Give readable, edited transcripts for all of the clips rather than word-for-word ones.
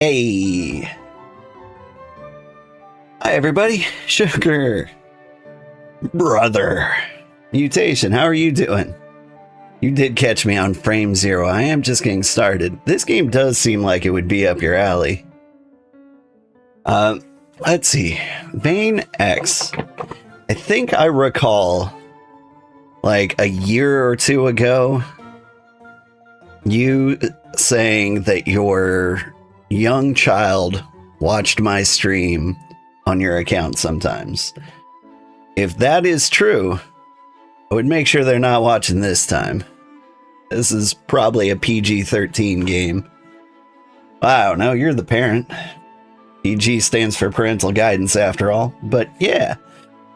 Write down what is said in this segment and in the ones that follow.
Hey. Hi, everybody. Sugar. Brother. Mutation, how are you doing? You did catch me on frame 0. I am just getting started. This game does seem like it would be up your alley. Let's see. Vein X. I think I recall, like a year or two ago, you saying that your young child watched my stream on your account sometimes. If that is true, I would make sure they're not watching this time. This is probably a PG-13 game. Wow, no, you're the parent. PG stands for parental guidance after all. But yeah,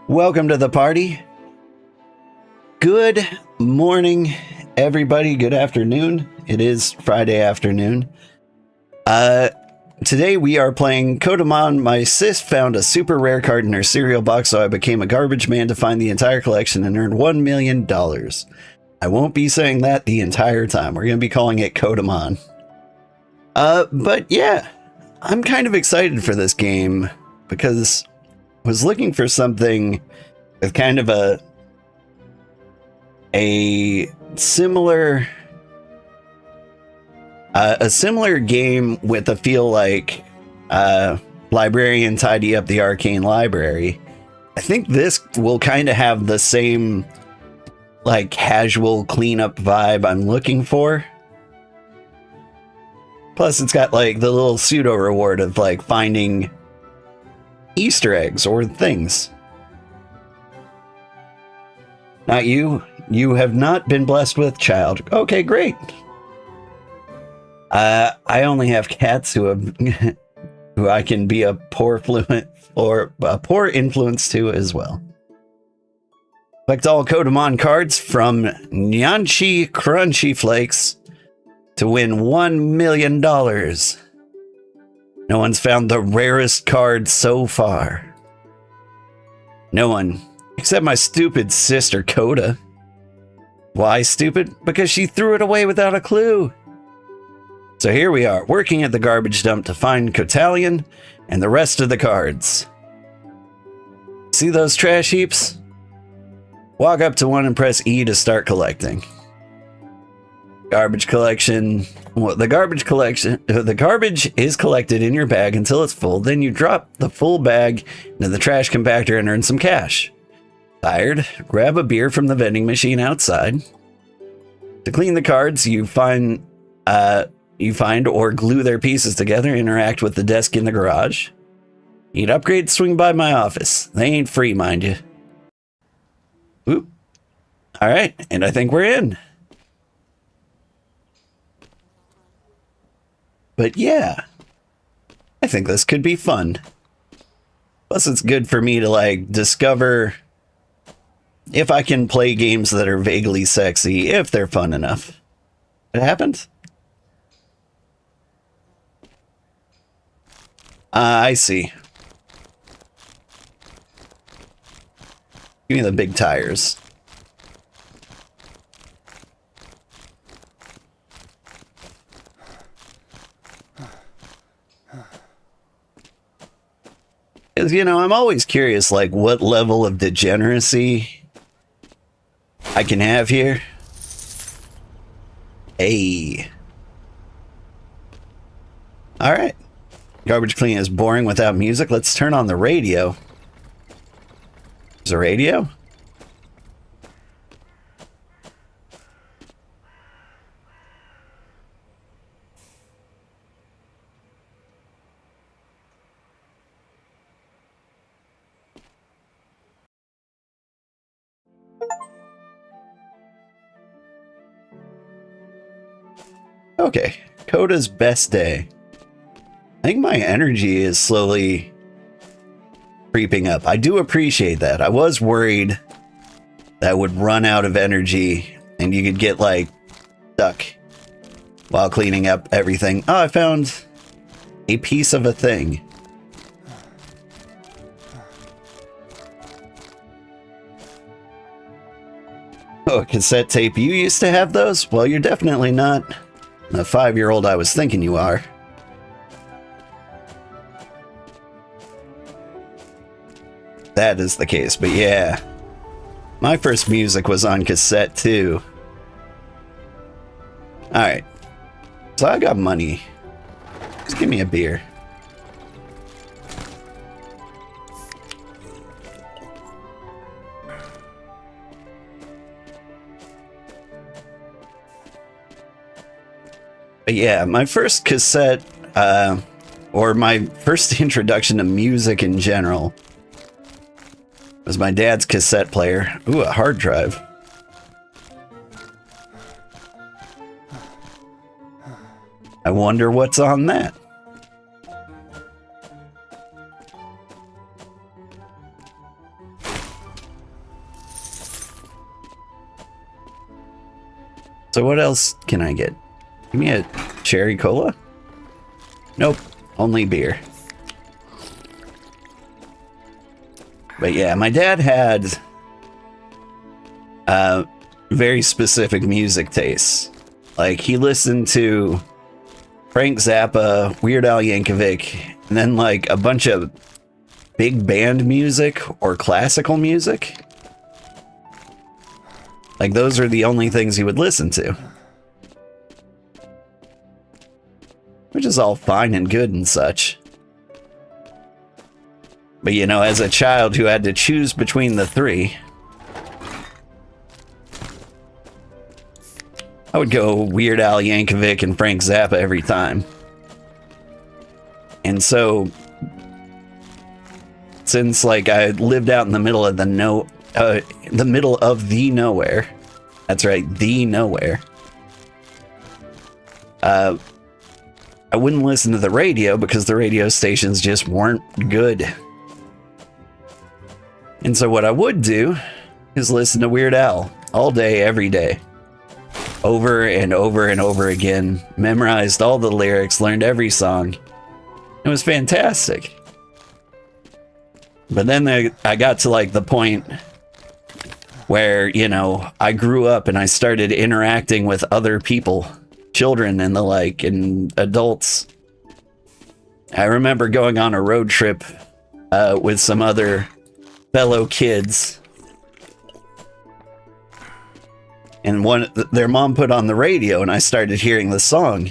welcome to the party. Good morning, everybody. Good afternoon. It is Friday afternoon. Today we are playing Kotamon. My sis found a super rare card in her cereal box, so I became a garbage man to find the entire collection and earned $1 million. I won't be saying that the entire time. We're going to be calling it Kotamon. But yeah, I'm kind of excited for this game because I was looking for something with kind of a similar game with a feel like Librarian Tidy Up the Arcane Library. I think this will kind of have the same like casual cleanup vibe I'm looking for. Plus it's got like the little pseudo reward of like finding Easter eggs or things. Not you. You have not been blessed with child. Okay, great. I only have cats who I can be a poor influence to as well. Collect all Kotamon cards from Nyanchi Crunchy Flakes to win $1 million. No one's found the rarest card so far. No one, except my stupid sister Koda. Why stupid? Because she threw it away without a clue. So here we are, working at the garbage dump to find Kotamon and the rest of the cards. See those trash heaps? Walk up to one and press E to start collecting. Garbage collection. Well, the garbage is collected in your bag until it's full. Then you drop the full bag into the trash compactor and earn some cash. Tired? Grab a beer from the vending machine outside. To clean the cards, you find or glue their pieces together, interact with the desk in the garage. Need upgrades? Swing by my office. They ain't free, mind you. Oop. All right, and I think we're in. But yeah, I think this could be fun. Plus, it's good for me to like discover if I can play games that are vaguely sexy, if they're fun enough. It happened? I see. Give me the big tires. Because, you know, I'm always curious, like, what level of degeneracy I can have here. Hey. All right. Garbage cleaning is boring without music. Let's turn on the radio. There's a radio? Okay, Koda's best day. I think my energy is slowly creeping up. I do appreciate that. I was worried that I would run out of energy and you could get like stuck while cleaning up everything. Oh, I found a piece of a thing. Oh, a cassette tape. You used to have those? Well, you're definitely not the 5-year-old I was thinking you are. that is the case. But yeah, my first music was on cassette too. Alright, so I got money. Just give me a beer. But yeah, my first cassette, or my first introduction to music in general, was my dad's cassette player. Ooh, a hard drive. I wonder what's on that. So what else can I get? Give me a cherry cola? Nope, only beer. But yeah, my dad had very specific music tastes. Like, he listened to Frank Zappa, Weird Al Yankovic, and then like a bunch of big band music or classical music. Like, those are the only things he would listen to. Which is all fine and good and such. But you know, as a child who had to choose between the three, I would go Weird Al Yankovic and Frank Zappa every time. And so, since like I lived out in the middle of the nowhere. That's right, the nowhere. I wouldn't listen to the radio because the radio stations just weren't good. And so what I would do is listen to Weird Al all day, every day. Over and over and over again. Memorized all the lyrics, learned every song. It was fantastic. But then I got to like the point where, you know, I grew up and I started interacting with other people, children and the like, and adults. I remember going on a road trip with some other fellow kids, and their mom put on the radio and I started hearing the song.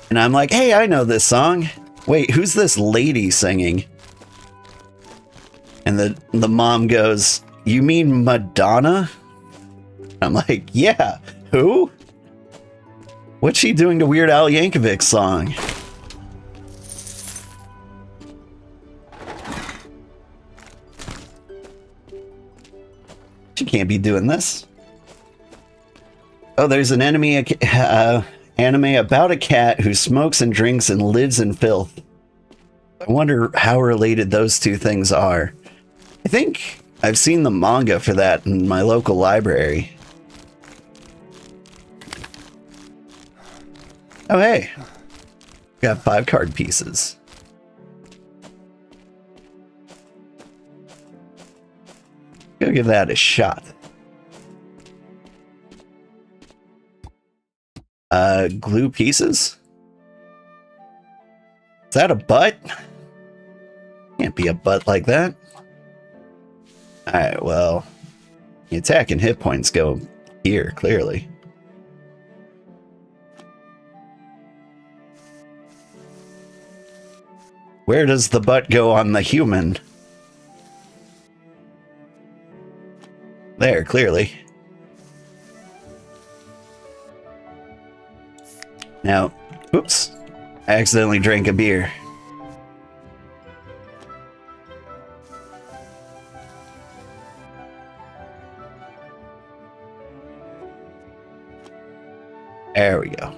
And I'm like, hey, I know this song. Wait, who's this lady singing? And the mom goes, you mean Madonna? I'm like, yeah, who? What's she doing to Weird Al Yankovic's song? She can't be doing this. Oh, there's an anime about a cat who smokes and drinks and lives in filth. I wonder how related those two things are. I think I've seen the manga for that in my local library. Oh, hey. Got 5 card pieces. Go give that a shot. Glue pieces? Is that a butt? Can't be a butt like that. Alright, well, the attack and hit points go here, clearly. Where does the butt go on the human? There, clearly. Now, oops, I accidentally drank a beer. There we go.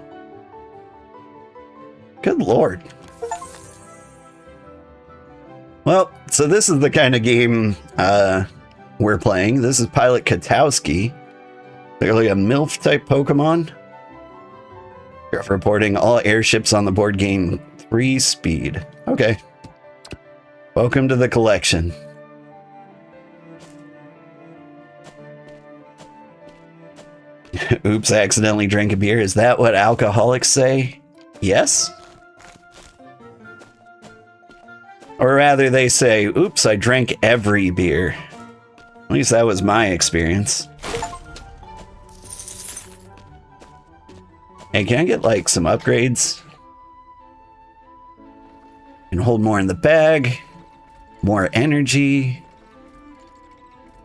Good Lord. Well, so this is the kind of game we're playing. This is Pilot Katowski. Clearly a MILF type Pokemon. Reporting all airships on the board gain 3 speed. Okay. Welcome to the collection. Oops, I accidentally drank a beer. Is that what alcoholics say? Yes? Or rather, they say, oops, I drank every beer. At least that was my experience. Hey, can I get, like, some upgrades? Can hold more in the bag. More energy.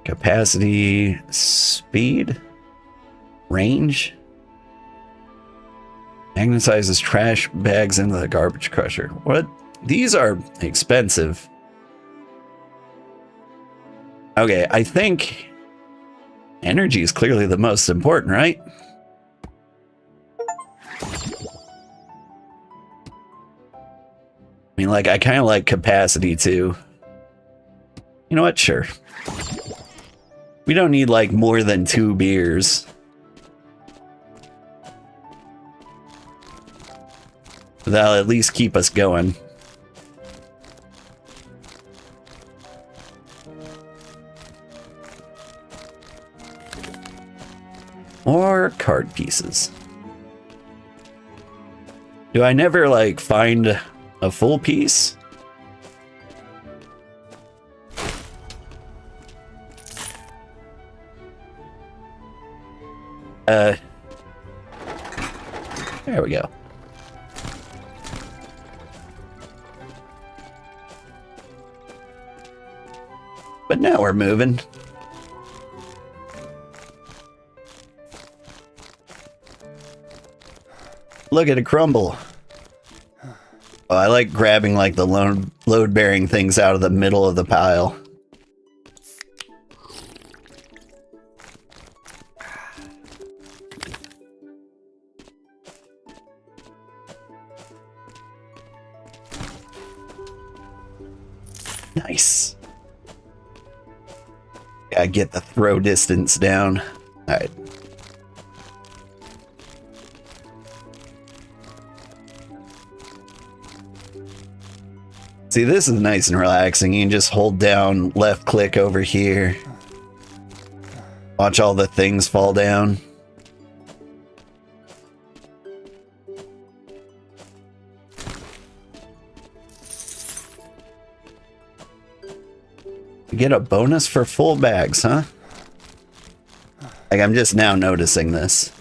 Capacity. Speed. Range. Magnetizes trash bags into the garbage crusher. What? These are expensive. Okay, I think energy is clearly the most important, right? I mean, like, I kind of like capacity too. You know what? Sure. We don't need, like, more than 2 beers. That'll at least keep us going. More card pieces. Do I never, like, find a full piece? There we go. But now we're moving. Look at it crumble. Oh, I like grabbing like the load-bearing things out of the middle of the pile. Nice. Gotta get the throw distance down. All right. See, this is nice and relaxing. You can just hold down left click over here. Watch all the things fall down. You get a bonus for full bags, huh? Like, I'm just now noticing this.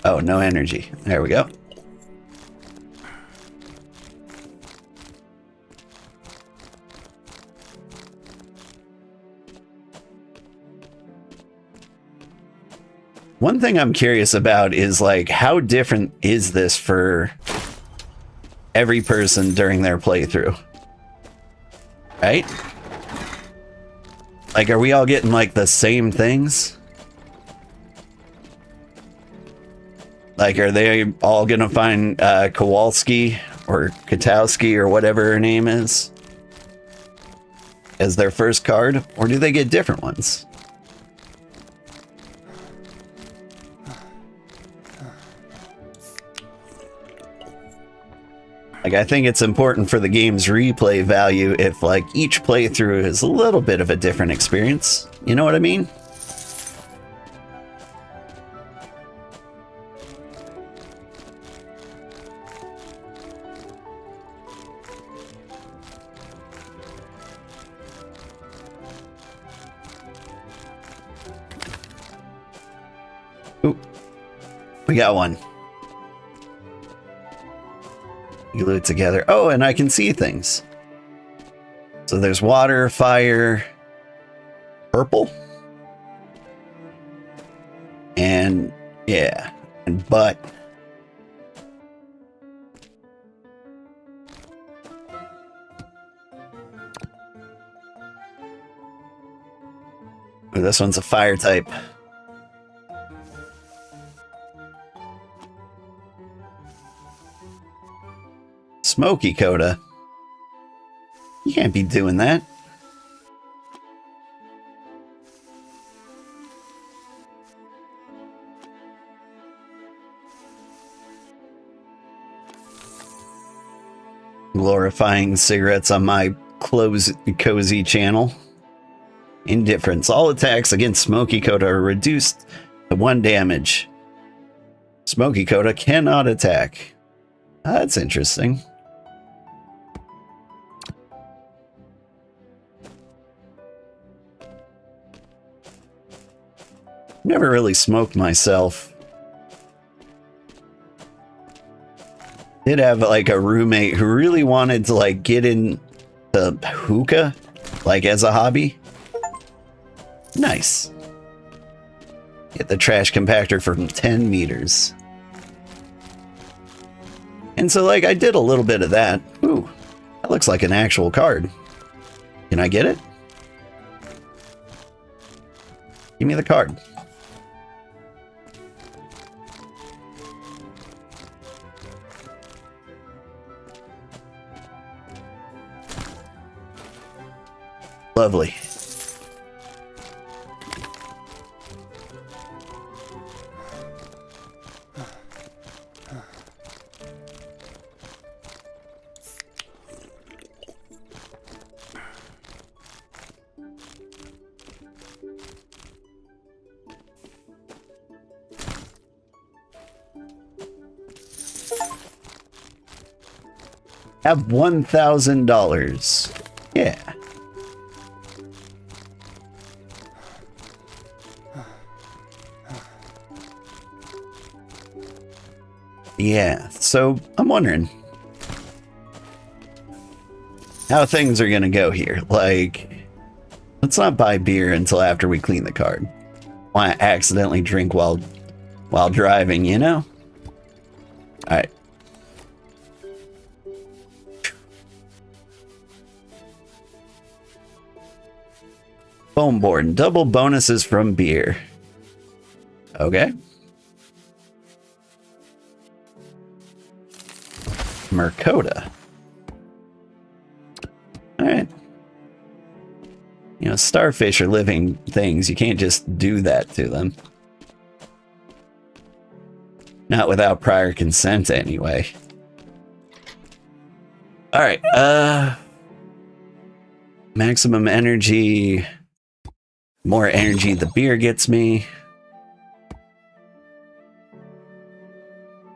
Oh, no energy. There we go. One thing I'm curious about is, like, how different is this for every person during their playthrough? Right? Like, are we all getting, like, the same things? Like, are they all gonna find Kowalski or Katowski or whatever her name is as their first card? Or do they get different ones? Like, I think it's important for the game's replay value if, like, each playthrough is a little bit of a different experience. You know what I mean? Ooh, we got one. Glue it together. Oh, and I can see things. So there's water, fire, purple, and yeah, and butt. Oh, this one's a fire type. Smoky Coda. You can't be doing that. Glorifying cigarettes on my cozy channel. Indifference. All attacks against Smoky Coda are reduced to 1 damage. Smoky Coda cannot attack. That's interesting. Never really smoked myself. Did have like a roommate who really wanted to like get in the hookah, like as a hobby. Nice. Get the trash compactor from 10 meters. And so like I did a little bit of that. Ooh, that looks like an actual card. Can I get it? Give me the card. Lovely. Have $1,000. Yeah. Yeah, so I'm wondering how things are gonna go here. Like, let's not buy beer until after we clean the card. Why accidentally drink while driving, you know? Alright. Foam board, double bonuses from beer. Okay. Mercoda. Alright. You know, starfish are living things. You can't just do that to them. Not without prior consent, anyway. Alright, maximum energy. More energy the beer gets me.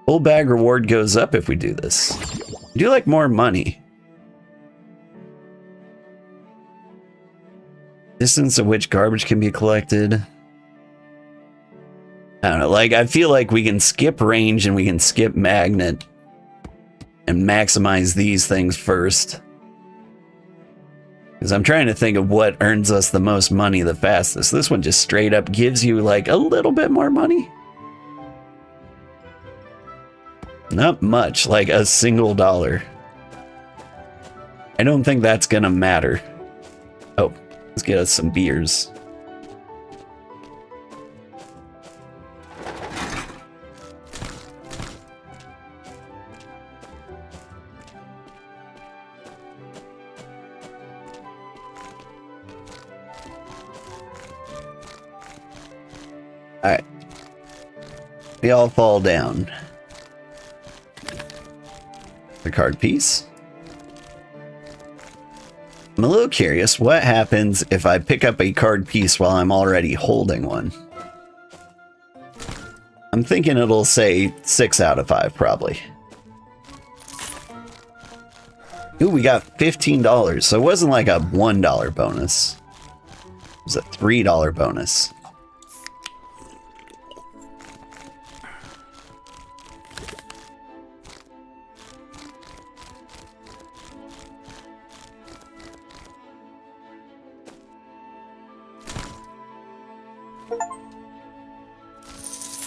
Full bag reward goes up if we do this. I do like more money. Distance of which garbage can be collected. I don't know, like, I feel like we can skip range and we can skip magnet and maximize these things first. Because I'm trying to think of what earns us the most money the fastest. This one just straight up gives you like a little bit more money. Not much, like a single dollar. I don't think that's gonna matter. Oh, let's get us some beers. Alright. We all fall down. The card piece. I'm a little curious, what happens if I pick up a card piece while I'm already holding one? I'm thinking it'll say 6 out of 5, probably. Ooh, we got $15, so it wasn't like a $1 bonus. It was a $3 bonus.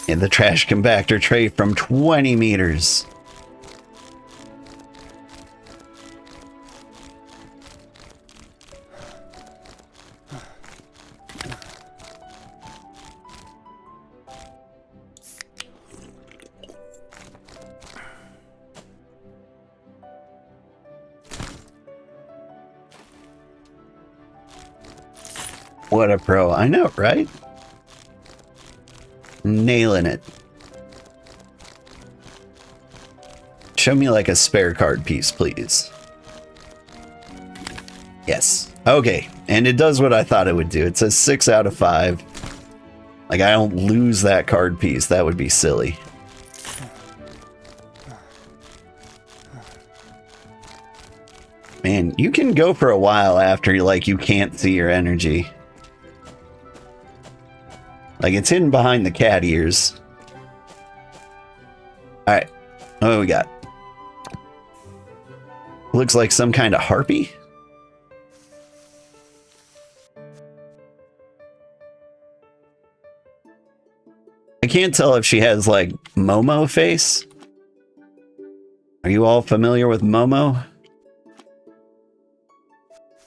In the trash compactor tray from 20 meters. What a pro. I know, right? Nailing it. Show me like a spare card piece, please. Yes. Okay. And it does what I thought it would do. It says 6 out of 5. Like, I don't lose that card piece. That would be silly. Man, you can go for a while after like you can't see your energy. Like it's hidden behind the cat ears. Alright, what do we got? Looks like some kind of harpy. I can't tell if she has like Momo face. Are you all familiar with Momo?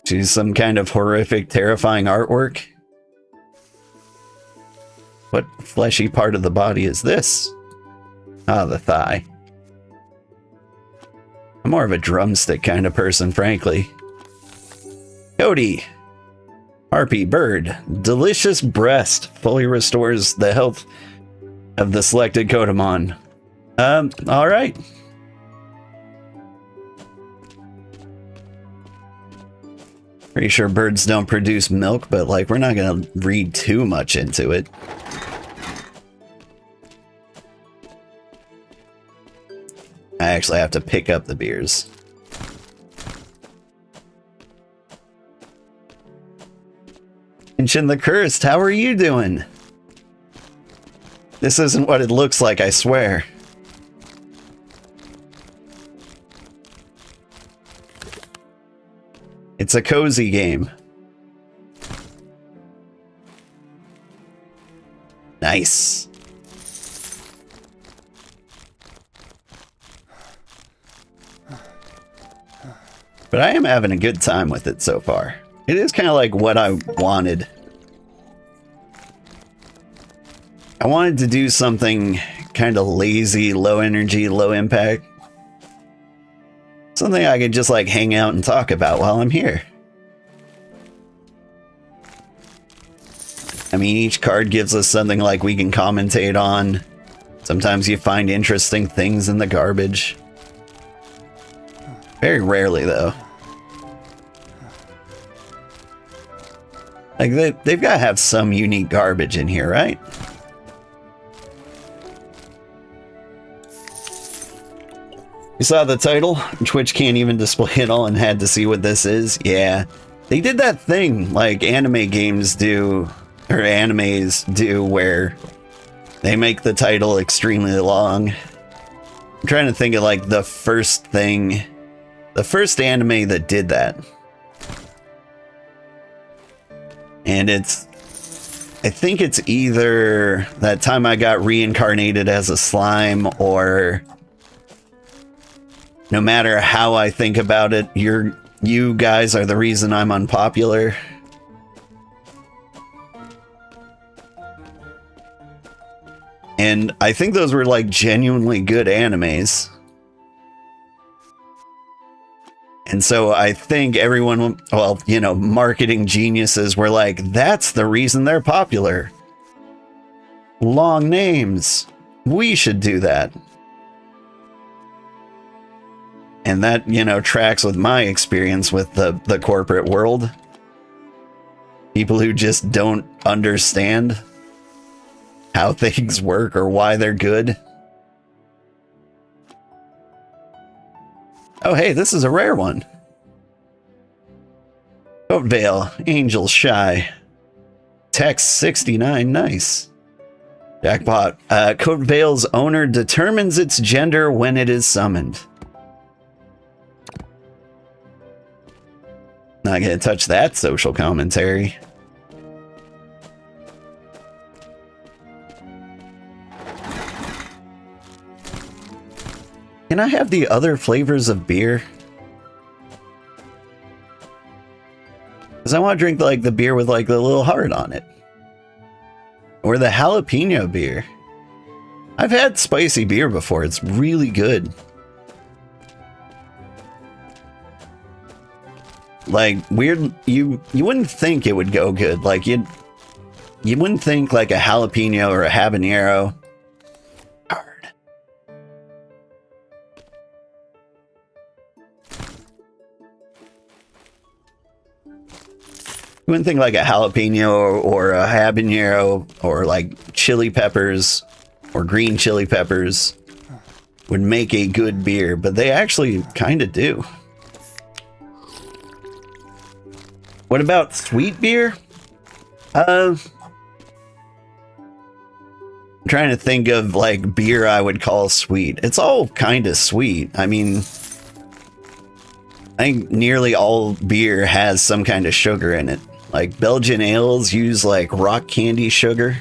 She's some kind of horrific, terrifying artwork. What fleshy part of the body is this? Ah, the thigh. I'm more of a drumstick kind of person, frankly. Cody. Harpy bird. Delicious breast. Fully restores the health of the selected Kotamon. Alright. Pretty sure birds don't produce milk, but like we're not gonna read too much into it. I actually have to pick up the beers. Pinchin the Cursed, how are you doing? This isn't what it looks like, I swear. It's a cozy game. Nice. But I am having a good time with it so far. It is kind of like what I wanted. I wanted to do something kind of lazy, low energy, low impact. Something I could just like hang out and talk about while I'm here. I mean, each card gives us something like we can commentate on. Sometimes you find interesting things in the garbage. Very rarely, though. Like, they've got to have some unique garbage in here, right? You saw the title? Twitch can't even display it all and had to see what this is? Yeah. They did that thing like anime games do, or animes do, where they make the title extremely long. I'm trying to think of like the first thing, the first anime that did that. And it's, I think it's either That Time I Got Reincarnated as a Slime, or No Matter How I Think About It, you guys are the reason I'm unpopular. And I think those were like genuinely good animes. And so I think everyone, well, you know, marketing geniuses were like, that's the reason they're popular. Long names. We should do that. And that, you know, tracks with my experience with the corporate world. People who just don't understand how things work or why they're good. Oh, hey, this is a rare one. Coatvale, Angel Shy. Text 69, nice. Jackpot. Coatvale's owner determines its gender when it is summoned. Not gonna touch that social commentary. Can I have the other flavors of beer? Because I want to drink like the beer with like the little heart on it. Or the jalapeno beer. I've had spicy beer before. It's really good. Like weird, you wouldn't think it would go good. Like you wouldn't think like a jalapeno or a habanero. You wouldn't think like a jalapeno or a habanero or like chili peppers or green chili peppers would make a good beer, but they actually kind of do. What about sweet beer? I'm trying to think of like beer I would call sweet. It's all kind of sweet. I mean, I think nearly all beer has some kind of sugar in it. Like Belgian ales use like rock candy sugar.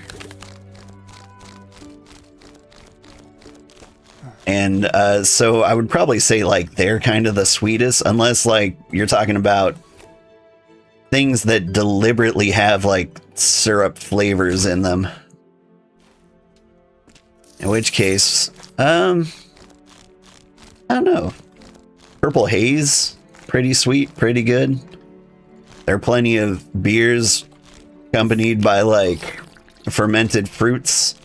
And so I would probably say like they're kind of the sweetest, unless like you're talking about things that deliberately have like syrup flavors in them. In which case, I don't know. Purple Haze, pretty sweet, pretty good. There are plenty of beers accompanied by like fermented fruits.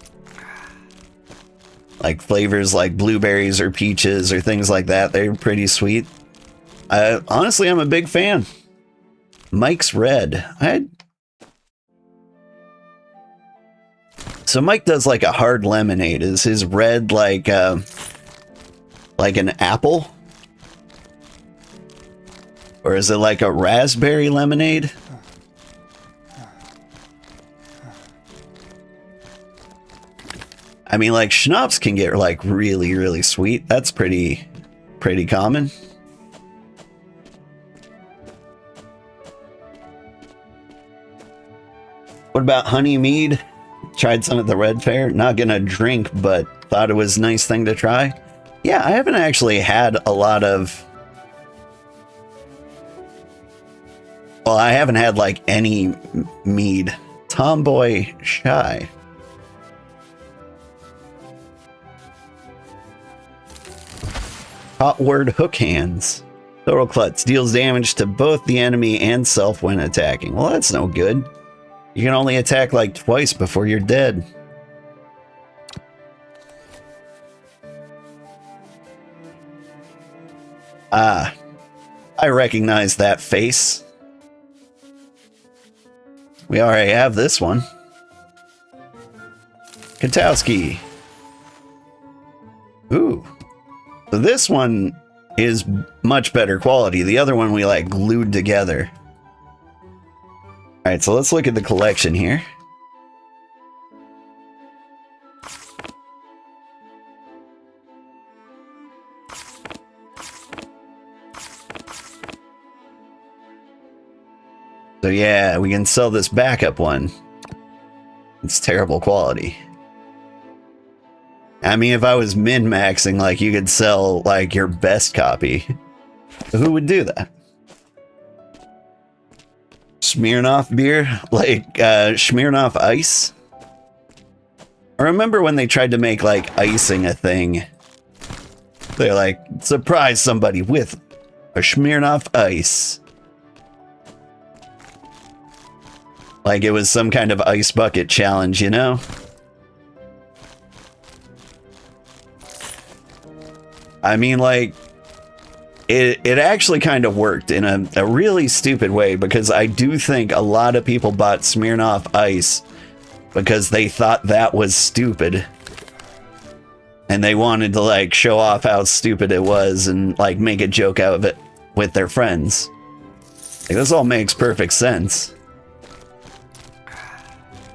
Like flavors like blueberries or peaches or things like that. They're pretty sweet. Honestly, I'm a big fan. Mike's Red. So Mike does like a hard lemonade. Is his red like an apple? Or is it like a raspberry lemonade? I mean, like schnapps can get like really, really sweet. That's pretty common. What about honey mead? Tried some at the Red Fair. Not gonna drink, but thought it was a nice thing to try. Yeah, I haven't actually had a lot of... Well, I haven't had like any mead. Tomboy Shy. Hot word hook hands. Total Klutz deals damage to both the enemy and self when attacking. Well, that's no good. You can only attack like twice before you're dead. Ah, I recognize that face. We already have this one. Katowski. Ooh. So this one is much better quality. The other one we like glued together. Alright, so let's look at the collection here. So yeah, we can sell this backup one. It's terrible quality. I mean, if I was min-maxing, like, you could sell, like, your best copy. Who would do that? Smirnoff beer? Like, Smirnoff Ice? I remember when they tried to make, like, icing a thing. They're like, surprise somebody with a Smirnoff Ice. Like it was some kind of ice bucket challenge, you know? I mean, like, it actually kind of worked in a really stupid way, because I do think a lot of people bought Smirnoff Ice because they thought that was stupid. And they wanted to, like, show off how stupid it was and, like, make a joke out of it with their friends. Like, this all makes perfect sense.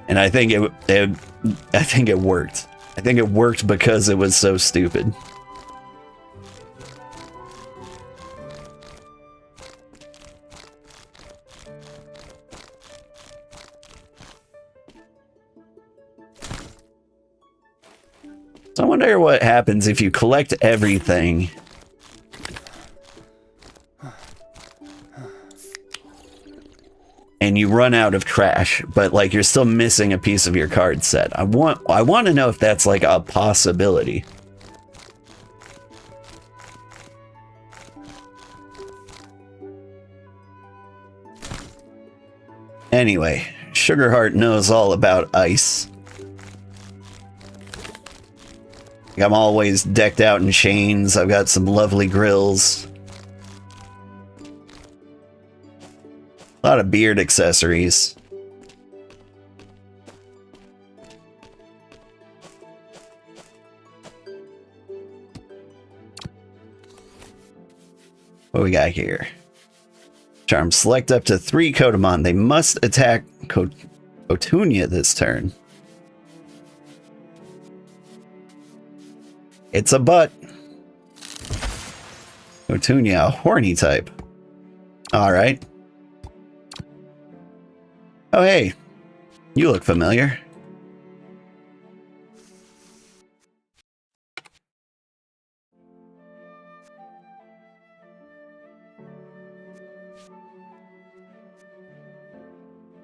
And I think it worked. I think it worked because it was so stupid. So I wonder what happens if you collect everything. And you run out of trash, but like you're still missing a piece of your card set. I want to know if that's like a possibility. Anyway, Sugarheart knows all about ice. I'm always decked out in chains. I've got some lovely grills. A lot of beard accessories. What we got here? Charm. Select up to 3 Kotamon. They must attack Kotunia this turn. It's a butt. Kotunia, a horny type. Alright. Oh, hey. You look familiar.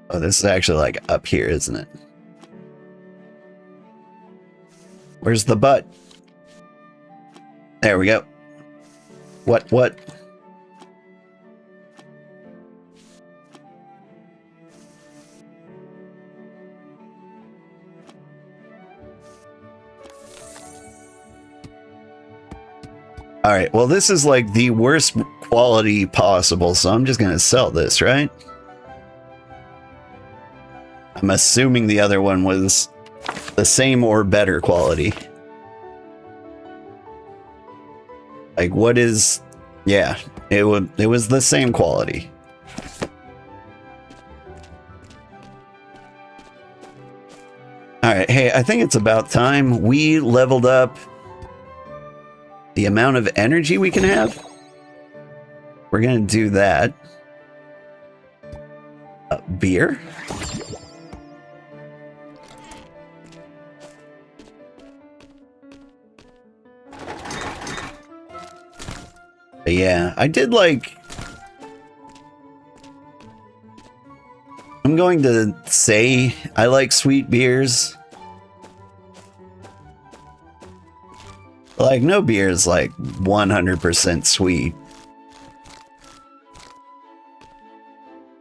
Oh, this is actually like up here, isn't it? Where's the butt? There we go. What? Alright, well this is like the worst quality possible, so I'm just gonna sell this, right? I'm assuming the other one was the same or better quality. Like, what is... Yeah, it was the same quality. Alright, hey, I think it's about time we leveled up the amount of energy we can have. We're gonna do that. Beer? But yeah, I did like... I'm going to say I like sweet beers. Like, no beer is like 100% sweet.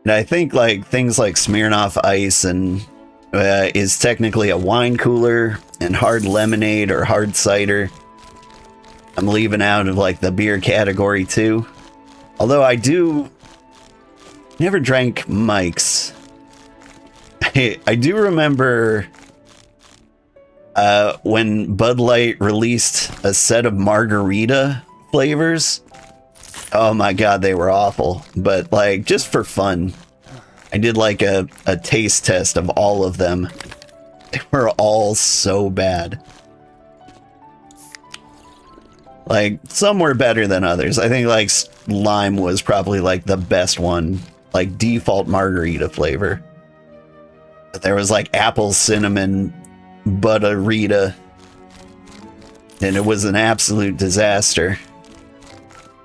And I think like things like Smirnoff Ice and is technically a wine cooler, and hard lemonade or hard cider I'm leaving out of like the beer category too. Although I never drank Mike's. I do remember when Bud Light released a set of margarita flavors. Oh my god, they were awful. But like, just for fun, I did like a taste test of all of them. They were all so bad. Like, some were better than others. I think like lime was probably like the best one, like default margarita flavor. But there was like apple cinnamon butterita, and it was an absolute disaster.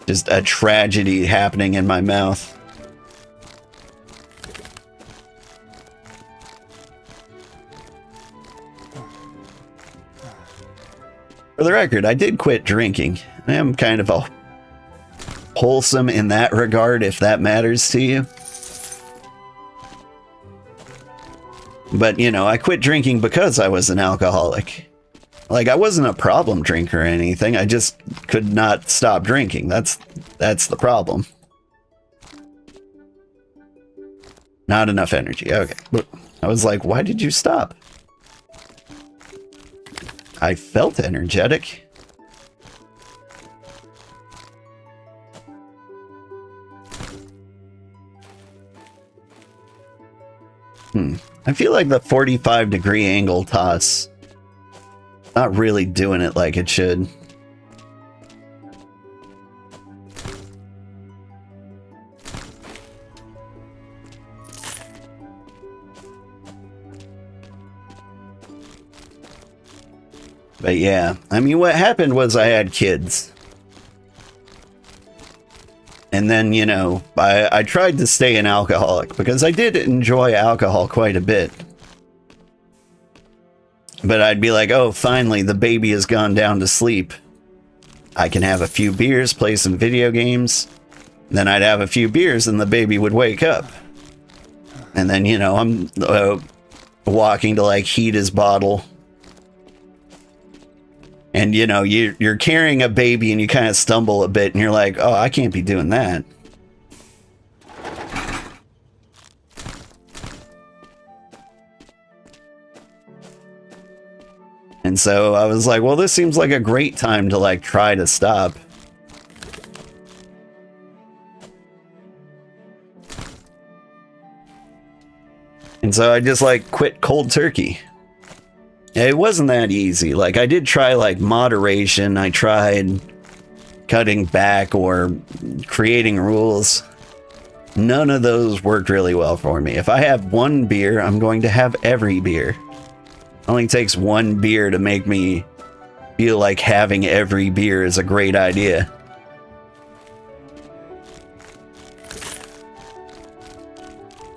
Just a tragedy happening in my mouth. For the record, I did quit drinking. I am kind of a wholesome in that regard, if that matters to you. But, you know, I quit drinking because I was an alcoholic. Like, I wasn't a problem drinker or anything. I just could not stop drinking. That's the problem. Not enough energy. Okay. I was like, why did you stop? I felt energetic. I feel like the 45-degree angle toss, not really doing it like it should. But yeah, I mean, what happened was I had kids. And then, you know, I tried to stay an alcoholic because I did enjoy alcohol quite a bit. But I'd be like, oh, finally, the baby has gone down to sleep. I can have a few beers, play some video games. Then I'd have a few beers and the baby would wake up. And then, you know, I'm walking to like heat his bottle. And, you know, you're carrying a baby and you kind of stumble a bit and you're like, oh, I can't be doing that. And so I was like, well, this seems like a great time to like try to stop. And so I just like quit cold turkey. It wasn't that easy. Like I did try like moderation. I tried cutting back or creating rules. None of those worked really well for me. If I have one beer, I'm going to have every beer. It only takes one beer to make me feel like having every beer is a great idea.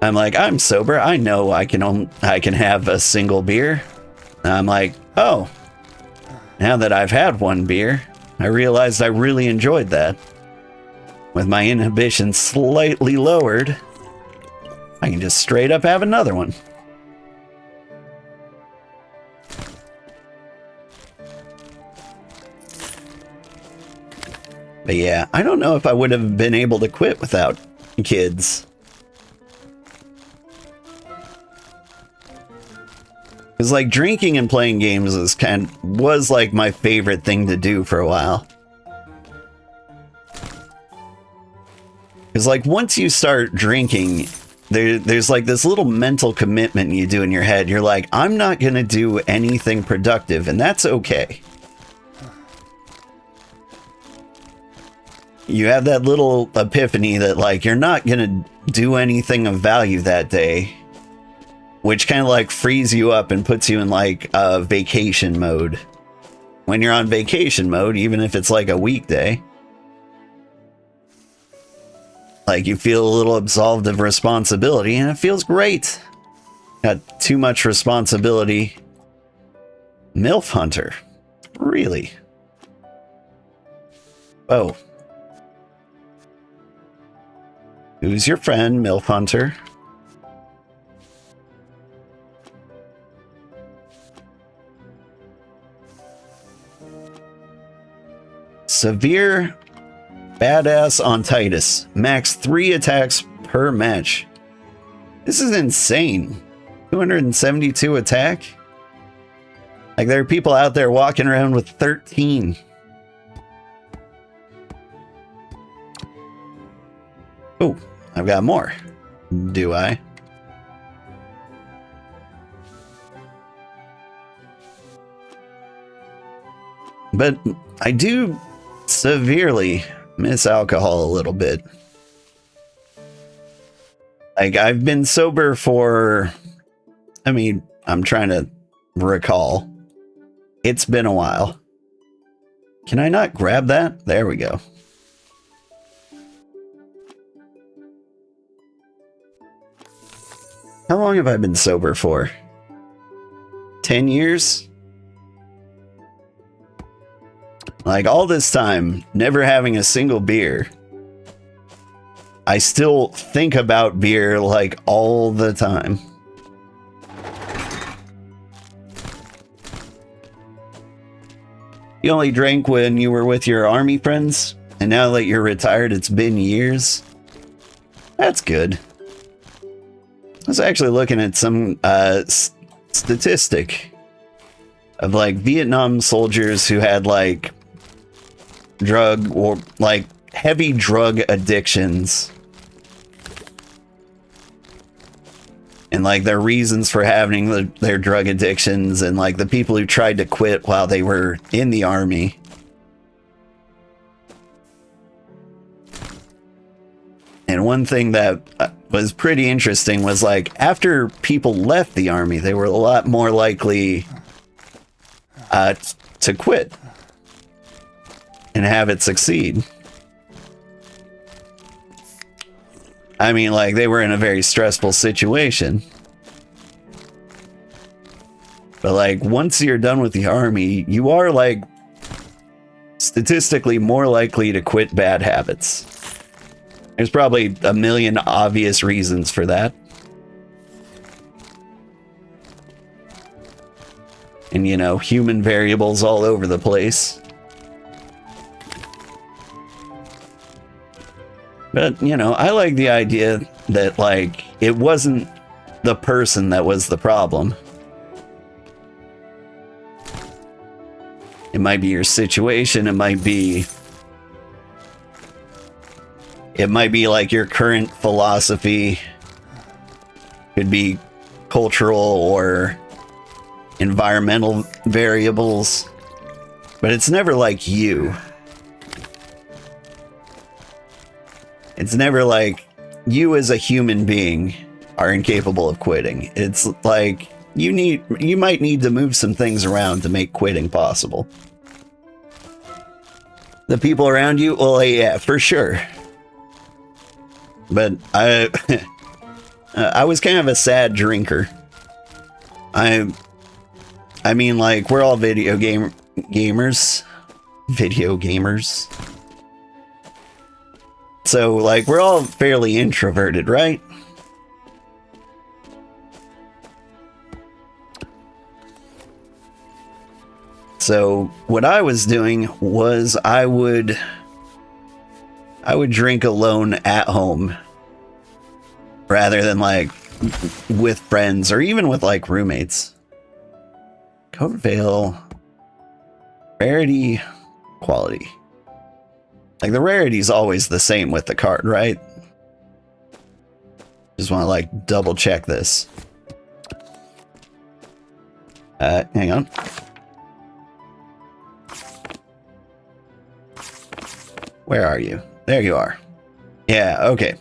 I'm like, I'm sober. I know I can have a single beer. And I'm like, oh, now that I've had one beer, I realized I really enjoyed that. With my inhibition slightly lowered, I can just straight up have another one. But yeah, I don't know if I would have been able to quit without kids. Because like drinking and playing games was like my favorite thing to do for a while. Because like once you start drinking, there's like this little mental commitment you do in your head. You're like, I'm not going to do anything productive, and that's okay. You have that little epiphany that like you're not going to do anything of value that day, which kind of like frees you up and puts you in like a vacation mode. When you're on vacation mode, even if it's like a weekday, like you feel a little absolved of responsibility and it feels great. Got too much responsibility. MILF Hunter. Really? Oh. Who's your friend, MILF Hunter? Severe badass ontitis. Max 3 attacks per match. This is insane. 272 attack? Like there are people out there walking around with 13. Oh, I've got more. Do I? But I do severely miss alcohol a little bit. Like I've been sober for, I mean, I'm trying to recall. It's been a while. Can I not grab that? There we go. How long have I been sober for? 10 years? Like all this time, never having a single beer. I still think about beer like all the time. You only drank when you were with your army friends, and now that you're retired, it's been years. That's good. I was actually looking at some statistic of like Vietnam soldiers who had like drug or like heavy drug addictions and like their reasons for having their drug addictions and like the people who tried to quit while they were in the army. And one thing that was pretty interesting was like after people left the army, they were a lot more likely to quit and have it succeed. I mean, like they were in a very stressful situation. But like once you're done with the army, you are like statistically more likely to quit bad habits. There's probably a million obvious reasons for that. And, you know, human variables all over the place. But, you know, I like the idea that, like, it wasn't the person that was the problem. It might be your situation, it might be like your current philosophy. Could be cultural or environmental variables, but it's never like you. It's never like you as a human being are incapable of quitting. It's like you might need to move some things around to make quitting possible. The people around you, well, yeah, for sure. But I was kind of a sad drinker. I mean, like, we're all video gamers. Video gamers. So, like, we're all fairly introverted, right? So, what I was doing was I would drink alone at home rather than, like, with friends or even with, like, roommates. Coat Veil, rarity, quality. Like, the rarity is always the same with the card, right? Just want to, like, double check this. Hang on. Where are you? There you are. Yeah, okay.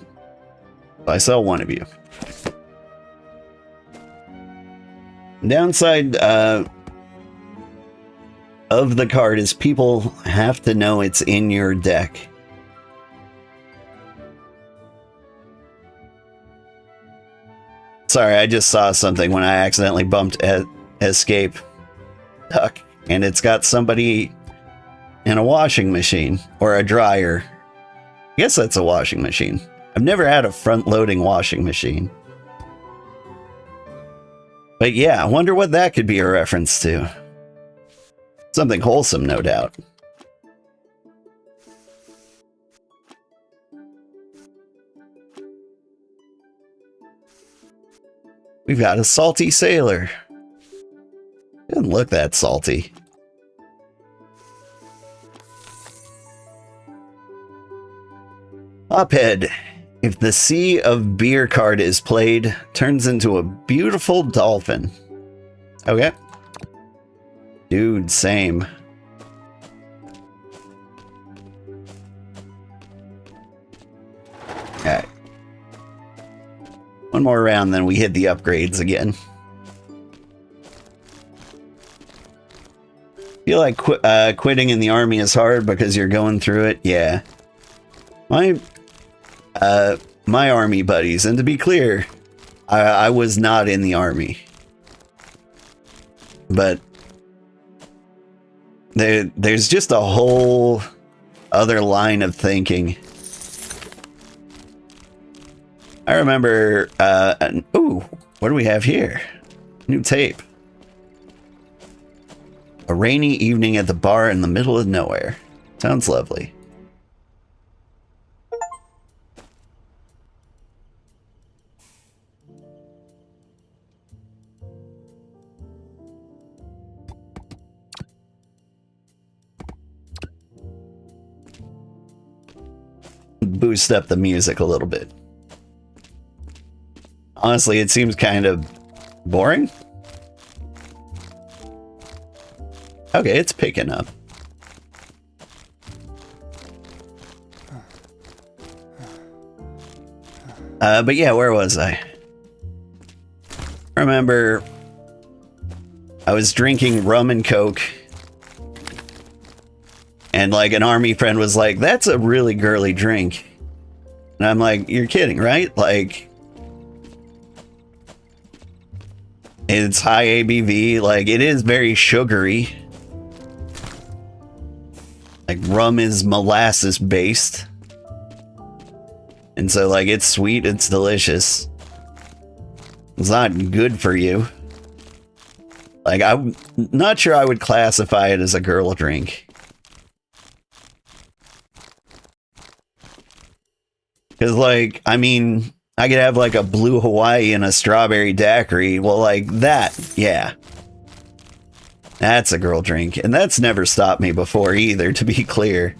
I saw one of you. Downside of the card is people have to know it's in your deck. Sorry, I just saw something when I accidentally bumped escape duck, and it's got somebody in a washing machine or a dryer. I guess that's a washing machine. I've never had a front-loading washing machine. But yeah, I wonder what that could be a reference to. Something wholesome, no doubt. We've got a salty sailor. Doesn't look that salty. Hophead. If the Sea of Beer card is played, turns into a beautiful dolphin. Okay. Dude, same. Alright. One more round, then we hit the upgrades again. Feel like quitting in the army is hard because you're going through it? Yeah. My army buddies, and to be clear, I was not in the army. But there's just a whole other line of thinking. I remember, ooh, what do we have here? New tape. A rainy evening at the bar in the middle of nowhere. Sounds lovely. Boost up the music a little bit. Honestly, it seems kind of boring. Okay, it's picking up. But yeah, where was I? Remember, I was drinking rum and coke. And like an army friend was like, that's a really girly drink. And I'm like, you're kidding, right? Like, it's high ABV. Like, it is very sugary. Like, rum is molasses based. And so, like, it's sweet, it's delicious. It's not good for you. Like, I'm not sure I would classify it as a girl drink. Because, like, I mean, I could have, like, a blue Hawaii and a strawberry daiquiri. Well, like, that, yeah. That's a girl drink. And that's never stopped me before either, to be clear.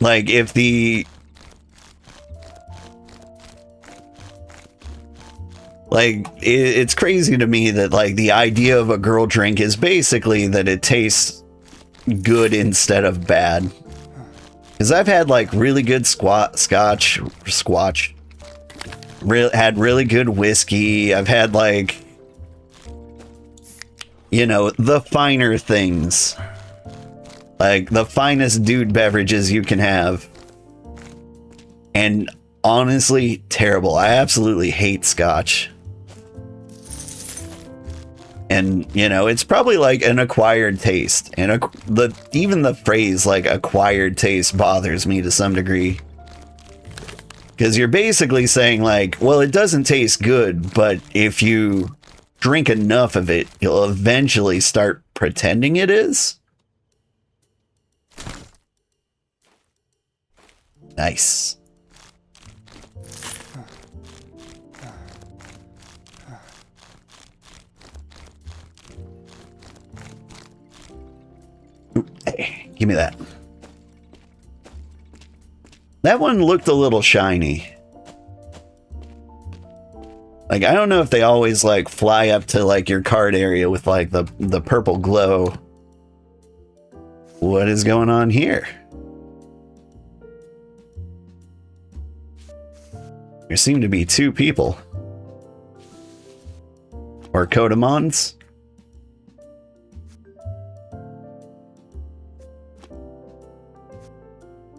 Like, if the Like, it's crazy to me that, like, the idea of a girl drink is basically that it tastes good instead of bad. Because I've had, like, really good scotch, had really good whiskey. I've had, like, you know, the finer things. Like, the finest dude beverages you can have. And honestly, terrible. I absolutely hate scotch. And, you know, it's probably like an acquired taste. And even the phrase, like, acquired taste bothers me to some degree. Because you're basically saying, like, well, it doesn't taste good, but if you drink enough of it, you'll eventually start pretending it is. Nice. Hey, give me that. That one looked a little shiny. Like, I don't know if they always, like, fly up to, like, your card area with, like, the purple glow. What is going on here? There seem to be two people. Or Kotamons.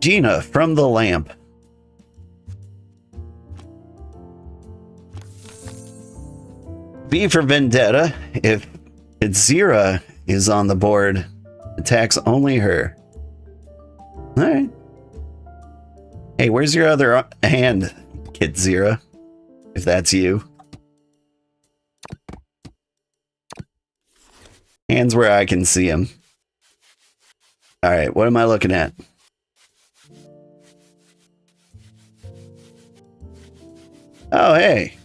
Gina from the lamp. B for Vendetta. If Zira is on the board, attacks only her. Alright. Hey, where's your other hand, Kid Zira? If that's you. Hands where I can see them. Alright, what am I looking at? Oh, hey.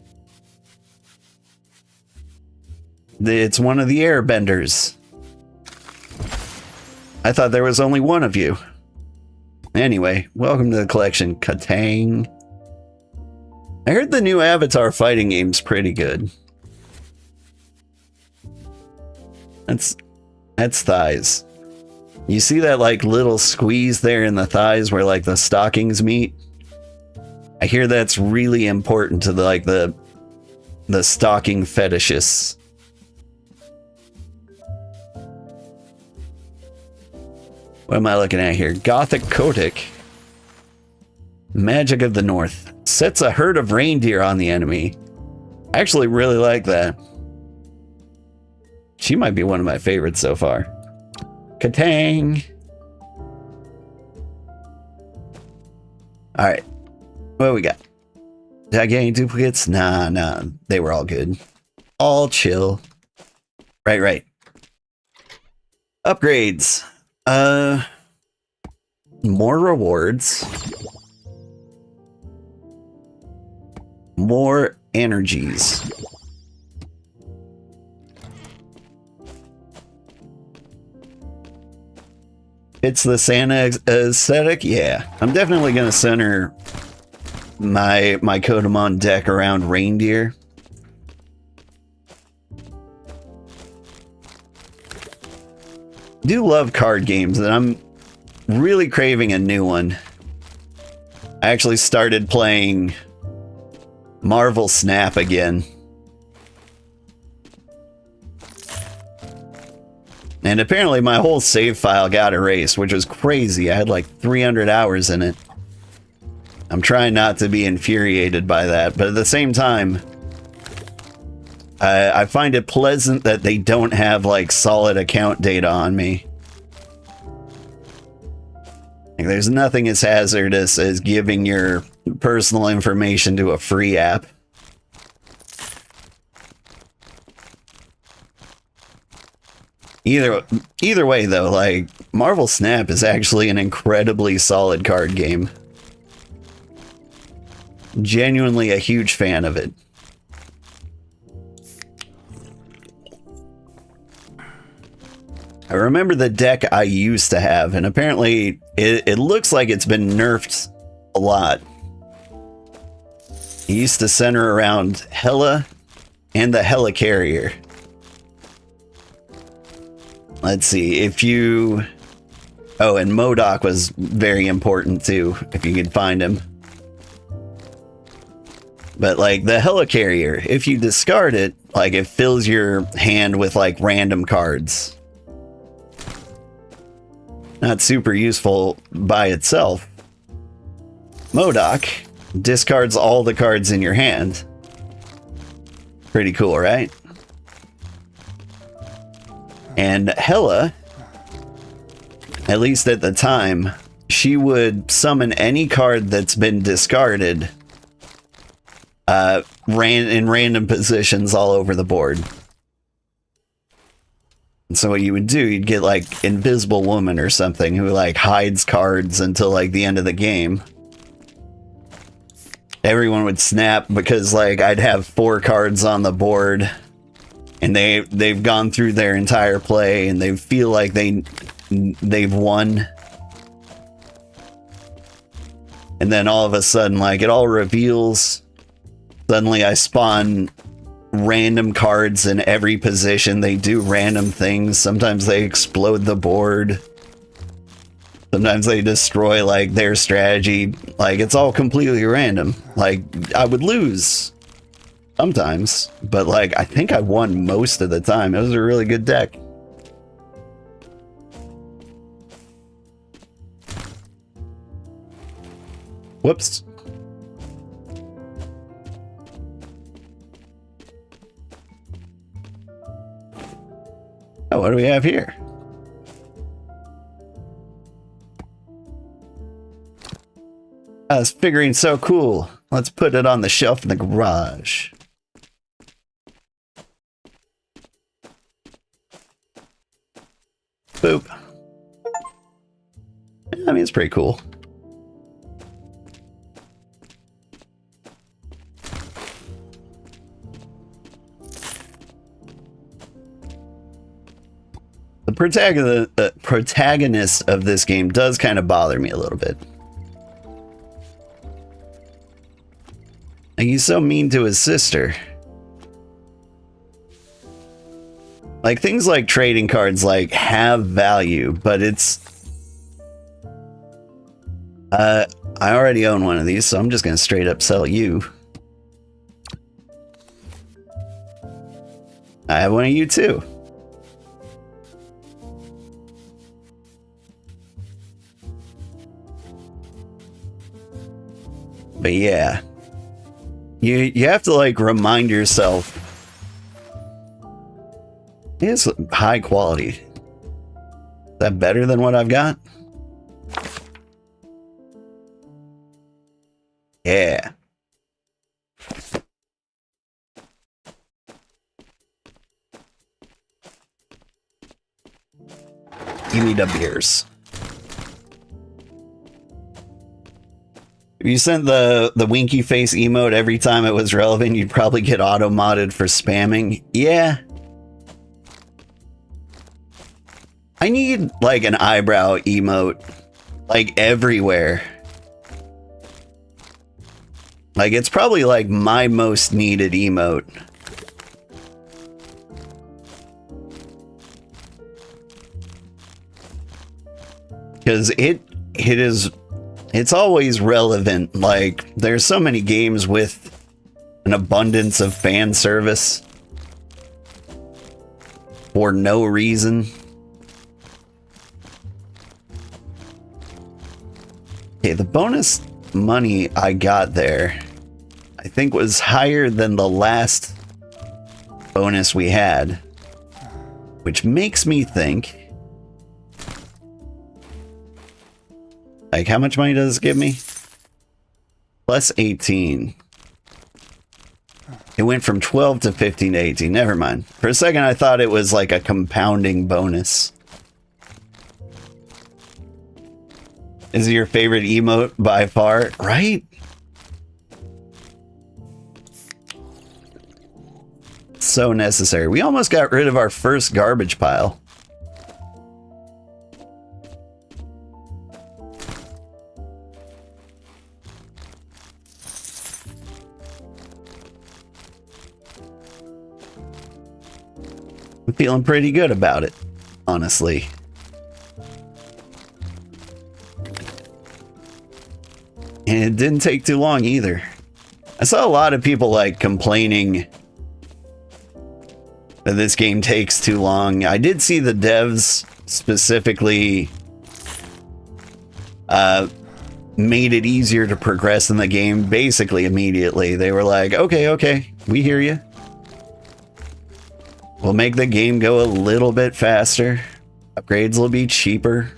It's one of the airbenders. I thought there was only one of you. Anyway, welcome to the collection, Katang. I heard the new Avatar fighting game's pretty good. That's thighs. You see that, like, little squeeze there in the thighs where, like, the stockings meet? I hear that's really important to the stocking fetishists. What am I looking at here? Gothic Kotick. Magic of the North. Sets a herd of reindeer on the enemy. I actually really like that. She might be one of my favorites so far. Katang. Alright. What do we got? Did I get any duplicates? Nah. They were all good. All chill. Right. Upgrades. More rewards. More energies. It's the Santa aesthetic? Yeah. I'm definitely gonna center my Kotamon deck around reindeer. Do love card games, and I'm really craving a new one. I actually started playing Marvel Snap again. And apparently my whole save file got erased, which was crazy. I had like 300 hours in it. I'm trying not to be infuriated by that, but at the same time, I find it pleasant that they don't have like solid account data on me. Like, there's nothing as hazardous as giving your personal information to a free app. Either way though, like, Marvel Snap is actually an incredibly solid card game. Genuinely a huge fan of it. I remember the deck I used to have, and apparently it looks like it's been nerfed a lot. It used to center around Hela and the helicarrier. Let's see, if you... Oh, and MODOK was very important too, if you could find him. But like the helicarrier, if you discard it, like it fills your hand with like random cards. Not super useful by itself. MODOK discards all the cards in your hand. Pretty cool, right? And Hela, at least at the time, she would summon any card that's been discarded in random positions all over the board. And so what you would do, you'd get like Invisible Woman or something who like hides cards until like the end of the game. Everyone would snap because like I'd have 4 cards on the board and they've gone through their entire play and they feel like they've won. And then all of a sudden, like it all reveals. Suddenly I spawn random cards in every position. They do random things. Sometimes they explode the board. Sometimes they destroy like their strategy. Like it's all completely random. Like I would lose sometimes, but like I think I won most of the time. It was a really good deck. Whoops. Oh, what do we have here? This figure's so cool. Let's put it on the shelf in the garage. Boop. I mean, it's pretty cool. The protagonist of this game does kind of bother me a little bit. Like, he's so mean to his sister. Like, things like trading cards, like, have value, but it's... I already own one of these, so I'm just gonna straight up sell you. I have one of you, too. But yeah, you have to like remind yourself it's high quality. Is that better than what I've got? Yeah. Give me the beers. If you sent the winky face emote every time it was relevant, you'd probably get auto-modded for spamming. Yeah. I need, like, an eyebrow emote. Like, everywhere. Like, it's probably, like, my most needed emote. Because it's always relevant. Like, there's so many games with an abundance of fan service for no reason. Okay, the bonus money I got there, I think, was higher than the last bonus we had, which makes me think, like, how much money does this give me? Plus 18. It went from 12 to 15 to 18. Never mind. For a second, I thought it was like a compounding bonus. Is it your favorite emote by far? Right? So necessary. We almost got rid of our first garbage pile. I'm feeling pretty good about it, honestly. And it didn't take too long either. I saw a lot of people like complaining that this game takes too long. I did see the devs specifically made it easier to progress in the game basically immediately. They were like, okay, we hear you. We'll make the game go a little bit faster. Upgrades will be cheaper.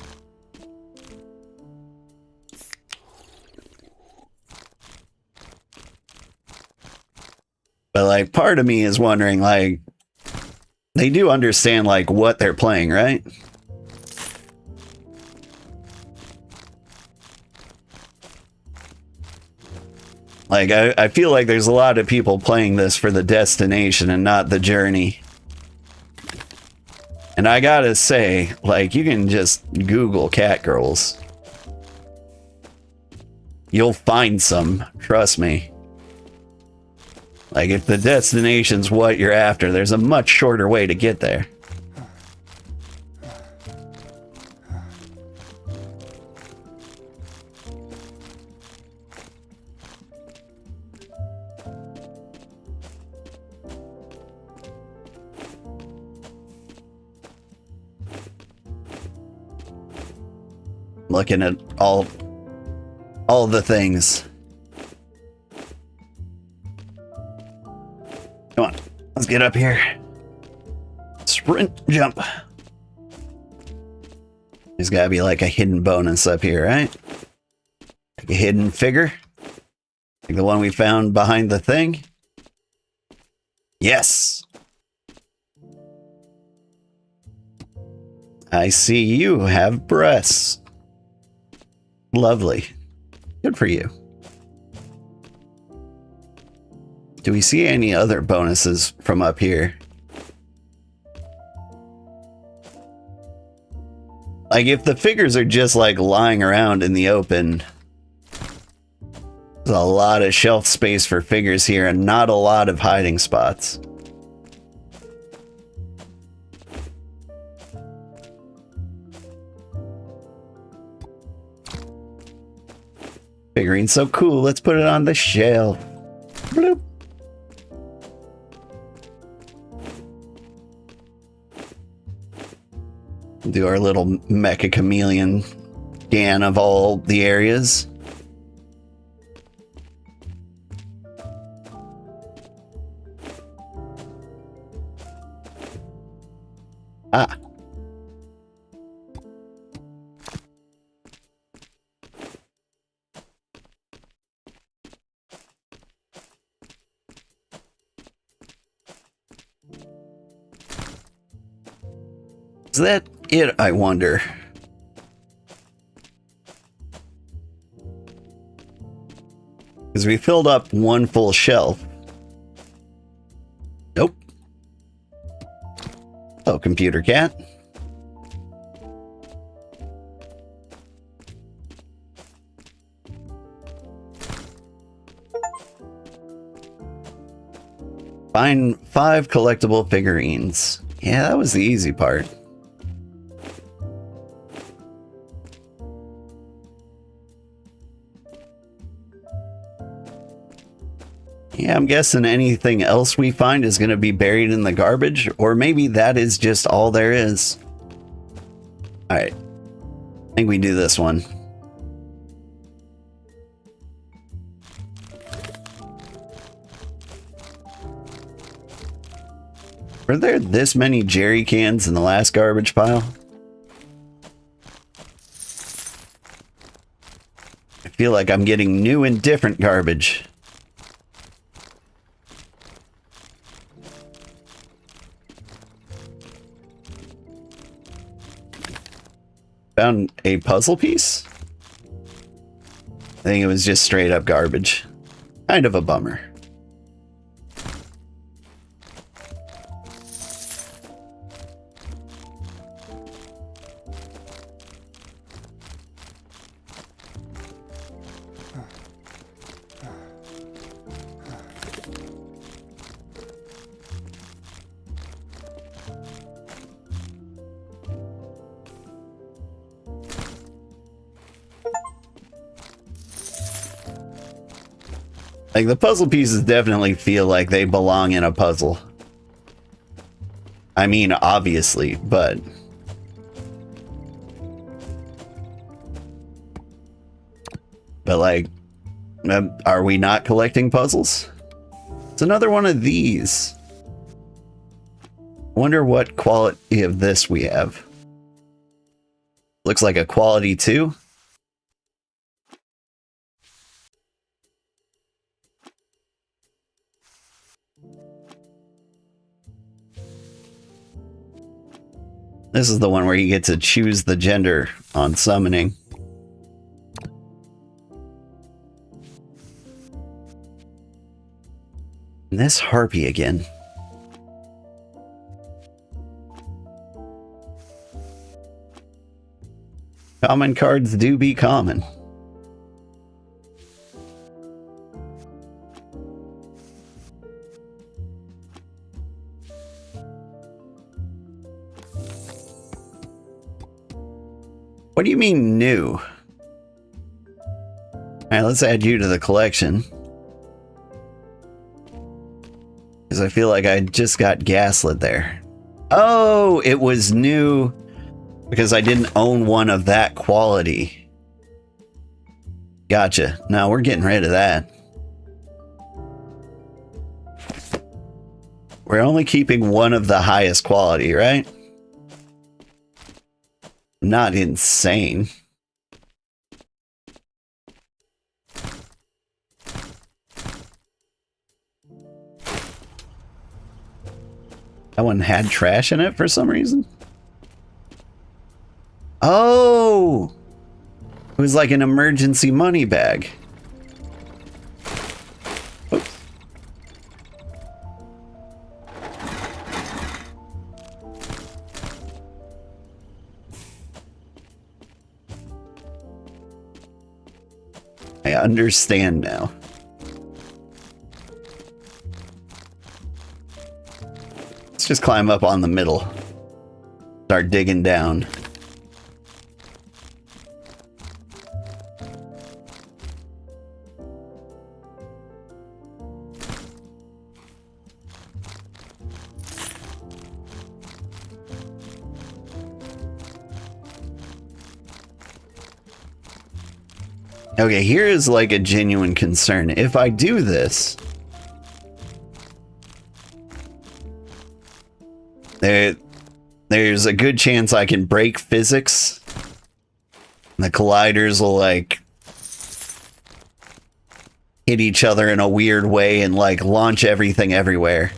But like part of me is wondering, like, they do understand like what they're playing, right? Like I feel like there's a lot of people playing this for the destination and not the journey. And I gotta say, like, you can just Google cat girls. You'll find some, trust me. Like, if the destination's what you're after, there's a much shorter way to get there. Looking at all the things. Come on, let's get up here. Sprint jump. There's gotta be like a hidden bonus up here, right? Like a hidden figure? Like the one we found behind the thing? Yes! I see you have breasts. Lovely. Good for you. Do we see any other bonuses from up here? Like, if the figures are just like lying around in the open, there's a lot of shelf space for figures here and not a lot of hiding spots. Figurine's so cool, let's put it on the shelf. Bloop. Do our little mecha chameleon scan of all the areas. Ah. Is that it, I wonder? Because we filled up one full shelf. Nope. Oh, computer cat. Find 5 collectible figurines. Yeah, that was the easy part. Yeah, I'm guessing anything else we find is going to be buried in the garbage, or maybe that is just all there is. All right, I think we do this one. Were there this many jerry cans in the last garbage pile? I feel like I'm getting new and different garbage. Found a puzzle piece? I think it was just straight up garbage. Kind of a bummer. Like, the puzzle pieces definitely feel like they belong in a puzzle. I mean, obviously, but... But, like, are we not collecting puzzles? It's another one of these. Wonder what quality of this we have. Looks like a quality 2. This is the one where you get to choose the gender on summoning. And this harpy again. Common cards do be common. What do you mean new? Alright, let's add you to the collection. Because I feel like I just got gaslit there. Oh, it was new because I didn't own one of that quality. Gotcha. No, we're getting rid of that. We're only keeping one of the highest quality, right? Not insane. That one had trash in it for some reason. Oh! It was like an emergency money bag. Oops. I understand now. Let's just climb up on the middle. Start digging down. Okay, here is like a genuine concern. If I do this, there's a good chance I can break physics. The colliders will like hit each other in a weird way and like launch everything everywhere.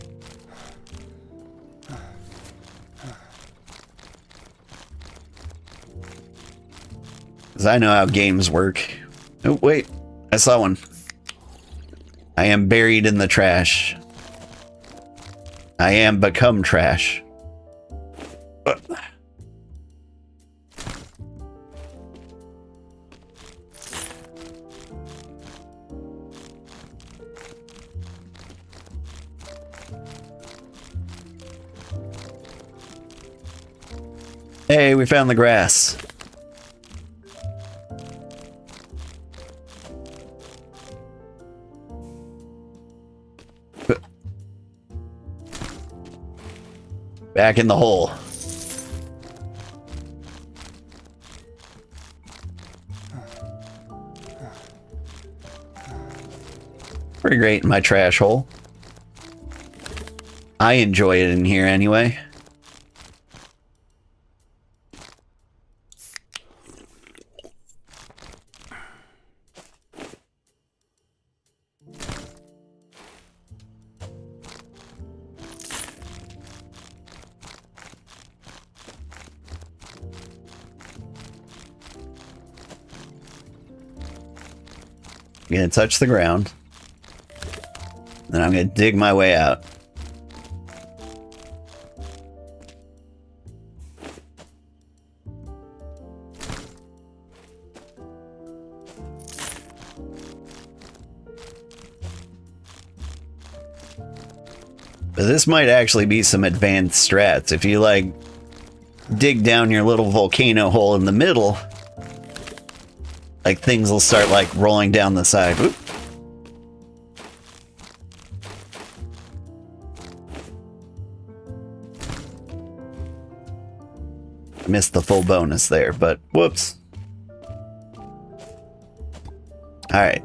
Because I know how games work. Oh, wait. I saw one. I am buried in the trash. I am become trash. Hey, we found the grass. Back in the hole. Pretty great in my trash hole. I enjoy it in here anyway. I'm gonna touch the ground. Then I'm gonna dig my way out. But this might actually be some advanced strats. If you like dig down your little volcano hole in the middle, like things will start like rolling down the side. Oop. Missed the full bonus there, but whoops. Alright.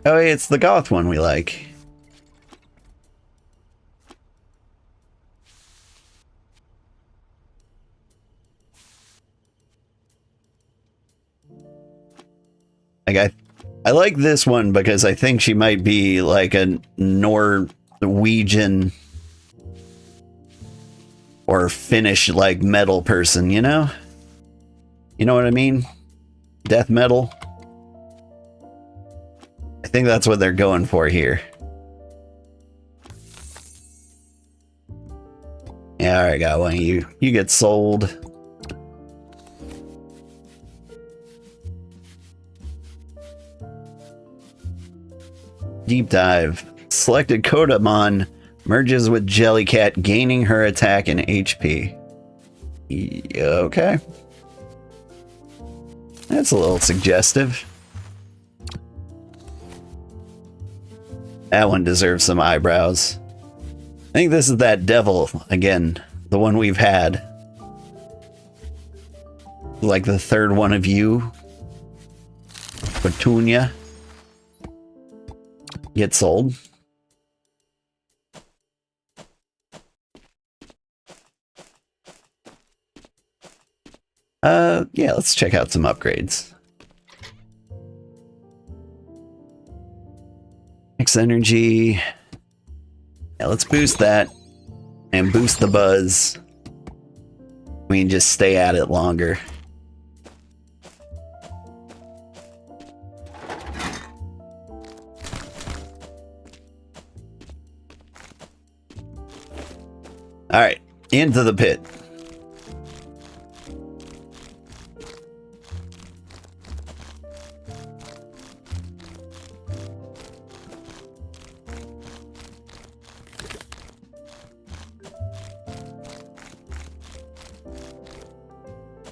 Oh, hey, it's the goth one we like. Like, I like this one because I think she might be like a Norwegian or Finnish like metal person, you know? You know what I mean? Death metal. I think that's what they're going for here. Yeah, alright, got one of you. You get sold. Deep dive. Selected Kotamon merges with Jellycat, gaining her attack and HP. Okay. That's a little suggestive. That one deserves some eyebrows. I think this is that devil again, the one we've had. Like the third one of you. Petunia. Get sold. Yeah, let's check out some upgrades. X energy. Yeah, let's boost that and boost the buzz. We can just stay at it longer. All right, into the pit.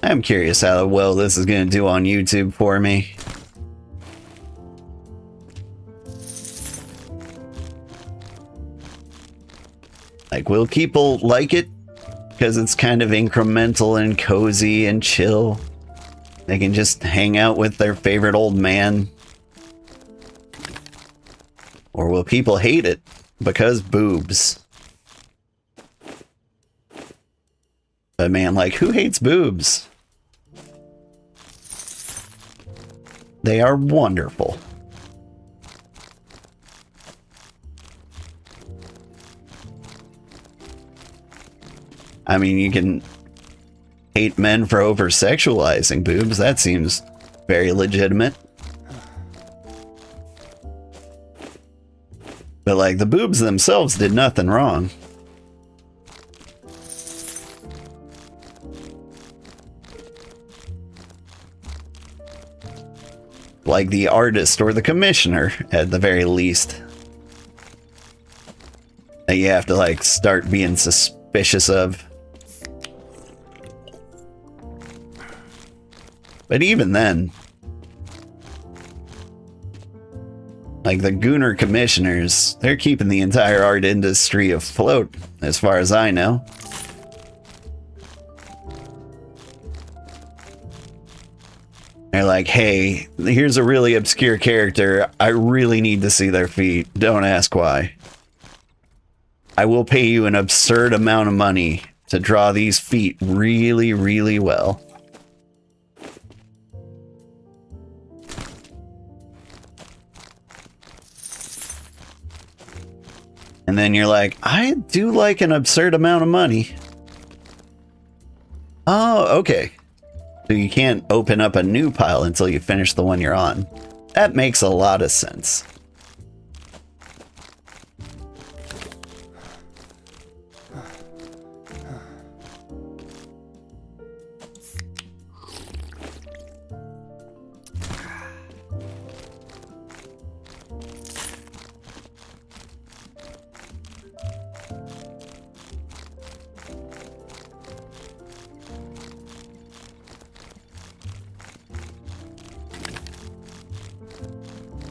I'm curious how well this is going to do on YouTube for me. Like, will people like it? Because it's kind of incremental and cozy and chill. They can just hang out with their favorite old man. Or will people hate it? Because boobs. But man, like, who hates boobs? They are wonderful. I mean, you can hate men for over-sexualizing boobs. That seems very legitimate. But, like, the boobs themselves did nothing wrong. Like the artist or the commissioner, at the very least. That you have to, like, start being suspicious of. But even then, like the Gooner commissioners, they're keeping the entire art industry afloat, as far as I know. They're like, hey, here's a really obscure character. I really need to see their feet. Don't ask why. I will pay you an absurd amount of money to draw these feet really, really well. And then you're like, I do like an absurd amount of money. Oh, okay. So you can't open up a new pile until you finish the one you're on. That makes a lot of sense.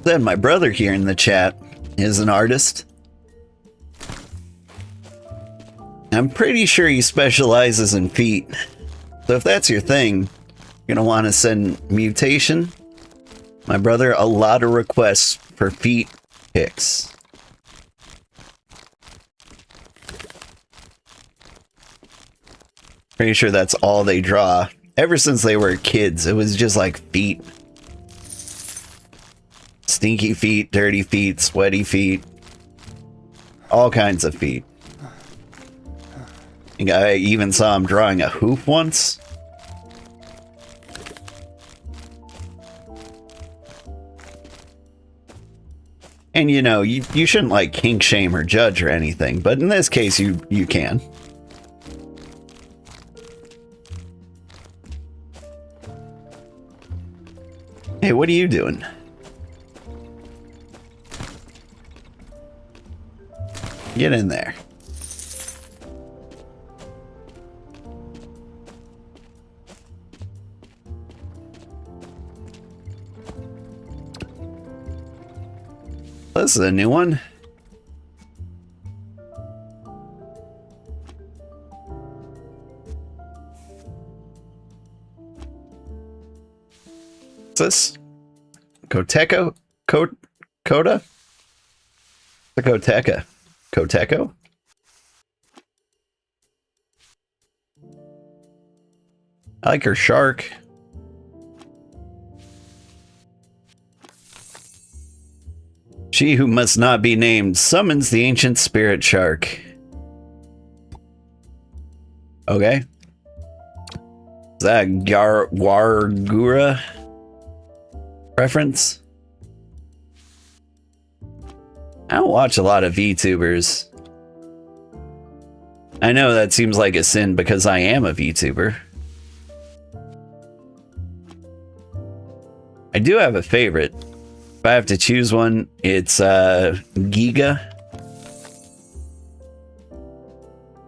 Then my brother here in the chat is an artist. I'm pretty sure he specializes in feet. So if that's your thing, you're gonna want to send Mutation, my brother, a lot of requests for feet pics. Pretty sure that's all they draw. Ever since they were kids, it was just like feet. Stinky feet, dirty feet, sweaty feet. All kinds of feet. I think I even saw him drawing a hoof once. And you know, you shouldn't like kink shame or judge or anything, but in this case you can. Hey, what are you doing? Get in there. This is a new one. What's this? Koteco? Coda? The Koteca. Koteco? I like her shark. She who must not be named summons the ancient spirit shark. Okay. Is that Wargura reference? I don't watch a lot of VTubers. I know that seems like a sin because I am a VTuber. I do have a favorite. If I have to choose one, it's Giga.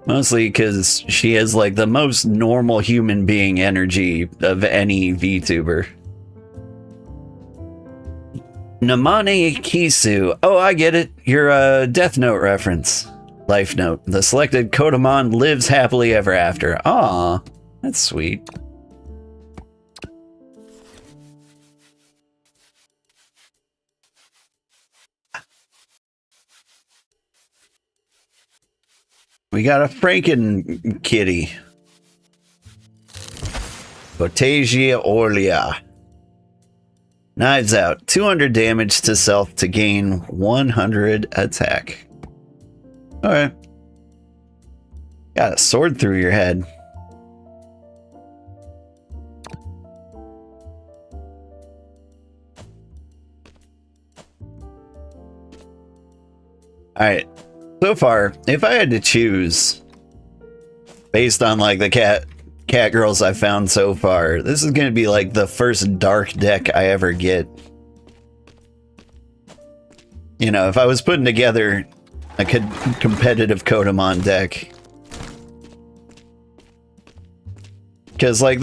Mostly because she has like the most normal human being energy of any VTuber. Namane Kisu. Oh, I get it. You're a Death Note reference. Life Note. The selected Kotamon lives happily ever after. Aw, that's sweet. We got a Franken kitty. Botagia Orlia. Knives out. 200 damage to self to gain 100 attack. Alright. Got a sword through your head. Alright. So far, if I had to choose, based on like the cat girls I found so far, this is going to be like the first dark deck I ever get. You know, if I was putting together a competitive Kotamon deck. Because like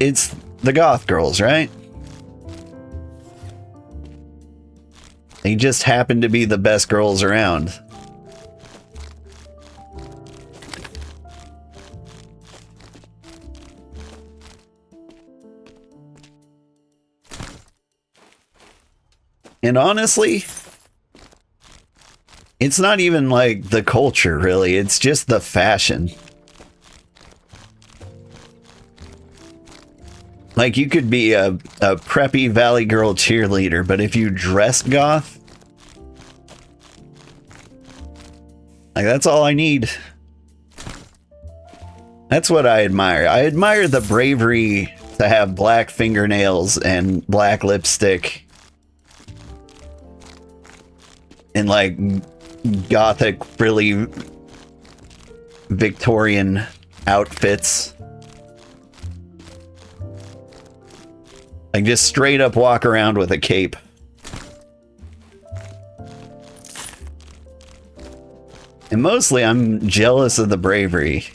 it's the goth girls, right? They just happen to be the best girls around. And honestly, it's not even like the culture, really. It's just the fashion. Like, you could be a preppy Valley Girl cheerleader, but if you dress goth, like, that's all I need. That's what I admire. I admire the bravery to have black fingernails and black lipstick. In like gothic, frilly Victorian outfits. Like just straight up walk around with a cape. And mostly I'm jealous of the bravery.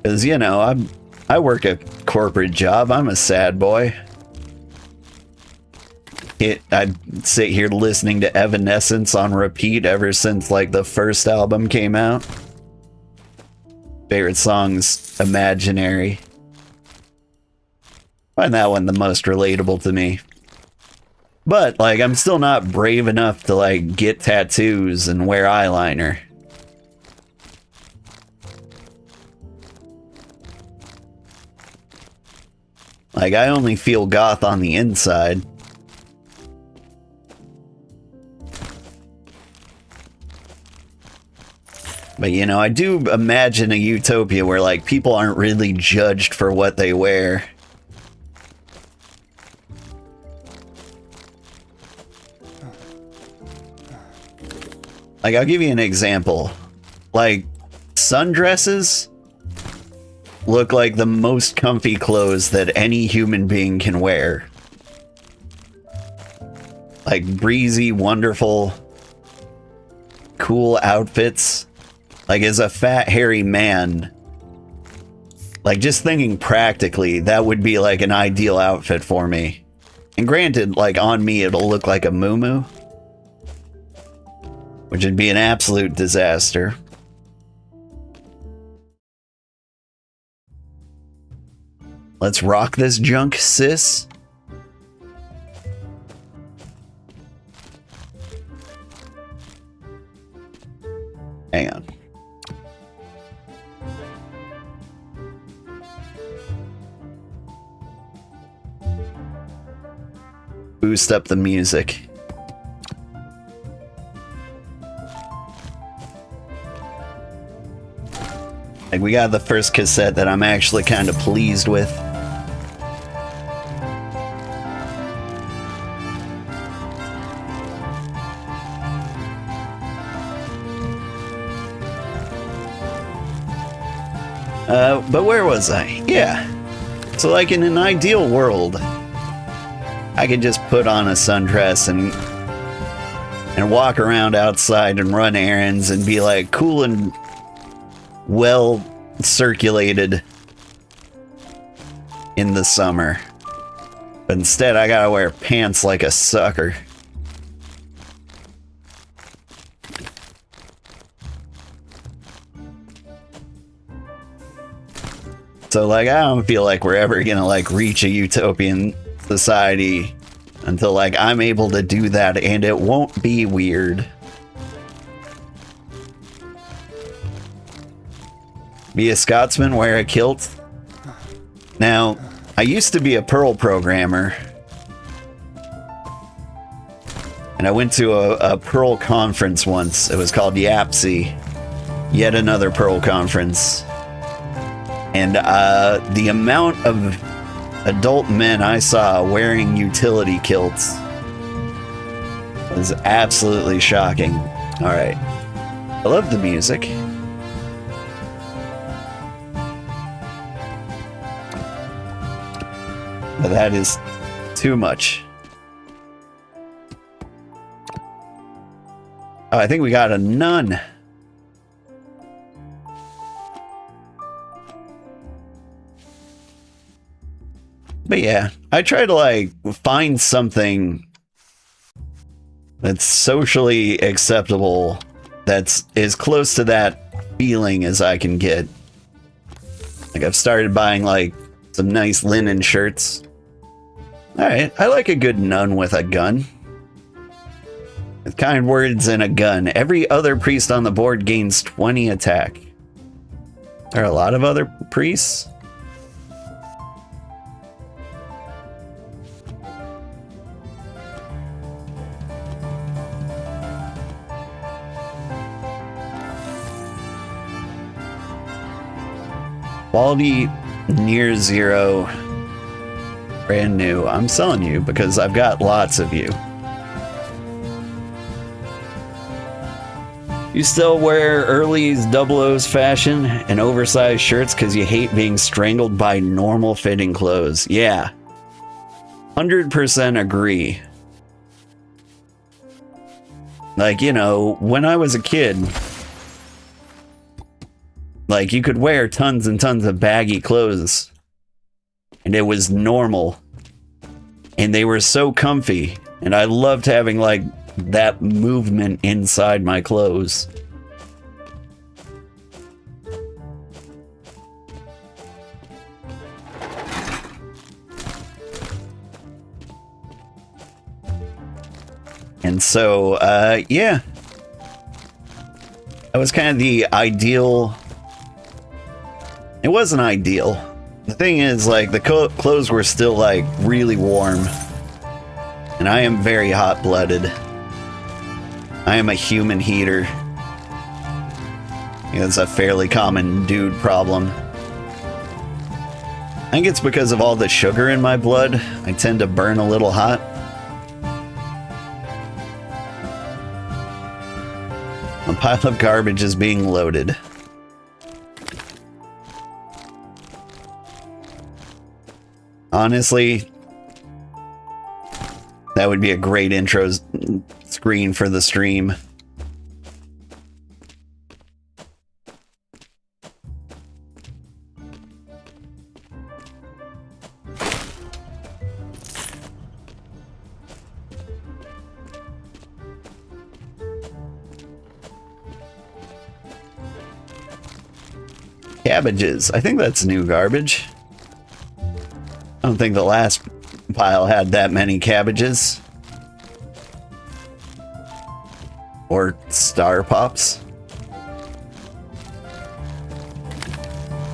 Because, you know, I work a corporate job. I'm a sad boy. I'd sit here listening to Evanescence on repeat ever since like the first album came out. Favorite song's Imaginary. Find that one the most relatable to me. But like I'm still not brave enough to like get tattoos and wear eyeliner. Like I only feel goth on the inside. But, you know, I do imagine a utopia where, like, people aren't really judged for what they wear. Like, I'll give you an example. Like, sundresses look like the most comfy clothes that any human being can wear. Like, breezy, wonderful, cool outfits. Like, as a fat, hairy man, like, just thinking practically, that would be, like, an ideal outfit for me. And granted, like, on me, it'll look like a muumuu, which would be an absolute disaster. Let's rock this junk, sis. Hang on. Boost up the music. Like, we got the first cassette that I'm actually kind of pleased with. But where was I? Yeah. So, like, in an ideal world, I could just put on a sundress and walk around outside and run errands and be like cool and well circulated in the summer. But instead I gotta wear pants like a sucker. So like I don't feel like we're ever gonna like reach a utopian society until like I'm able to do that and it won't be weird. Be a Scotsman, wear a kilt. Now, I used to be a Perl programmer. And I went to a Perl conference once. It was called YAPSI. Yet another Perl conference. And the amount of adult men I saw wearing utility kilts was absolutely shocking. Alright. I love the music. But that is too much. Oh, I think we got a nun. But yeah, I try to like find something that's socially acceptable, that's as close to that feeling as I can get. Like I've started buying like some nice linen shirts. Alright, I like a good nun with a gun. With kind words and a gun. Every other priest on the board gains 20 attack. There are a lot of other priests. Quality near zero. Brand new. I'm selling you because I've got lots of you. You still wear early 00's fashion and oversized shirts because you hate being strangled by normal fitting clothes. Yeah. 100% agree. Like, you know, when I was a kid, like, you could wear tons and tons of baggy clothes, and it was normal, and they were so comfy, And I loved having like that movement inside my clothes. And so, yeah. That was kind of the ideal. It wasn't ideal. The thing is, like, the clothes were still, like, really warm. And I am very hot-blooded. I am a human heater. It's a fairly common dude problem. I think it's because of all the sugar in my blood. I tend to burn a little hot. A pile of garbage is being loaded. Honestly, that would be a great intro screen for the stream. Cabbages. I think that's new garbage. I don't think the last pile had that many cabbages. Or star pops.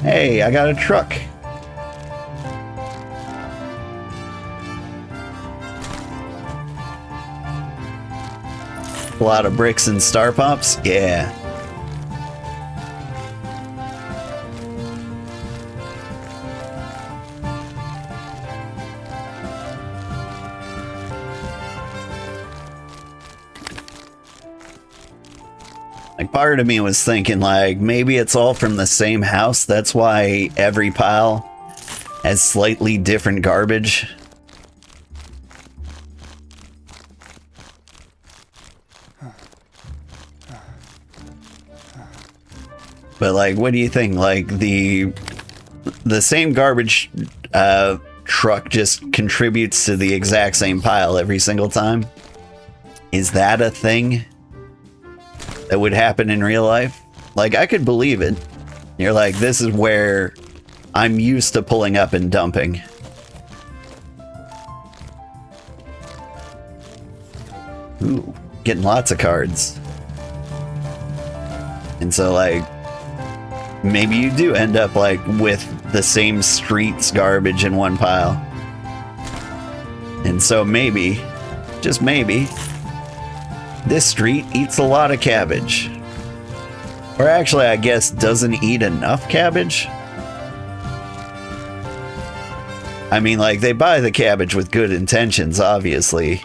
Hey, I got a truck. A lot of bricks and star pops? Yeah. Like, part of me was thinking, like, maybe it's all from the same house. That's why every pile has slightly different garbage. But, like, what do you think? Like, the same garbage truck just contributes to the exact same pile every single time? Is that a thing that would happen in real life? Like, I could believe it. You're like, this is where I'm used to pulling up and dumping. Ooh, getting lots of cards. And so, like, maybe you do end up, like, with the same street's garbage in one pile. And so maybe, just maybe, this street eats a lot of cabbage. Or actually, I guess, doesn't eat enough cabbage. I mean, like, they buy the cabbage with good intentions, obviously.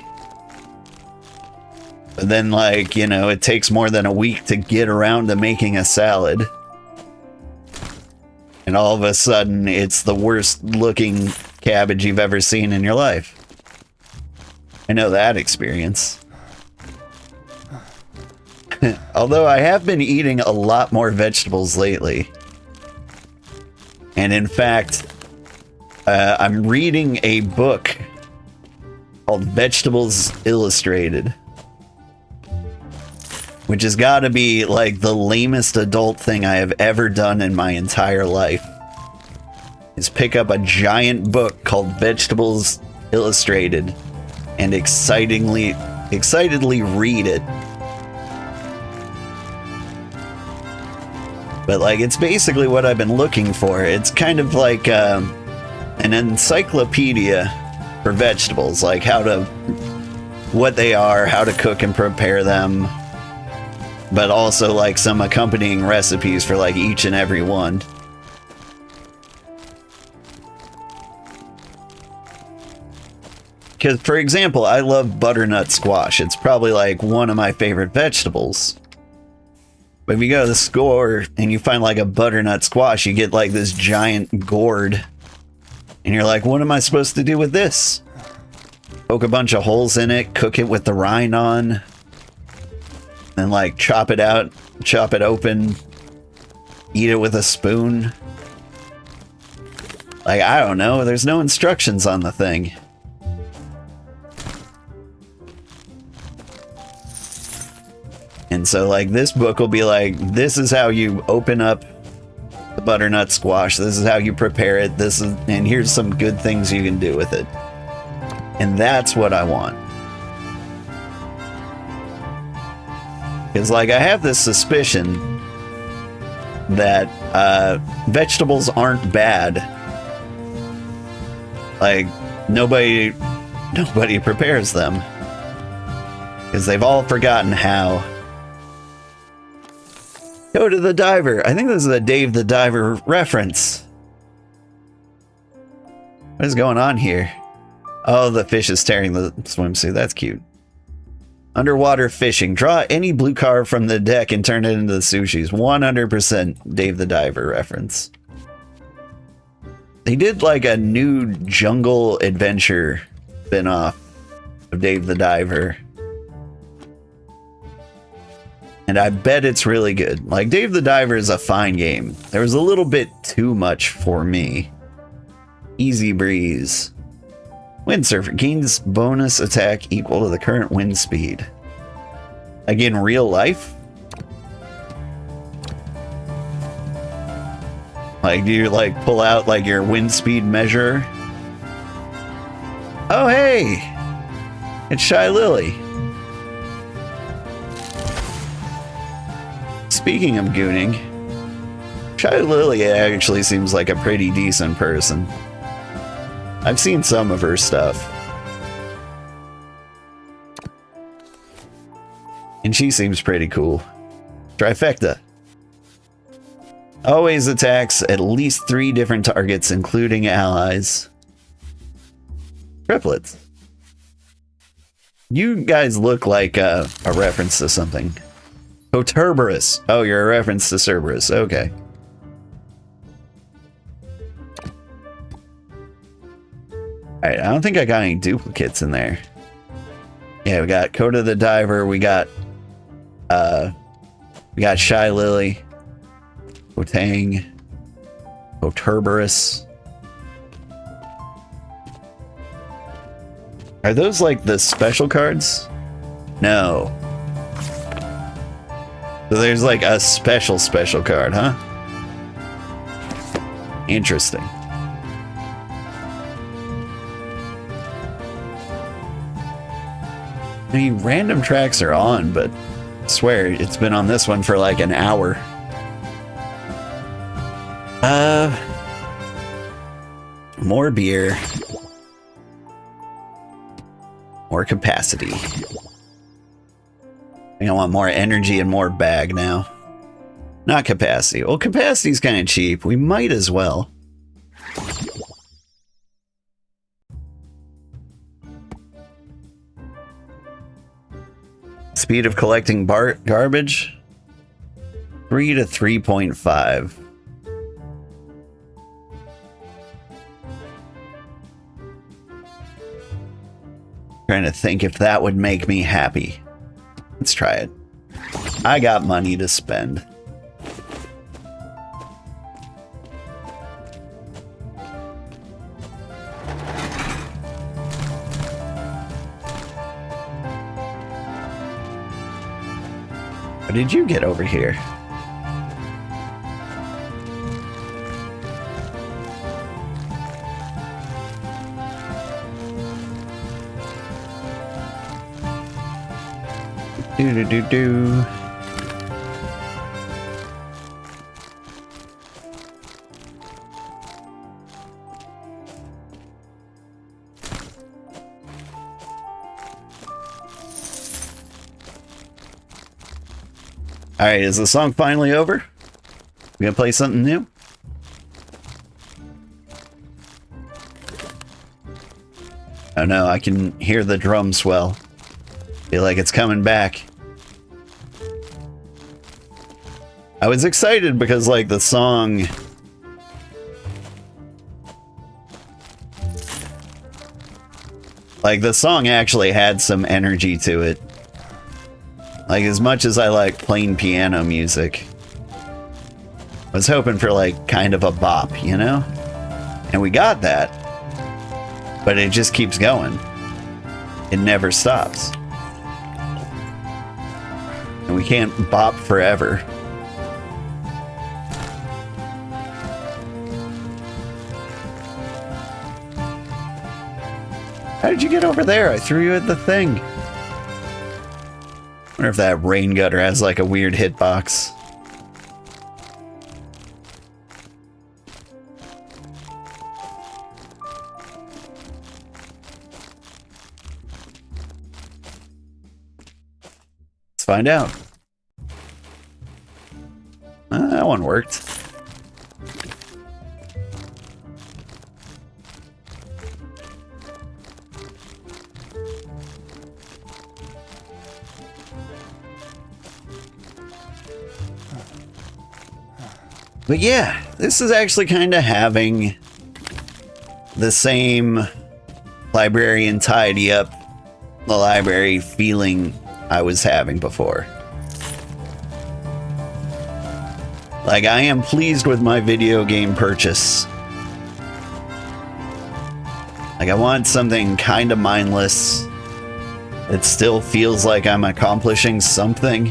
But then, like, you know, it takes more than a week to get around to making a salad. And all of a sudden, it's the worst looking cabbage you've ever seen in your life. I know that experience. Although I have been eating a lot more vegetables lately. And in fact, I'm reading a book called Vegetables Illustrated. Which has got to be like the lamest adult thing I have ever done in my entire life. Is pick up a giant book called Vegetables Illustrated and excitedly read it. But, like, it's basically what I've been looking for. It's kind of like an encyclopedia for vegetables, like what they are, how to cook and prepare them, but also, like, some accompanying recipes for, like, each and every one. Because, for example, I love butternut squash. It's probably, like, one of my favorite vegetables. But if you go to the store and you find like a butternut squash, you get like this giant gourd. And you're like, what am I supposed to do with this? Poke a bunch of holes in it, cook it with the rind on. Then like chop it out, chop it open, eat it with a spoon. Like, I don't know, there's no instructions on the thing. And so like this book will be like, this is how you open up the butternut squash. This is how you prepare it. And here's some good things you can do with it. And that's what I want. Because like I have this suspicion that vegetables aren't bad. Like nobody prepares them. Because they've all forgotten how. Coda the Diver. I think this is a Dave the Diver reference. What is going on here? Oh, the fish is tearing the swimsuit. That's cute. Underwater fishing. Draw any blue card from the deck and turn it into the sushis. 100% Dave the Diver reference. They did like a new jungle adventure spin-off of Dave the Diver. And I bet it's really good. Like, Dave the Diver is a fine game. There was a little bit too much for me. Easy breeze. Windsurfer gains bonus attack equal to the current wind speed. Again, real life? Like, do you, like, pull out, like, your wind speed measure? Oh, hey! It's Shy Lily. Speaking of gooning, Shy Lily actually seems like a pretty decent person. I've seen some of her stuff. And she seems pretty cool. Trifecta. Always attacks at least 3 different targets, including allies. Triplets. You guys look like a reference to something. Kotamon. Oh, you're a reference to Cerberus. Okay. Alright, I don't think I got any duplicates in there. Yeah, we got Coda the Diver, we got Shy Lily, Kotang, Kotamon. Are those like the special cards? No. So there's like a special card, huh? Interesting. I mean, random tracks are on, but I swear it's been on this one for like an hour. More beer. More capacity. I want more energy and more bag now. Not capacity. Well, capacity's kind of cheap. We might as well. Speed of collecting garbage? 3 to 3.5. Trying to think if that would make me happy. Let's try it. I got money to spend. What did you get over here? Do. Alright, is the song finally over? We gonna play something new? Oh no, I can hear the drum swell. Feel like it's coming back. I was excited because, like, the song... Like, the song actually had some energy to it. Like, as much as I like plain piano music, I was hoping for, like, kind of a bop, you know? And we got that. But it just keeps going. It never stops. And we can't bop forever. How did you get over there? I threw you at the thing. Wonder if that rain gutter has like a weird hitbox. Let's find out. That one worked. But yeah, this is actually kind of having the same librarian tidy up the library feeling I was having before. Like, I am pleased with my video game purchase. Like, I want something kind of mindless that still feels like I'm accomplishing something.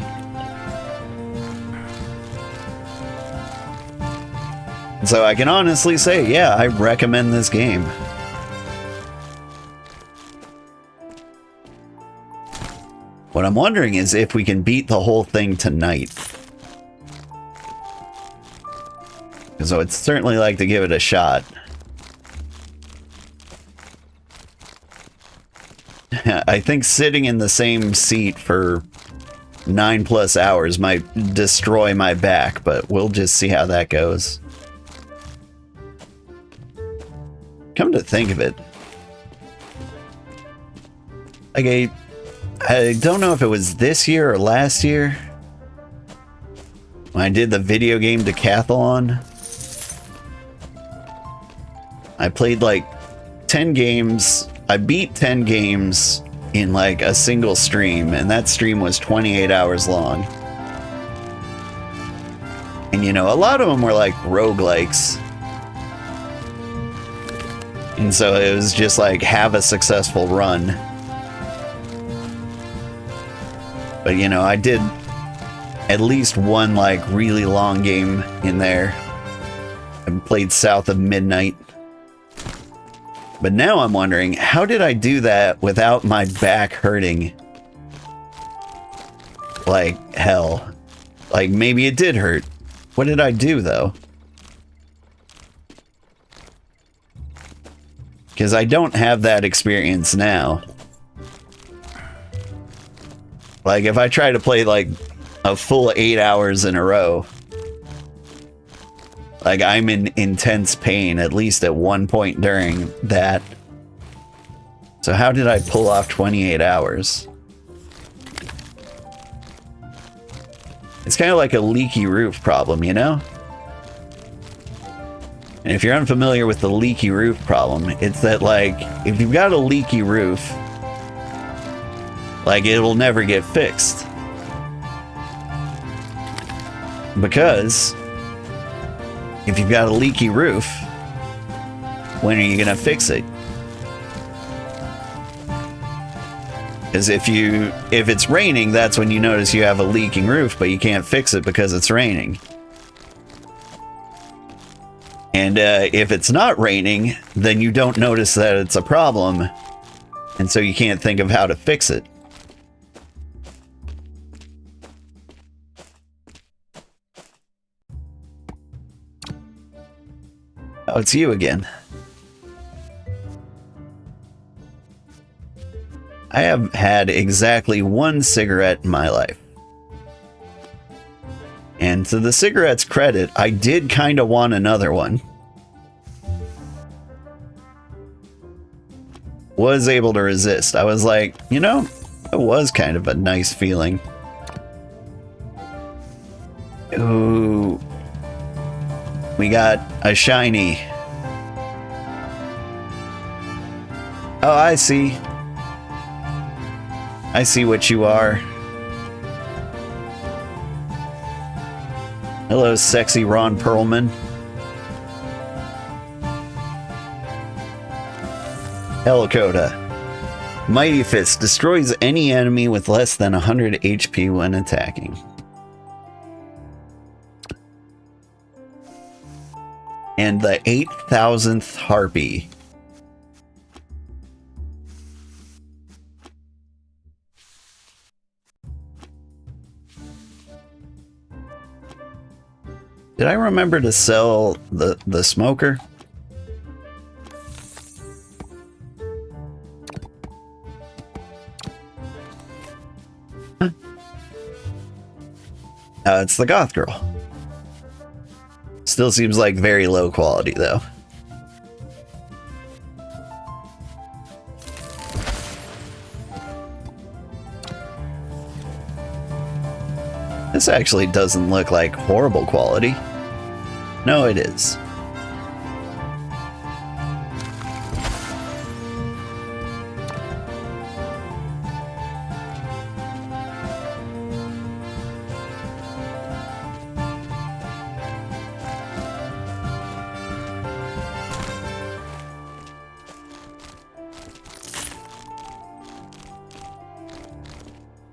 So I can honestly say, yeah, I recommend this game. What I'm wondering is if we can beat the whole thing tonight. So I'd certainly like to give it a shot. I think sitting in the same seat for 9+ hours might destroy my back, but we'll just see how that goes. Come to think of it, like I don't know if it was this year or last year when I did the video game decathlon. I played like 10 games. I beat 10 games in like a single stream, and that stream was 28 hours long. And you know, a lot of them were like roguelikes. And so it was just like, have a successful run. But you know, I did at least one like really long game in there. I played South of Midnight. But now I'm wondering, how did I do that without my back hurting like hell? Like, maybe it did hurt. What did I do though? Because I don't have that experience now. Like, if I try to play like a full 8 hours in a row, like, I'm in intense pain at least at one point during that. So how did I pull off 28 hours? It's kind of like a leaky roof problem, you know? And if you're unfamiliar with the leaky roof problem, it's that, like, if you've got a leaky roof, like, it will never get fixed. Because if you've got a leaky roof, when are you gonna fix it? Because if it's raining, that's when you notice you have a leaking roof, but you can't fix it because it's raining. And if it's not raining, then you don't notice that it's a problem, and so you can't think of how to fix it. Oh, it's you again. I have had exactly one cigarette in my life. And to the cigarette's credit, I did kind of want another one. Was able to resist. I was like, you know, it was kind of a nice feeling. Ooh. We got a shiny. Oh, I see. I see what you are. Hello, sexy Ron Perlman. Hello, Coda. Mighty Fist destroys any enemy with less than 100 HP when attacking. And the 8,000th Harpy. Did I remember to sell the smoker? It's the goth girl. Still seems like very low quality though. This actually doesn't look like horrible quality. No, it is.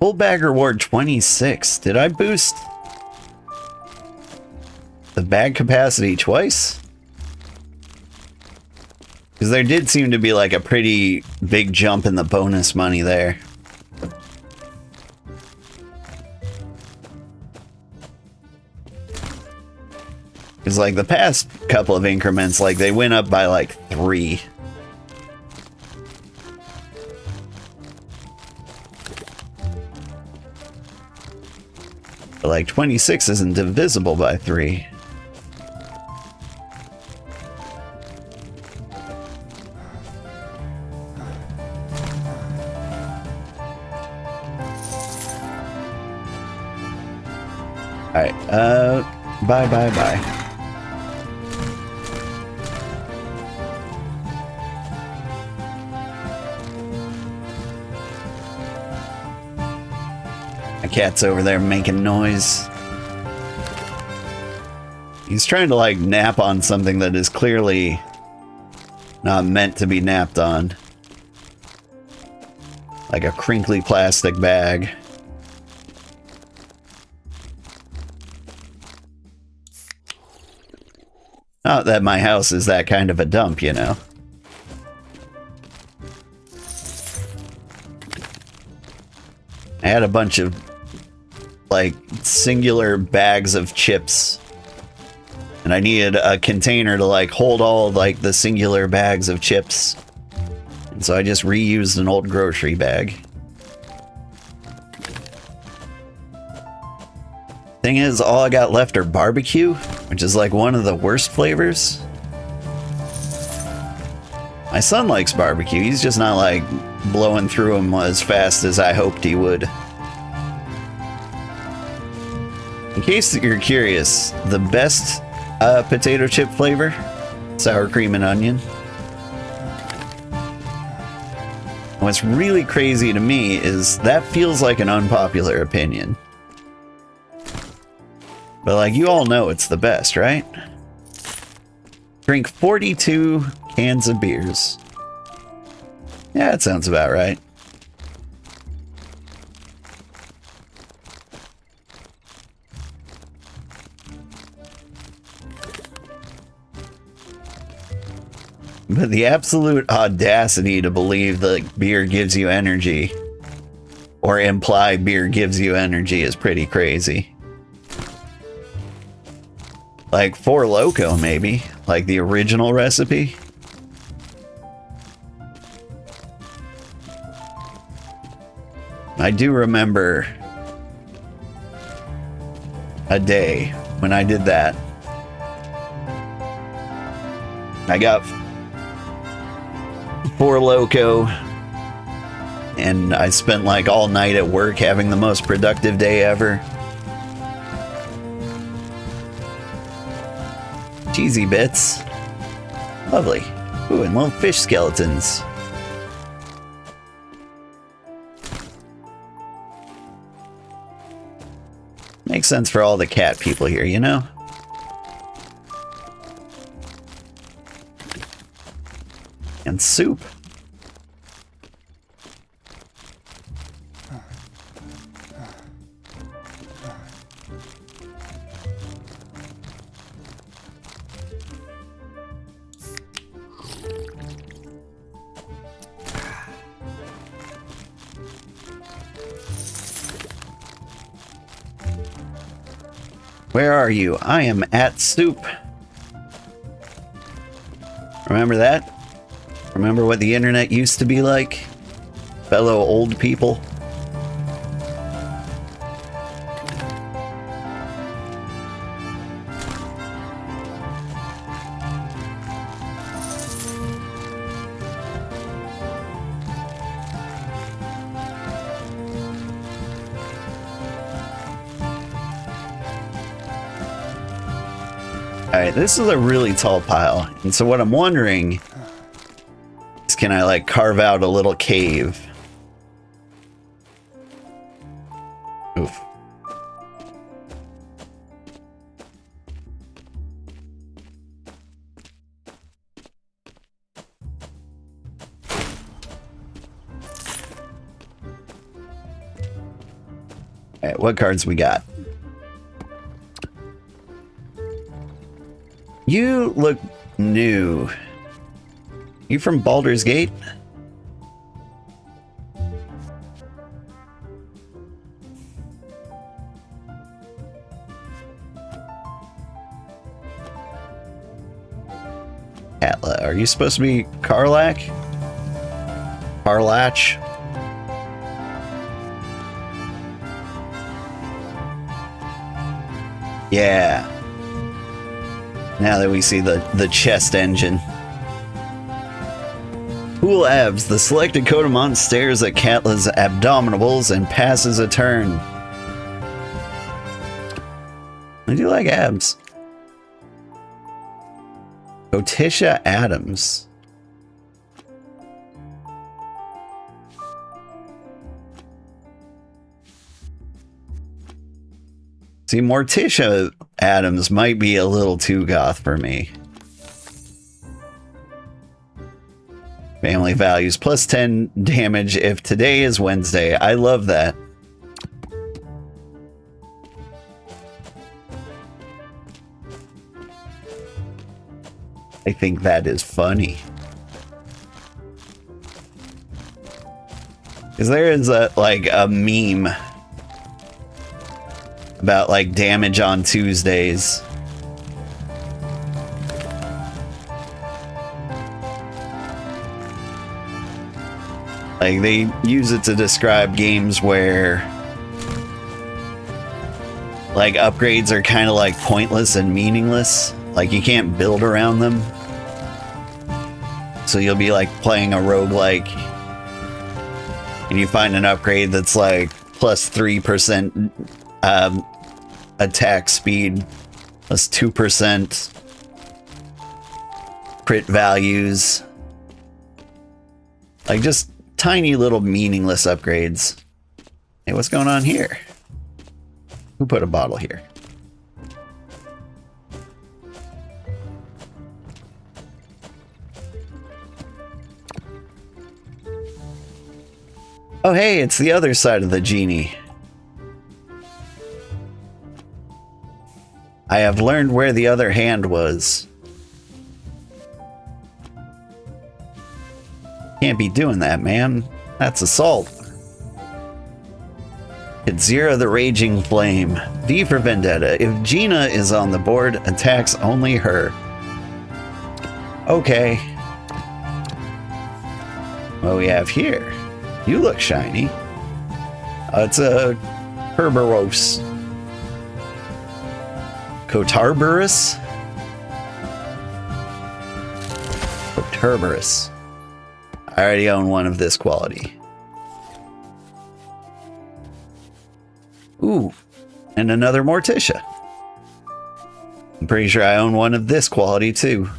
Full bag reward 26. Did I boost the bag capacity twice? Because there did seem to be like a pretty big jump in the bonus money there. Because like the past couple of increments, like they went up by like 3. But like 26 isn't divisible by 3. Alright, bye. My cat's over there making noise. He's trying to like nap on something that is clearly not meant to be napped on. Like a crinkly plastic bag. Not that my house is that kind of a dump, you know. I had a bunch of like singular bags of chips and I needed a container to like hold all like the singular bags of chips, and so I just reused an old grocery bag. Thing is, all I got left are barbecue, which is like one of the worst flavors. My son likes barbecue, he's just not like blowing through them as fast as I hoped he would. In case you're curious, the best potato chip flavor, sour cream and onion. What's really crazy to me is that feels like an unpopular opinion. But like, you all know it's the best, right? Drink 42 cans of beers. Yeah, that sounds about right. But the absolute audacity to believe that beer gives you energy, or imply beer gives you energy, is pretty crazy. Like Four Loko, maybe, like the original recipe. I do remember a day when I did that. I got Four Loko, and I spent like all night at work having the most productive day ever. Cheesy bits. Lovely. Ooh, and little fish skeletons. Makes sense for all the cat people here, you know? And soup. Where are you? I am at soup. Remember that? Remember what the internet used to be like? Fellow old people? Alright, this is a really tall pile. And so what I'm wondering is, can I like carve out a little cave? Oof. Alright, what cards we got? You look new. You from Baldur's Gate? Atla, are you supposed to be Karlach? Karlach? Yeah. Now that we see the chest engine. Cool abs. The selected Kotamon stares at Katla's abdominals and passes a turn. I do like abs. Otisha Adams. See, Morticia Adams might be a little too goth for me. Family values plus 10 damage if today is Wednesday. I love that. I think that is funny. Because there is a meme about like damage on Tuesdays. Like they use it to describe games where like upgrades are kind of like pointless and meaningless. Like you can't build around them. So you'll be like playing a roguelike and you find an upgrade that's like plus 3% attack speed, plus 2% crit values. Like just tiny little meaningless upgrades. Hey, what's going on here? Who put a bottle here? Oh hey, it's the other side of the genie. I have learned where the other hand was. Can't be doing that, man. That's assault. Hit 0 the Raging Flame. V for Vendetta. If Gina is on the board, attacks only her. Okay. What do we have here? You look shiny. It's a Kerberos. Kotamon? Kotamon. I already own one of this quality. Ooh, and another Morticia. I'm pretty sure I own one of this quality too.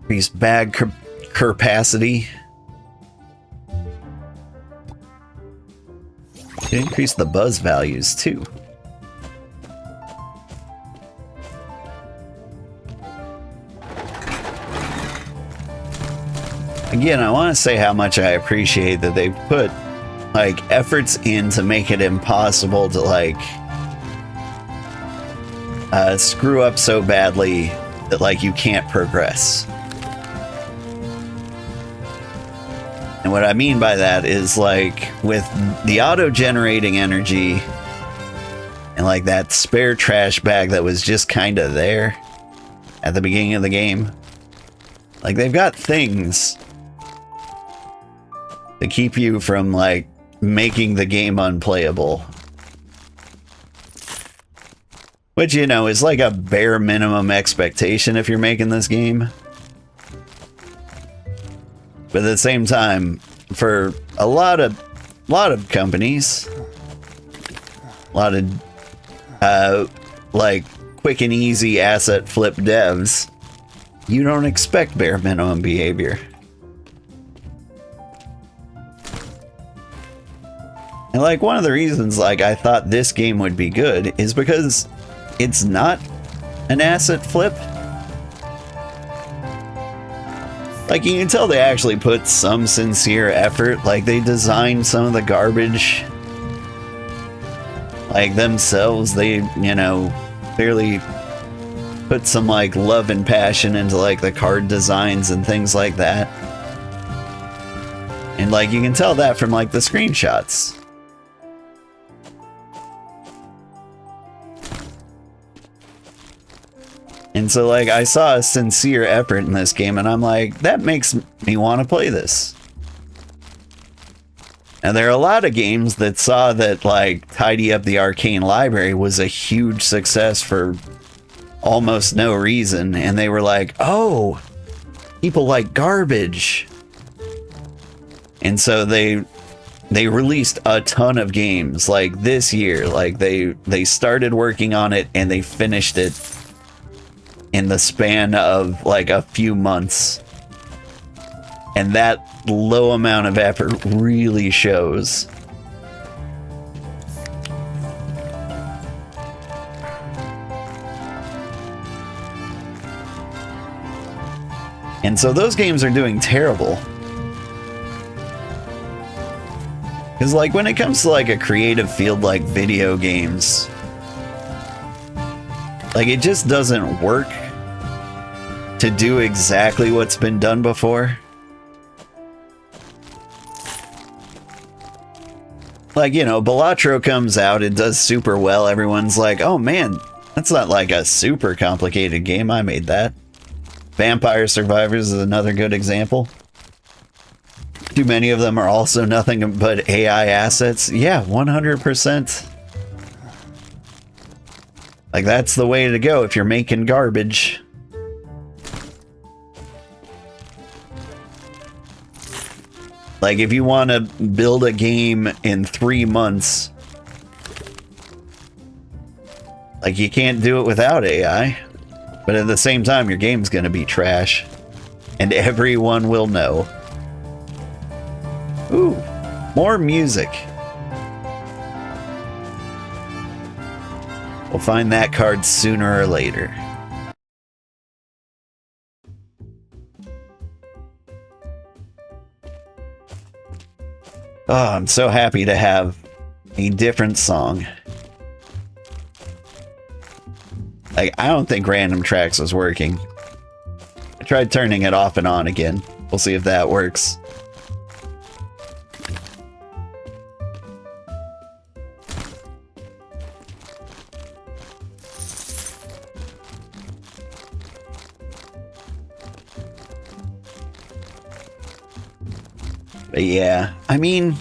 Increase bag capacity. Increase the buzz values too. Again, I want to say how much I appreciate that they put like efforts in to make it impossible to like screw up so badly that like you can't progress. And what I mean by that is like with the auto-generating energy and like that spare trash bag that was just kind of there at the beginning of the game. Like they've got things to keep you from like making the game unplayable. Which, you know, is like a bare minimum expectation if you're making this game. But at the same time, for a lot of companies, a lot of like quick and easy asset flip devs, you don't expect bare minimum behavior. And like one of the reasons like I thought this game would be good is because it's not an asset flip. Like, you can tell they actually put some sincere effort. Like, they designed some of the garbage. Like, themselves, they, you know, clearly put some, like, love and passion into, like, the card designs and things like that. And, like, you can tell that from, like, the screenshots. And so, like, I saw a sincere effort in this game, and I'm like, that makes me want to play this. And there are a lot of games that saw that, like, Tidy Up the Arcane Library was a huge success for almost no reason, and they were like, oh, people like garbage. And so they released a ton of games, like, this year. Like, they started working on it, and they finished it in the span of like a few months. And that low amount of effort really shows. And so those games are doing terrible. Because like when it comes to like a creative field like video games, like it just doesn't work to do exactly what's been done before. Like, you know, Balatro comes out, it does super well. Everyone's like, oh man, that's not like a super complicated game. I made that. Vampire Survivors is another good example. Too many of them are also nothing but AI assets. Yeah, 100%. Like, that's the way to go if you're making garbage. Like, if you want to build a game in 3 months, like, you can't do it without AI. But at the same time, your game's gonna be trash. And everyone will know. Ooh, more music. We'll find that card sooner or later. Oh, I'm so happy to have a different song. Like, I don't think random tracks was working. I tried turning it off and on again. We'll see if that works. But yeah, I mean,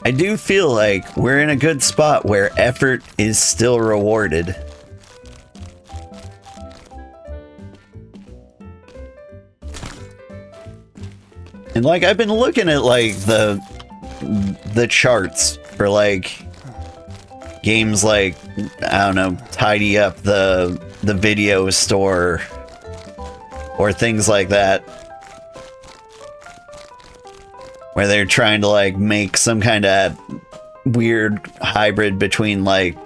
I do feel like we're in a good spot where effort is still rewarded. And like, I've been looking at like the charts for like games like, I don't know, Tidy Up the video store or things like that, where they're trying to like make some kind of weird hybrid between like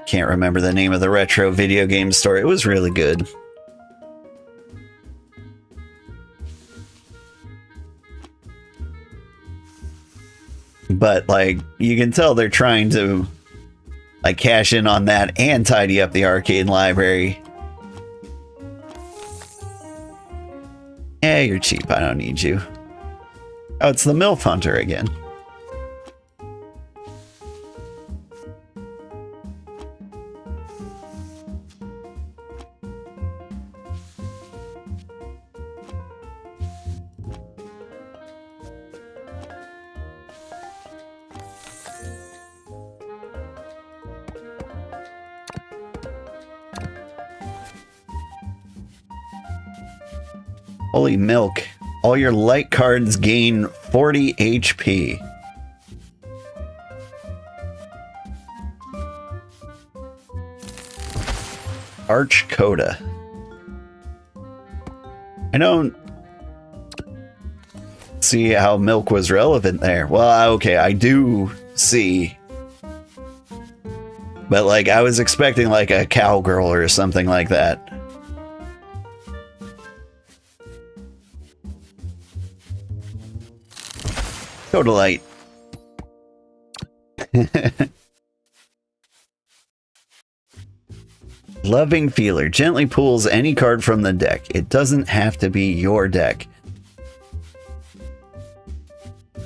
can't remember the name of the retro video game store. It was really good. but like you can tell they're trying to like cash in on that and tidy up the arcade library. Yeah, you're cheap. I don't need you. Oh, it's the MILF Hunter again. Holy milk. All your light cards gain 40 HP. Arch Coda. I don't see how milk was relevant there. Well, okay, I do see. But like, I was expecting like a cowgirl or something like that. Light. Loving Feeler gently pulls any card from the deck. It doesn't have to be your deck.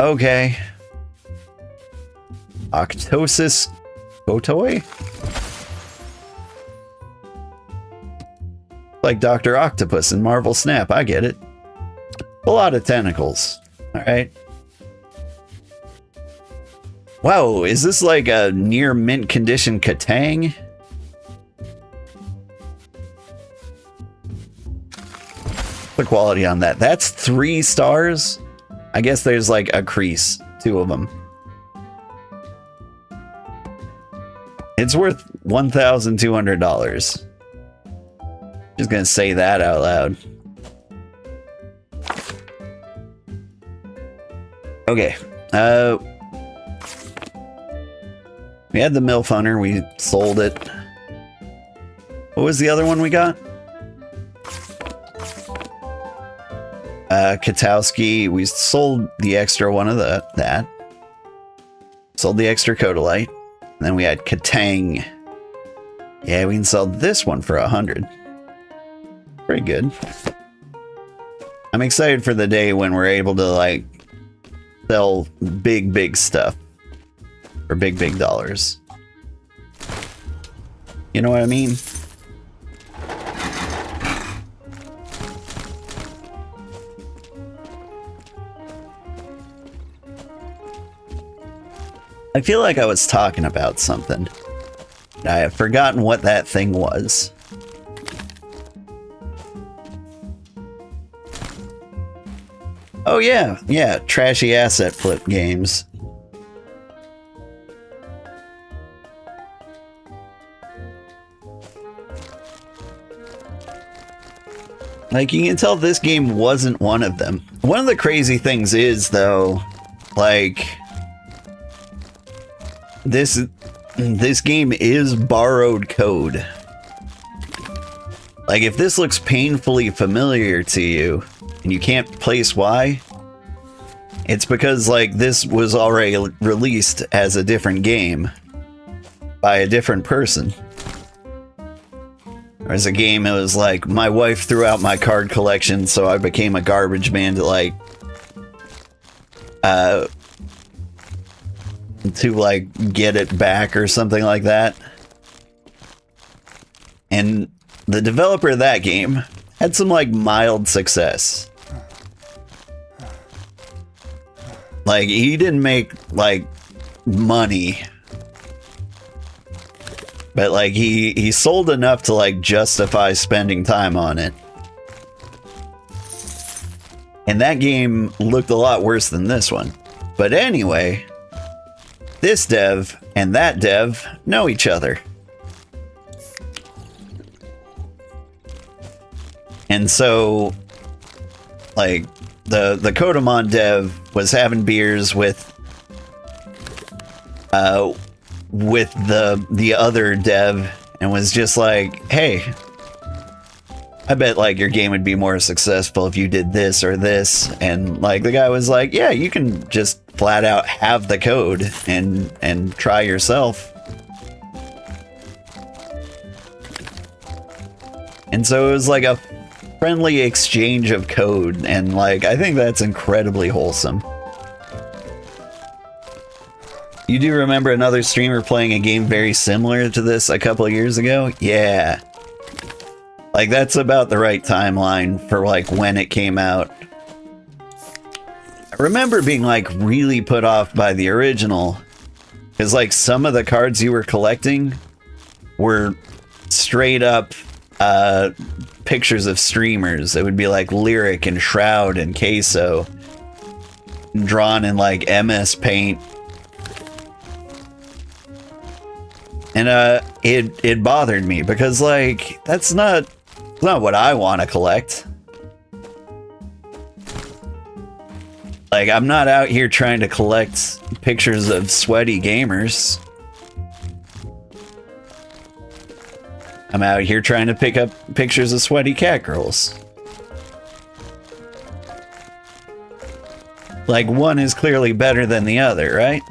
Okay. Octosis Kotoi? Like Dr. Octopus in Marvel Snap, I get it. A lot of tentacles. Alright. Wow, is this like a near mint condition Katang? The quality on that. That's 3 stars. I guess there's like a crease, 2 of them. It's worth $1,200. Just gonna say that out loud. Okay. We had the MILF Hunter, we sold it. What was the other one we got? Katowski, we sold the extra one of that. Sold the extra Kodalite. And then we had Katang. Yeah, we can sell this one for 100. Pretty good. I'm excited for the day when we're able to like sell big stuff. For big dollars. You know what I mean? I feel like I was talking about something. I have forgotten what that thing was. Oh yeah, trashy asset flip games. Like, you can tell this game wasn't one of them. One of the crazy things is, though, like, this game is borrowed code. Like, if this looks painfully familiar to you, and you can't place why, it's because, like, this was already released as a different game by a different person. There's a game that was like, my wife threw out my card collection, so I became a garbage man to like get it back or something like that. And the developer of that game had some like mild success. Like, he didn't make like money, but like he sold enough to like justify spending time on it. And that game looked a lot worse than this one. But anyway, this dev and that dev know each other. And so, like, the Kotamon dev was having beers with the other dev and was just like, hey, I bet like your game would be more successful if you did this or this. And like the guy was like, yeah, you can just flat out have the code and try yourself. And so it was like a friendly exchange of code, and like I think that's incredibly wholesome. You do remember another streamer playing a game very similar to this a couple of years ago? Yeah. Like that's about the right timeline for like when it came out. I remember being like really put off by the original because like some of the cards you were collecting were straight up pictures of streamers. It would be like Lyric and Shroud and Queso drawn in like MS Paint. And it bothered me because like that's not what I want to collect. Like I'm not out here trying to collect pictures of sweaty gamers. I'm out here trying to pick up pictures of sweaty cat girls. Like one is clearly better than the other, right?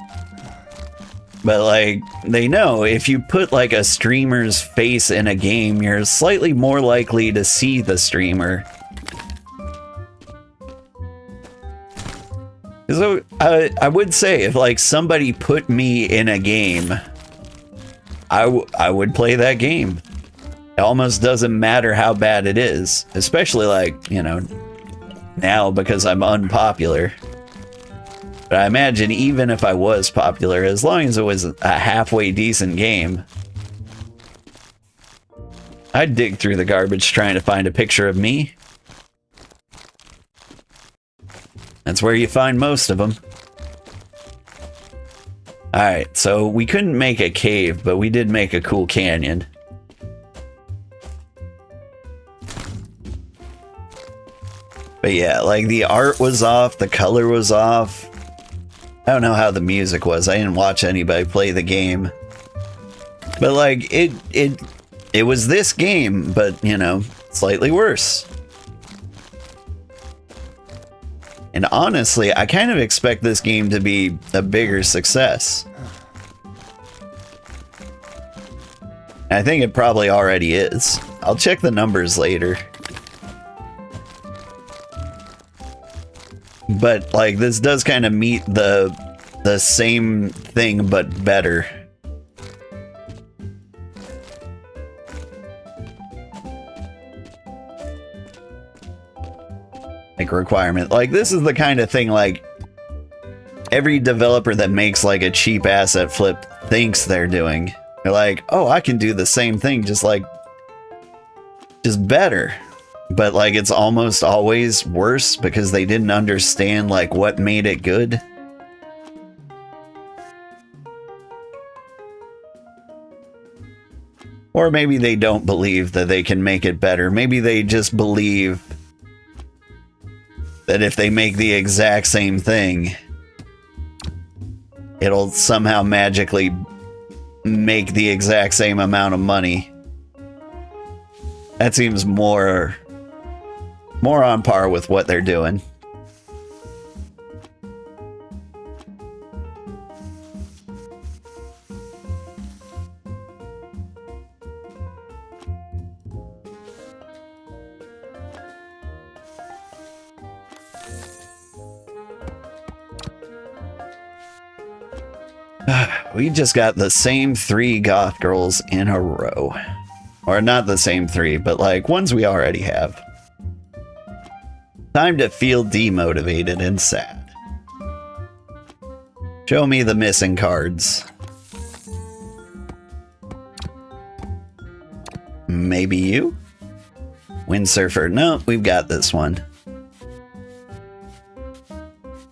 But like, they know if you put like a streamer's face in a game, you're slightly more likely to see the streamer. So I would say if like somebody put me in a game, I would play that game. It almost doesn't matter how bad it is, especially like, you know, now because I'm unpopular. But I imagine even if I was popular, as long as it was a halfway decent game, I'd dig through the garbage trying to find a picture of me. That's where you find most of them. Alright, so we couldn't make a cave, but we did make a cool canyon. But yeah, like the art was off, the color was off. I don't know how the music was. I didn't watch anybody play the game. But like it was this game, but you know, slightly worse. And honestly, I kind of expect this game to be a bigger success. I think it probably already is. I'll check the numbers later. But like this does kind of meet the same thing but better. Like requirement. Like this is the kind of thing like every developer that makes like a cheap asset flip thinks they're doing. They're like, oh, I can do the same thing just better. But like it's almost always worse because they didn't understand like what made it good. Or maybe they don't believe that they can make it better. Maybe they just believe that if they make the exact same thing, it'll somehow magically make the exact same amount of money. That seems more on par with what they're doing. We just got the same 3 goth girls in a row. Or not the same 3, but like ones we already have. Time to feel demotivated and sad. Show me the missing cards. Maybe you? Windsurfer. No, we've got this one.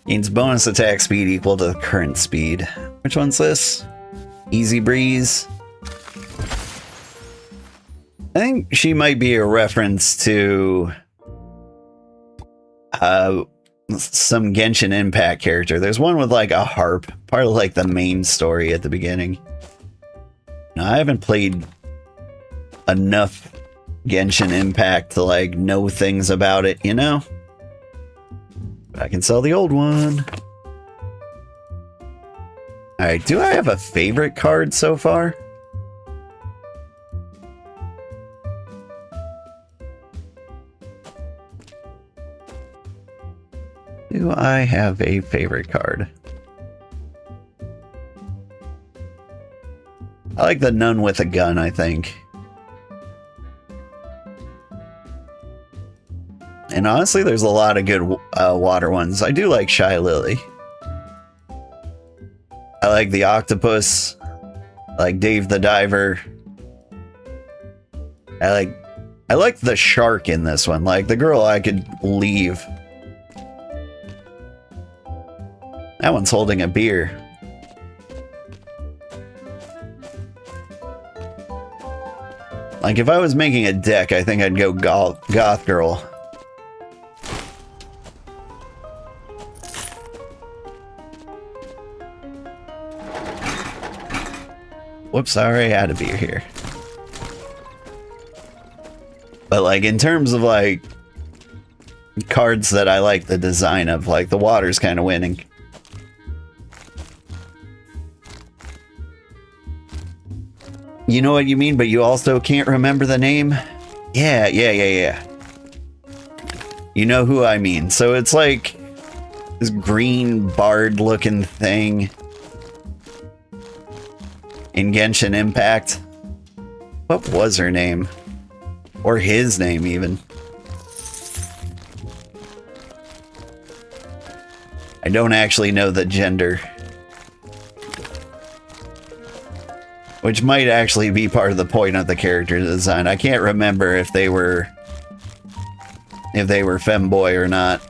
Gains bonus attack speed equal to the current speed. Which one's this? Easy Breeze. I think she might be a reference to some Genshin Impact character. There's one with like a harp, part of like the main story at the beginning. Now, I haven't played enough Genshin Impact to like know things about it, you know? But I can sell the old one. Alright, do I have a favorite card so far? Do I have a favorite card? I like the Nun with a Gun, I think. And honestly, there's a lot of good water ones. I do like Shy Lily. I like the Octopus. I like Dave the Diver. I like the shark in this one. Like the girl I could leave. That one's holding a beer. Like if I was making a deck, I think I'd go Goth Girl. Whoops, I already had a beer here. But like in terms of like cards that I like the design of, like the water's kind of winning. You know what you mean, but you also can't remember the name? Yeah. You know who I mean. So it's like this green bard looking thing in Genshin Impact. What was her name? Or his name even. I don't actually know the gender. Which might actually be part of the point of the character design. I can't remember if they were femboy or not.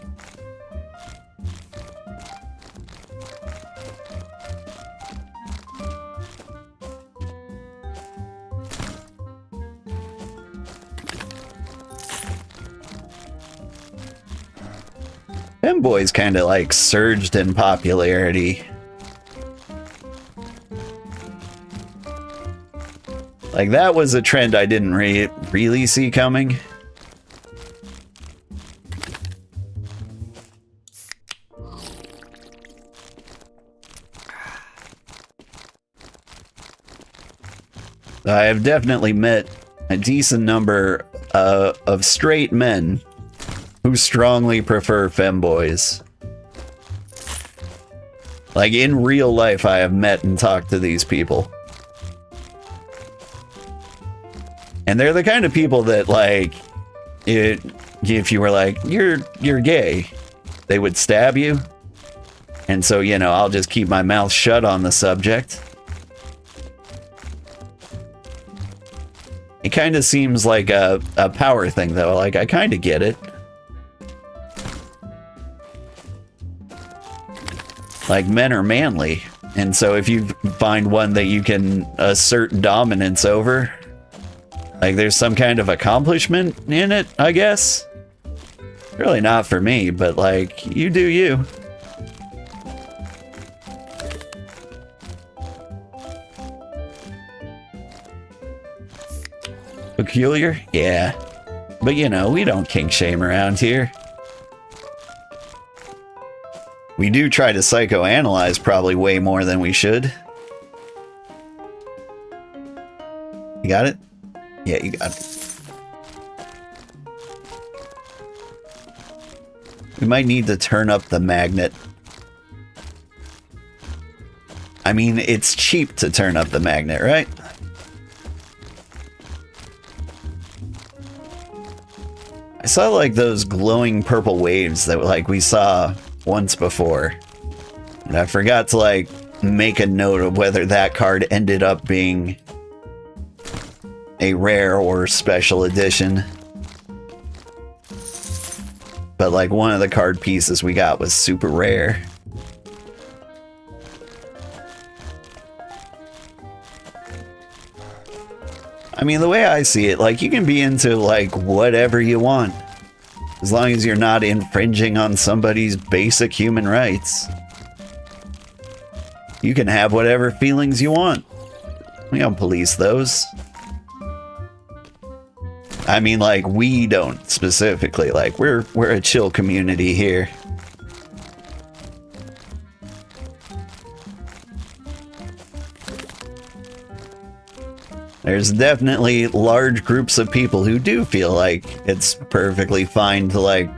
Femboys kind of like surged in popularity. Like, that was a trend I didn't really see coming. I have definitely met a decent number of straight men who strongly prefer femboys. Like, in real life, I have met and talked to these people. And they're the kind of people that, like, if you were like, you're gay, they would stab you. And so, you know, I'll just keep my mouth shut on the subject. It kind of seems like a power thing, though. Like, I kind of get it. Like, men are manly. And so if you find one that you can assert dominance over, like, there's some kind of accomplishment in it, I guess. Really not for me, but, like, you do you. Peculiar? Yeah. But, you know, we don't kink shame around here. We do try to psychoanalyze probably way more than we should. You got it? Yeah, you got it. We might need to turn up the magnet. I mean, it's cheap to turn up the magnet, right? I saw like those glowing purple waves that like we saw once before. And I forgot to like make a note of whether that card ended up being a rare or special edition. But like one of the card pieces we got was super rare. I mean, the way I see it, like, you can be into like whatever you want, as long as you're not infringing on somebody's basic human rights. You can have whatever feelings you want. We don't police those. I mean, like, we don't specifically. Like, we're a chill community here. There's definitely large groups of people who do feel like it's perfectly fine to, like,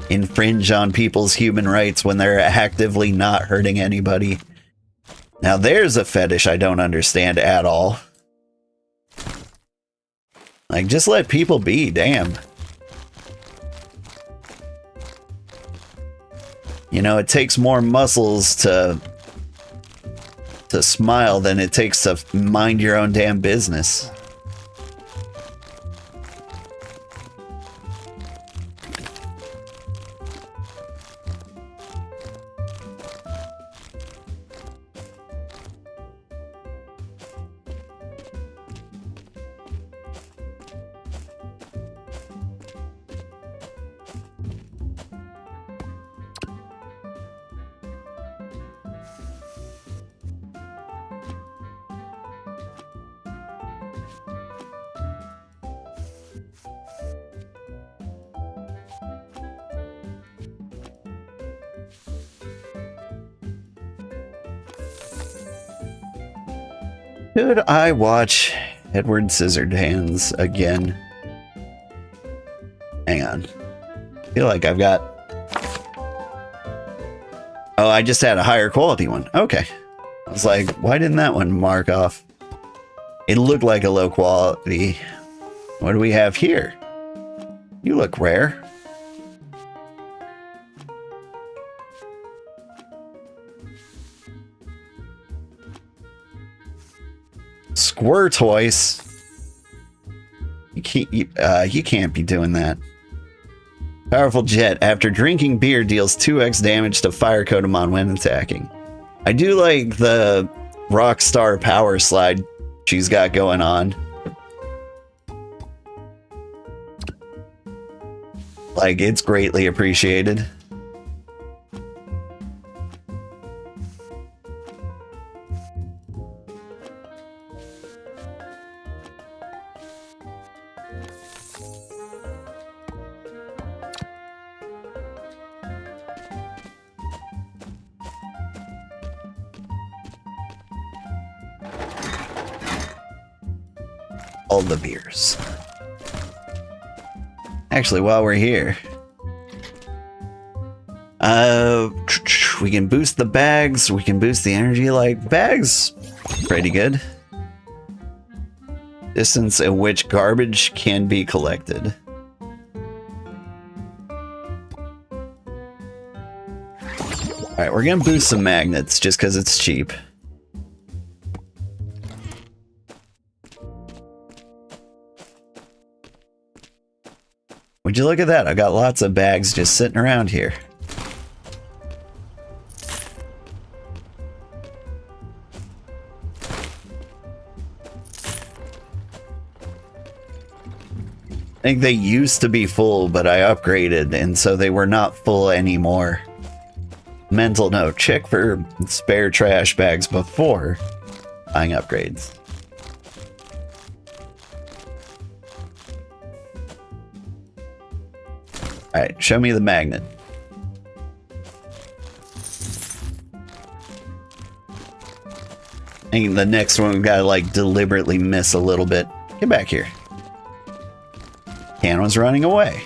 infringe on people's human rights when they're actively not hurting anybody. Now there's a fetish I don't understand at all. Like, just let people be, damn. You know, it takes more muscles to smile than it takes to mind your own damn business. Should I watch Edward Scissorhands again? Hang on. I feel like I've got... Oh, I just had a higher quality one. Okay. I was like, why didn't that one mark off? It looked like a low quality. What do we have here? You look rare. Squirtoise. You can't be doing that. Powerful jet. After drinking beer, deals 2x damage to fire Kotamon when attacking. I do like the Rockstar power slide she's got going on. Like, it's greatly appreciated. All the beers. Actually, while we're here, we can boost the bags, we can boost the energy. Like, bags, pretty good. Distance at which garbage can be collected. Alright, we're gonna boost some magnets just because it's cheap. Would you look at that? I got lots of bags just sitting around here. I think they used to be full, but I upgraded, and so they were not full anymore. Mental note, check for spare trash bags before buying upgrades. Alright, show me the magnet. I think the next one we've got to, like, deliberately miss a little bit. Get back here. Can was running away.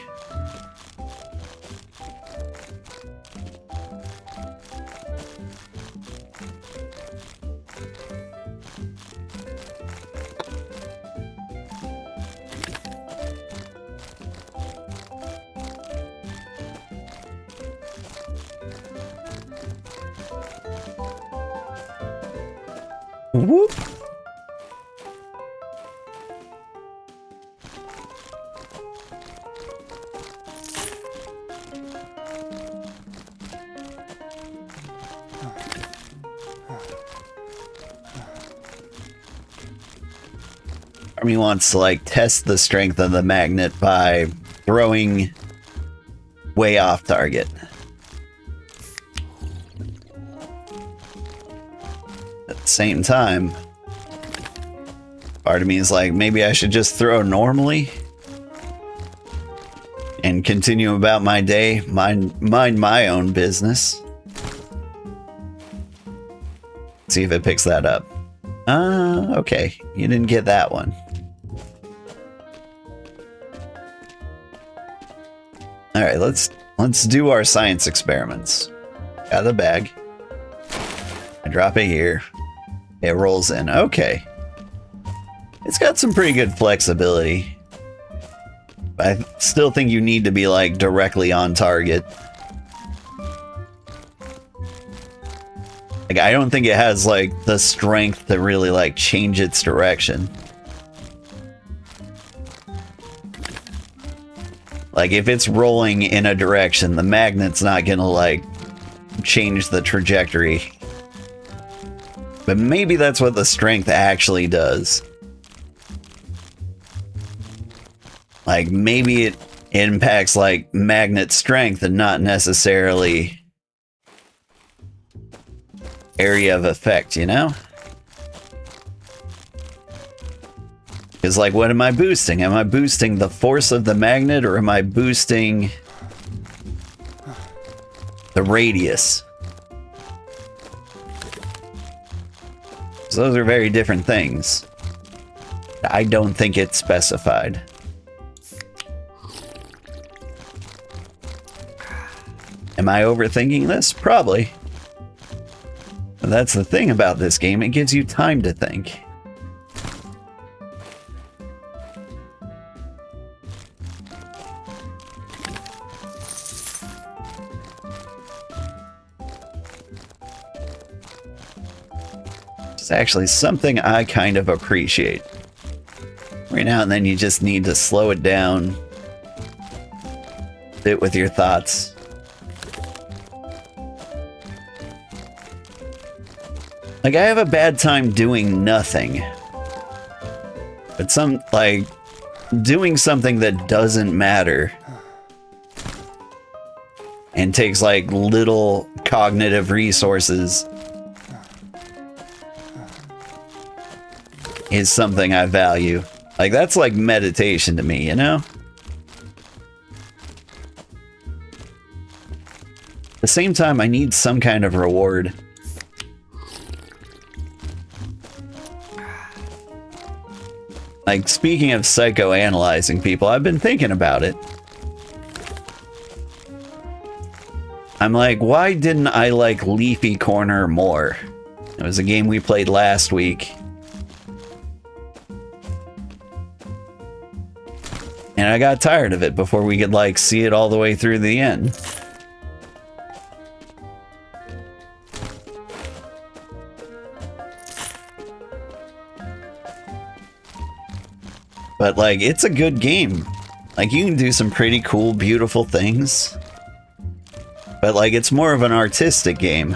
Whoop. Army wants to, like, test the strength of the magnet by throwing way off target. At the same time, part of me is like, maybe I should just throw normally and continue about my day, mind my own business. See if it picks that up. Okay. You didn't get that one. Alright, let's do our science experiments. Got the bag. I drop it here. It rolls in. Okay. It's got some pretty good flexibility. I still think you need to be, like, directly on target. Like, I don't think it has, like, the strength to really, like, change its direction. Like, if it's rolling in a direction, the magnet's not gonna, like, change the trajectory. But maybe that's what the strength actually does. Like, maybe it impacts, like, magnet strength and not necessarily area of effect, you know? Because, like, what am I boosting? Am I boosting the force of the magnet, or am I boosting the radius? So those are very different things. I don't think it's specified. Am I overthinking this? Probably. But that's the thing about this game, it gives you time to think. It's actually something I kind of appreciate. Every now and then you just need to slow it down, sit with your thoughts. Like, I have a bad time doing nothing. But like, doing something that doesn't matter and takes, like, little cognitive resources is something I value. Like, that's like meditation to me, you know? At the same time, I need some kind of reward. Like, speaking of psychoanalyzing people, I've been thinking about it. I'm like, why didn't I like Leafy Corner more? It was a game we played last week. And I got tired of it before we could, like, see it all the way through the end. But, like, it's a good game. Like, you can do some pretty cool, beautiful things. But, like, it's more of an artistic game.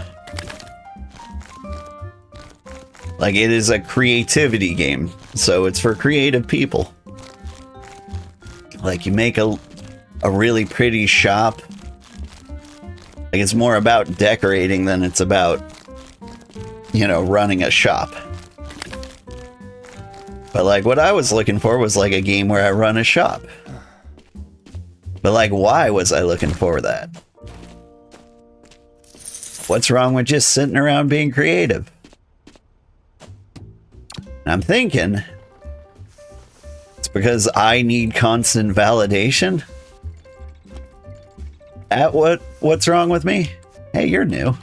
Like, it is a creativity game. So it's for creative people. Like, you make a really pretty shop. Like, it's more about decorating than it's about, you know, running a shop. But, like, what I was looking for was, like, a game where I run a shop. But, like, why was I looking for that? What's wrong with just sitting around being creative? And I'm thinking, it's because I need constant validation? What's wrong with me? Hey, you're new.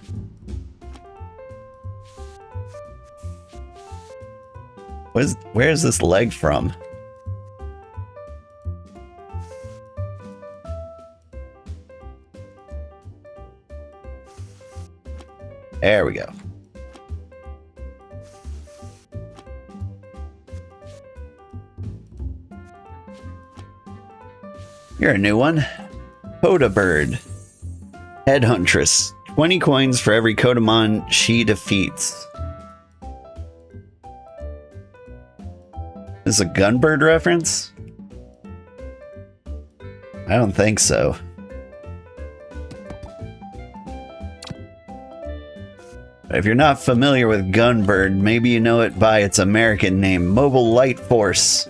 Where's this leg from? There we go. You're a new one. Koda Bird. Headhuntress. 20 coins for every Kotamon she defeats. Is this a Gunbird reference? I don't think so. If you're not familiar with Gunbird, maybe you know it by its American name, Mobile Light Force.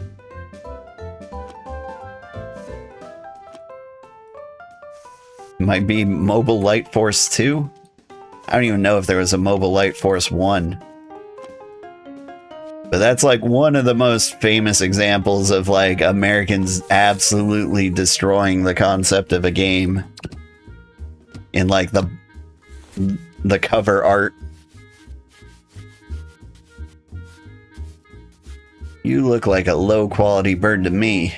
It might be Mobile Light Force 2? I don't even know if there was a Mobile Light Force 1. But that's like one of the most famous examples of like Americans absolutely destroying the concept of a game in like the cover art. You look like a low quality bird to me.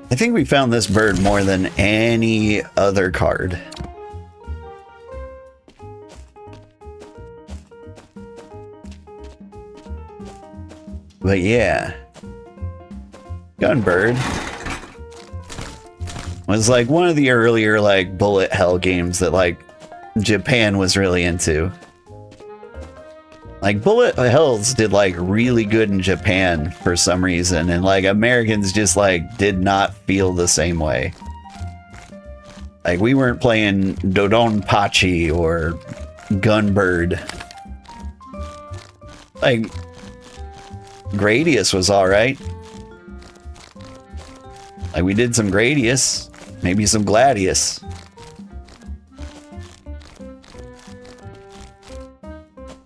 I think we found this bird more than any other card. But yeah, Gunbird was like one of the earlier like bullet hell games that like Japan was really into. Like bullet hells did like really good in Japan for some reason, and like Americans just like did not feel the same way. Like we weren't playing Dodonpachi or Gunbird. Like Gradius was alright. Like we did some Gradius, maybe some Gladius.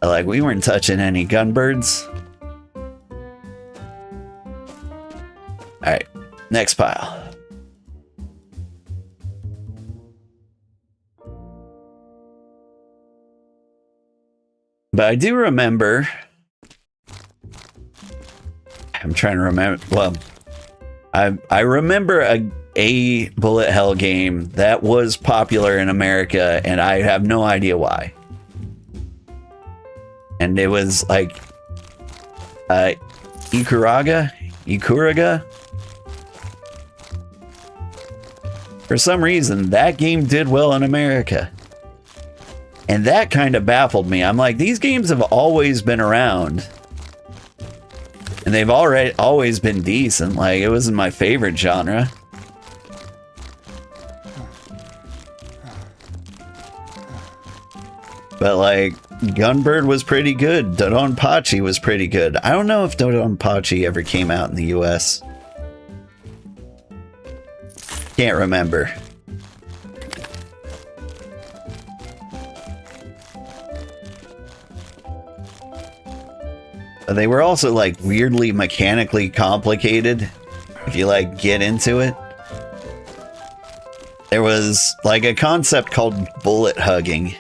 Like we weren't touching any Gunbirds. Alright, next pile. But I do remember, I'm trying to remember, well, I remember a bullet hell game that was popular in America, and I have no idea why. And it was like Ikuraga. For some reason, that game did well in America. And that kind of baffled me. I'm like, these games have always been around. And they've always been decent. Like, it wasn't my favorite genre. But like, Gunbird was pretty good. Dodonpachi was pretty good. I don't know if Dodonpachi ever came out in the US. Can't remember. They were also like weirdly mechanically complicated if you like get into it. There was like a concept called bullet hugging,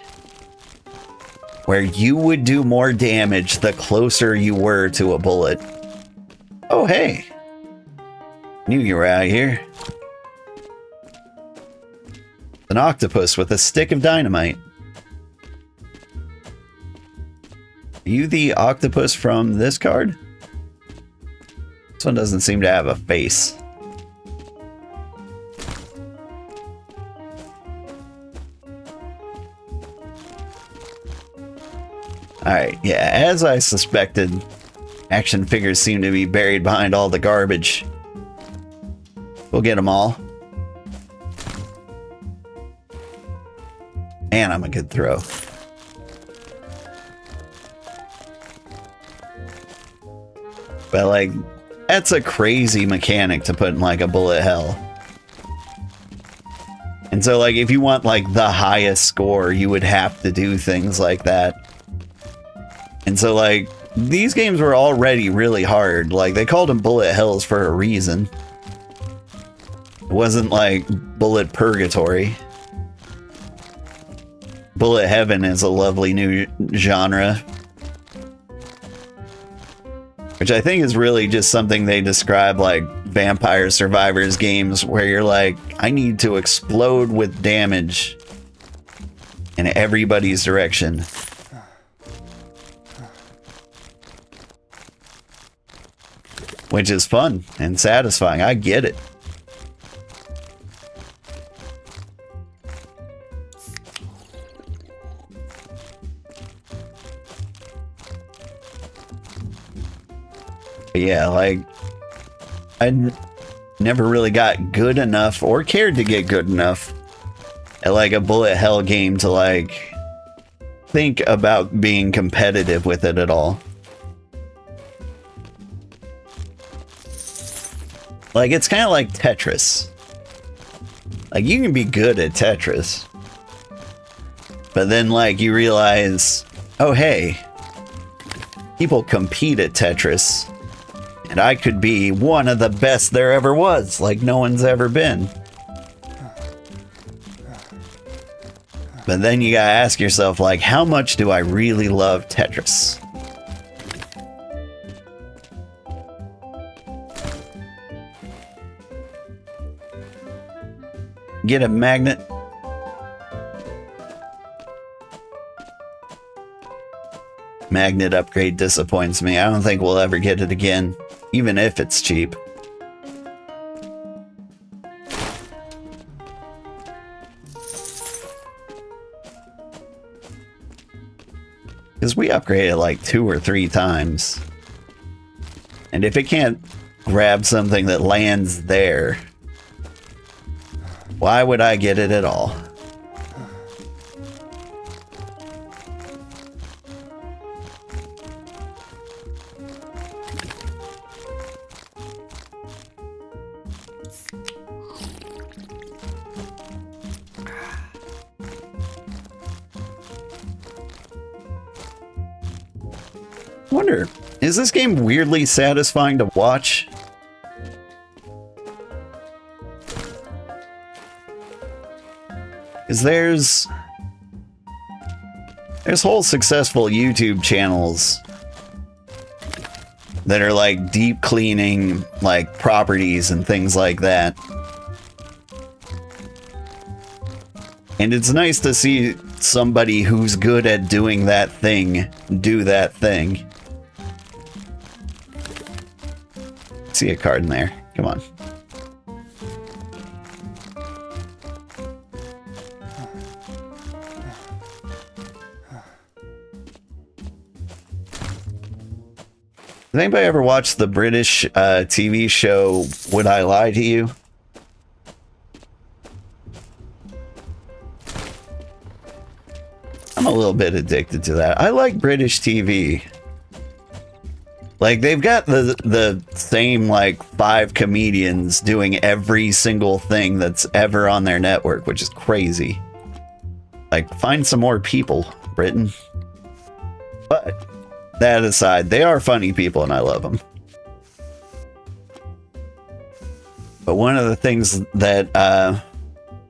where you would do more damage the closer you were to a bullet. Oh, hey. Knew you were out here. An octopus with a stick of dynamite. Are you the octopus from this card? This one doesn't seem to have a face. Alright, yeah, as I suspected, action figures seem to be buried behind all the garbage. We'll get them all. Man, I'm a good throw. But like, that's a crazy mechanic to put in like a bullet hell. And so like, if you want like the highest score, you would have to do things like that. And so like, these games were already really hard. Like, they called them bullet hells for a reason. It wasn't like bullet purgatory. Bullet heaven is a lovely new genre, which I think is really just something they describe like Vampire Survivors games, where you're like, I need to explode with damage in everybody's direction. Which is fun and satisfying. I get it. But yeah, like, I never really got good enough or cared to get good enough at like a bullet hell game to like think about being competitive with it at all. Like, it's kind of like Tetris. Like, you can be good at Tetris, but then like you realize oh hey, people compete at Tetris, and I could be one of the best there ever was, like no one's ever been. But then you gotta ask yourself, like, how much do I really love Tetris? Get a magnet. Magnet upgrade disappoints me. I don't think we'll ever get it again, even if it's cheap. Because we upgrade it like 2 or 3 times. And if it can't grab something that lands there, why would I get it at all? Wonder, is this game weirdly satisfying to watch? Because there's whole successful YouTube channels that are like deep cleaning like properties and things like that. And it's nice to see somebody who's good at doing that thing do that thing. See a card in there. Come on. Has anybody ever watched the British TV show Would I Lie to You? I'm a little bit addicted to that. I like British TV. Like, they've got the same, like, 5 comedians doing every single thing that's ever on their network, which is crazy. Like, find some more people, Britain. But, that aside, they are funny people, and I love them. But one of the things that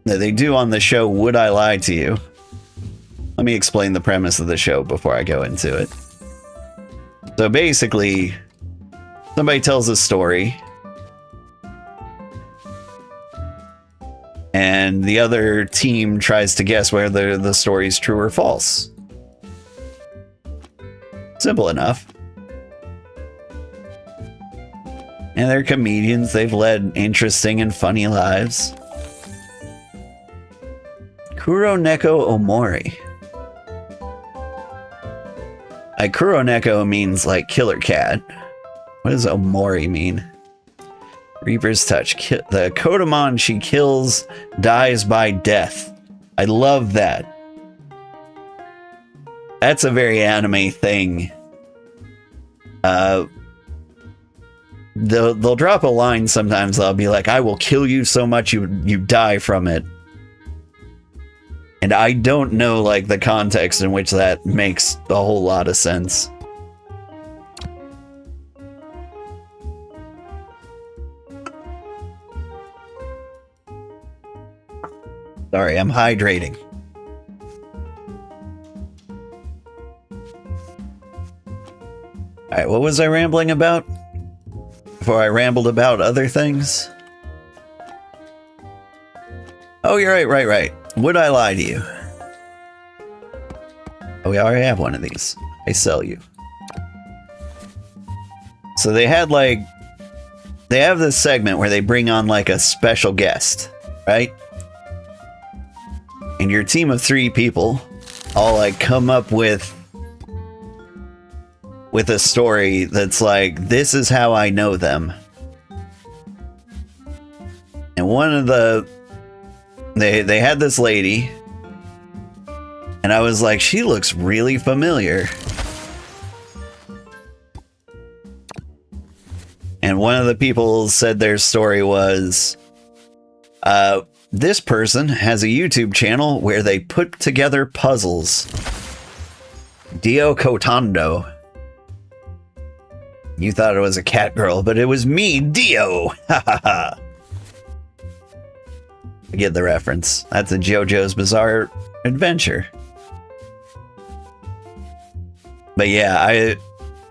they do on the show, Would I Lie to You? Let me explain the premise of the show before I go into it. So basically, somebody tells a story, and the other team tries to guess whether the story is true or false. Simple enough. And they're comedians. They've led interesting and funny lives. Kuroneko Omori. Kuroneko means like killer cat. What does Omori mean? Reaper's Touch. The Kotamon she kills dies by death. I love that. That's a very anime thing. They'll drop a line sometimes. They'll be like, I will kill you so much you die from it. And I don't know, like, the context in which that makes a whole lot of sense. Sorry, I'm hydrating. Alright, what was I rambling about? Before I rambled about other things? Oh, you're right. Would I lie to you? Oh, we already have one of these. I sell you. So they have this segment where they bring on like a special guest, right? And your team of 3 people all like come up with a story that's like, this is how I know them. And one of they had this lady, and I was like, she looks really familiar. And one of the people said their story was, this person has a YouTube channel where they put together puzzles. Dio Cotando. You thought it was a cat girl, but it was me, Dio. Ha ha ha. I get the reference. That's a JoJo's Bizarre Adventure. But yeah,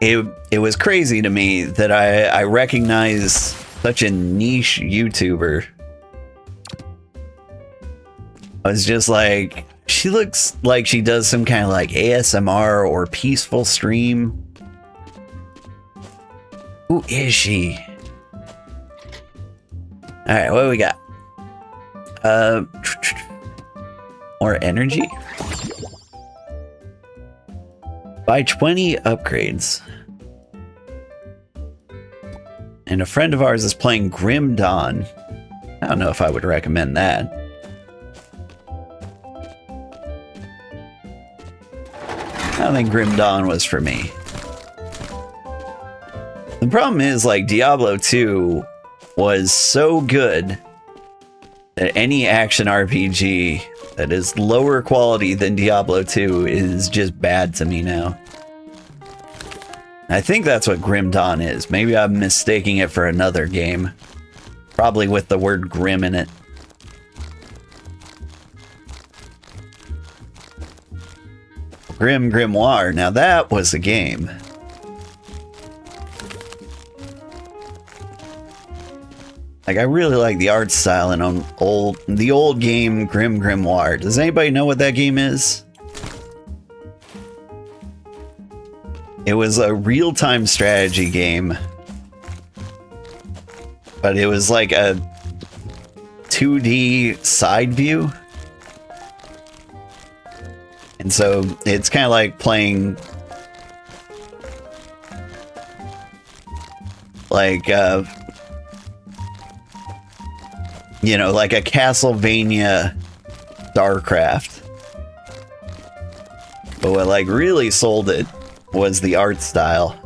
it was crazy to me that I recognized such a niche YouTuber. I was just like, she looks like she does some kind of like ASMR or peaceful stream. Who is she? Alright, what do we got? More energy? Buy 20 upgrades. And a friend of ours is playing Grim Dawn. I don't know if I would recommend that. I don't think Grim Dawn was for me. The problem is, like, Diablo 2 was so good that any action RPG that is lower quality than Diablo 2 is just bad to me now. I think that's what Grim Dawn is. Maybe I'm mistaking it for another game. Probably with the word grim in it. Grim Grimoire. Now that was a game. Like, I really like the art style in the old game Grim Grimoire. Does anybody know what that game is? It was a real-time strategy game. But it was like a 2D side view. And so it's kind of like playing like you know, like a Castlevania StarCraft. But what like really sold it was the art style.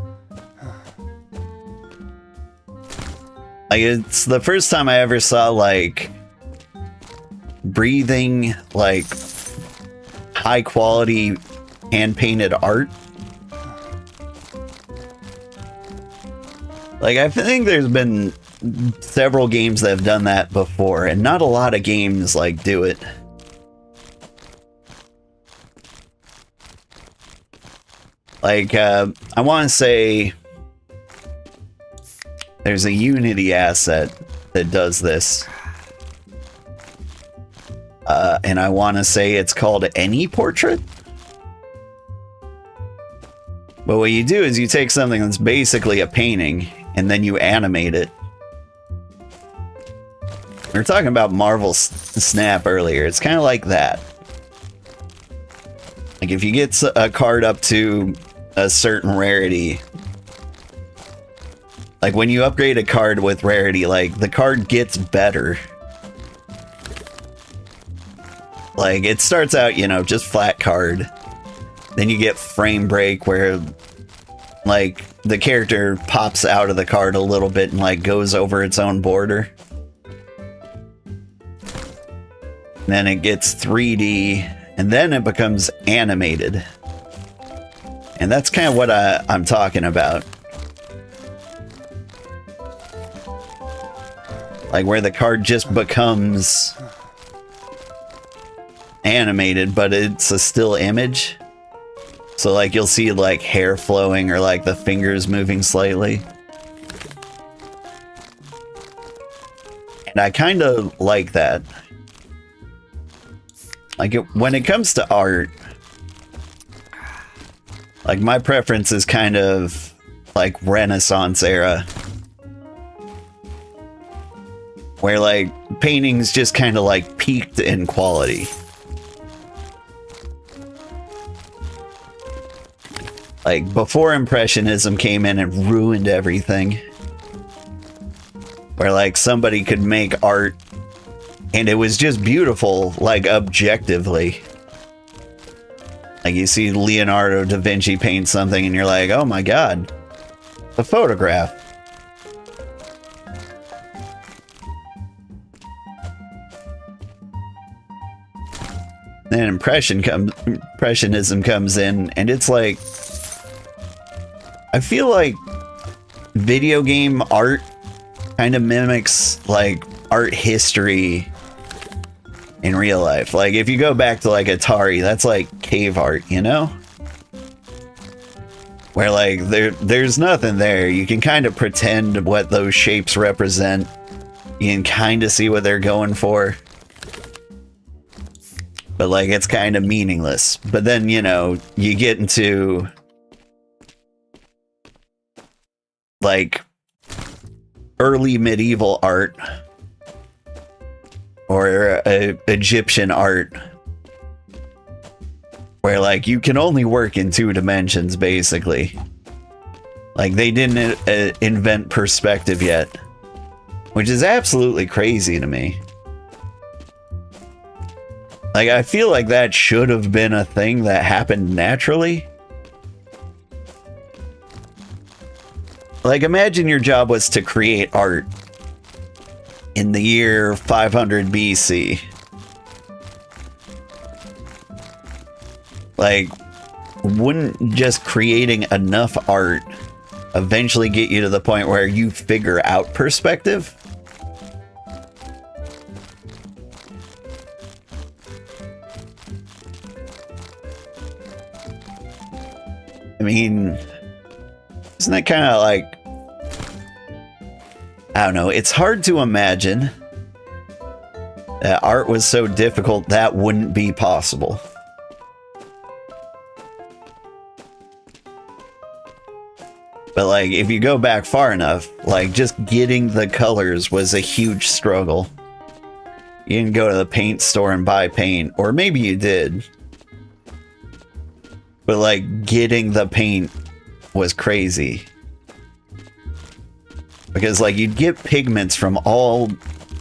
Like, it's the first time I ever saw like breathing, like high quality hand painted art. Like, I think there's been several games that have done that before, and not a lot of games like do it. Like, I want to say there's a Unity asset that does this. And I want to say it's called Any Portrait. But what you do is you take something that's basically a painting and then you animate it. We were talking about Marvel Snap earlier. It's kind of like that. Like, if you get a card up to a certain rarity, like when you upgrade a card with rarity, like the card gets better. Like, it starts out, you know, just flat card. Then you get frame break where like the character pops out of the card a little bit and like goes over its own border. And then it gets 3D, and then it becomes animated. And that's kind of what I'm talking about. Like, where the card just becomes animated, but it's a still image. So, like, you'll see, like, hair flowing or, like, the fingers moving slightly. And I kind of like that. Like, when it comes to art, like, my preference is kind of like Renaissance era, where like paintings just kind of like peaked in quality. Like, before Impressionism came in and ruined everything, where like somebody could make art and it was just beautiful, like, objectively. Like, you see Leonardo da Vinci paint something and you're like, oh my god, a photograph. Then impressionism comes in, and it's like, I feel like video game art kind of mimics like art history in real life. Like if you go back to like Atari, that's like cave art, you know? Where like there's nothing there. You can kind of pretend what those shapes represent. You can kind of see what they're going for. But like it's kind of meaningless. But then, you know, you get into like early medieval art or Egyptian art, where like you can only work in 2 dimensions basically. Like they didn't invent perspective yet, which is absolutely crazy to me. Like I feel like that should have been a thing that happened naturally. Like imagine your job was to create art in the year 500 BC. Like, wouldn't just creating enough art eventually get you to the point where you figure out perspective? I mean, isn't that kind of like, I don't know, it's hard to imagine that art was so difficult that wouldn't be possible. But like, if you go back far enough, like just getting the colors was a huge struggle. You didn't go to the paint store and buy paint, or maybe you did. But like, getting the paint was crazy. Because like, you'd get pigments from all,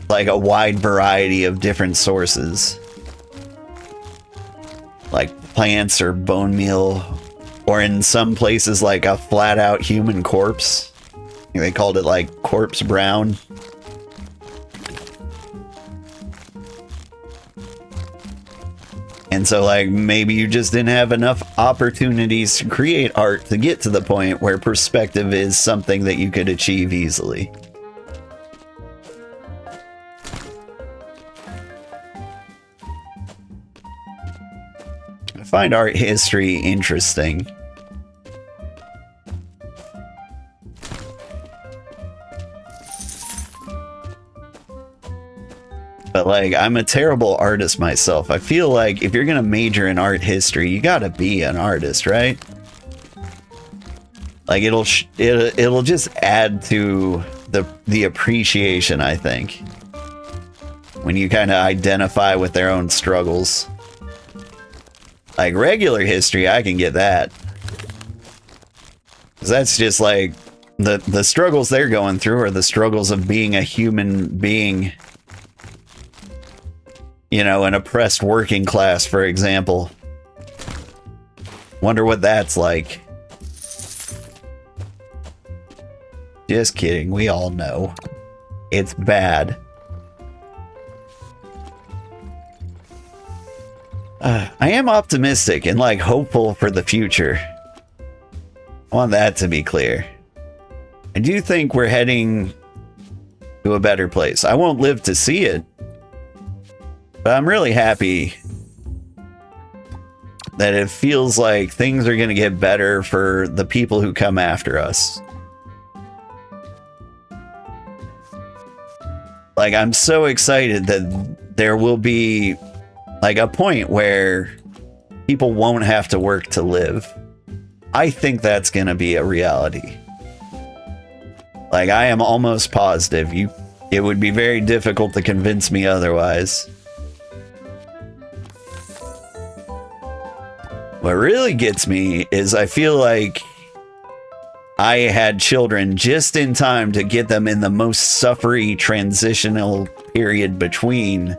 like a wide variety of different sources. Like plants or bone meal. Or in some places, like a flat out human corpse. They called it like corpse brown. And so like maybe you just didn't have enough opportunities to create art to get to the point where perspective is something that you could achieve easily. I find art history interesting. But like, I'm a terrible artist myself. I feel like if you're gonna major in art history, you gotta be an artist, right? Like it'll just add to the appreciation, I think, when you kind of identify with their own struggles. Like regular history, I can get that. 'Cause that's just like the struggles they're going through are the struggles of being a human being. You know, an oppressed working class, for example. Wonder what that's like. Just kidding, we all know. It's bad. I am optimistic and like hopeful for the future. I want that to be clear. I do think we're heading to a better place. I won't live to see it. But I'm really happy that it feels like things are going to get better for the people who come after us. Like, I'm so excited that there will be like a point where people won't have to work to live. I think that's going to be a reality. Like, I am almost positive. It would be very difficult to convince me otherwise. What really gets me is I feel like I had children just in time to get them in the most suffery transitional period between,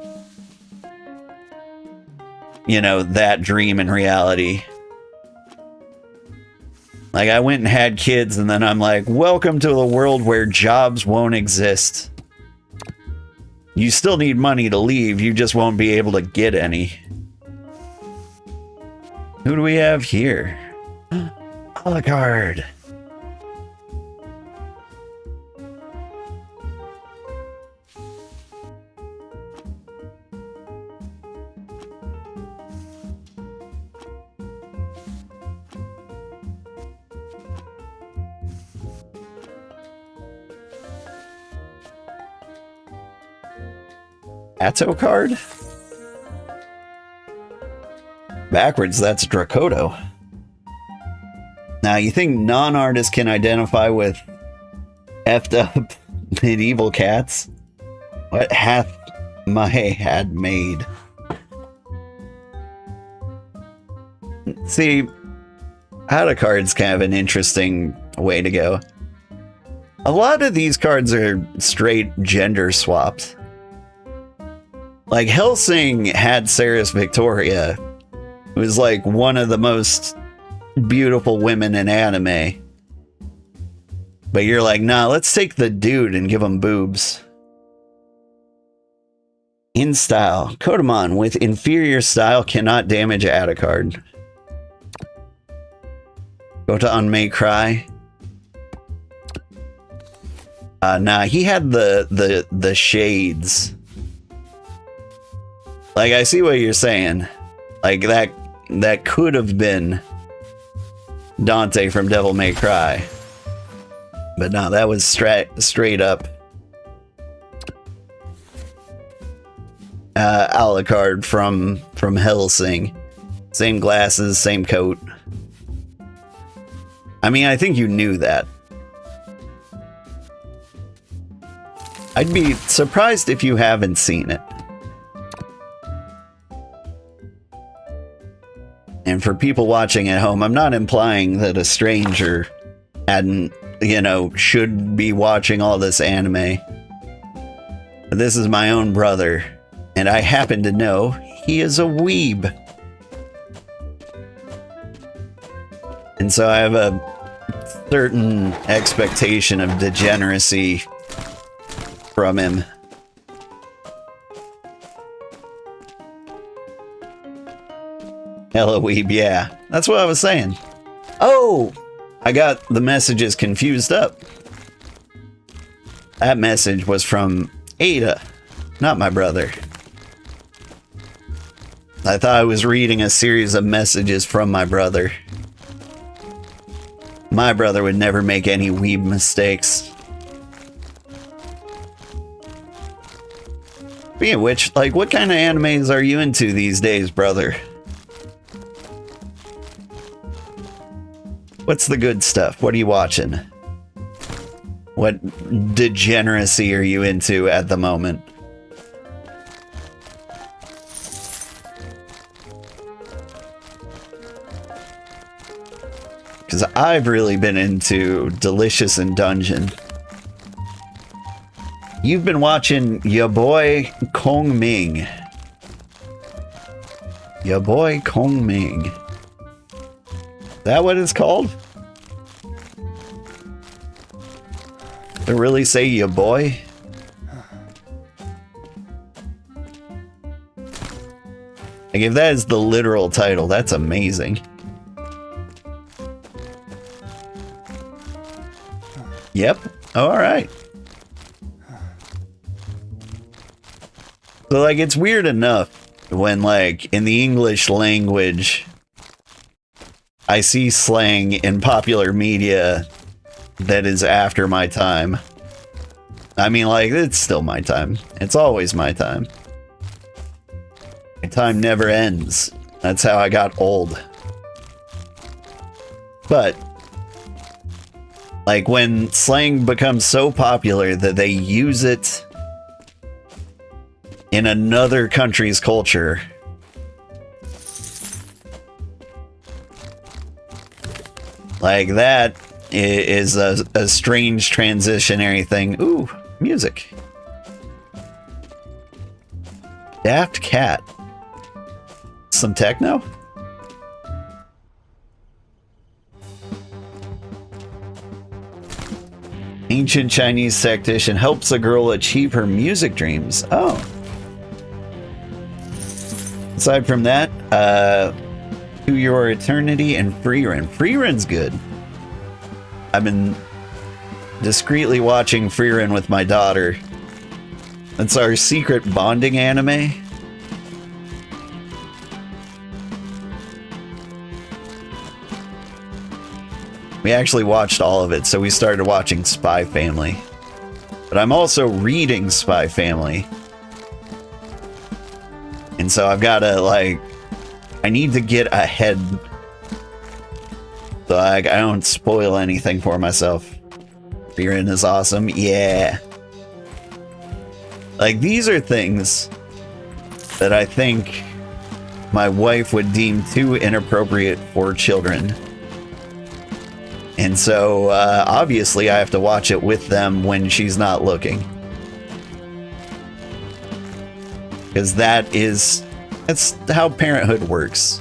you know, that dream and reality. Like, I went and had kids, and then I'm like, welcome to a world where jobs won't exist. You still need money to leave, you just won't be able to get any. Who do we have here? Alucard. Atto card? Backwards, that's Dracodo. Now, you think non-artists can identify with effed up medieval cats? What hath my had made? See, Alucard's kind of an interesting way to go. A lot of these cards are straight gender swapped. Like, Hellsing had Ceres Victoria, who was like one of the most beautiful women in anime. But you're like, nah, let's take the dude and give him boobs. In style, Kotamon with inferior style cannot damage Alucard. Kotamon may cry. Nah, he had the shades. Like, I see what you're saying. Like, that could have been Dante from Devil May Cry. But no, that was straight up Alucard from Hellsing. Same glasses, same coat. I mean, I think you knew that. I'd be surprised if you haven't seen it. And for people watching at home, I'm not implying that a stranger hadn't, you know, should be watching all this anime. But this is my own brother, and I happen to know he is a weeb. And so I have a certain expectation of degeneracy from him. Hello, weeb, yeah. That's what I was saying. Oh! I got the messages confused up. That message was from Ada, not my brother. I thought I was reading a series of messages from my brother. My brother would never make any weeb mistakes. Speaking of which, like, what kind of animes are you into these days, brother? What's the good stuff? What are you watching? What degeneracy are you into at the moment? Because I've really been into Delicious in Dungeon. You've been watching ya boy Kong Ming. Ya boy Kong Ming. Is that what it's called? To really say ya boy? Like, if that is the literal title, that's amazing. Yep. Alright. So, like, it's weird enough when, like, in the English language, I see slang in popular media that is after my time. I mean, like, it's still my time. It's always my time. My time never ends. That's how I got old. But, like, when slang becomes so popular that they use it in another country's culture, like, that is a strange transitionary thing. Ooh, music. Daft Cat. Some techno? Ancient Chinese tactician helps a girl achieve her music dreams. Oh. Aside from that, To Your Eternity and Freerun. Freerun's good. I've been discreetly watching Freerun with my daughter. That's our secret bonding anime. We actually watched all of it, so we started watching Spy Family. But I'm also reading Spy Family. And so I've got to, like, I need to get ahead. So I don't spoil anything for myself. Freerun is awesome. Yeah. Like, these are things that I think my wife would deem too inappropriate for children. And so, obviously, I have to watch it with them when she's not looking. Because that's how parenthood works.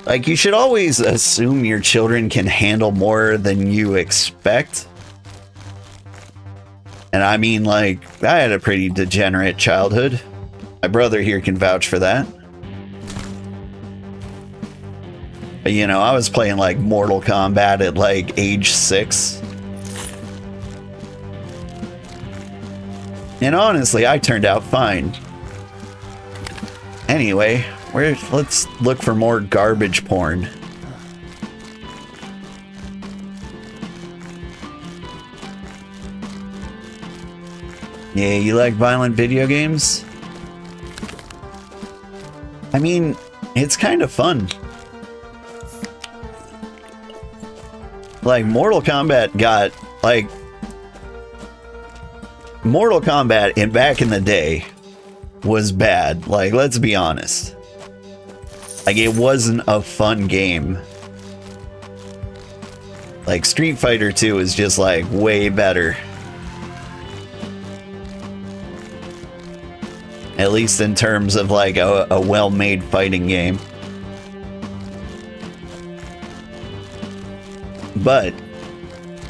Like, you should always assume your children can handle more than you expect. And I mean, like, I had a pretty degenerate childhood. My brother here can vouch for that. But, you know, I was playing, like, Mortal Kombat at, like, age 6. And honestly, I turned out fine. Anyway, let's look for more garbage porn. Yeah, you like violent video games? I mean, it's kind of fun. Like, Mortal Kombat got, like... Mortal Kombat back in the day was bad. Like, let's be honest. Like, it wasn't a fun game. Like, Street Fighter 2 is just, like, way better. At least in terms of, like, a well-made fighting game. But,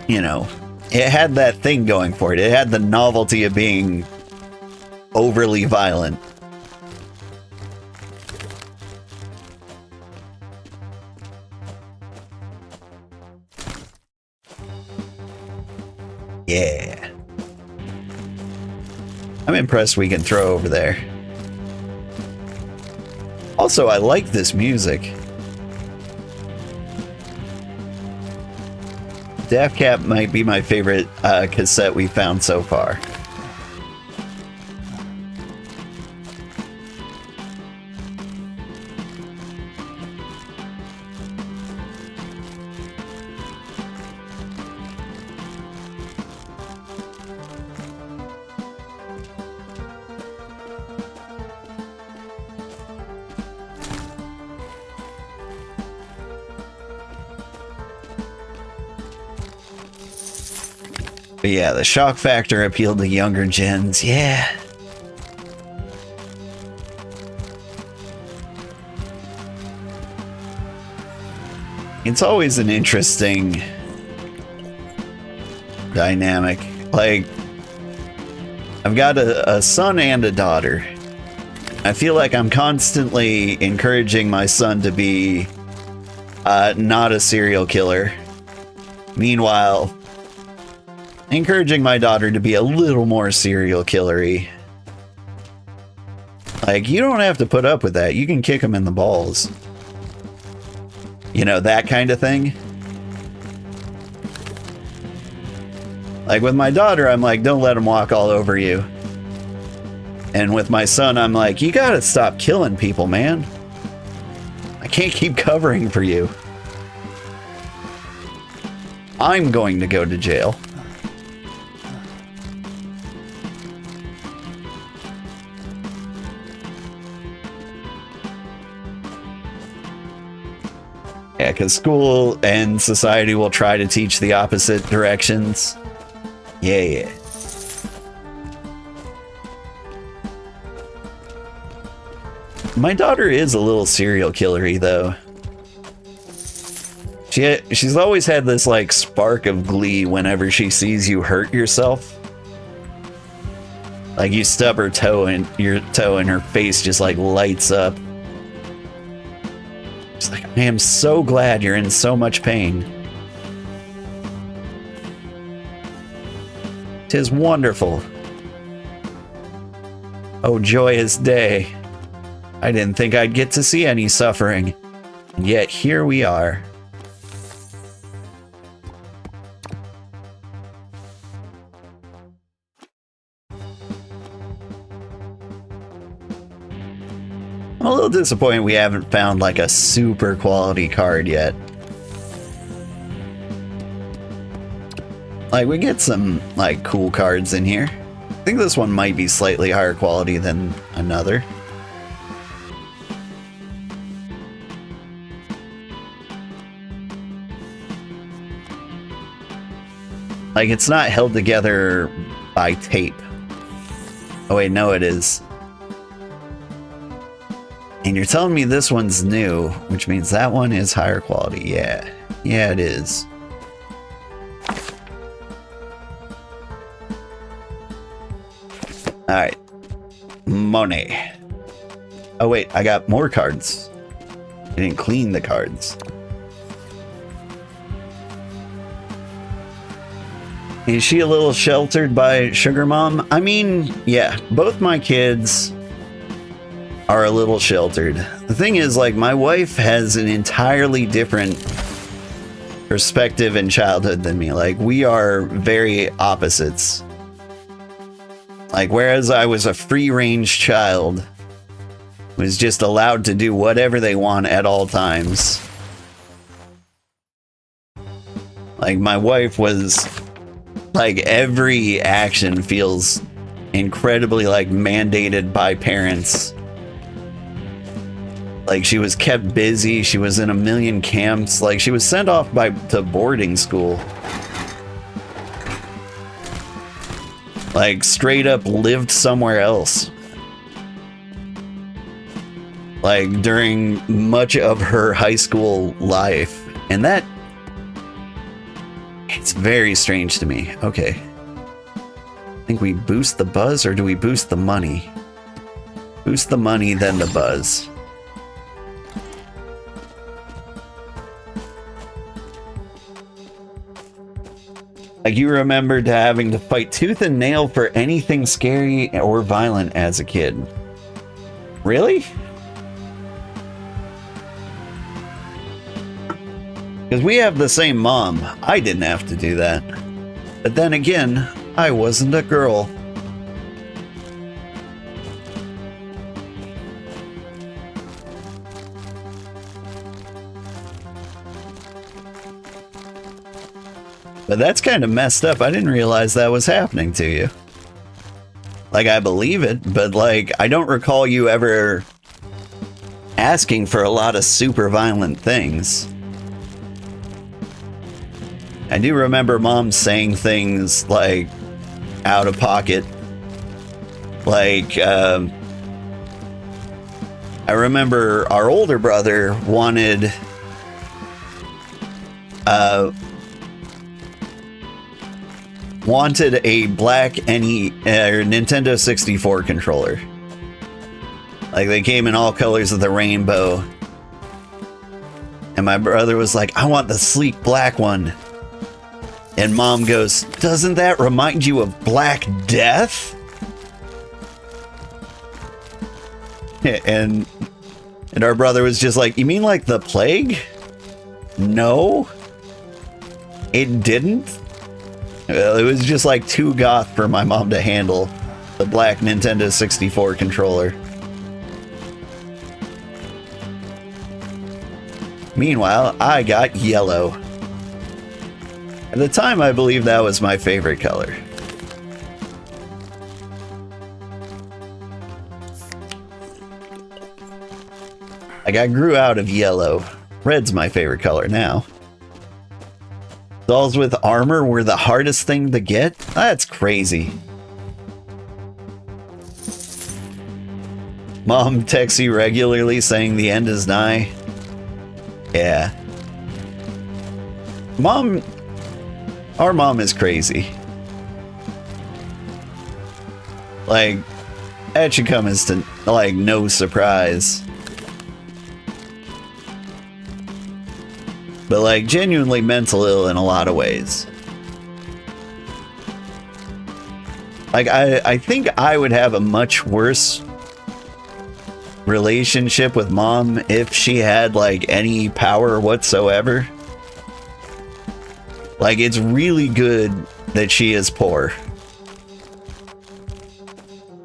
you know, it had that thing going for it. It had the novelty of being overly violent. Yeah. I'm impressed we can throw over there. Also, I like this music. Daft Cat might be my favorite cassette we found so far. But yeah, the shock factor appealed to younger gens. Yeah. It's always an interesting dynamic. Like, I've got a son and a daughter. I feel like I'm constantly encouraging my son to be not a serial killer. Meanwhile, encouraging my daughter to be a little more serial killer-y. Like, you don't have to put up with that. You can kick him in the balls. You know, that kind of thing. Like, with my daughter, I'm like, don't let him walk all over you. And with my son, I'm like, you gotta stop killing people, man. I can't keep covering for you. I'm going to go to jail. Yeah, because school and society will try to teach the opposite directions. Yeah. My daughter is a little serial killer-y, though. She's always had this, like, spark of glee whenever she sees you hurt yourself. Like, you stub her toe and her face just, like, lights up. I am so glad you're in so much pain. 'Tis wonderful. Oh, joyous day. I didn't think I'd get to see any suffering, and yet here we are. I'm a little disappointed we haven't found like a super quality card yet. Like, we get some like cool cards in here. I think this one might be slightly higher quality than another. Like, it's not held together by tape. Oh wait, no it is. And you're telling me this one's new, which means that one is higher quality. Yeah. Yeah, it is. Alright. Money. Oh wait, I got more cards. I didn't clean the cards. Is she a little sheltered by Sugar Mom? I mean, yeah, both my kids are a little sheltered. The thing is, like, my wife has an entirely different perspective in childhood than me. Like, we are very opposites. Like, whereas I was a free-range child, was just allowed to do whatever they want at all times. Like, my wife was, like, every action feels incredibly, like, mandated by parents. Like, she was kept busy, she was in a million camps, like, she was sent off to boarding school. Like, straight up lived somewhere else. Like, during much of her high school life. And that... it's very strange to me. Okay. I think we boost the buzz, or do we boost the money? Boost the money, then the buzz. Like, you remembered having to fight tooth and nail for anything scary or violent as a kid. Really? Because we have the same mom. I didn't have to do that. But then again, I wasn't a girl. But that's kind of messed up. I didn't realize that was happening to you. Like, I believe it, but like, I don't recall you ever asking for a lot of super violent things. I do remember Mom saying things like out of pocket. Like, I remember our older brother wanted a black Nintendo 64 controller. Like, they came in all colors of the rainbow. And my brother was like, I want the sleek black one. And Mom goes, doesn't that remind you of Black Death? And our brother was just like, you mean like the plague? No, it didn't. Well, it was just like too goth for my mom to handle, the black Nintendo 64 controller. Meanwhile, I got yellow. At the time, I believe that was my favorite color. Like, I grew out of yellow. Red's my favorite color now. Dolls with armor were the hardest thing to get? That's crazy. Mom texts you regularly saying the end is nigh. Yeah. Our mom is crazy. Like, that should come as to, like, no surprise. but like genuinely mental ill in a lot of ways. Like I think I would have a much worse relationship with mom if she had like any power whatsoever. Like, it's really good that she is poor.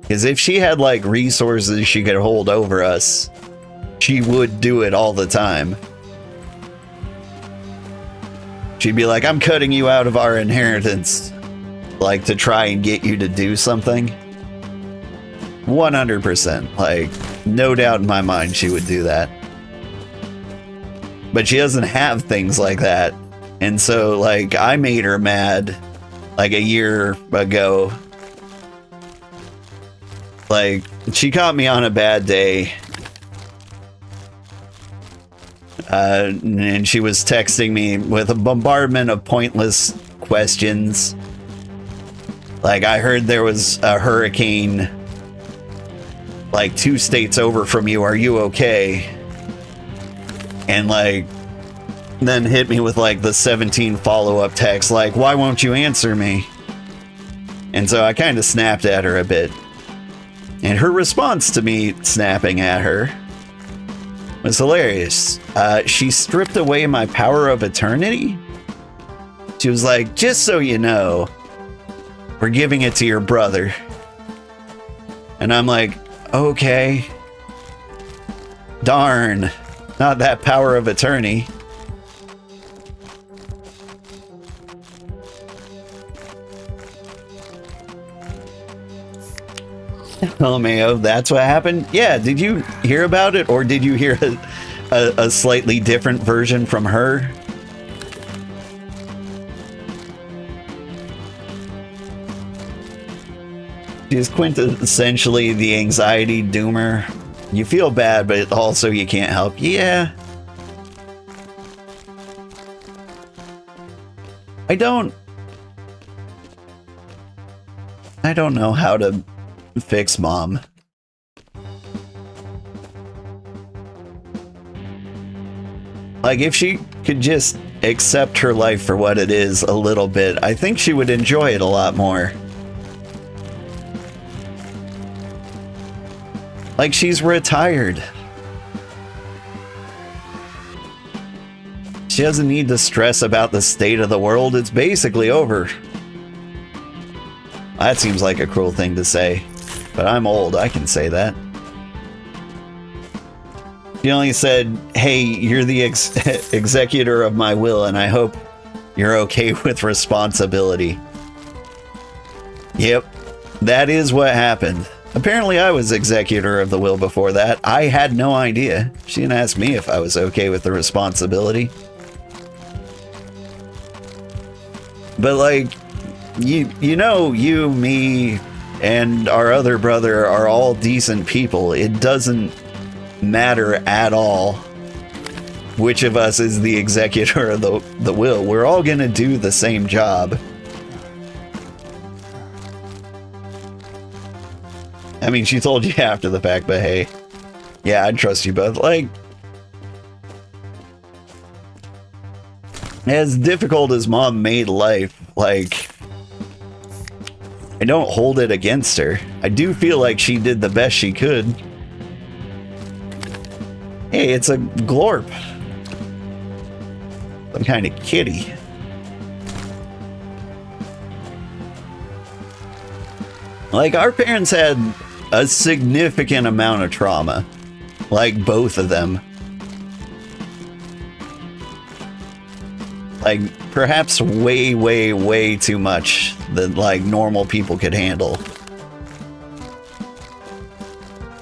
Because if she had like resources she could hold over us, she would do it all the time. She'd be like, I'm cutting you out of our inheritance, like to try and get you to do something. 100%. Like, no doubt in my mind she would do that. But she doesn't have things like that. And so, like, I made her mad like a year ago. Like, she caught me on a bad day. And she was texting me with a bombardment of pointless questions. Like, I heard there was a hurricane like 2 states over from you. Are you okay? And like, then hit me with like the 17 follow-up texts like, why won't you answer me? And so I kind of snapped at her a bit. And her response to me snapping at her was hilarious. She stripped away my power of eternity. She was like, just so you know, we're giving it to your brother. And I'm like, okay. Darn, not that power of attorney. Oh, Mayo, that's what happened? Yeah, did you hear about it? Or did you hear a slightly different version from her? She's quintessentially the anxiety doomer. You feel bad, but also you can't help. Yeah. I don't know how to fix mom. Like, if she could just accept her life for what it is a little bit, I think she would enjoy it a lot more. Like, she's retired. She doesn't need to stress about the state of the world. It's basically over. That seems like a cruel thing to say. But I'm old, I can say that. She only said, hey, you're the executor of my will, and I hope you're okay with responsibility. Yep, that is what happened. Apparently I was executor of the will before that. I had no idea. She didn't ask me if I was okay with the responsibility. But like, you know, you, me, and our other brother are all decent people. It doesn't matter at all which of us is the executor of the will. We're all gonna do the same job. I mean, she told you after the fact, but hey, yeah, I'd trust you both. Like, as difficult as mom made life, like, I don't hold it against her. I do feel like she did the best she could. Hey, it's a glorp. Some kind of kitty. Like, our parents had a significant amount of trauma. Like, both of them. Like, perhaps way, way, way too much than, like, normal people could handle.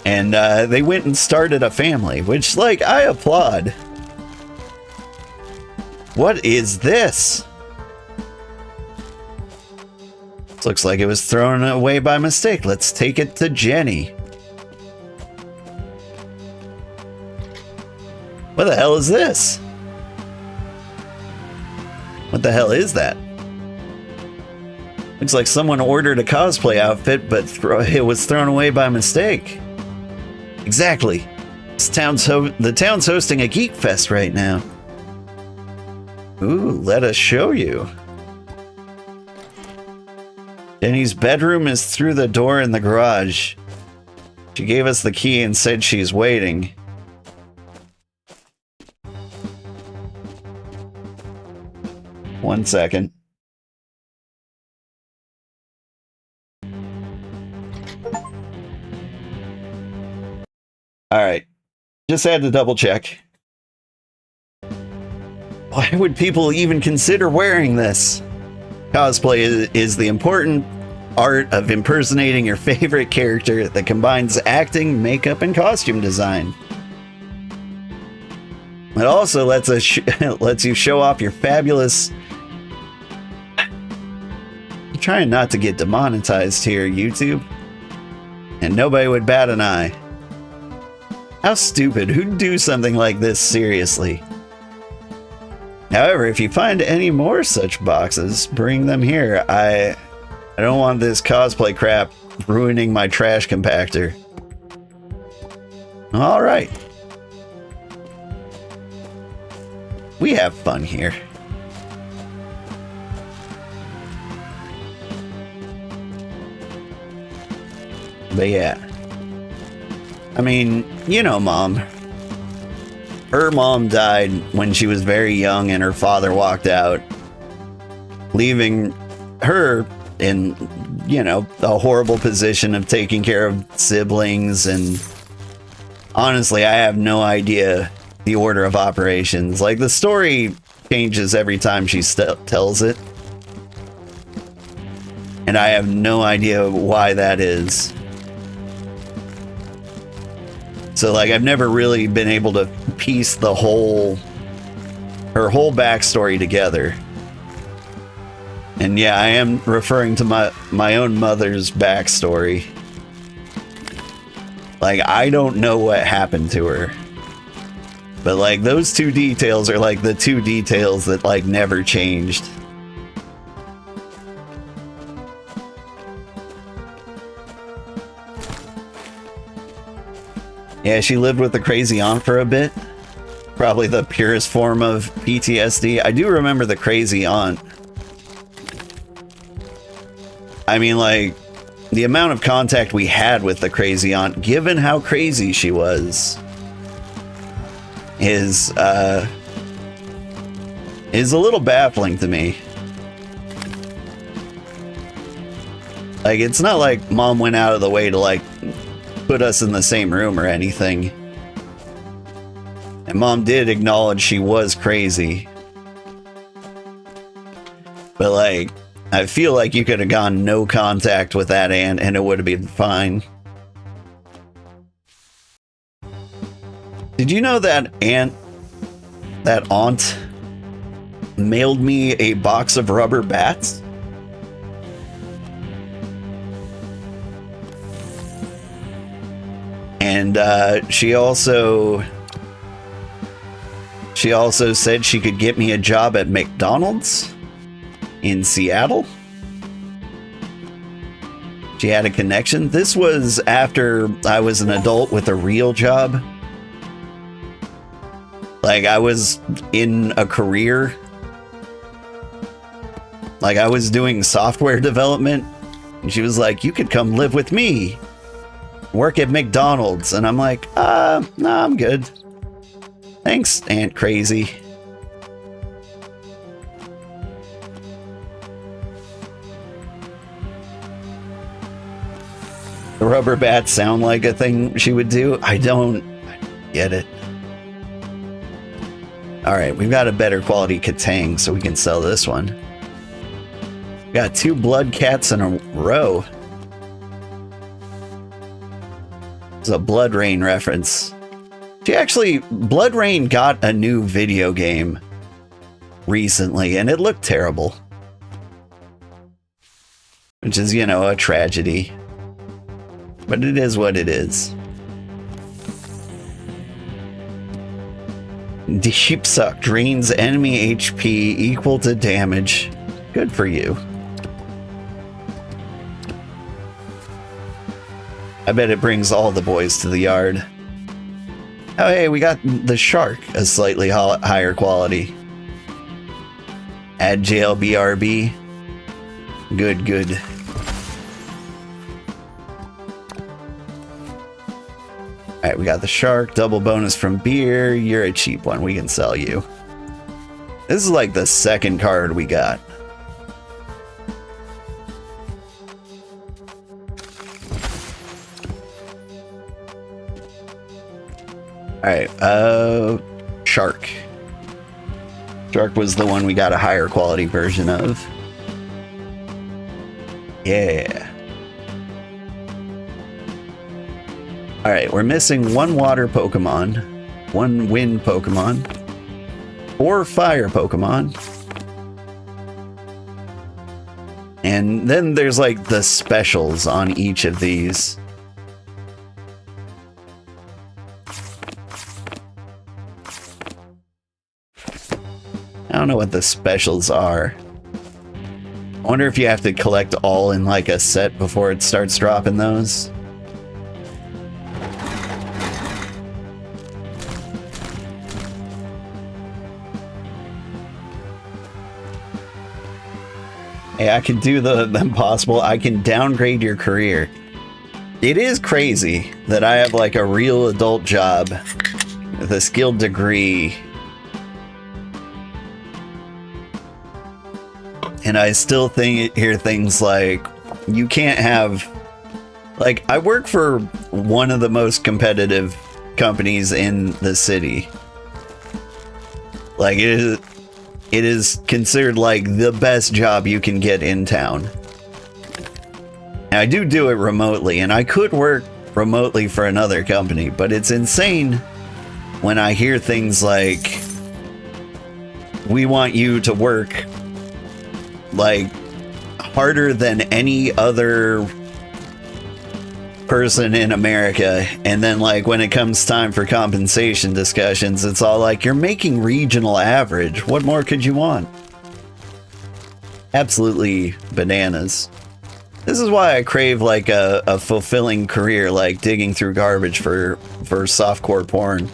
And they went and started a family, which, like, I applaud. What is this? This looks like it was thrown away by mistake. Let's take it to Jenny. What the hell is this? What the hell is that? Looks like someone ordered a cosplay outfit, but it was thrown away by mistake. Exactly. The town's hosting a Geek Fest right now. Ooh, let us show you. Jenny's bedroom is through the door in the garage. She gave us the key and said she's waiting. One second. All right. Just had to double check. Why would people even consider wearing this? Cosplay is the important art of impersonating your favorite character that combines acting, makeup, and costume design. It also lets you show off your fabulous... I'm trying not to get demonetized here, YouTube. And nobody would bat an eye. How stupid. Who'd do something like this seriously? However, if you find any more such boxes, bring them here. I don't want this cosplay crap ruining my trash compactor. All right. We have fun here. But yeah. I mean, you know, Mom. Her mom died when she was very young and her father walked out, leaving her in, you know, a horrible position of taking care of siblings. And honestly, I have no idea the order of operations. Like, the story changes every time she tells it. And I have no idea why that is. So, like, I've never really been able to piece her whole backstory together. And yeah, I am referring to my own mother's backstory. Like, I don't know what happened to her. But, like, those two details are, like, the two details that, like, never changed. Yeah, she lived with the crazy aunt for a bit. Probably the purest form of PTSD. I do remember the crazy aunt. I mean, like, the amount of contact we had with the crazy aunt, given how crazy she was, is a little baffling to me. Like, it's not like Mom went out of the way to, like, put us in the same room or anything. And Mom did acknowledge she was crazy. But, like, I feel like you could have gone no contact with that aunt and it would have been fine. Did you know that aunt mailed me a box of rubber bats? And she also said she could get me a job at McDonald's in Seattle. She had a connection. This was after I was an adult with a real job. Like, I was in a career. Like, I was doing software development. And she was like, you could come live with me. Work at McDonald's. And I'm like, no, I'm good. Thanks, Aunt Crazy. The rubber bats sound like a thing she would do. I don't get it. Alright, we've got a better quality Katang, so we can sell this one. We got 2 blood cats in a row. It's a Blood Rain reference. Blood Rain got a new video game recently, and it looked terrible. Which is, you know, a tragedy. But it is what it is. Deep Suck drains enemy HP equal to damage. Good for you. I bet it brings all the boys to the yard. Oh, hey, we got the shark, a slightly higher quality. Add JLBRB. Good, good. Alright, we got the shark, double bonus from beer. You're a cheap one, we can sell you. This is like the second card we got. Alright, shark. Shark was the one we got a higher quality version of. Yeah. Alright, we're missing one water Pokemon, one wind Pokemon, 4 fire Pokemon. And then there's like the specials on each of these. I don't know what the specials are. I wonder if you have to collect all in like a set before it starts dropping those. Hey, I can do the impossible. I can downgrade your career. It is crazy that I have like a real adult job with a skilled degree. And I still hear things like, you can't have... Like, I work for one of the most competitive companies in the city. Like, it is considered like the best job you can get in town. And I do it remotely, and I could work remotely for another company, but it's insane when I hear things like, we want you to work like harder than any other person in America, and then like when it comes time for compensation discussions, it's all like, you're making regional average. What more could you want? Absolutely bananas. This is why I crave like a fulfilling career, like digging through garbage for softcore porn.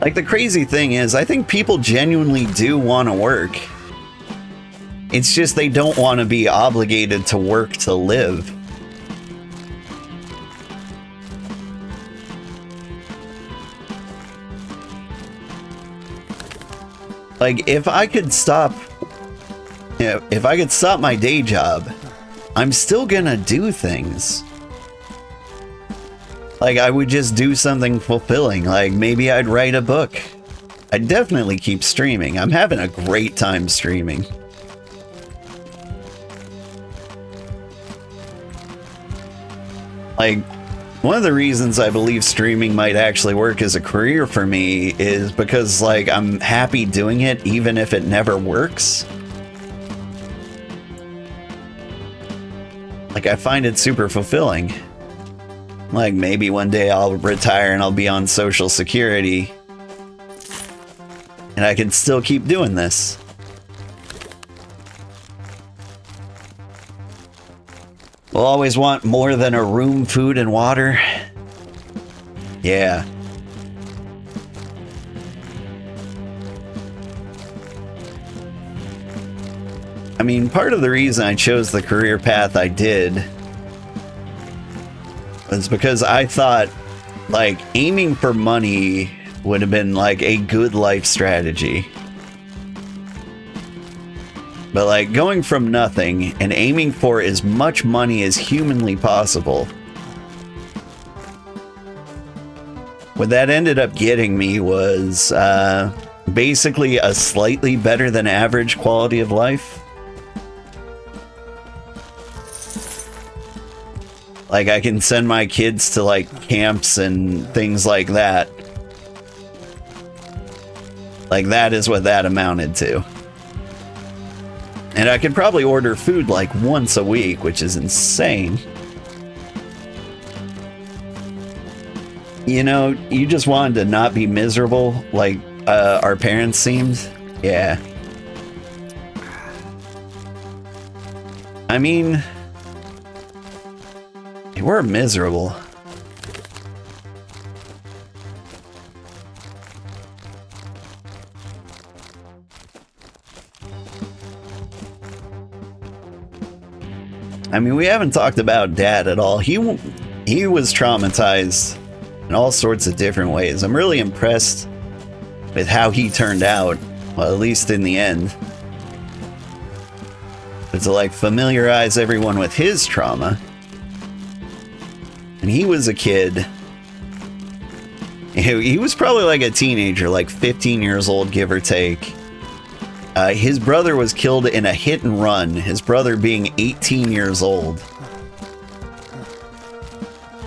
Like, the crazy thing is, I think people genuinely do want to work. It's just they don't want to be obligated to work to live. Like, if I could stop... if I could stop my day job, I'm still gonna do things. Like, I would just do something fulfilling. Like, maybe I'd write a book. I'd definitely keep streaming. I'm having a great time streaming. Like, one of the reasons I believe streaming might actually work as a career for me is because, like, I'm happy doing it even if it never works. Like, I find it super fulfilling. Like, maybe one day I'll retire and I'll be on Social Security. And I can still keep doing this. We'll always want more than a room, food, and water. Yeah. I mean, part of the reason I chose the career path I did was because I thought, like, aiming for money would have been, like, a good life strategy. But, like, going from nothing and aiming for as much money as humanly possible, what that ended up getting me was basically a slightly better than average quality of life. Like, I can send my kids to, like, camps and things like that. Like, that is what that amounted to. And I could probably order food, like, once a week, which is insane. You know, you just wanted to not be miserable, like our parents seemed. Yeah. I mean, we're miserable. I mean, we haven't talked about Dad at all. He was traumatized in all sorts of different ways. I'm really impressed with how he turned out, well, at least in the end. But to like familiarize everyone with his trauma. And he was a kid. He was probably like a teenager, like 15 years old, give or take. His brother was killed in a hit and run, his brother being 18 years old.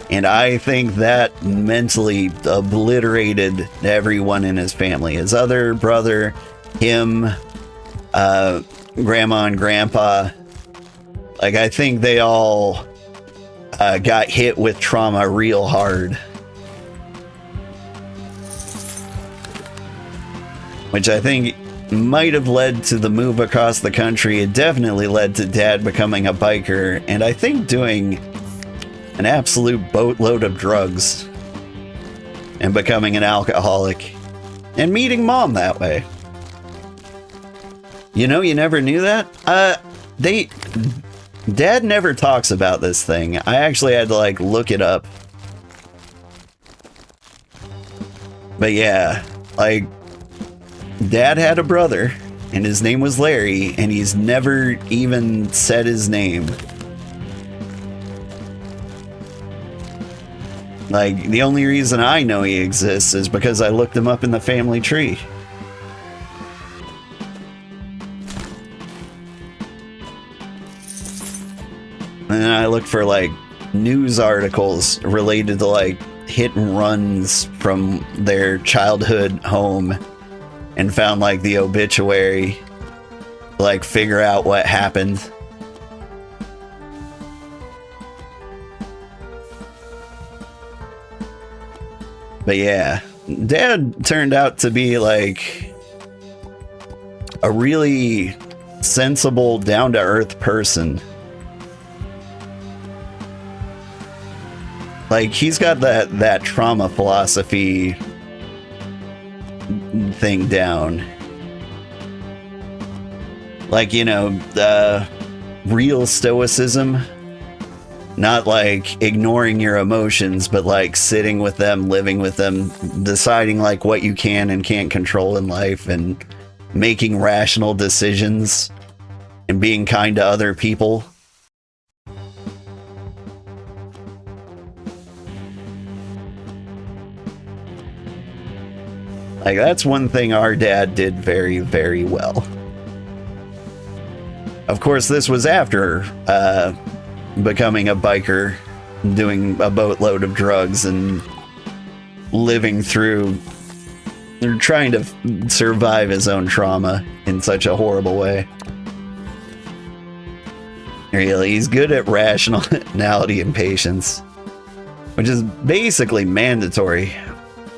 And I think that mentally obliterated everyone in his family. His other brother, him, grandma and grandpa. Like, I think they all got hit with trauma real hard. Which I think might have led to the move across the country. It definitely led to Dad becoming a biker, and I think doing an absolute boatload of drugs and becoming an alcoholic and meeting Mom that way. You know, you never knew that? Dad never talks about this thing. I actually had to like look it up. But yeah, like, Dad had a brother, and his name was Larry, and he's never even said his name. Like, the only reason I know he exists is because I looked him up in the family tree. And then I looked for, like, news articles related to, like, hit and runs from their childhood home. And found like the obituary, like figure out what happened. But yeah, Dad turned out to be like a really sensible, down-to-earth person. Like, he's got that trauma philosophy thing down. Like, you know, real stoicism. Not like ignoring your emotions, but like sitting with them, living with them, deciding like what you can and can't control in life, and making rational decisions and being kind to other people. Like, that's one thing our dad did very, very well. Of course, this was after becoming a biker, doing a boatload of drugs, and living through, trying to survive his own trauma in such a horrible way. Really, he's good at rationality and patience, which is basically mandatory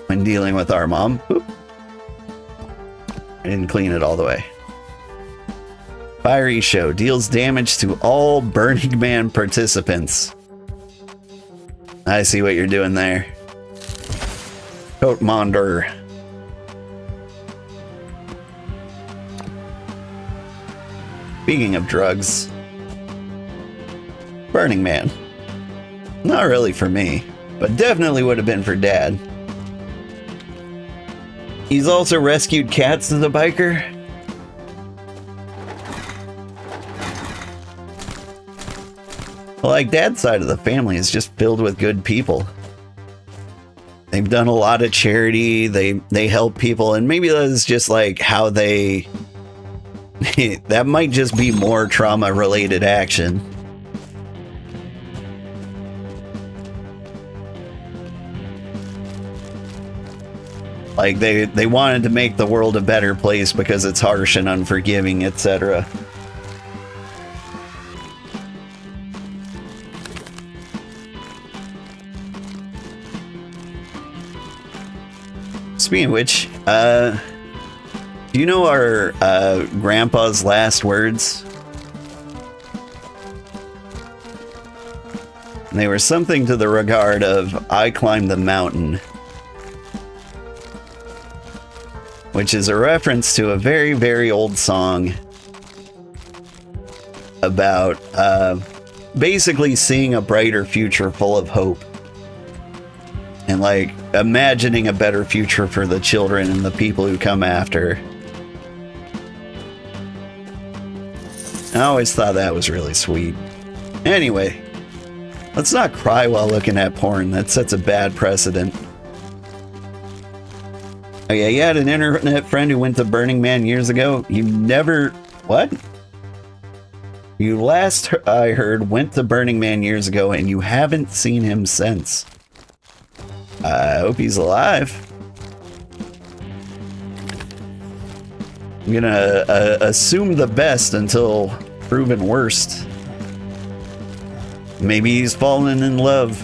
when dealing with our mom. Oop. I didn't clean it all the way. Fiery show deals damage to all Burning Man participants. I see what you're doing there. Kotamon. Speaking of drugs, Burning Man. Not really for me, but definitely would have been for Dad. He's also rescued cats as a biker. Like, Dad's side of the family is just filled with good people. They've done a lot of charity, they help people, and maybe that's just like how they... that might just be more trauma-related action. Like, they wanted to make the world a better place because it's harsh and unforgiving, etc. Speaking of which, do you know our grandpa's last words? And they were something to the regard of I Climbed the Mountain, which is a reference to a very, very old song about basically seeing a brighter future full of hope. And like imagining a better future for the children and the people who come after. I always thought that was really sweet. Anyway, let's not cry while looking at porn. That sets a bad precedent. Oh yeah, you had an internet friend who went to Burning Man years ago. You never... What? You last I heard went to Burning Man years ago and you haven't seen him since. I hope he's alive. I'm gonna assume the best until proven worst. Maybe he's fallen in love.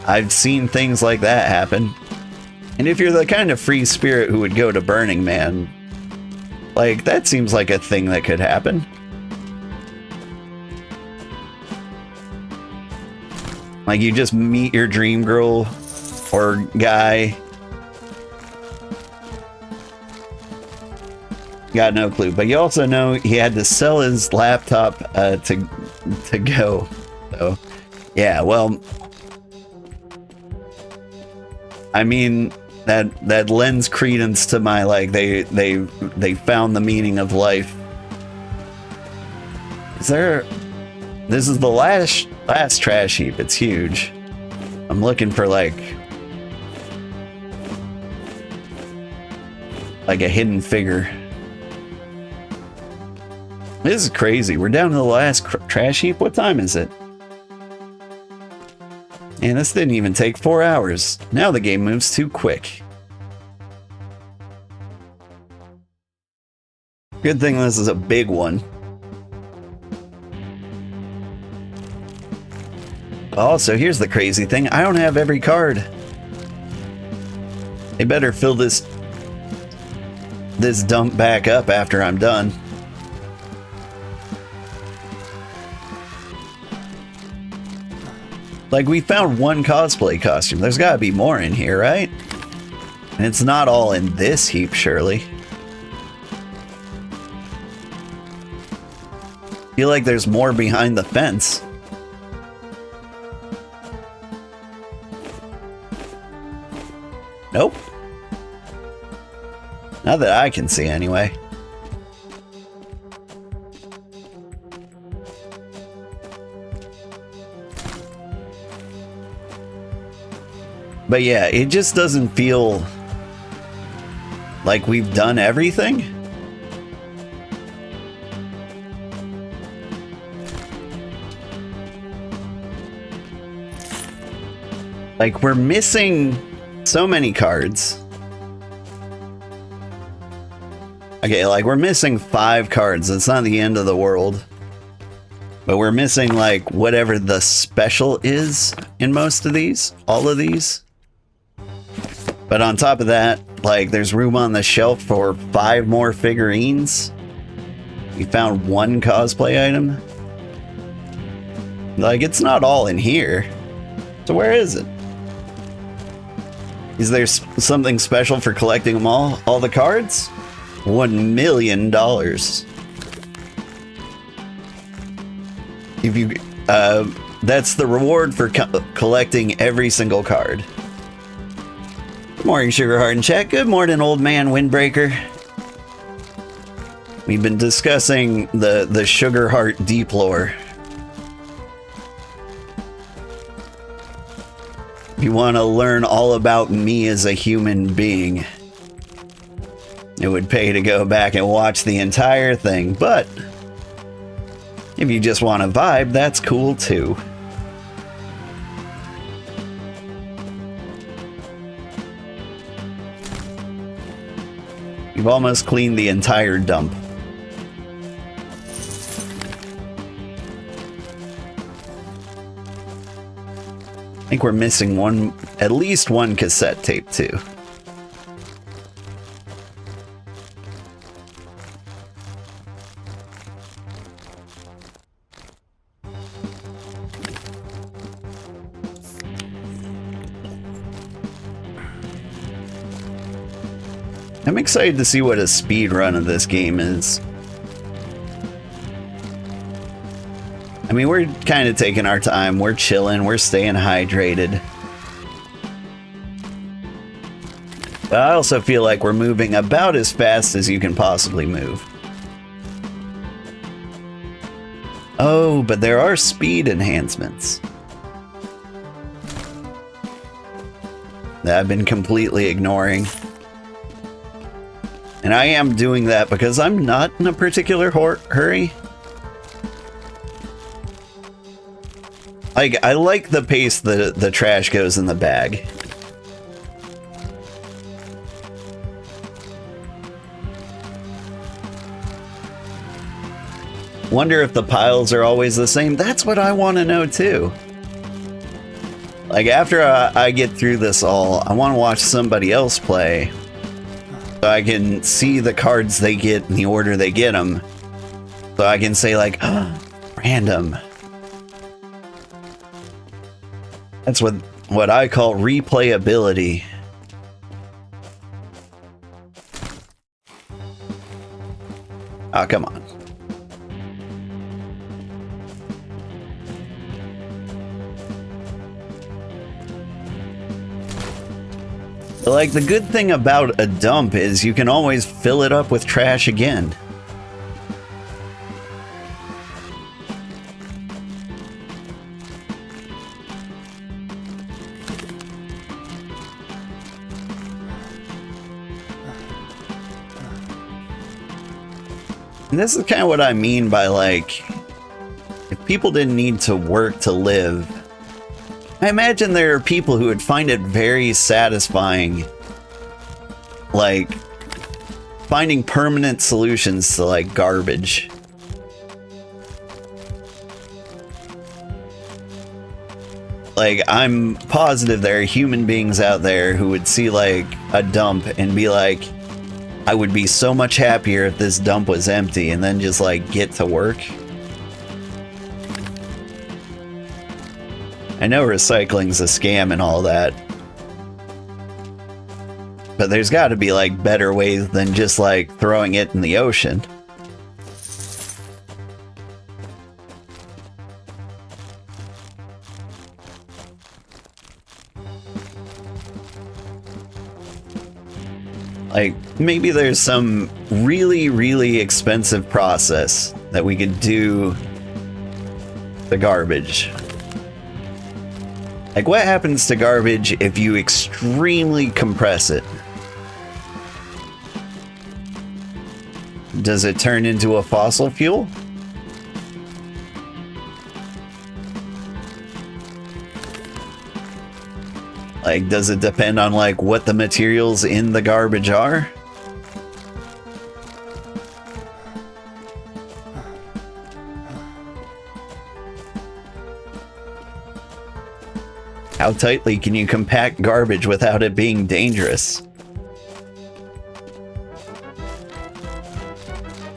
I've seen things like that happen. And if you're the kind of free spirit who would go to Burning Man, like, that seems like a thing that could happen. Like, you just meet your dream girl or guy. Got no clue. But you also know he had to sell his laptop to go. So, yeah, well... I mean, that lends credence to my, like, they found the meaning of life. Is there... This is the last trash heap. It's huge. I'm looking for, like a hidden figure. This is crazy. We're down to the last trash heap. What time is it? And this didn't even take 4 hours. Now the game moves too quick. Good thing this is a big one. Also, here's the crazy thing. I don't have every card. They better fill this dump back up after I'm done. Like, we found one cosplay costume. There's gotta be more in here, right? And it's not all in this heap, surely. Feel like there's more behind the fence. Nope. Not that I can see, anyway. But yeah, it just doesn't feel like we've done everything. Like, we're missing so many cards. Okay, like, we're missing 5 cards. It's not the end of the world. But we're missing, like, whatever the special is in most of these. All of these. But on top of that, like, there's room on the shelf for 5 more figurines. We found 1 cosplay item. Like, it's not all in here. So where is it? Is there something special for collecting them all? All the cards? $1 million. If you, that's the reward for collecting every single card. Good morning, Sugarheart and chat. Good morning, old man Windbreaker. We've been discussing the Sugarheart deep lore. If you want to learn all about me as a human being, it would pay to go back and watch the entire thing, but if you just want to vibe, that's cool too. You've almost cleaned the entire dump. I think we're missing at least one cassette tape too. I'm excited to see what a speed run of this game is. I mean, we're kind of taking our time. We're chilling. We're staying hydrated. But I also feel like we're moving about as fast as you can possibly move. Oh, but there are speed enhancements that I've been completely ignoring. And I am doing that because I'm not in a particular hurry. Like, I like the pace the trash goes in the bag. Wonder if the piles are always the same. That's what I want to know too. Like, after I get through this all, I want to watch somebody else play so I can see the cards they get in the order they get them. So I can say like, oh, random. That's what I call replayability. Oh, come on. Like, the good thing about a dump is you can always fill it up with trash again. And this is kind of what I mean by, like, if people didn't need to work to live, I imagine there are people who would find it very satisfying, like, finding permanent solutions to, like, garbage. Like, I'm positive there are human beings out there who would see, like, a dump and be like, I would be so much happier if this dump was empty, and then just, like, get to work. I know recycling's a scam and all that, but there's got to be, like, better ways than just, like, throwing it in the ocean. Like, maybe there's some really, really expensive process that we could do the garbage. Like, what happens to garbage if you extremely compress it? Does it turn into a fossil fuel? Like, does it depend on, like, what the materials in the garbage are? How tightly can you compact garbage without it being dangerous?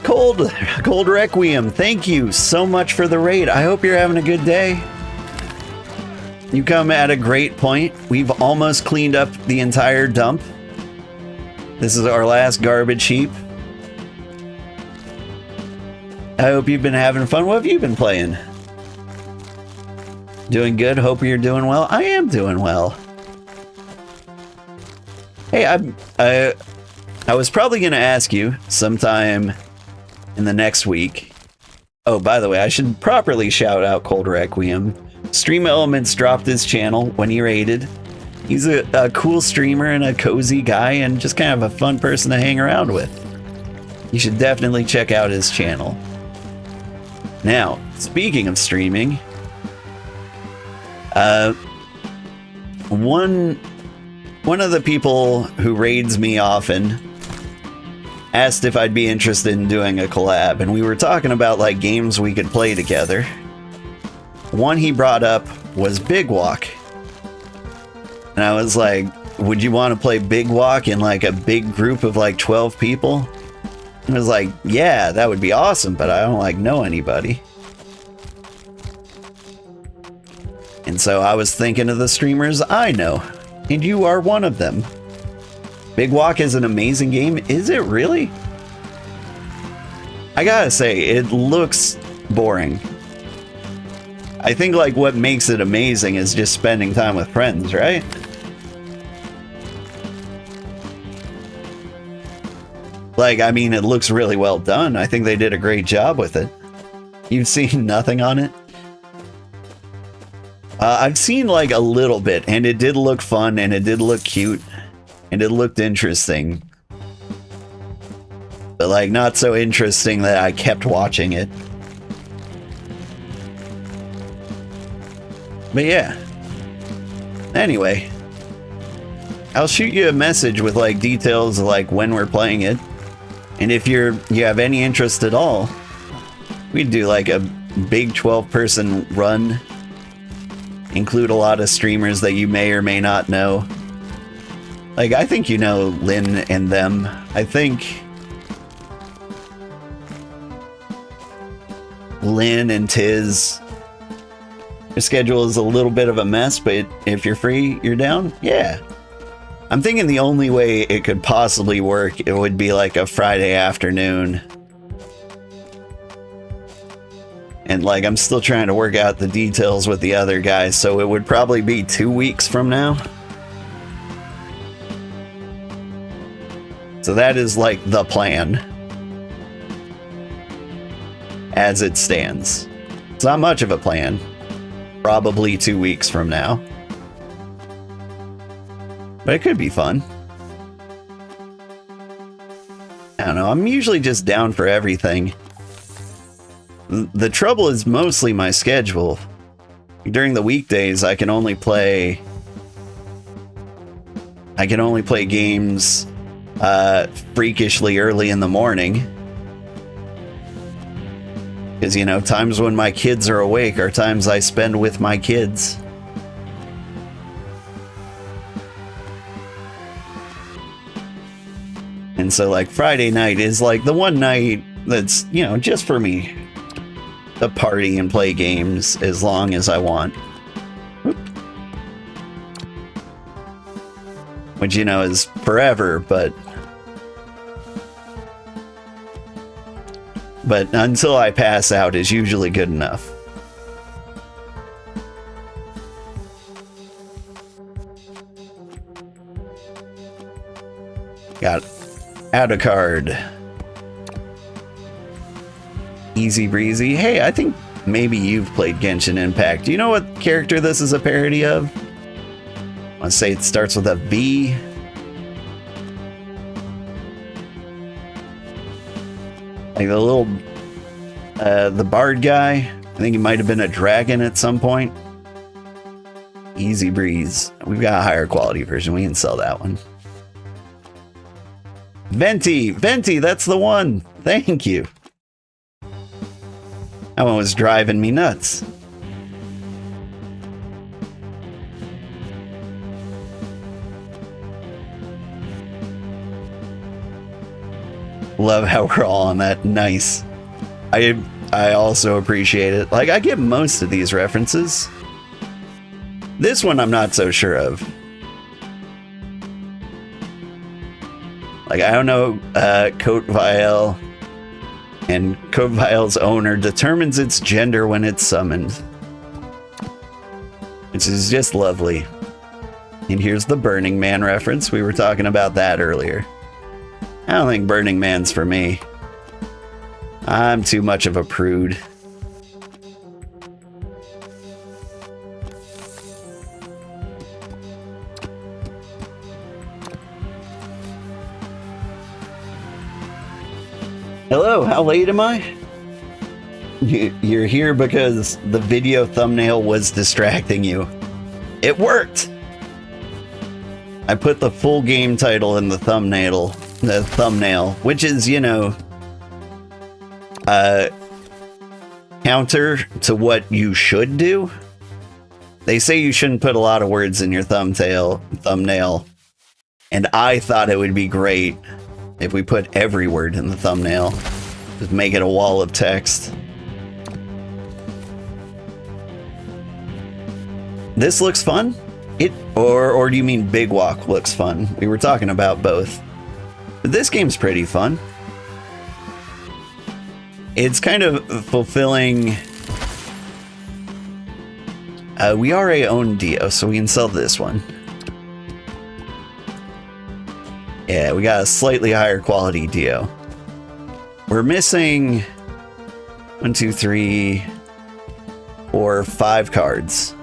Cold Requiem, thank you so much for the raid. I hope you're having a good day. You come at a great point. We've almost cleaned up the entire dump. This is our last garbage heap. I hope you've been having fun. What have you been playing? Doing good. Hope you're doing well. I am doing well. Hey, I was probably going to ask you sometime in the next week. Oh, by the way, I should properly shout out Cold Requiem. Stream Elements dropped his channel when he raided. He's a cool streamer and a cozy guy and just kind of a fun person to hang around with. You should definitely check out his channel. Now, speaking of streaming, one of the people who raids me often asked if I'd be interested in doing a collab, and we were talking about, like, games we could play together. One he brought up was Big Walk. And I was like, would you want to play Big Walk in, like, a big group of, like, 12 people? And I was like, yeah, that would be awesome, but I don't, like, know anybody. And so I was thinking of the streamers I know, and you are one of them. Big Walk is an amazing game. Is it really? I gotta say, it looks boring. I think like what makes it amazing is just spending time with friends, right? Like, I mean, it looks really well done. I think they did a great job with it. You've seen nothing on it? I've seen like a little bit, and it did look fun, and it did look cute, and it looked interesting. But like, not so interesting that I kept watching it. But yeah. Anyway. I'll shoot you a message with like details of like when we're playing it. And if you have any interest at all, we'd do like a big 12-person run. Include a lot of streamers that you may or may not know. Like, I think you know Lynn and them. I think Lynn and Tiz. Your schedule is a little bit of a mess, but if you're free, you're down? Yeah. I'm thinking the only way it could possibly work, it would be like a Friday afternoon. And like, I'm still trying to work out the details with the other guys, so it would probably be 2 weeks from now. So that is like the plan. As it stands. It's not much of a plan. Probably 2 weeks from now. But it could be fun. I don't know, I'm usually just down for everything. The trouble is mostly my schedule. During the weekdays, I can only play games freakishly early in the morning. Because, you know, times when my kids are awake are times I spend with my kids. And so, like, Friday night is, like, the one night that's, you know, just for me. To party and play games as long as I want. Oop. Which, you know, is forever, but until I pass out is usually good enough. Got add a card. Easy breezy. Hey, I think maybe you've played Genshin Impact. Do you know what character this is a parody of? I want to say it starts with a V. Like the little, the bard guy. I think he might have been a dragon at some point. Easy breeze. We've got a higher quality version. We can sell that one. Venti, that's the one. Thank you. That one was driving me nuts. Love how we're all on that. Nice. I also appreciate it. Like, I get most of these references. This one I'm not so sure of. Like, I don't know, Kotamon, and Kotamon's owner determines its gender when it's summoned. Which is just lovely. And here's the Burning Man reference. We were talking about that earlier. I don't think Burning Man's for me. I'm too much of a prude. Hello, how late am I? You're here because the video thumbnail was distracting you. It worked! I put the full game title in the thumbnail, which is, you know, counter to what you should do. They say you shouldn't put a lot of words in your thumbnail, and I thought it would be great if we put every word in the thumbnail. Just make it a wall of text. This looks fun. Or do you mean Big Walk looks fun? We were talking about both. But this game's pretty fun. It's kind of fulfilling. We already own Dio, so we can sell this one. Yeah, we got a slightly higher quality Dio. We're missing 1, 2, 3, 4, 5 cards.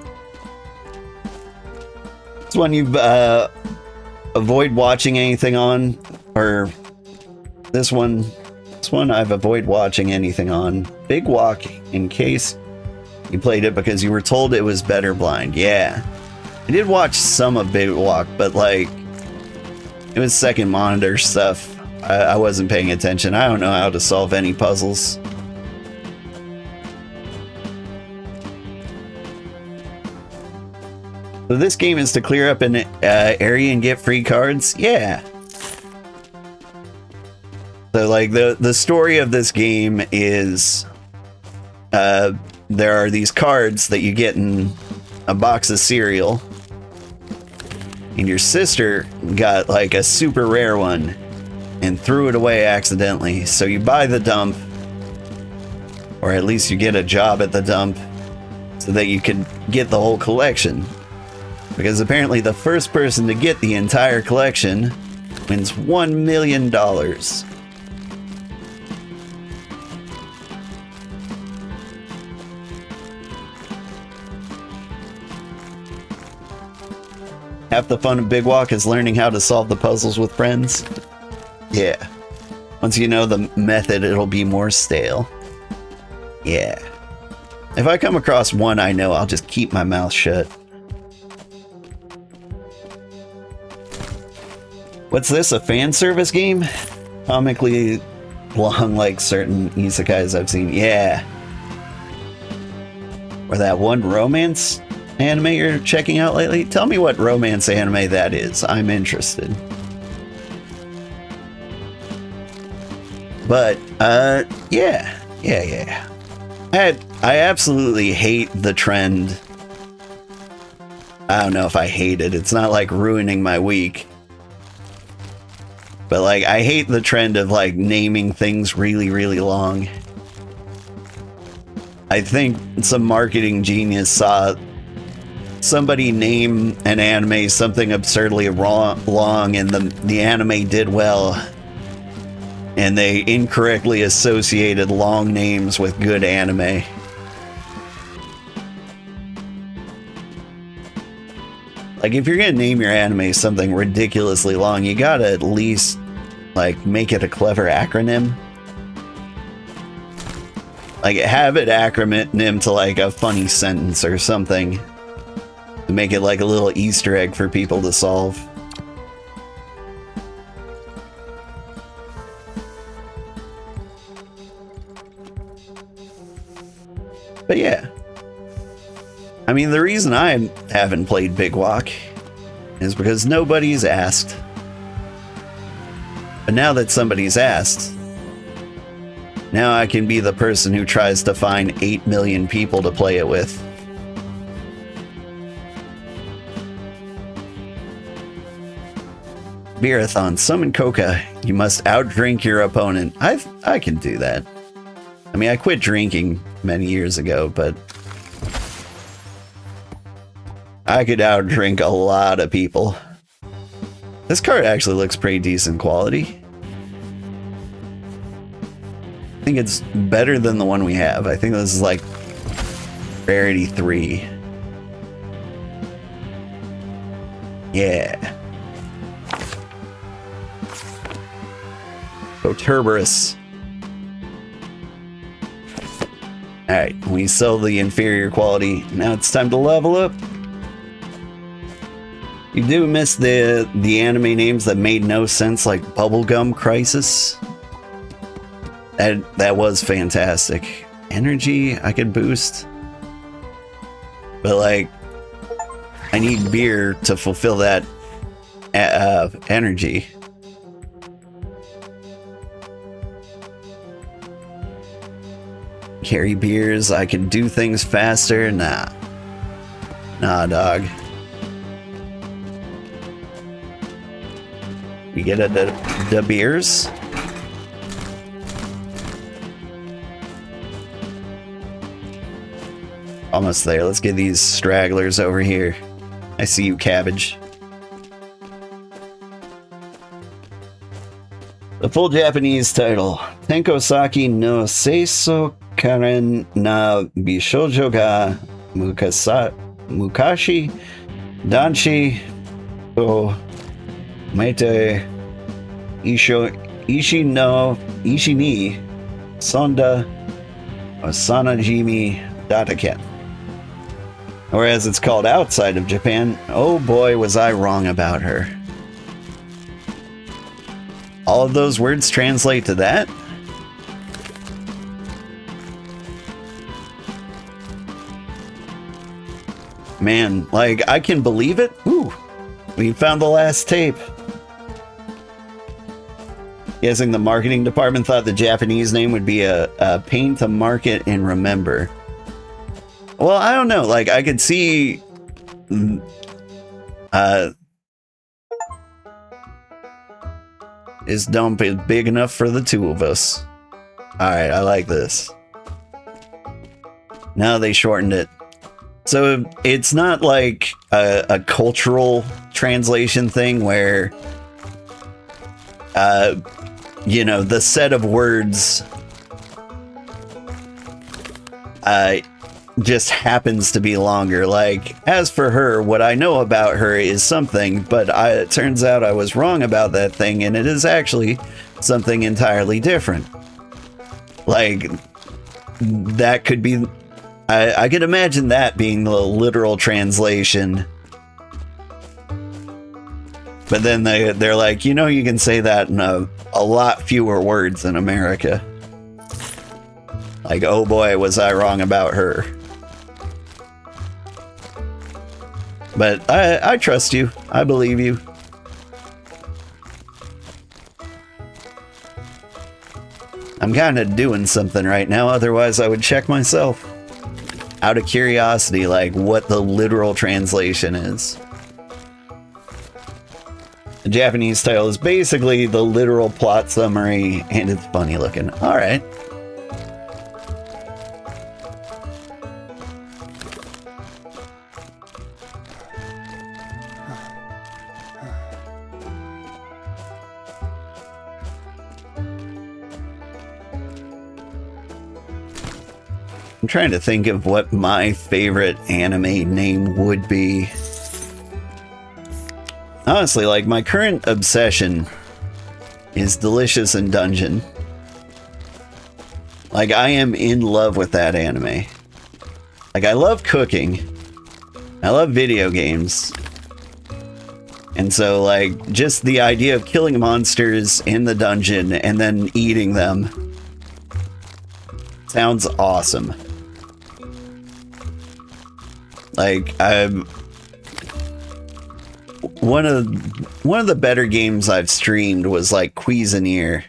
This one you avoid watching anything on, or this one I've avoided watching anything on. Big Walk, in case you played it because you were told it was better blind. Yeah, I did watch some of Big Walk, but like it was second monitor stuff. I wasn't paying attention. I don't know how to solve any puzzles. So this game is to clear up an area and get free cards? Yeah. So like the story of this game is there are these cards that you get in a box of cereal. And your sister got like a super rare one and threw it away accidentally. So you buy the dump, or at least you get a job at the dump so that you can get the whole collection. Because apparently the first person to get the entire collection wins $1 million. Half the fun of Big Walk is learning how to solve the puzzles with friends. Yeah. Once you know the method, it'll be more stale. Yeah. If I come across one I know, I'll just keep my mouth shut. What's this, a fan service game? Comically long like certain isekais I've seen. Yeah. Or that one romance anime you're checking out lately? Tell me what romance anime that is. I'm interested. But, yeah. I absolutely hate the trend. I don't know if I hate it. It's not like ruining my week. But like, I hate the trend of like naming things really, really long. I think some marketing genius saw somebody name an anime something absurdly long and the anime did well. And they incorrectly associated long names with good anime. Like, if you're gonna name your anime something ridiculously long, you gotta at least, like, make it a clever acronym. Like, have it acronym to, like, a funny sentence or something. To make it, like, a little Easter egg for people to solve. But yeah. I mean, the reason I haven't played Big Walk is because nobody's asked. But now that somebody's asked, now I can be the person who tries to find 8 million people to play it with. Beerathon, summon Coca. You must outdrink your opponent. I can do that. I mean, I quit drinking many years ago, but I could outdrink a lot of people. This card actually looks pretty decent quality. I think it's better than the one we have. I think this is like Rarity 3. Yeah. Kotamon. Alright, we sell the inferior quality. Now it's time to level up. You do miss the anime names that made no sense, like Bubblegum Crisis. That was fantastic. Energy I could boost. But like, I need beer to fulfill that energy. Carry beers, I can do things faster. Nah, dog. You get it at the beers. Almost there. Let's get these stragglers over here. I see you, cabbage. The full Japanese title. Tenkosaki no Seiso Karen na Bishoujo ga Mukashi Danshi to Mete Ishi ni Sonda Osanajimi Dataken. Or as it's called outside of Japan, oh boy was I wrong about her. All of those words translate to that? Man, like, I can believe it. Ooh, we found the last tape. Guessing the marketing department thought the Japanese name would be a pain to market and remember. Well, I don't know. Like, I could see... This dump is big enough for the two of us. Alright, I like this. Now they shortened it. So it's not like a cultural translation thing where, you know, the set of words just happens to be longer. Like, as for her, what I know about her is something, but it turns out I was wrong about that thing, and it is actually something entirely different. Like, that could be... I could imagine that being the literal translation. But then they're like, you know, you can say that in a lot fewer words in America. Like, oh boy, was I wrong about her. But I trust you. I believe you. I'm kind of doing something right now, otherwise I would check myself. Out of curiosity, like what the literal translation is. The Japanese title is basically the literal plot summary, and it's funny looking. Alright. I'm trying to think of what my favorite anime name would be. Honestly, like, my current obsession is Delicious in Dungeon. Like, I am in love with that anime. Like, I love cooking. I love video games. And so, like, just the idea of killing monsters in the dungeon and then eating them sounds awesome. Like, one of the better games I've streamed was like Cuisinier.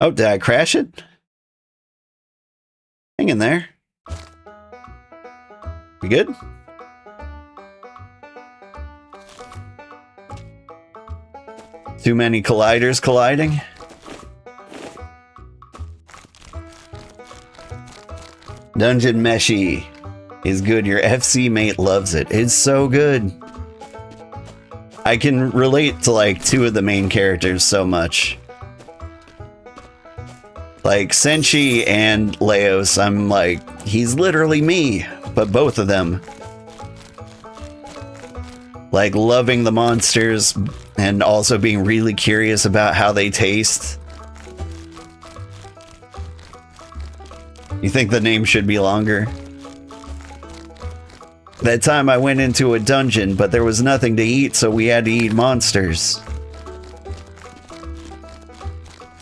Oh, did I crash it? Hang in there. You good? Too many colliders colliding? Dungeon Meshi is good. Your FC mate loves it. It's so good. I can relate to like two of the main characters so much. Like Senshi and Leos, I'm like, he's literally me, but both of them. Like loving the monsters and also being really curious about how they taste. You think the name should be longer? That time I went into a dungeon, but there was nothing to eat, so we had to eat monsters.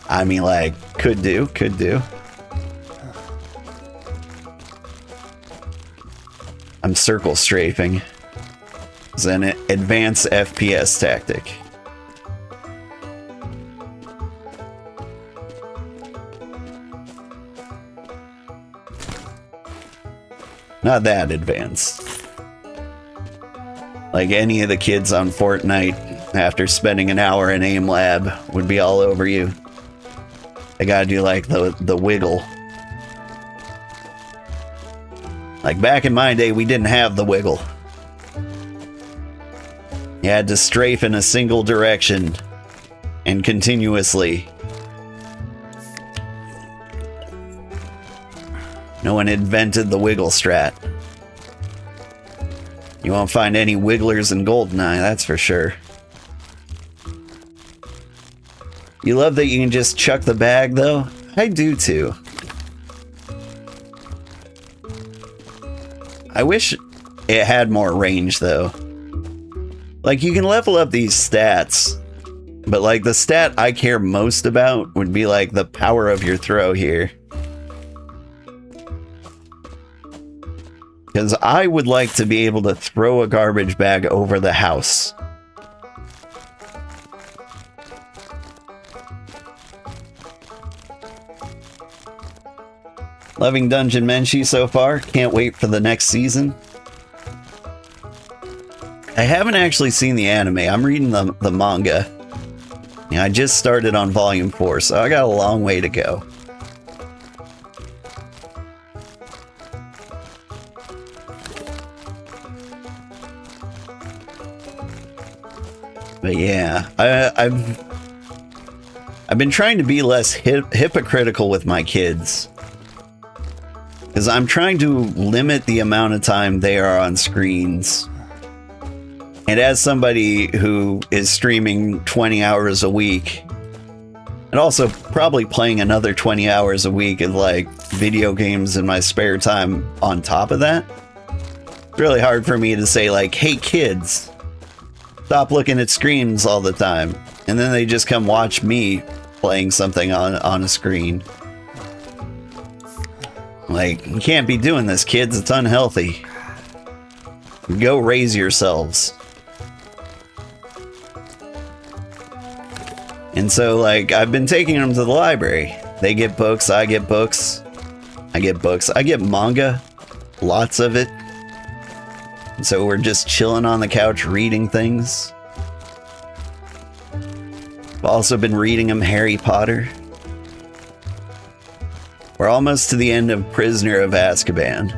I mean, like, could do. I'm circle strafing. It's an advanced FPS tactic. Not that advanced. Like any of the kids on Fortnite after spending an hour in AIM lab would be all over you. I gotta do like the wiggle. Like back in my day, we didn't have the wiggle. You had to strafe in a single direction and continuously. No one invented the wiggle strat. You won't find any wigglers in GoldenEye, that's for sure. You love that you can just chuck the bag, though? I do, too. I wish it had more range, though. Like, you can level up these stats, but, like, the stat I care most about would be, like, the power of your throw here. Because I would like to be able to throw a garbage bag over the house. Loving Dungeon Menchie so far. Can't wait for the next season. I haven't actually seen the anime. I'm reading the manga. Yeah, I just started on volume 4, so I got a long way to go. But yeah, I've been trying to be less hypocritical with my kids. Because I'm trying to limit the amount of time they are on screens. And as somebody who is streaming 20 hours a week, and also probably playing another 20 hours a week of like video games in my spare time on top of that, it's really hard for me to say like, hey kids, stop looking at screens all the time. And then they just come watch me playing something on a screen. Like, you can't be doing this, kids. It's unhealthy. Go raise yourselves. And so, like, I've been taking them to the library. They get books, I get books. I get books. I get manga. Lots of it. And so we're just chilling on the couch reading things. I've also been reading them Harry Potter. We're almost to the end of Prisoner of Azkaban.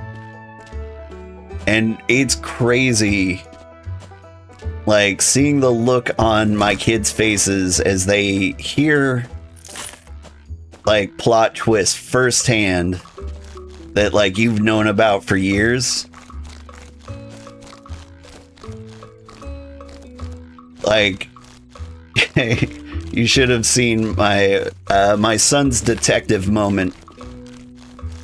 And it's crazy, like, seeing the look on my kids' faces as they hear, like, plot twists firsthand that, like, you've known about for years. Like, you should have seen my son's detective moment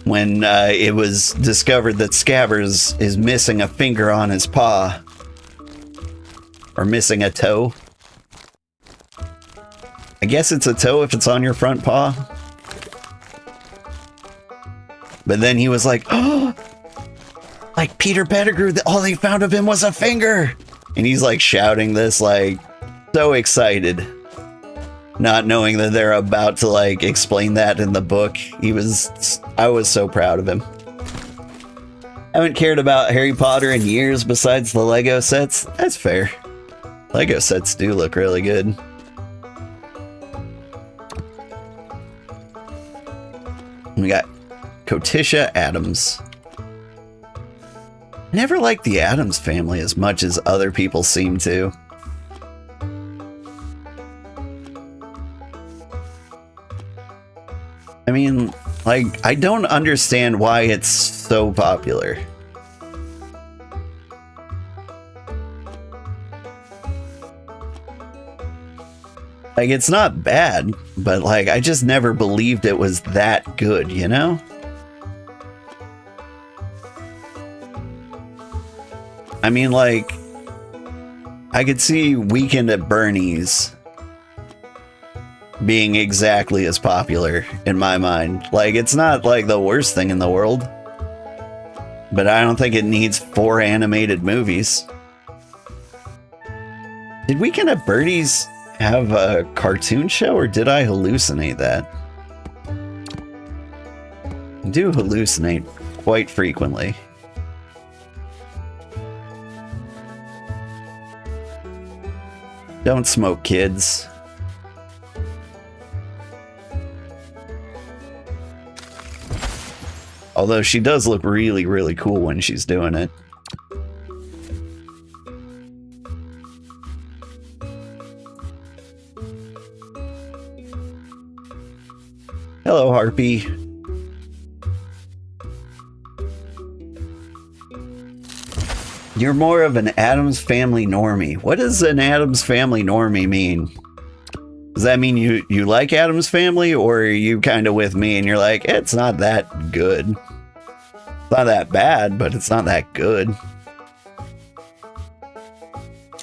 when it was discovered that Scabbers is missing a finger on his paw. Or missing a toe. I guess it's a toe if it's on your front paw. But then he was like, oh, like Peter Pettigrew, all they found of him was a finger. And he's like shouting this, like, so excited. Not knowing that they're about to like explain that in the book. I was so proud of him. I haven't cared about Harry Potter in years besides the Lego sets. That's fair. Lego sets do look really good. We got Kotisha Adams. I never liked the Addams family as much as other people seem to. I mean, like, I don't understand why it's so popular. Like, it's not bad, but, like, I just never believed it was that good, you know? I mean, like, I could see Weekend at Bernie's being exactly as popular in my mind. Like, it's not like the worst thing in the world, but I don't think it needs 4 animated movies. Did Weekend at Bernie's have a cartoon show, or did I hallucinate that? I do hallucinate quite frequently. Don't smoke, kids. Although she does look really, really cool when she's doing it. Hello, Harpy. You're more of an Addams Family normie. What does an Addams Family normie mean? Does that mean you like Addams Family, or are you kind of with me and you're like, it's not that good? It's not that bad, but it's not that good.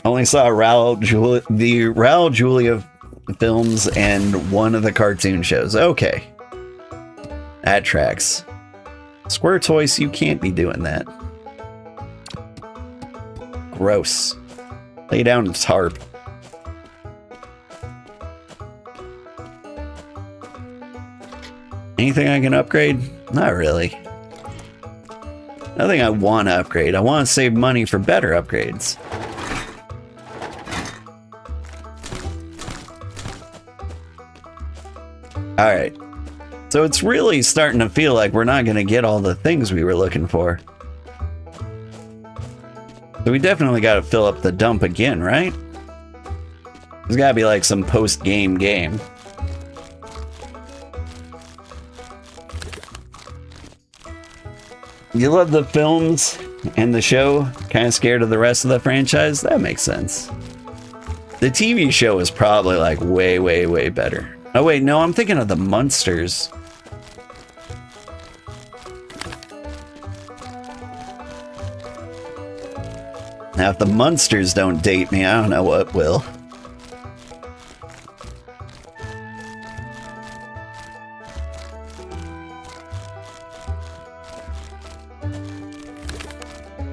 Only saw the Raul Julia films and one of the cartoon shows. Okay. That tracks. Square Toys, you can't be doing that. Gross. Lay down the tarp. Anything I can upgrade? Not really. Nothing I want to upgrade. I want to save money for better upgrades. Alright. So it's really starting to feel like we're not going to get all the things we were looking for. So we definitely got to fill up the dump again, right? There's got to be like some post-game game. You love the films and the show, kind of scared of the rest of the franchise? That makes sense. The TV show is probably like way, way, way better. Oh wait, no, I'm thinking of the Munsters. Now, if the Munsters don't date me, I don't know what will.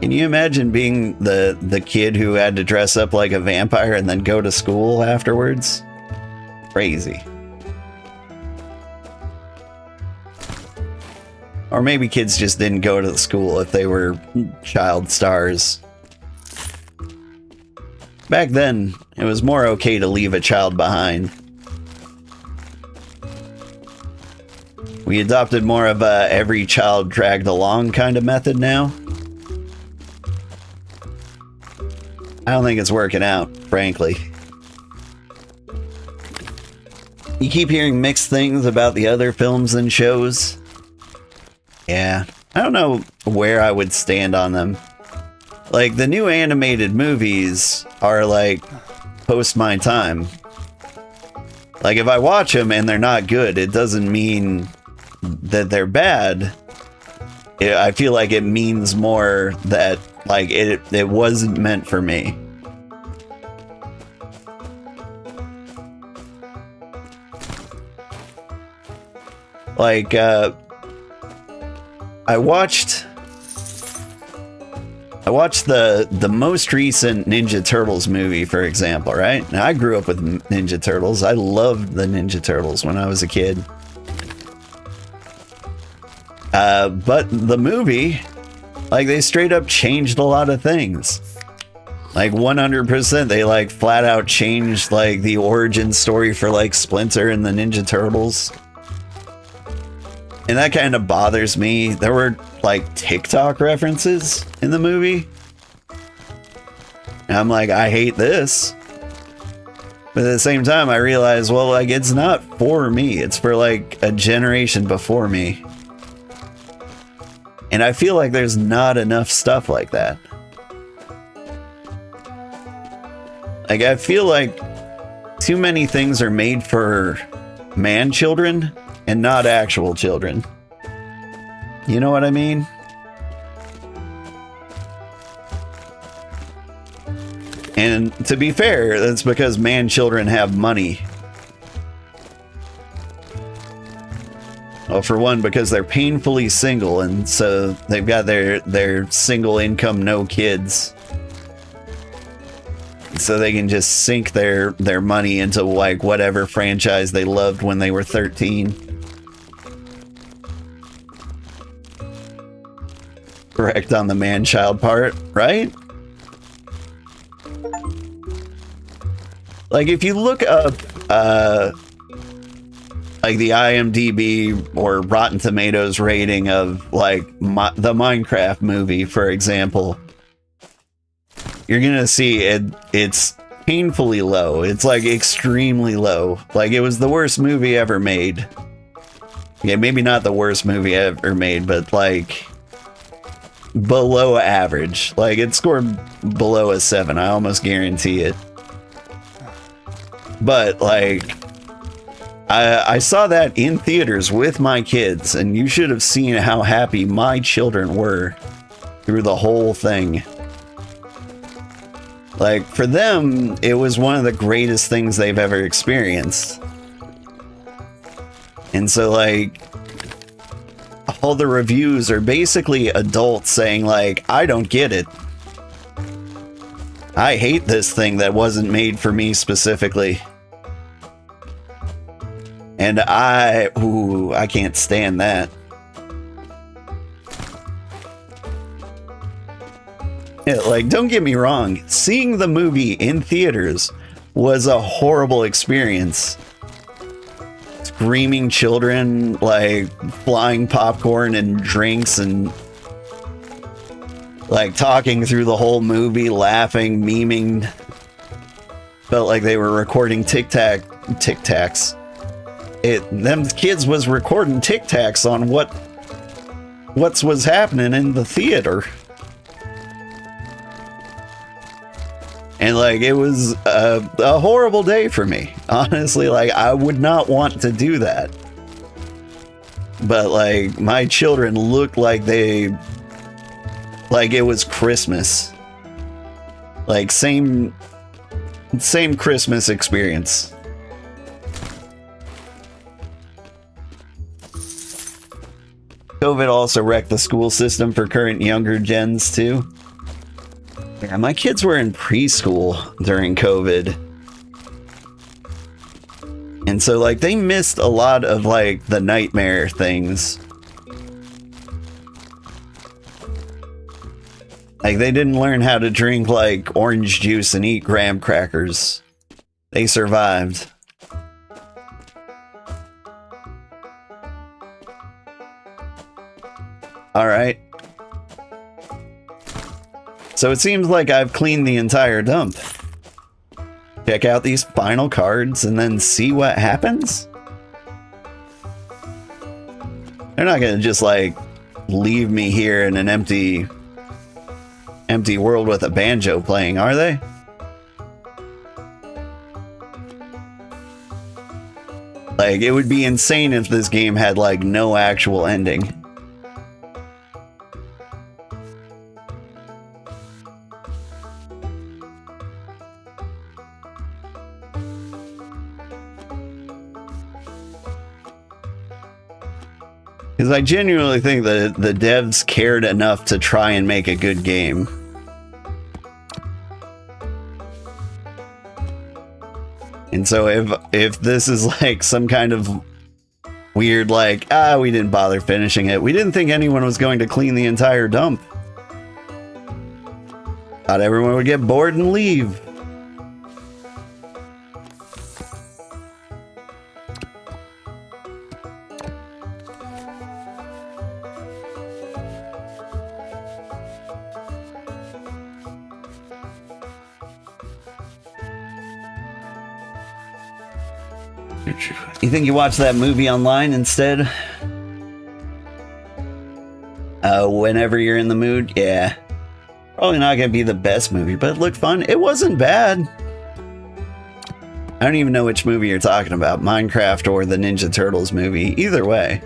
Can you imagine being the kid who had to dress up like a vampire and then go to school afterwards? Crazy. Or maybe kids just didn't go to the school if they were child stars. Back then, it was more okay to leave a child behind. We adopted more of a every child dragged along kind of method now. I don't think it's working out, frankly. You keep hearing mixed things about the other films and shows. Yeah, I don't know where I would stand on them. Like, the new animated movies are like post my time. Like, if I watch them and they're not good, it doesn't mean that they're bad. I feel like it means more that, like, it wasn't meant for me. Like, I watched the most recent Ninja Turtles movie, for example, right? Now, I grew up with Ninja Turtles. I loved the Ninja Turtles when I was a kid. But the movie, like, they straight up changed a lot of things. Like, 100%, they, like, flat out changed, like, the origin story for, like, Splinter and the Ninja Turtles. And that kind of bothers me. There were, like, TikTok references in the movie. And I'm like, I hate this. But at the same time, I realize, well, like, it's not for me. It's for, like, a generation before me. And I feel like there's not enough stuff like that. Like, I feel like too many things are made for man-children and not actual children. You know what I mean? And to be fair, that's because man-children have money. Well, for one, because they're painfully single, and so they've got their single income, no kids. So they can just sink their money into, like, whatever franchise they loved when they were 13. Correct on the man-child part, right? Like, if you look up, like the IMDb or Rotten Tomatoes rating of like the Minecraft movie, for example, you're gonna see it's painfully low. It's like extremely low. Like, it was the worst movie ever made. Yeah, maybe not the worst movie ever made, but like below average. Like, it scored below a 7. I almost guarantee it. But like, I saw that in theaters with my kids, and you should have seen how happy my children were through the whole thing. Like, for them, it was one of the greatest things they've ever experienced. And so, like, all the reviews are basically adults saying, like, I don't get it. I hate this thing that wasn't made for me specifically. And I can't stand that. Yeah, like, don't get me wrong, seeing the movie in theaters was a horrible experience. Screaming children, like, flying popcorn and drinks, and like talking through the whole movie, laughing, memeing. Felt like they were recording Tic Tacs. Them kids was recording Tic Tacs on what was happening in the theater. And like, it was a horrible day for me. Honestly, like, I would not want to do that. But like, my children looked like it was Christmas. Like, same Christmas experience. COVID also wrecked the school system for current younger gens too. Yeah, my kids were in preschool during COVID. And so, like, they missed a lot of, like, the nightmare things. Like, they didn't learn how to drink, like, orange juice and eat graham crackers. They survived. Alright. So it seems like I've cleaned the entire dump. Check out these final cards and then see what happens? They're not gonna just, like, leave me here in an empty world with a banjo playing, are they? Like, it would be insane if this game had, like, no actual ending. Because I genuinely think that the devs cared enough to try and make a good game. And so if this is like some kind of weird, like, we didn't bother finishing it. We didn't think anyone was going to clean the entire dump. Thought everyone would get bored and leave. You think you watch that movie online instead? Whenever you're in the mood? Yeah. Probably not gonna be the best movie, but it looked fun. It wasn't bad. I don't even know which movie you're talking about, Minecraft or the Ninja Turtles movie. Either way.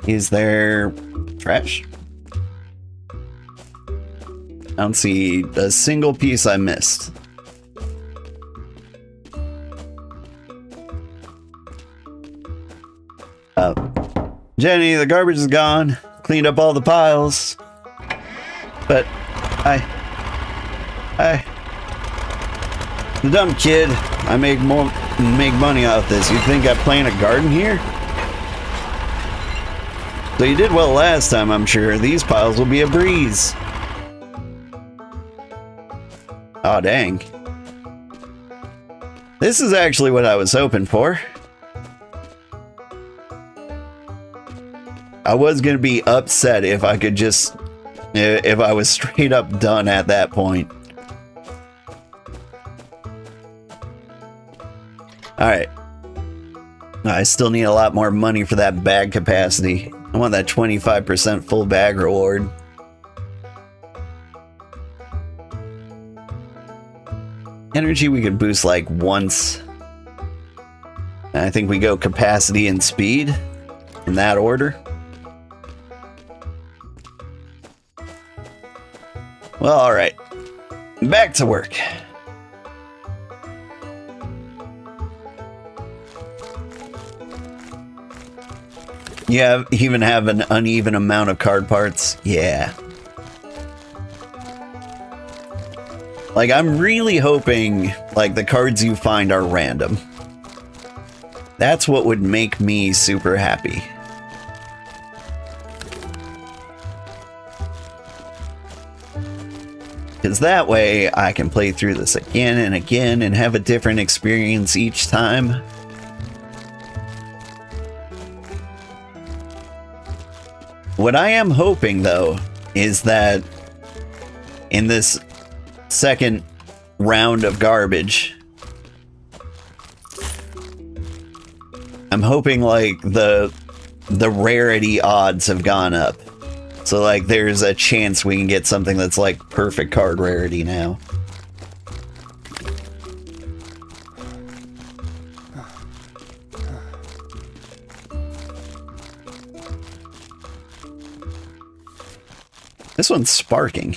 Is there trash? I don't see a single piece I missed. Jenny, the garbage is gone. Cleaned up all the piles. But The dumb kid. I make money out of this. You think I plant a garden here? So you did well last time, I'm sure. These piles will be a breeze. Aw, dang. This is actually what I was hoping for. I was gonna be upset if I could just... if I was straight up done at that point. Alright. I still need a lot more money for that bag capacity. I want that 25% full bag reward. Energy we could boost like once. And I think we go capacity and speed in that order. Well, alright. Back to work. You even have an uneven amount of card parts? Yeah. Like, I'm really hoping, like, the cards you find are random. That's what would make me super happy. Because that way, I can play through this again and again and have a different experience each time. What I am hoping, though, is that in this second round of garbage, I'm hoping, like, the rarity odds have gone up. So, like, there's a chance we can get something that's, like, perfect card rarity now. This one's sparking.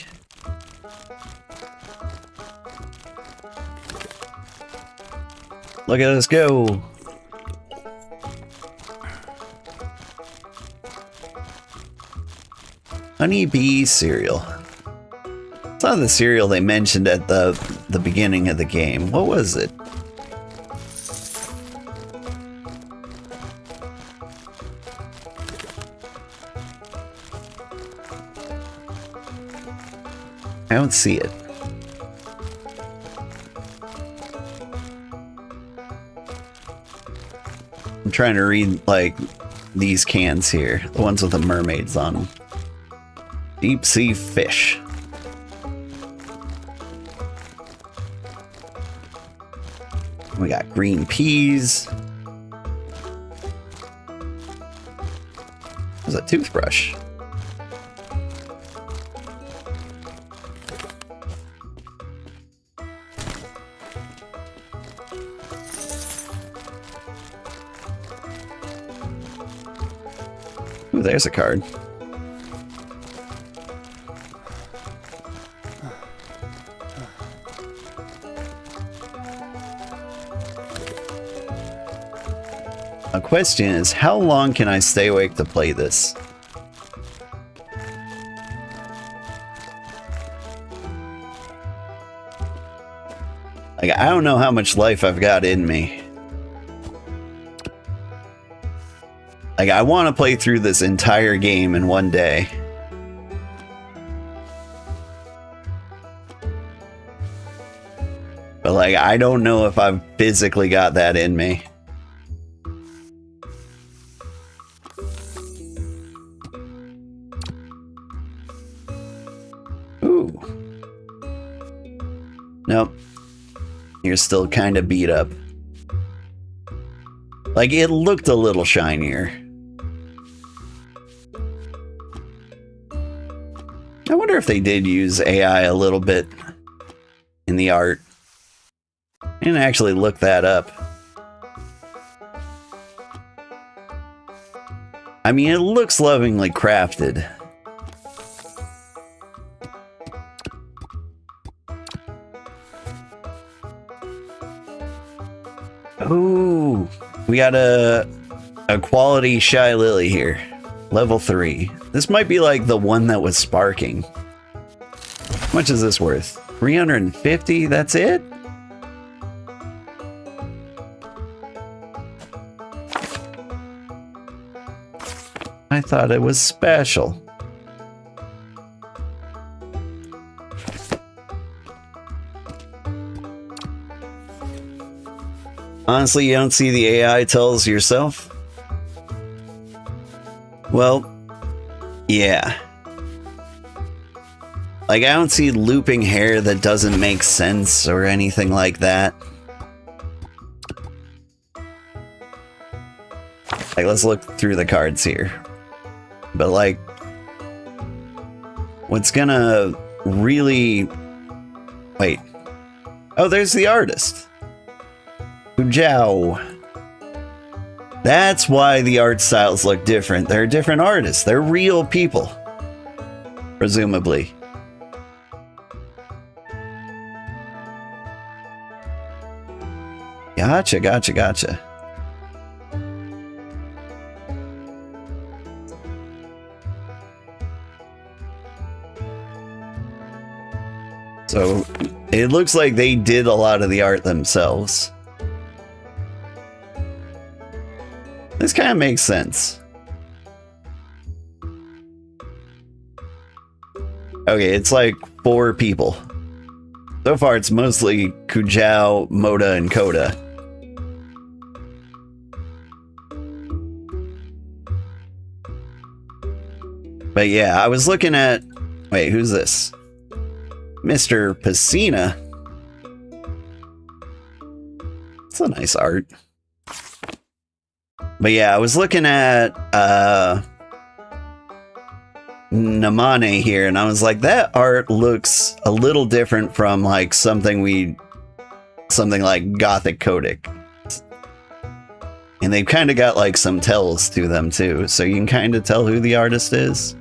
Look at us go. Honey Bee cereal. It's not the cereal they mentioned at the beginning of the game. What was it? I don't see it. I'm trying to read, like, these cans here. The ones with the mermaids on them. Deep sea fish. We got green peas. There's a toothbrush. Ooh, there's a card. The question is, how long can I stay awake to play this? Like, I don't know how much life I've got in me. Like, I want to play through this entire game in one day. But, like, I don't know if I've physically got that in me. Ooh. Nope. You're still kind of beat up. Like, it looked a little shinier. I wonder if they did use AI a little bit in the art. I didn't actually look that up. I mean, it looks lovingly crafted. Ooh, we got a quality Shy Lily here. Level 3. This might be like the one that was sparking. How much is this worth? 350? That's it? I thought it was special. Honestly, you don't see the AI tells yourself? Well, yeah. Like, I don't see looping hair that doesn't make sense or anything like that. Like, let's look through the cards here. But, like, what's gonna really... Wait. Oh, there's the artist. Jow. That's why the art styles look different. They're different artists. They're real people. Presumably. Gotcha, gotcha, gotcha. So, it looks like they did a lot of the art themselves. This kind of makes sense. Okay, it's like 4 people. So far, it's mostly Kujao, Moda, and Koda. But yeah, I was looking at... Wait, who's this? Mr. Pacina. It's a nice art. But yeah, I was looking at Namane here, and I was like, that art looks a little different from like something like Gothic Codic. And they've kind of got like some tells to them too, so you can kind of tell who the artist is.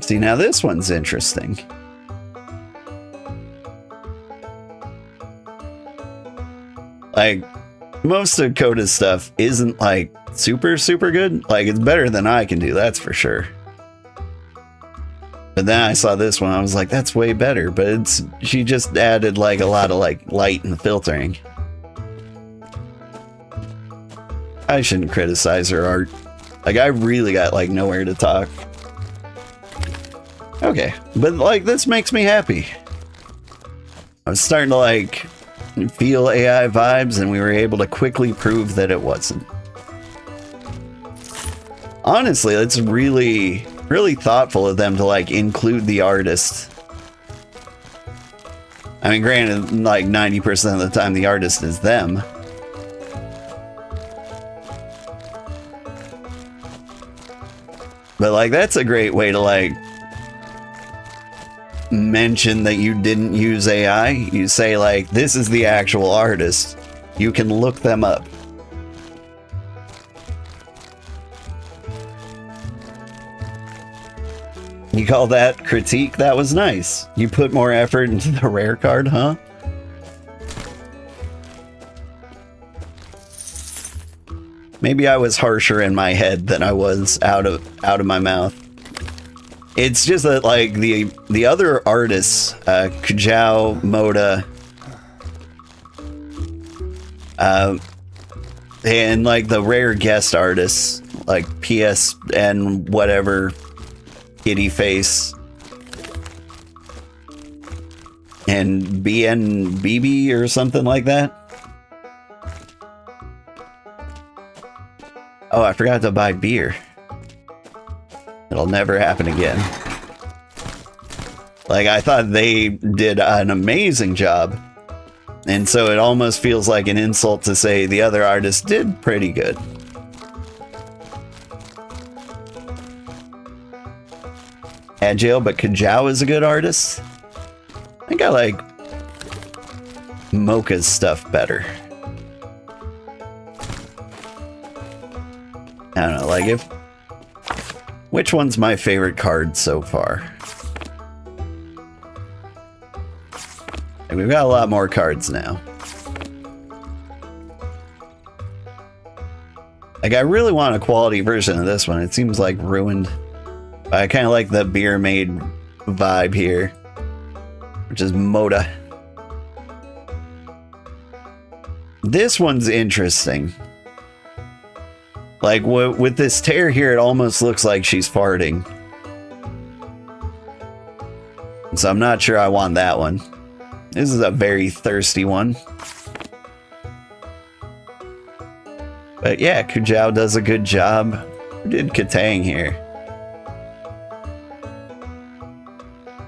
See, now this one's interesting. Like, most of Koda's stuff isn't, like, super, super good. Like, it's better than I can do, that's for sure. But then I saw this one, I was like, that's way better. But she just added, like, a lot of, like, light and filtering. I shouldn't criticize her art. Like, I really got, like, nowhere to talk. Okay, but, like, this makes me happy. I was starting to, like... feel AI vibes, and we were able to quickly prove that it wasn't. Honestly, it's really, really thoughtful of them to like include the artist. I mean, granted, like 90% of the time the artist is them. But like, that's a great way to like mention that you didn't use AI. You say like, this is the actual artist. You can look them up. You call that critique? That was nice. You put more effort into the rare card, huh? Maybe I was harsher in my head than I was out of my mouth. It's just that, like, the other artists, Kujao, Moda, and, like, the rare guest artists, like PSN whatever, Kitty Face, and BNBB or something like that. Oh, I forgot to buy beer. It'll never happen again. Like, I thought they did an amazing job. And so it almost feels like an insult to say the other artists did pretty good. Agile, but Kujao is a good artist. I think I like Mocha's stuff better. I don't know, like if... Which one's my favorite card so far? And we've got a lot more cards now. Like, I really want a quality version of this one. It seems like ruined. But I kind of like the beer made vibe here, which is Moda. This one's interesting. Like, with this tear here, it almost looks like she's farting. So I'm not sure I want that one. This is a very thirsty one. But yeah, Kujao does a good job. Who did Katang here?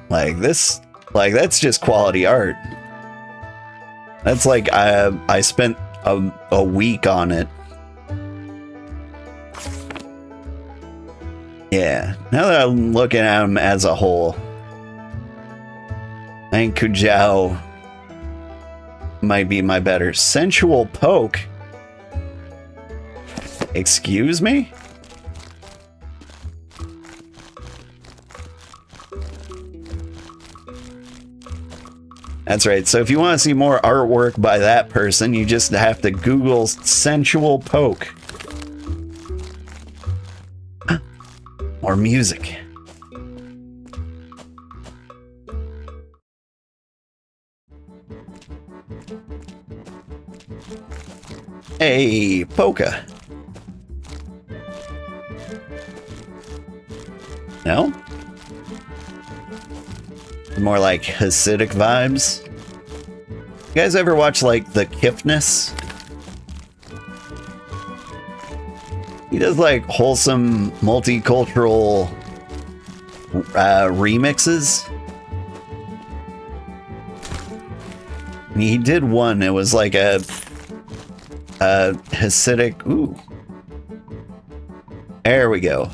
Like this, like that's just quality art. That's like I spent a week on it. Yeah, now that I'm looking at him as a whole, I think Kujao might be my better. Sensual Poke? Excuse me? That's right, so if you want to see more artwork by that person, you just have to Google Sensual Poke. More music. Hey, Polka. No? More like Hasidic vibes. You guys ever watch like The Kipness? He does like wholesome multicultural remixes. He did one, it was like a Hasidic, ooh. There we go.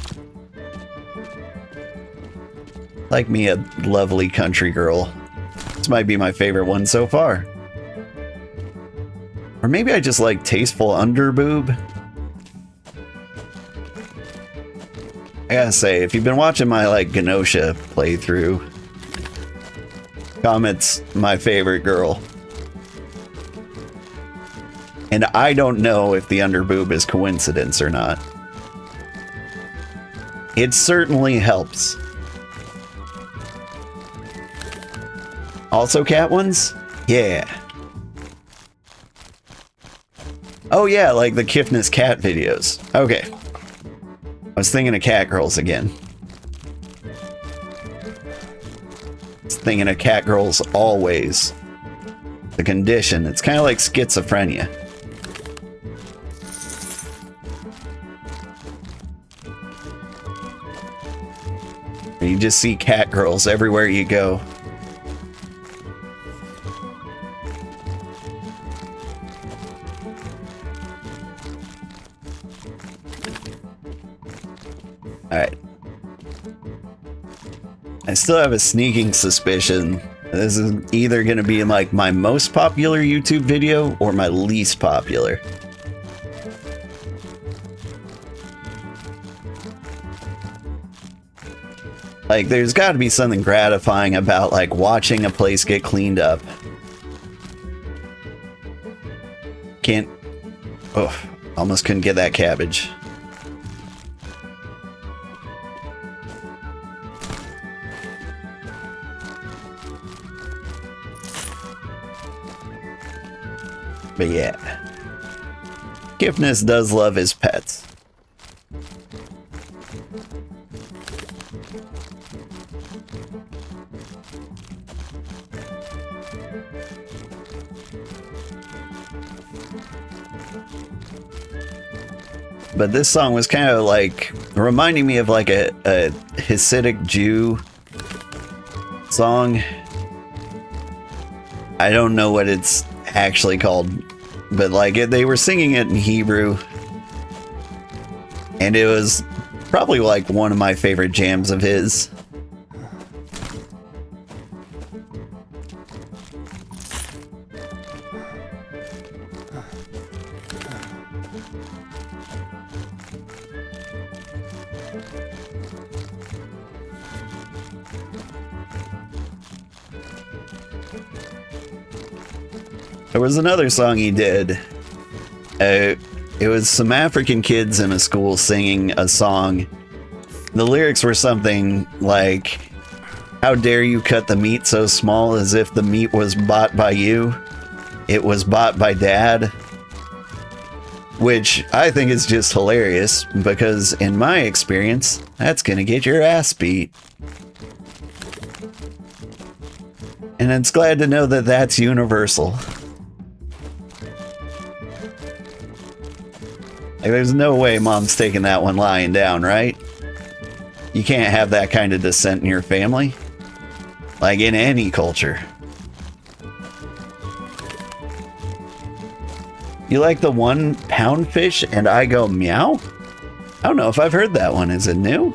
Like me a lovely country girl. This might be my favorite one so far. Or maybe I just like tasteful underboob. I gotta say, if you've been watching my like Genosha playthrough, Comet's my favorite girl. And I don't know if the underboob is coincidence or not. It certainly helps. Also cat ones? Yeah. Oh yeah, like the Kifness cat videos. Okay. I was thinking of cat girls again. I was thinking of cat girls always. The condition. It's kind of like schizophrenia. You just see cat girls everywhere you go. Alright. I still have a sneaking suspicion this is either going to be like my most popular YouTube video or my least popular. Like, there's got to be something gratifying about, like, watching a place get cleaned up. Can't... Oh, almost couldn't get that cabbage. But yeah. Kifness does love his pets. But this song was kind of like reminding me of like a Hasidic Jew song. I don't know what it's actually called, but like they were singing it in Hebrew, and it was probably like one of my favorite jams of his. There was another song he did. It was some African kids in a school singing a song. The lyrics were something like, "How dare you cut the meat so small as if the meat was bought by you? It was bought by Dad." Which I think is just hilarious, because in my experience, that's gonna get your ass beat. And it's glad to know that that's universal. Like, there's no way mom's taking that one lying down, right? You can't have that kind of dissent in your family. Like, in any culture. You like the 1 pound fish and I go meow? I don't know if I've heard that one. Is it new?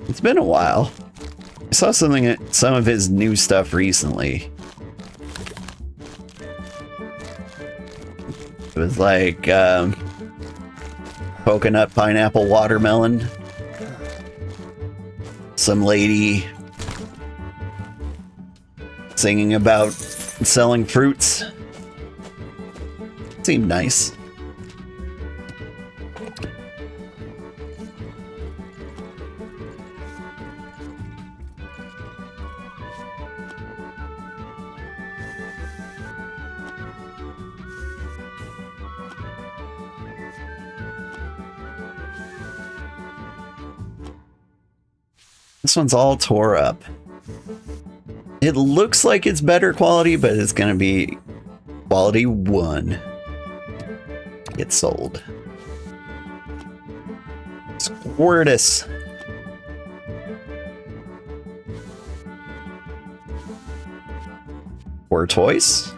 It's been a while. I saw some of his new stuff recently. It was like coconut, pineapple, watermelon. Some lady singing about selling fruits. Seemed nice. This one's all tore up. It looks like it's better quality, but it's gonna be quality 1. Get sold. Squirtus. Tortoise.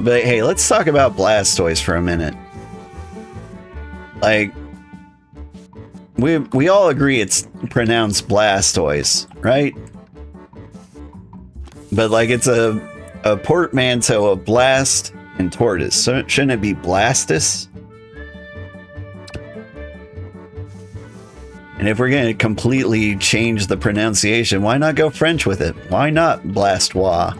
But hey, let's talk about Blastoise for a minute. Like, we all agree it's pronounced Blastoise, right? But like, it's a portmanteau of blast and tortoise, so shouldn't it be Blastus? And if we're gonna completely change the pronunciation, why not go French with it? Why not Blastoise?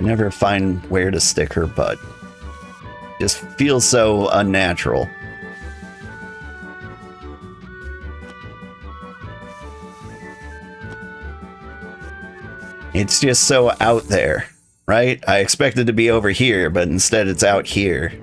Never find where to stick her butt. Just feels so unnatural. It's just so out there, right? I expect it to be over here, but instead it's out here.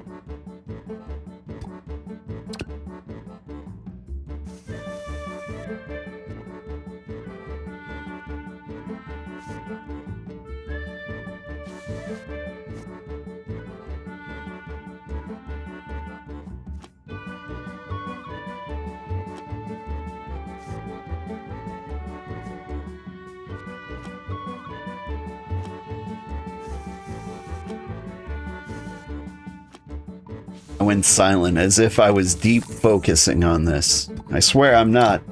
I went silent as if I was deep focusing on this. I swear I'm not.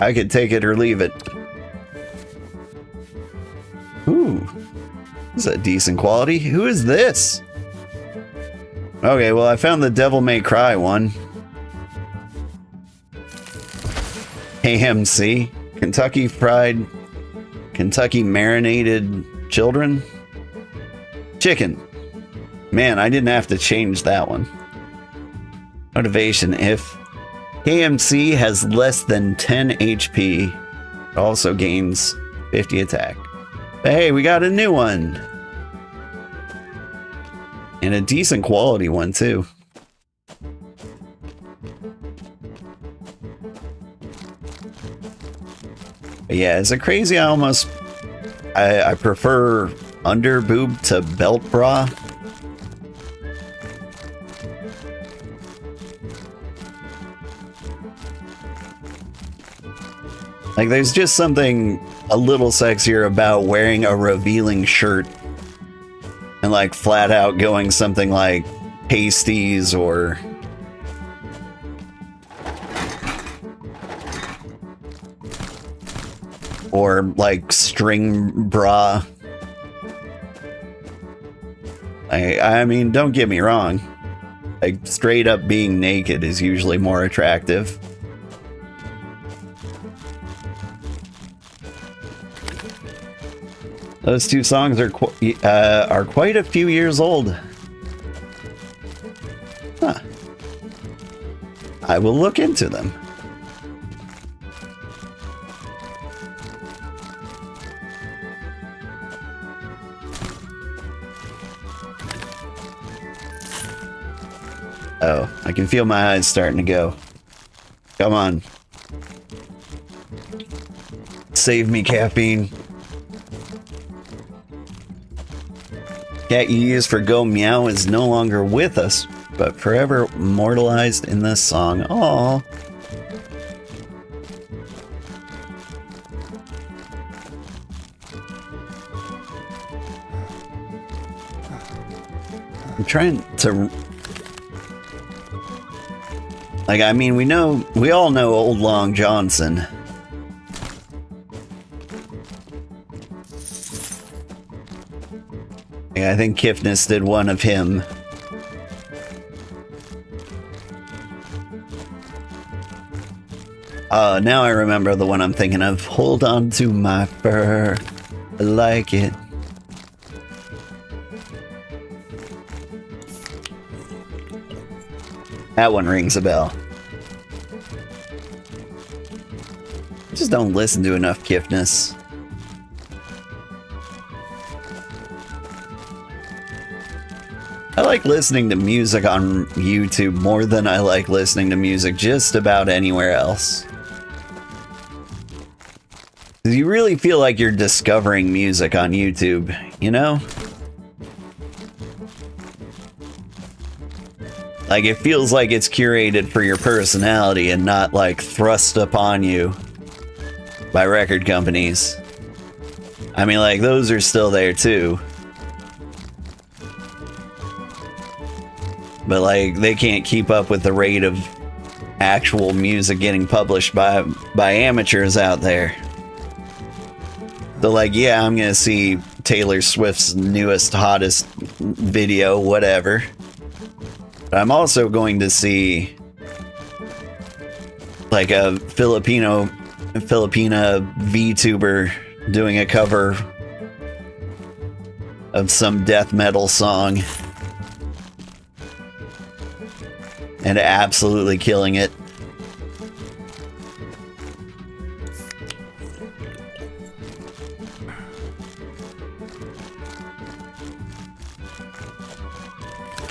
I could take it or leave it. Ooh. This is a decent quality. Who is this? Okay, well, I found the Devil May Cry one. KMC. Kentucky Fried... Kentucky Marinated Children? Chicken. Man, I didn't have to change that one. Motivation: if KMC has less than 10 HP, it also gains 50 attack. But hey, we got a new one. And a decent quality one, too. But yeah, is it crazy? I prefer under boob to belt bra. Like, there's just something a little sexier about wearing a revealing shirt and, like, flat out going something like pasties or like string bra. I mean, don't get me wrong. Like, straight up being naked is usually more attractive. Those two songs are quite a few years old. Huh. I will look into them. Oh, I can feel my eyes starting to go. Come on. Save me, caffeine. Cat you used for Go Meow is no longer with us, but forever immortalized in this song. Aww. I'm trying to... Like, I mean, we all know Old Long Johnson. Yeah, I think Kifness did one of him. Now I remember the one I'm thinking of. Hold on to my fur, I like it. That one rings a bell. Just don't listen to enough Kifness. I like listening to music on YouTube more than I like listening to music just about anywhere else. You really feel like you're discovering music on YouTube, you know? Like, it feels like it's curated for your personality and not, like, thrust upon you by record companies. I mean, like, those are still there, too. But, like, they can't keep up with the rate of actual music getting published by amateurs out there. So, like, yeah, I'm gonna see Taylor Swift's newest, hottest video, whatever. But I'm also going to see, like, a Filipina VTuber doing a cover of some death metal song. And absolutely killing it.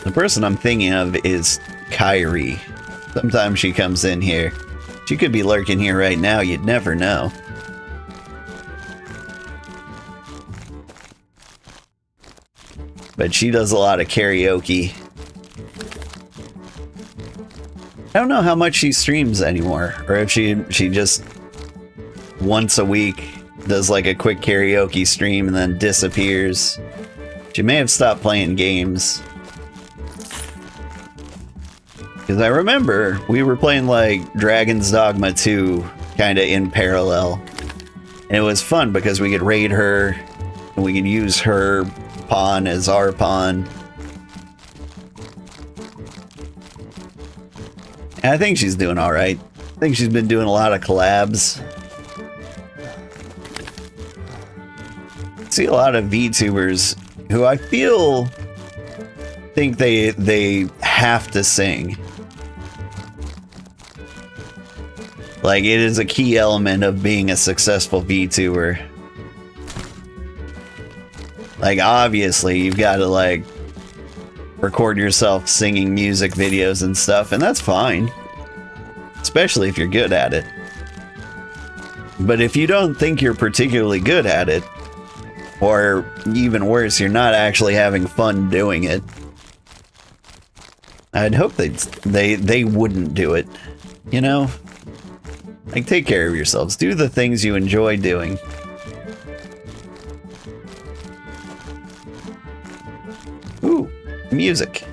The person I'm thinking of is Kyrie. Sometimes she comes in here. She could be lurking here right now, you'd never know. But she does a lot of karaoke. I don't know how much she streams anymore, or if she just once a week does like a quick karaoke stream and then disappears. She may have stopped playing games. Because I remember we were playing like Dragon's Dogma 2 kind of in parallel. And it was fun because we could raid her and we could use her pawn as our pawn. And I think she's doing all right. I think she's been doing a lot of collabs. I see a lot of VTubers who I feel think they have to sing. Like, it is a key element of being a successful VTuber. Like, obviously, you've got to, like, record yourself singing music videos and stuff, and that's fine. Especially if you're good at it. But if you don't think you're particularly good at it, or even worse, you're not actually having fun doing it, I'd hope they wouldn't do it, you know? Like, take care of yourselves. Do the things you enjoy doing. Ooh, music.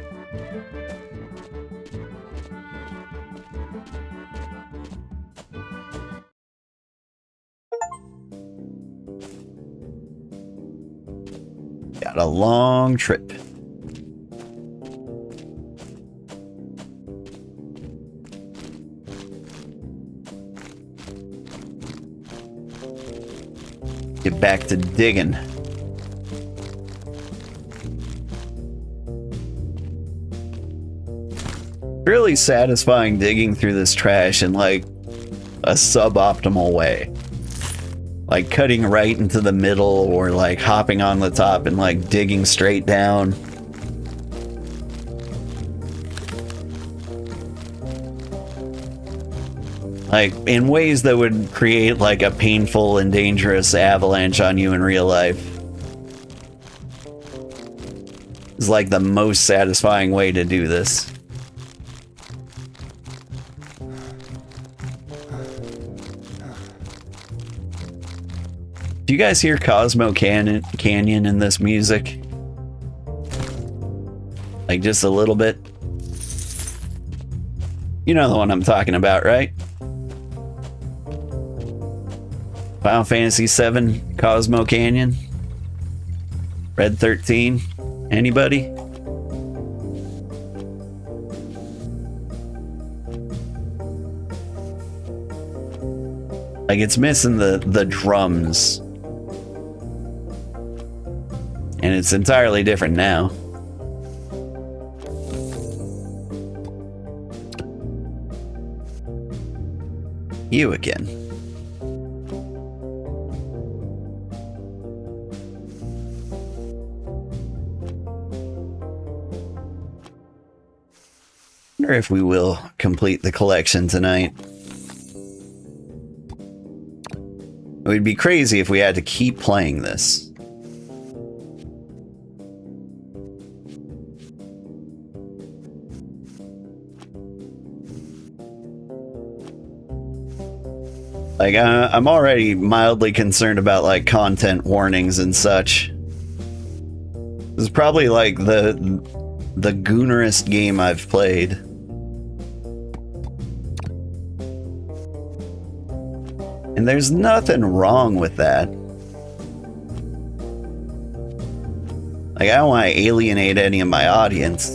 Got a long trip. Get back to digging. Really satisfying digging through this trash in like a suboptimal way. Like cutting right into the middle or like hopping on the top and like digging straight down. Like in ways that would create like a painful and dangerous avalanche on you in real life. It's like the most satisfying way to do this. Do you guys hear Cosmo Canyon in this music? Like just a little bit? You know the one I'm talking about, right? Final Fantasy VII Cosmo Canyon? Red 13? Anybody? Like it's missing the drums. And it's entirely different now. You again. Wonder if we will complete the collection tonight. It would be crazy if we had to keep playing this. Like, I'm already mildly concerned about, like, content warnings and such. This is probably, like, the goonerest game I've played. And there's nothing wrong with that. Like, I don't want to alienate any of my audience.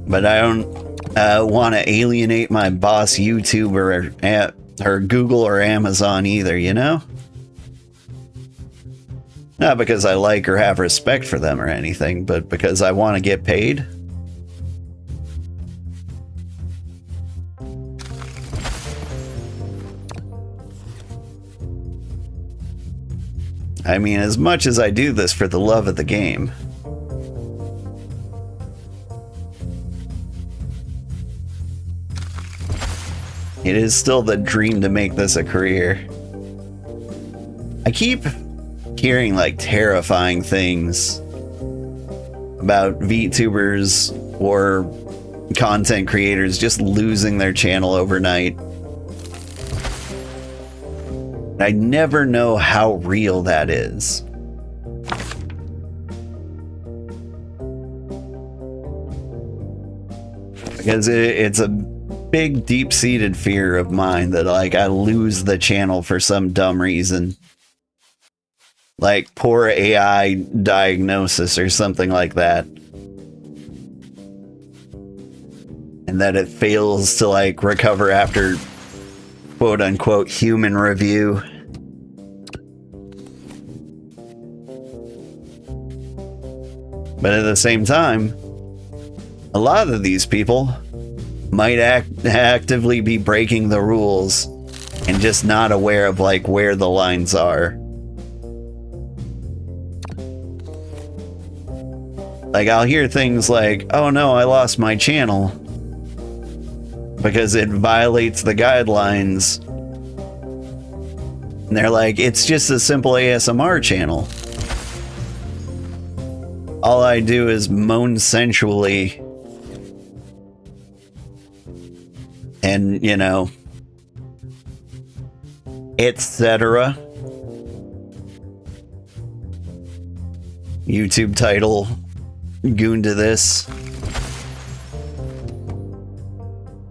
But I don't want to alienate my boss YouTuber or Google or Amazon either, you know? Not because I like or have respect for them or anything, but because I want to get paid. I mean, as much as I do this for the love of the game. It is still the dream to make this a career. I keep hearing like terrifying things about VTubers or content creators just losing their channel overnight. I never know how real that is. Because it's a big deep-seated fear of mine that like I lose the channel for some dumb reason. Like poor AI diagnosis or something like that. And that it fails to like recover after quote-unquote human review. But at the same time, a lot of these people might actively be breaking the rules and just not aware of like where the lines are. Like I'll hear things like, oh no, I lost my channel because it violates the guidelines. And they're like, it's just a simple ASMR channel. All I do is moan sensually. And, you know, etc. YouTube title, goon to this.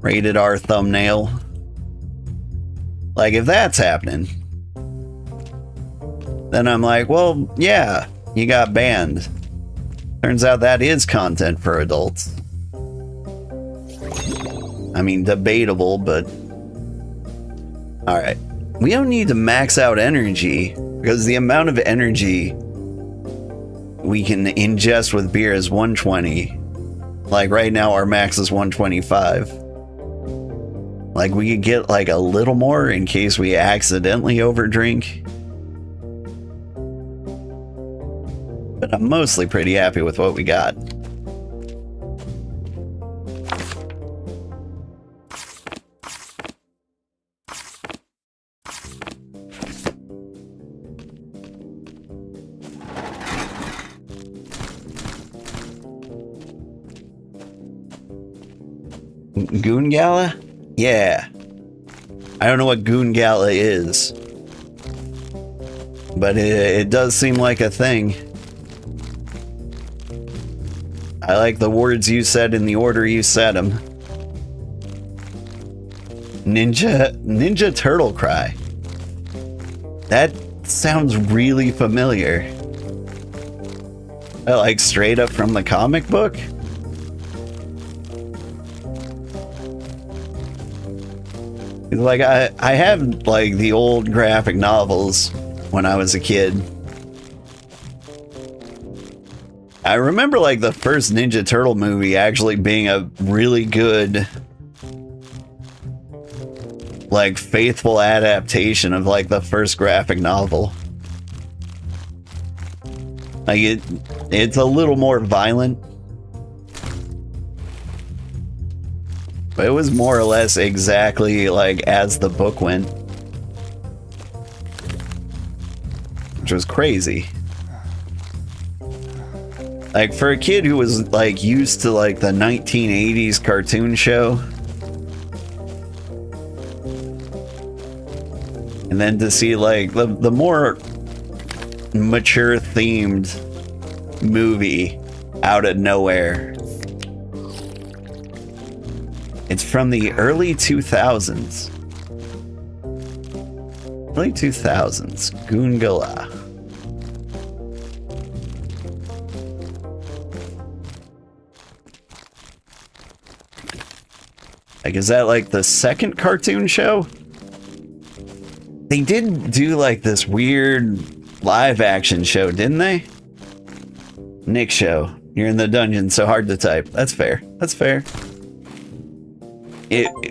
Rated R thumbnail. Like, if that's happening, then I'm like, well, yeah, you got banned. Turns out that is content for adults. I mean, debatable, but... Alright. We don't need to max out energy, because the amount of energy we can ingest with beer is 120. Like right now our max is 125. Like we could get like a little more in case we accidentally overdrink. But I'm mostly pretty happy with what we got. Goon Gala? Yeah. I don't know what Goon Gala is. But it does seem like a thing. I like the words you said in the order you said them. Ninja Turtle Cry. That sounds really familiar. Like straight up from the comic book? Like I had like the old graphic novels when I was a kid. I remember like the first Ninja Turtle movie actually being a really good, like faithful adaptation of like the first graphic novel. Like it's a little more violent. But it was more or less exactly like as the book went. Which was crazy. Like for a kid who was like used to like the 1980s cartoon show. And then to see like the more mature themed movie out of nowhere. It's from the early 2000s. Early 2000s. Goon Gala. Like, is that like the second cartoon show? They did do like this weird live action show, didn't they? Nick Show. You're in the dungeon, so hard to type. That's fair. That's fair.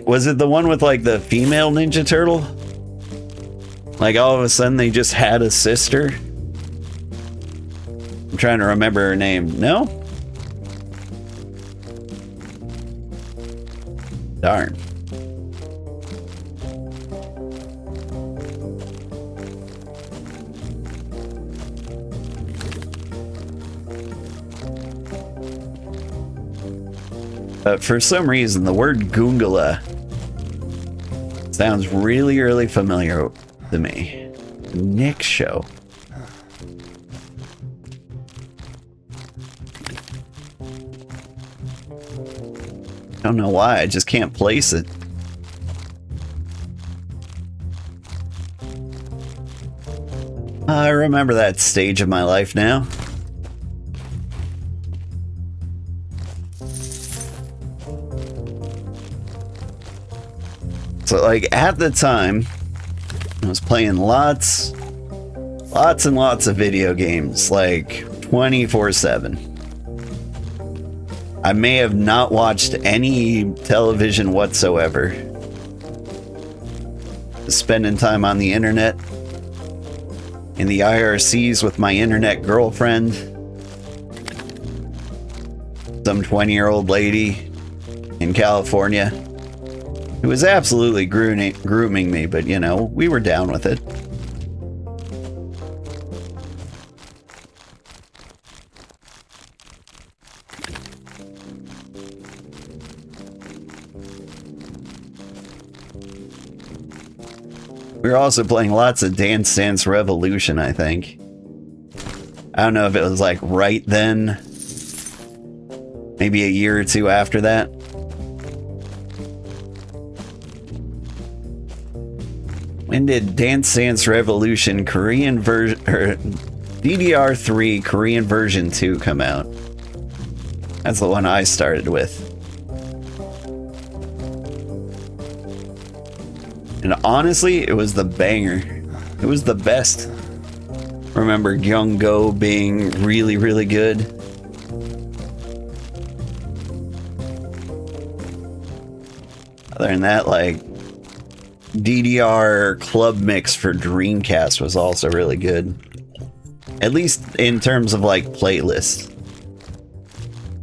Was it the one with like the female Ninja Turtle? Like all of a sudden they just had a sister? I'm trying to remember her name. No? Darn. But for some reason, the word Goongala sounds really, really familiar to me. Nick Show. I don't know why, I just can't place it. I remember that stage of my life now. So like at the time, I was playing lots and lots of video games, like 24/7. I may have not watched any television whatsoever. Spending time on the internet, in the IRCs with my internet girlfriend, some 20-year-old lady in California. It was absolutely grooming me, but you know, we were down with it. We were also playing lots of Dance Dance Revolution, I think. I don't know if it was like right then, maybe a year or two after that. When did Dance Dance Revolution Korean version, or DDR3 Korean version 2 come out? That's the one I started with. And honestly, it was the banger. It was the best. remember Young Go being really, really good. Other than that, like, DDR Club Mix for Dreamcast was also really good. At least in terms of, like, playlists.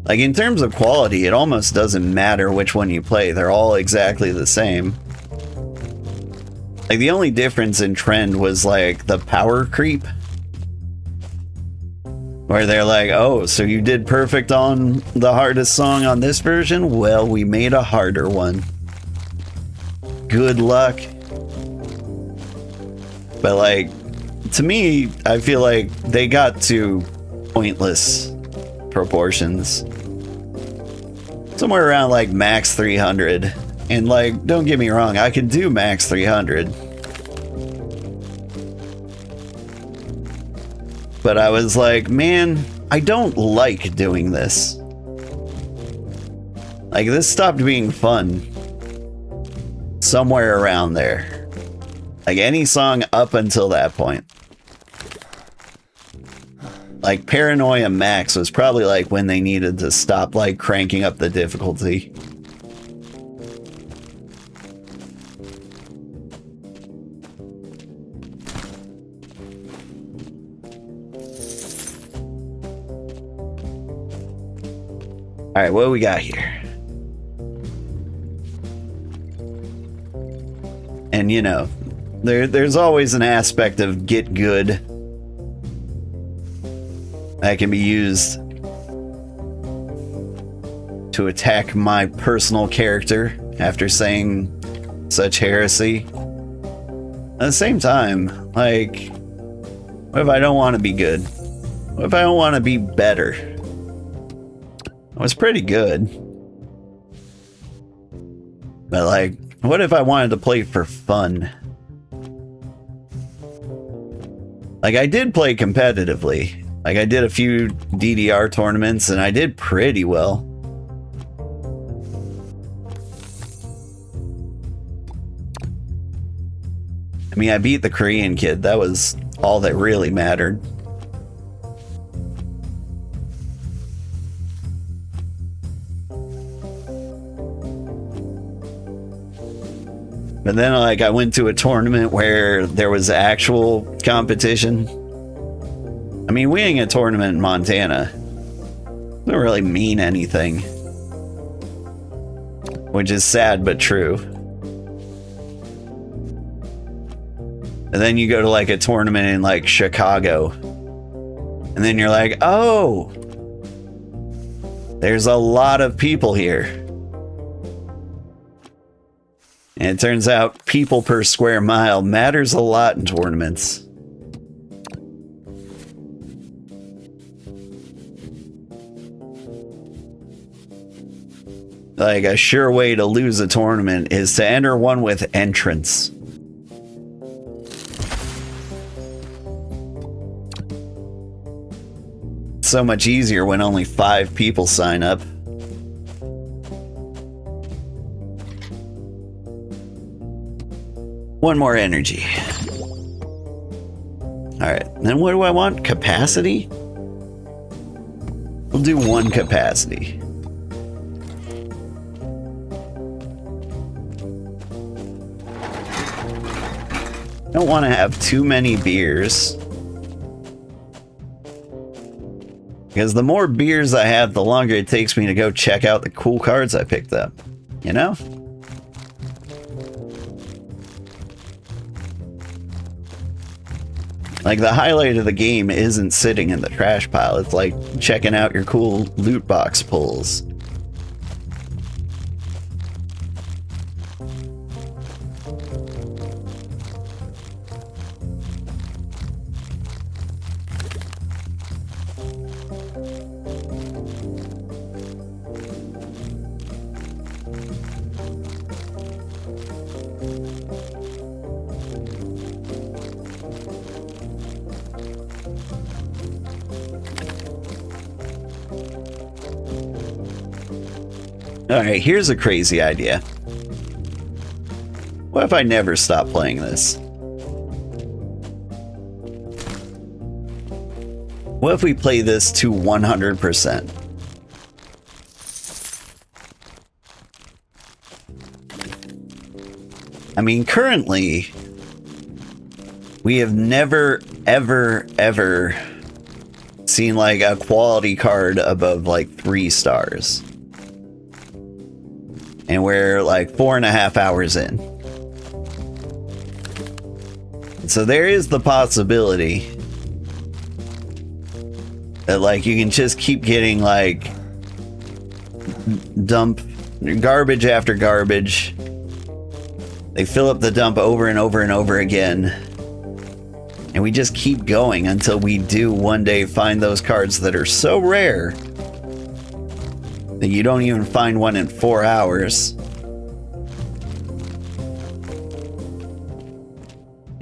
Like, in terms of quality, it almost doesn't matter which one you play. They're all exactly the same. Like, the only difference in trend was, like, the power creep. Where they're like, oh, so you did perfect on the hardest song on this version? Well, we made a harder one. Good luck. But, like, to me, I feel like they got to pointless proportions. Somewhere around, like, max 300. And, like, don't get me wrong, I could do max 300. But I was like, man, I don't like doing this. Like, this stopped being fun. Somewhere around there. Like, any song up until that point. Like, Paranoia Max was probably, like, when they needed to stop, like, cranking up the difficulty. Alright, what do we got here? And, you know, there's always an aspect of get good that can be used to attack my personal character after saying such heresy. At the same time, like, what if I don't want to be good? What if I don't want to be better? It was pretty good. But, like, what if I wanted to play for fun? Like, I did play competitively. Like, I did a few DDR tournaments, and I did pretty well. I mean, I beat the Korean kid. That was all that really mattered. But then, like, I went to a tournament where there was actual competition. I mean, winning a tournament in Montana doesn't really mean anything. Which is sad but true. And then you go to, like, a tournament in, like, Chicago. And then you're like, oh! There's a lot of people here. And it turns out people per square mile matters a lot in tournaments. Like, a sure way to lose a tournament is to enter one with entrance. It's so much easier when only 5 people sign up. One more energy. Alright, then what do I want? Capacity? We'll do 1 capacity. Don't want to have too many beers. Because the more beers I have, the longer it takes me to go check out the cool cards I picked up. You know? Like, the highlight of the game isn't sitting in the trash pile. It's like checking out your cool loot box pulls. Alright, here's a crazy idea. What if I never stop playing this? What if we play this to 100%? I mean, currently, we have never, ever seen like a quality card above like 3 stars. And we're like 4.5 hours in. So there is the possibility that like you can just keep getting like dump garbage after garbage. They fill up the dump over and over and over again. And we just keep going until we do one day find those cards that are so rare that you don't even find one in 4 hours.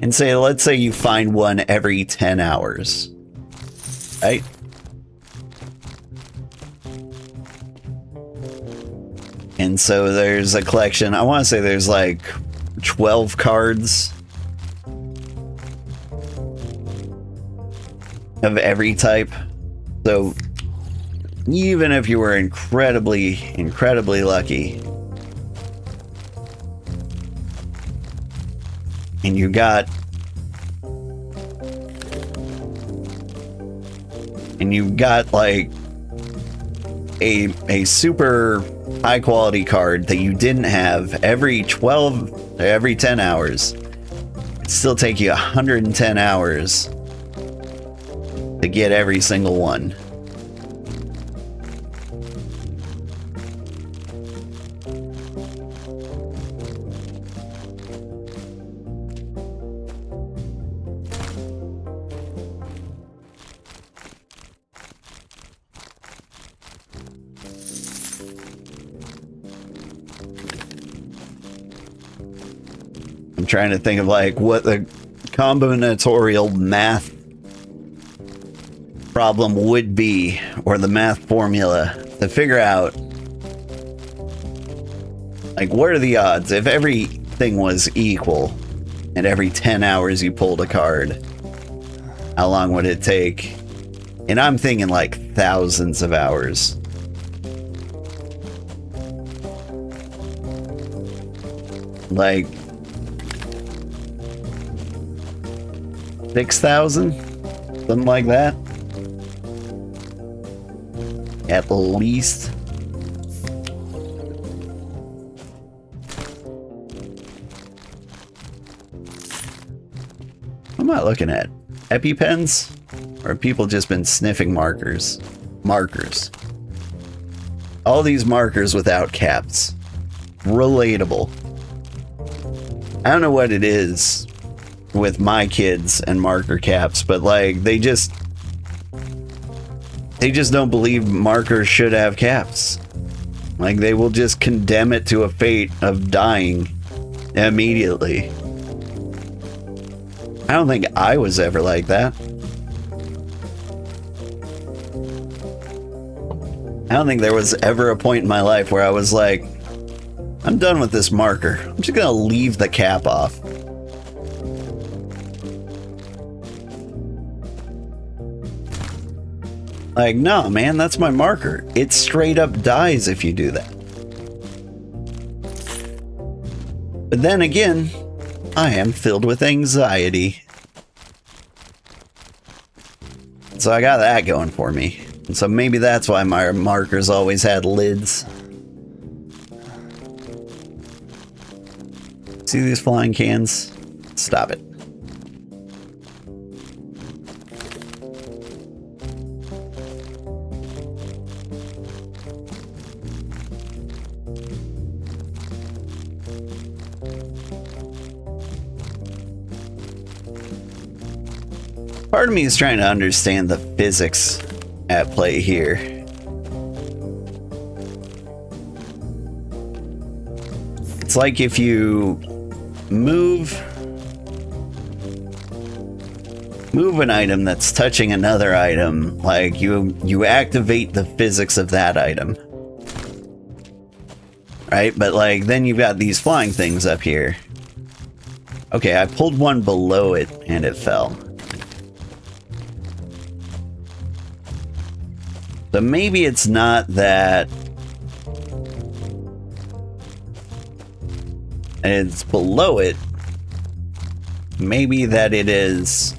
And say, let's say you find one every 10 hours. Right? And so there's a collection, I want to say there's like 12 cards of every type. So even if you were incredibly lucky and you got like a super high quality card that you didn't have every 10 hours, it'd still take you 110 hours to get every single one. I'm trying to think of like what the combinatorial math problem would be, or the math formula to figure out like what are the odds if everything was equal and every 10 hours you pulled a card, how long would it take? And I'm thinking like thousands of hours. Like 6,000, something like that. At least. What am I looking at? EpiPens? Or have people just been sniffing markers? Markers. All these markers without caps. Relatable. I don't know what it is with my kids and marker caps, but like they just don't believe markers should have caps. Like they will just condemn it to a fate of dying immediately. I don't think I was ever like that. I don't think there was ever a point in my life where I was like, I'm done with this marker. I'm just gonna leave the cap off. Like, no, man, that's my marker. It straight up dies if you do that. But then again, I am filled with anxiety. So I got that going for me. And so maybe that's why my markers always had lids. See these flying cans? Stop it. Part of me is trying to understand the physics at play here. It's like if you move an item that's touching another item, like you activate the physics of that item. Right? But like then you've got these flying things up here. Okay, I pulled one below it and it fell. So maybe it's not that it's below it. Maybe that it is,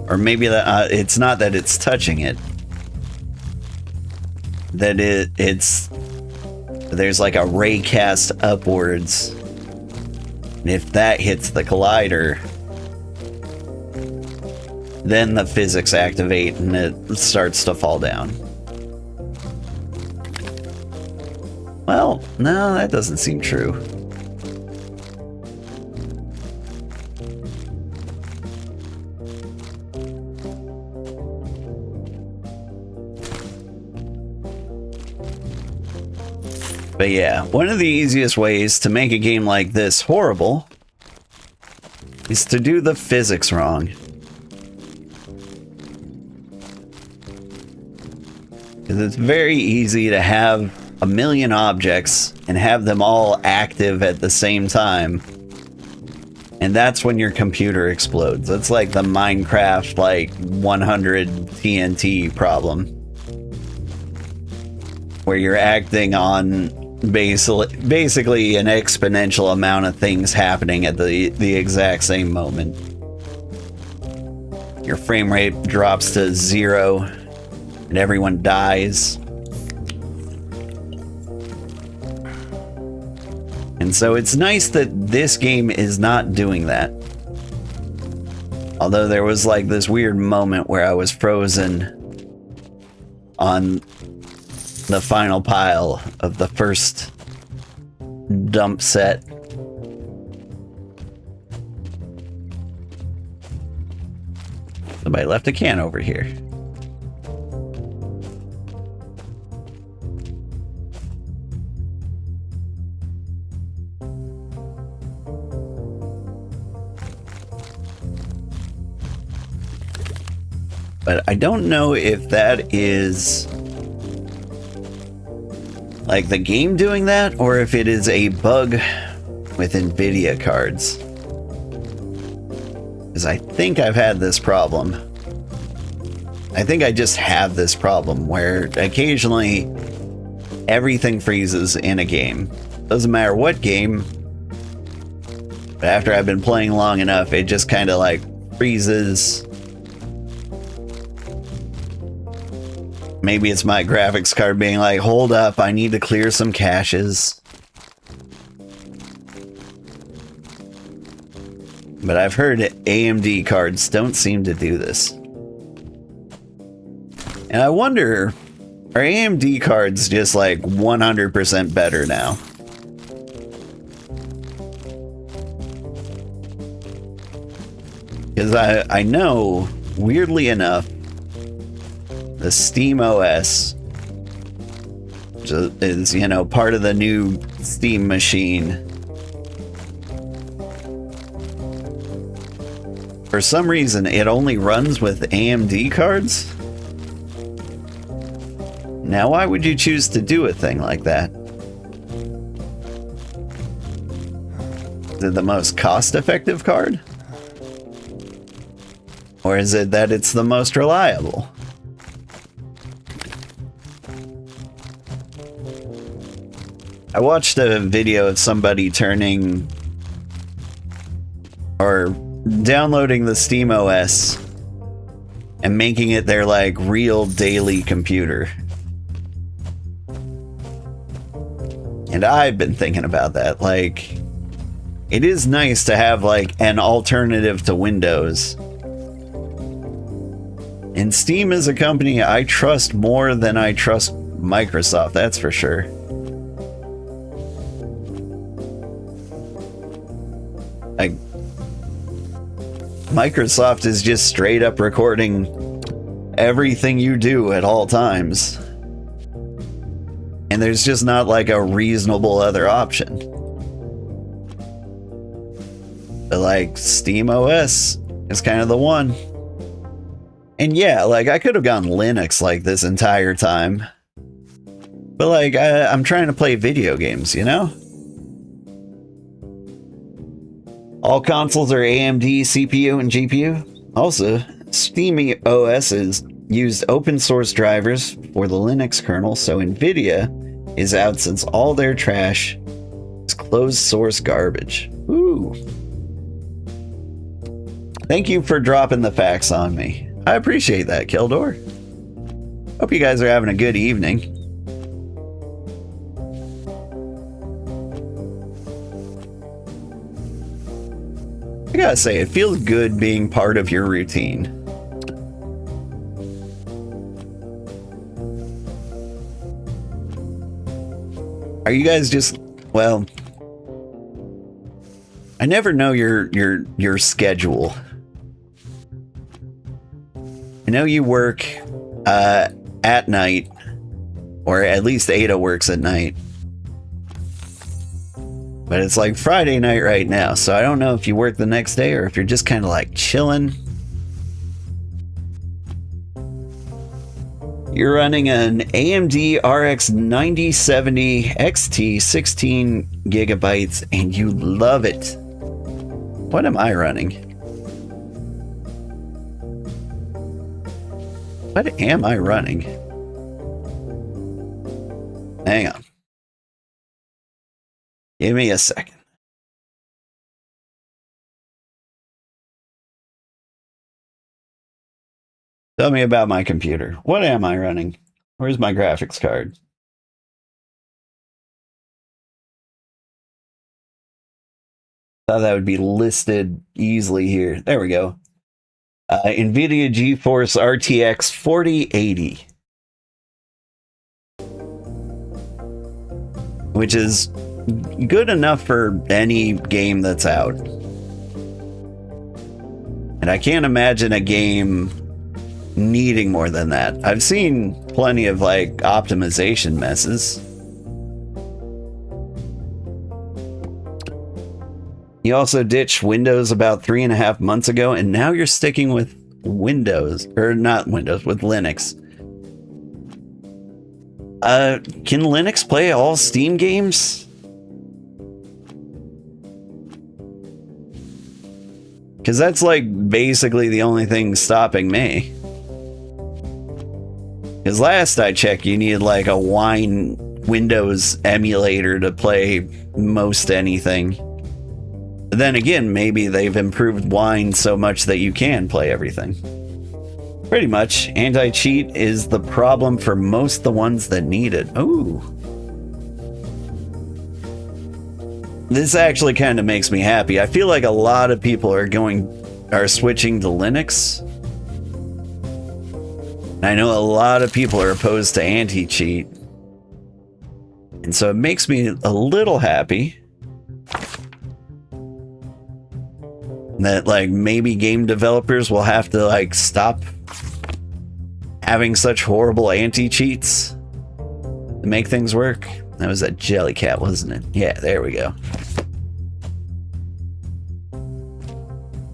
or maybe that it's not that it's touching it. That it's there's like a ray cast upwards, and if that hits the collider, then the physics activate and it starts to fall down. Well, no, that doesn't seem true. But yeah, one of the easiest ways to make a game like this horrible is to do the physics wrong. Because it's very easy to have a million objects and have them all active at the same time. And that's when your computer explodes. It's like the Minecraft like 100 TNT problem. Where you're acting on basically an exponential amount of things happening at the exact same moment. Your frame rate drops to 0 and everyone dies. And so it's nice that this game is not doing that. Although there was like this weird moment where I was frozen on the final pile of the first dump set. Somebody left a can over here. But I don't know if that is like the game doing that, or if it is a bug with NVIDIA cards. Because I think I've had this problem. I think I just have this problem where occasionally everything freezes in a game. Doesn't matter what game, but after I've been playing long enough, it just kind of like freezes. Maybe it's my graphics card being like, hold up, I need to clear some caches. But I've heard AMD cards don't seem to do this. And I wonder, are AMD cards just like 100% better now? Because I know, weirdly enough, the Steam OS is, you know, part of the new Steam machine. For some reason, it only runs with AMD cards. Now, why would you choose to do a thing like that? Is it the most cost-effective card? Or is it that it's the most reliable? I watched a video of somebody turning or downloading the Steam OS and making it their like real daily computer. And I've been thinking about that. Like, it is nice to have like an alternative to Windows. And Steam is a company I trust more than I trust Microsoft, that's for sure. Like, Microsoft is just straight up recording everything you do at all times. And there's just not like a reasonable other option. But like, Steam OS is kind of the one. And yeah, like, I could have gone Linux like this entire time. But like, I'm trying to play video games, you know? All consoles are AMD CPU and GPU. Also, Steam OS is used open source drivers for the Linux kernel, so NVIDIA is out since all their trash is closed source garbage. Ooh. Thank you for dropping the facts on me. I appreciate that, Kildor. Hope you guys are having a good evening. I gotta say, it feels good being part of your routine. Are you guys just, well, I never know your schedule. I know you work at night, or at least Ada works at night. But it's like Friday night right now, so I don't know if you work the next day or if you're just kind of like chilling. You're running an AMD RX 9070 XT 16 gigabytes and you love it. What am I running? What am I running? Hang on. Give me a second. Tell me about my computer. What am I running? Where's my graphics card? Thought that would be listed easily here. There we go. NVIDIA GeForce RTX 4080. Which is good enough for any game that's out. And I can't imagine a game needing more than that. I've seen plenty of like optimization messes. You also ditched Windows about 3.5 months ago, and now you're sticking with Windows, or not Windows, with Linux. Can Linux play all Steam games? Because that's like basically the only thing stopping me. Because last I checked, you needed like a Wine Windows emulator to play most anything. But then again, maybe they've improved Wine so much that you can play everything. Pretty much, anti-cheat is the problem for most the ones that need it. Ooh. This actually kind of makes me happy. I feel like a lot of people are switching to Linux. I know a lot of people are opposed to anti-cheat. And so it makes me a little happy that like maybe game developers will have to like stop having such horrible anti-cheats to make things work. That was that Jellycat, wasn't it? Yeah, there we go.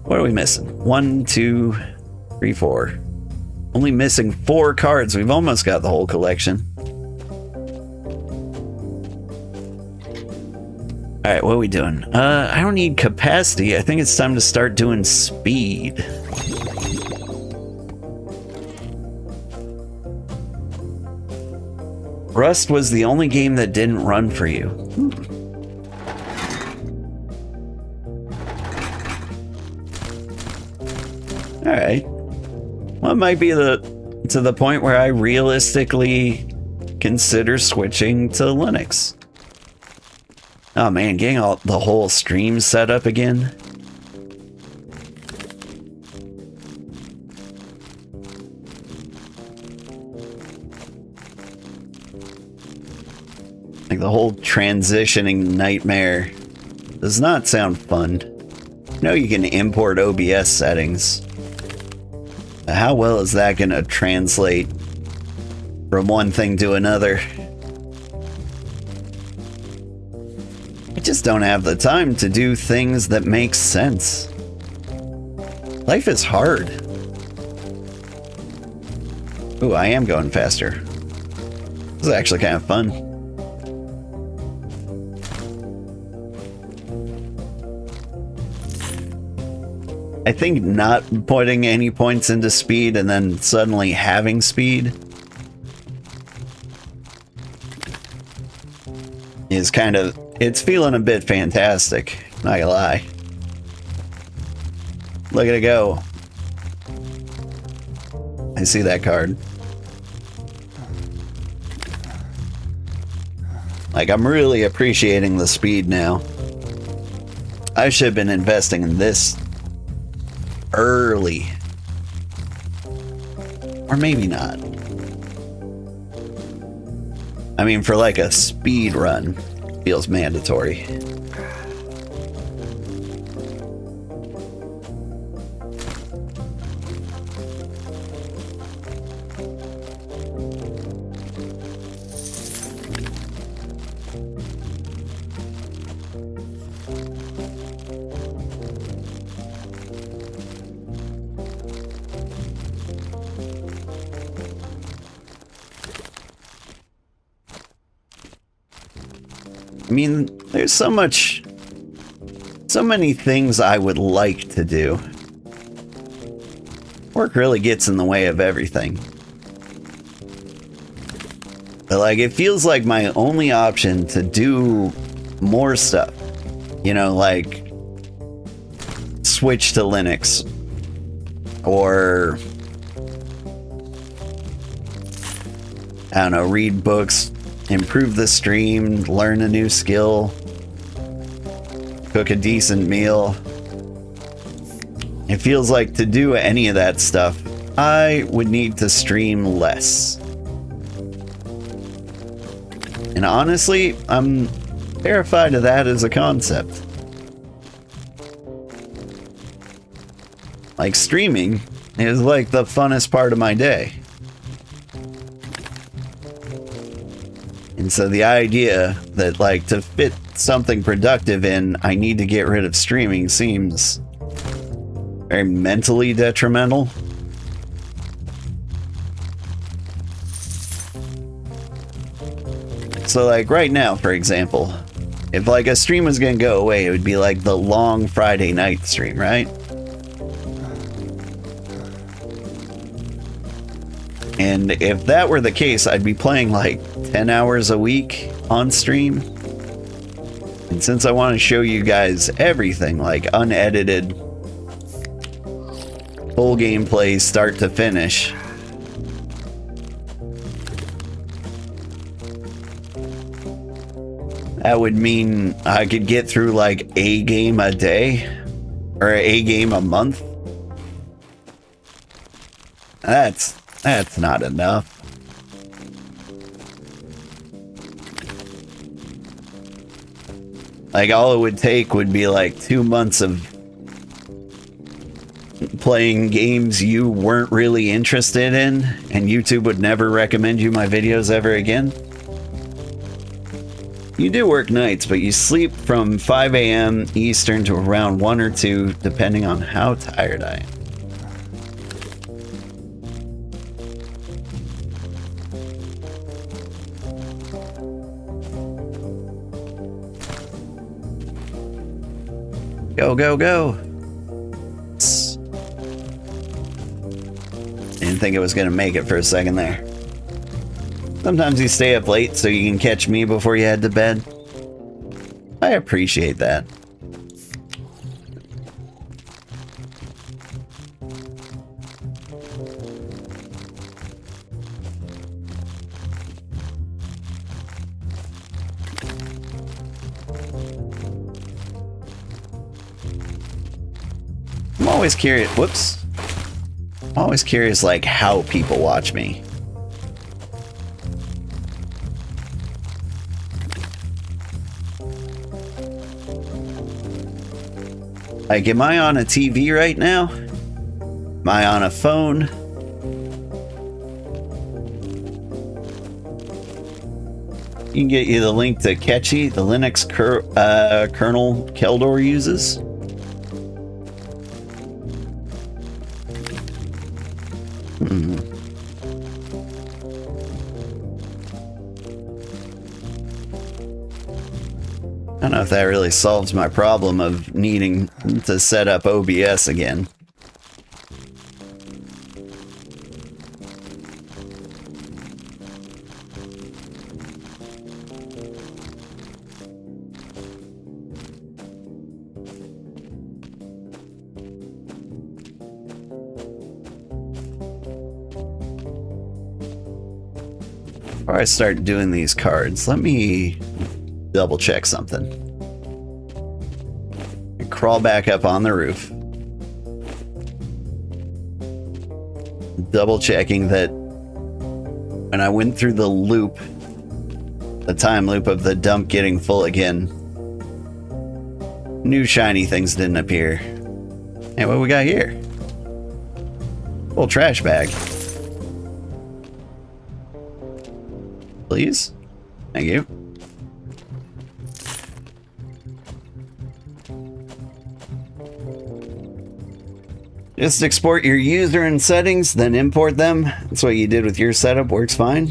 What are we missing? 1, 2, 3, 4. Only missing 4 cards. We've almost got the whole collection. Alright, what are we doing? I don't need capacity. I think it's time to start doing speed. Rust was the only game that didn't run for you. Alright. Well, it might be to the point where I realistically consider switching to Linux. Oh man, getting the whole stream set up again. Like the whole transitioning nightmare does not sound fun. I know you can import OBS settings. How well is that going to translate from one thing to another? I just don't have the time to do things that make sense. Life is hard. Ooh, I am going faster. This is actually kind of fun. I think not putting any points into speed and then suddenly having speed is kind of, it's feeling a bit fantastic, not gonna lie. Look at it go. I see that card. Like, I'm really appreciating the speed now. I should have been investing in this early. Or maybe not. I mean, for like a speed run, feels mandatory. I mean, there's so many things I would like to do. Work really gets in the way of everything. But like, it feels like my only option to do more stuff, you know, like switch to Linux or I don't know, read books, improve the stream, learn a new skill, cook a decent meal. It feels like to do any of that stuff, I would need to stream less. And honestly, I'm terrified of that as a concept. Like, streaming is like the funnest part of my day. And so the idea that, like, to fit something productive in, I need to get rid of streaming seems very mentally detrimental. So, like, right now, for example, if, like, a stream was gonna go away, it would be, like, the long Friday night stream, right? And if that were the case, I'd be playing like 10 hours a week on stream. And since I want to show you guys everything, like unedited, full gameplay, start to finish, that would mean I could get through like a game a day or a game a month. That's not enough. Like, all it would take would be like 2 months of playing games you weren't really interested in, and YouTube would never recommend you my videos ever again. You do work nights, but you sleep from 5 a.m. Eastern to around 1 or 2, depending on how tired I am. Go, go, go. Didn't think it was gonna make it for a second there. Sometimes you stay up late so you can catch me before you head to bed. I appreciate that. I'm always curious, whoops. I'm always curious, like, how people watch me. Like, am I on a TV right now? Am I on a phone? You can get you the link to Catchy, the Linux kernel Keldor uses. don't know if that really solves my problem of needing to set up OBS again. Before I start doing these cards, let me double check something. And crawl back up on the roof. Double checking that when I went through the loop, the time loop of the dump getting full again, new shiny things didn't appear. And what we got here? Full trash bag. Please? Thank you. Just export your user and settings, then import them. That's what you did with your setup. Works fine.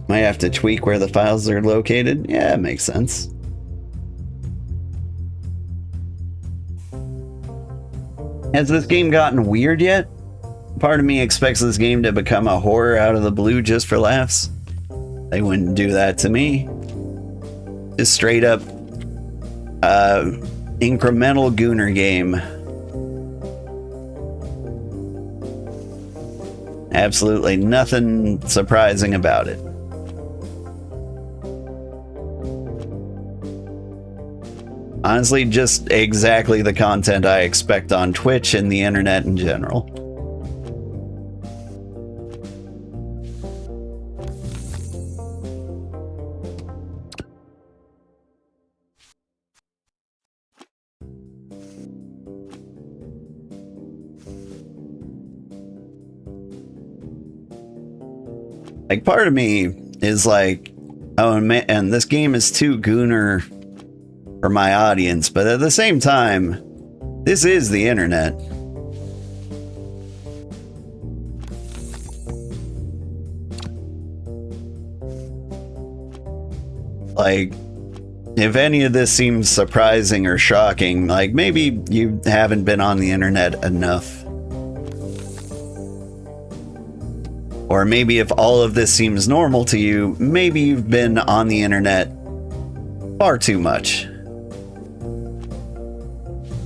Might have to tweak where the files are located. Yeah, it makes sense. Has this game gotten weird yet? Part of me expects this game to become a horror out of the blue just for laughs. They wouldn't do that to me. Just straight up incremental gooner game. Absolutely nothing surprising about it. Honestly, just exactly the content I expect on Twitch and the internet in general. Like, part of me is like, oh man, and this game is too gooner for my audience, but at the same time, this is the internet. Like, if any of this seems surprising or shocking, like, maybe you haven't been on the internet enough. Or maybe if all of this seems normal to you, maybe you've been on the internet far too much.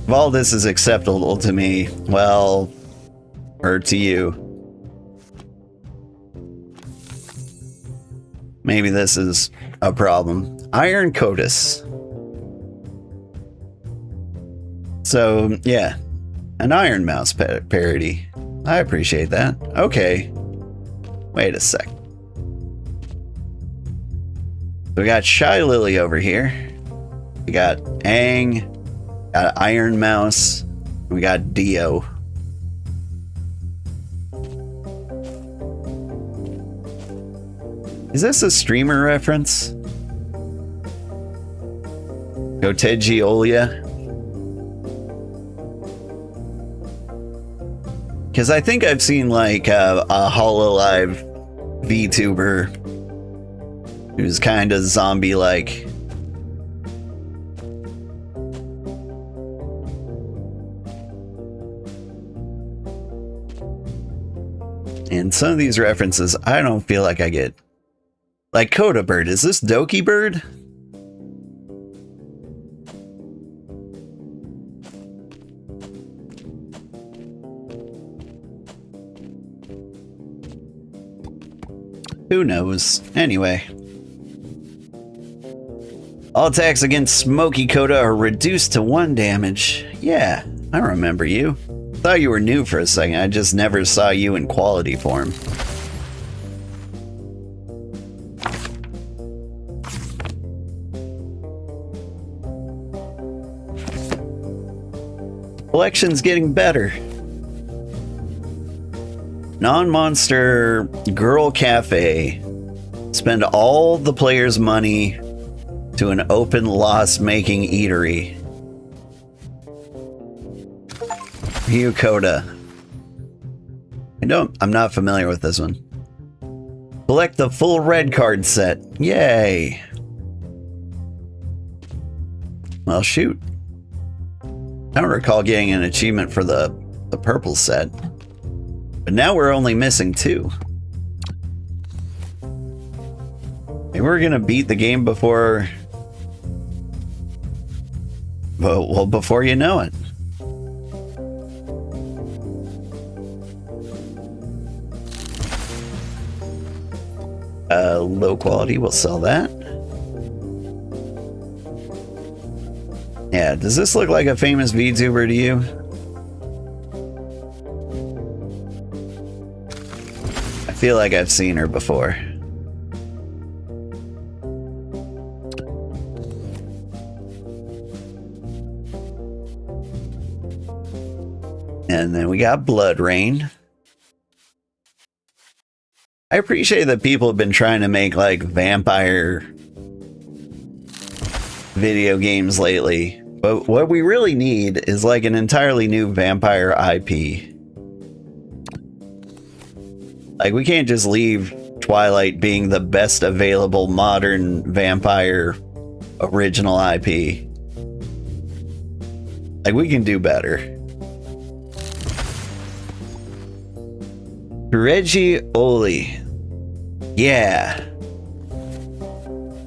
If all this is acceptable to me, well, or to you, maybe this is a problem. Iron Codus. So, yeah, an Iron Mouse parody. I appreciate that. Okay. Wait a sec. We got Shy Lily over here. We got Aang. Got Iron Mouse. We got Dio. Is this a streamer reference? Goteji Olia? Because I think I've seen like a HoloLive VTuber who's kind of zombie-like. And some of these references, I don't feel like I get. Like Coda Bird. Is this Doki Bird? Who knows? Anyway. All attacks against Smoky Coda are reduced to 1 damage. Yeah, I remember you. Thought you were new for a second. I just never saw you in quality form. Collection's getting better. Non-monster girl cafe. Spend all the players' money to an open loss-making eatery. Ryu Coda. I'm not familiar with this one. Collect the full red card set. Yay. Well, shoot. I don't recall getting an achievement for the purple set. But now we're only missing 2. Maybe we're gonna beat the game before... Well, before you know it. Low quality, we'll sell that. Yeah, does this look like a famous VTuber to you? I feel like I've seen her before. And then we got Blood Rain. I appreciate that people have been trying to make like vampire video games lately, but what we really need is like an entirely new vampire IP. Like, we can't just leave Twilight being the best available modern vampire original IP. Like, we can do better. Reggie Oli. Yeah.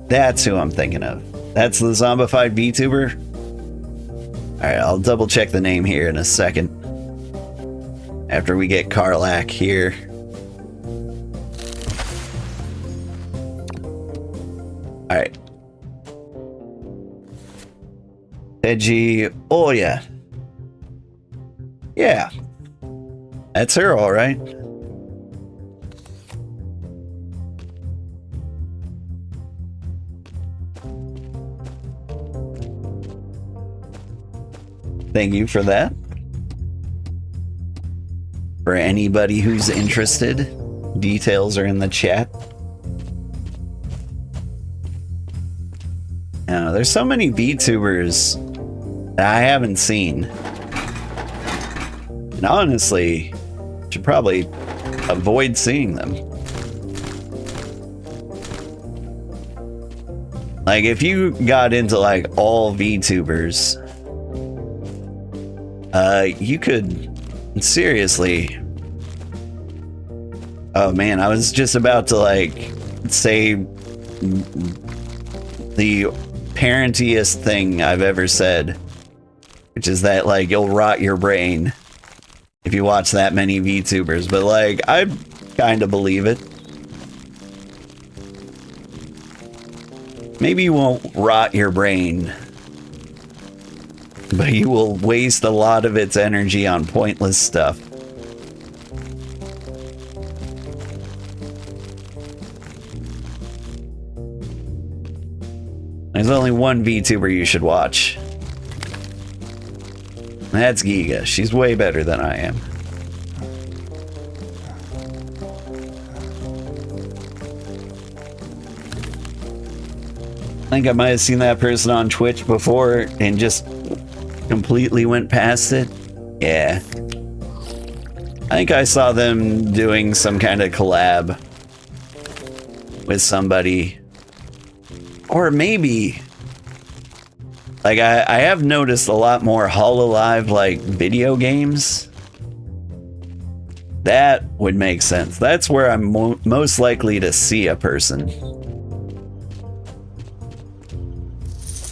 That's who I'm thinking of. That's the zombified VTuber? Alright, I'll double check the name here in a second. After we get Karlak here. Alright. Edgy. Oh, yeah. Yeah. That's her, alright. Thank you for that. For anybody who's interested, details are in the chat. Now, there's so many VTubers that I haven't seen. And honestly, should probably avoid seeing them. Like, if you got into like all VTubers, you could seriously... Oh man, I was just about to like say the parentiest thing I've ever said, which is that like you'll rot your brain if you watch that many VTubers, but like I kind of believe it. Maybe you won't rot your brain, but you will waste a lot of its energy on pointless stuff. There's only one VTuber you should watch. That's Giga. She's way better than I am. I think I might have seen that person on Twitch before and just completely went past it. Yeah. I think I saw them doing some kind of collab with somebody. Or maybe, like, I have noticed a lot more Hololive, like, video games. That would make sense. That's where I'm most likely to see a person.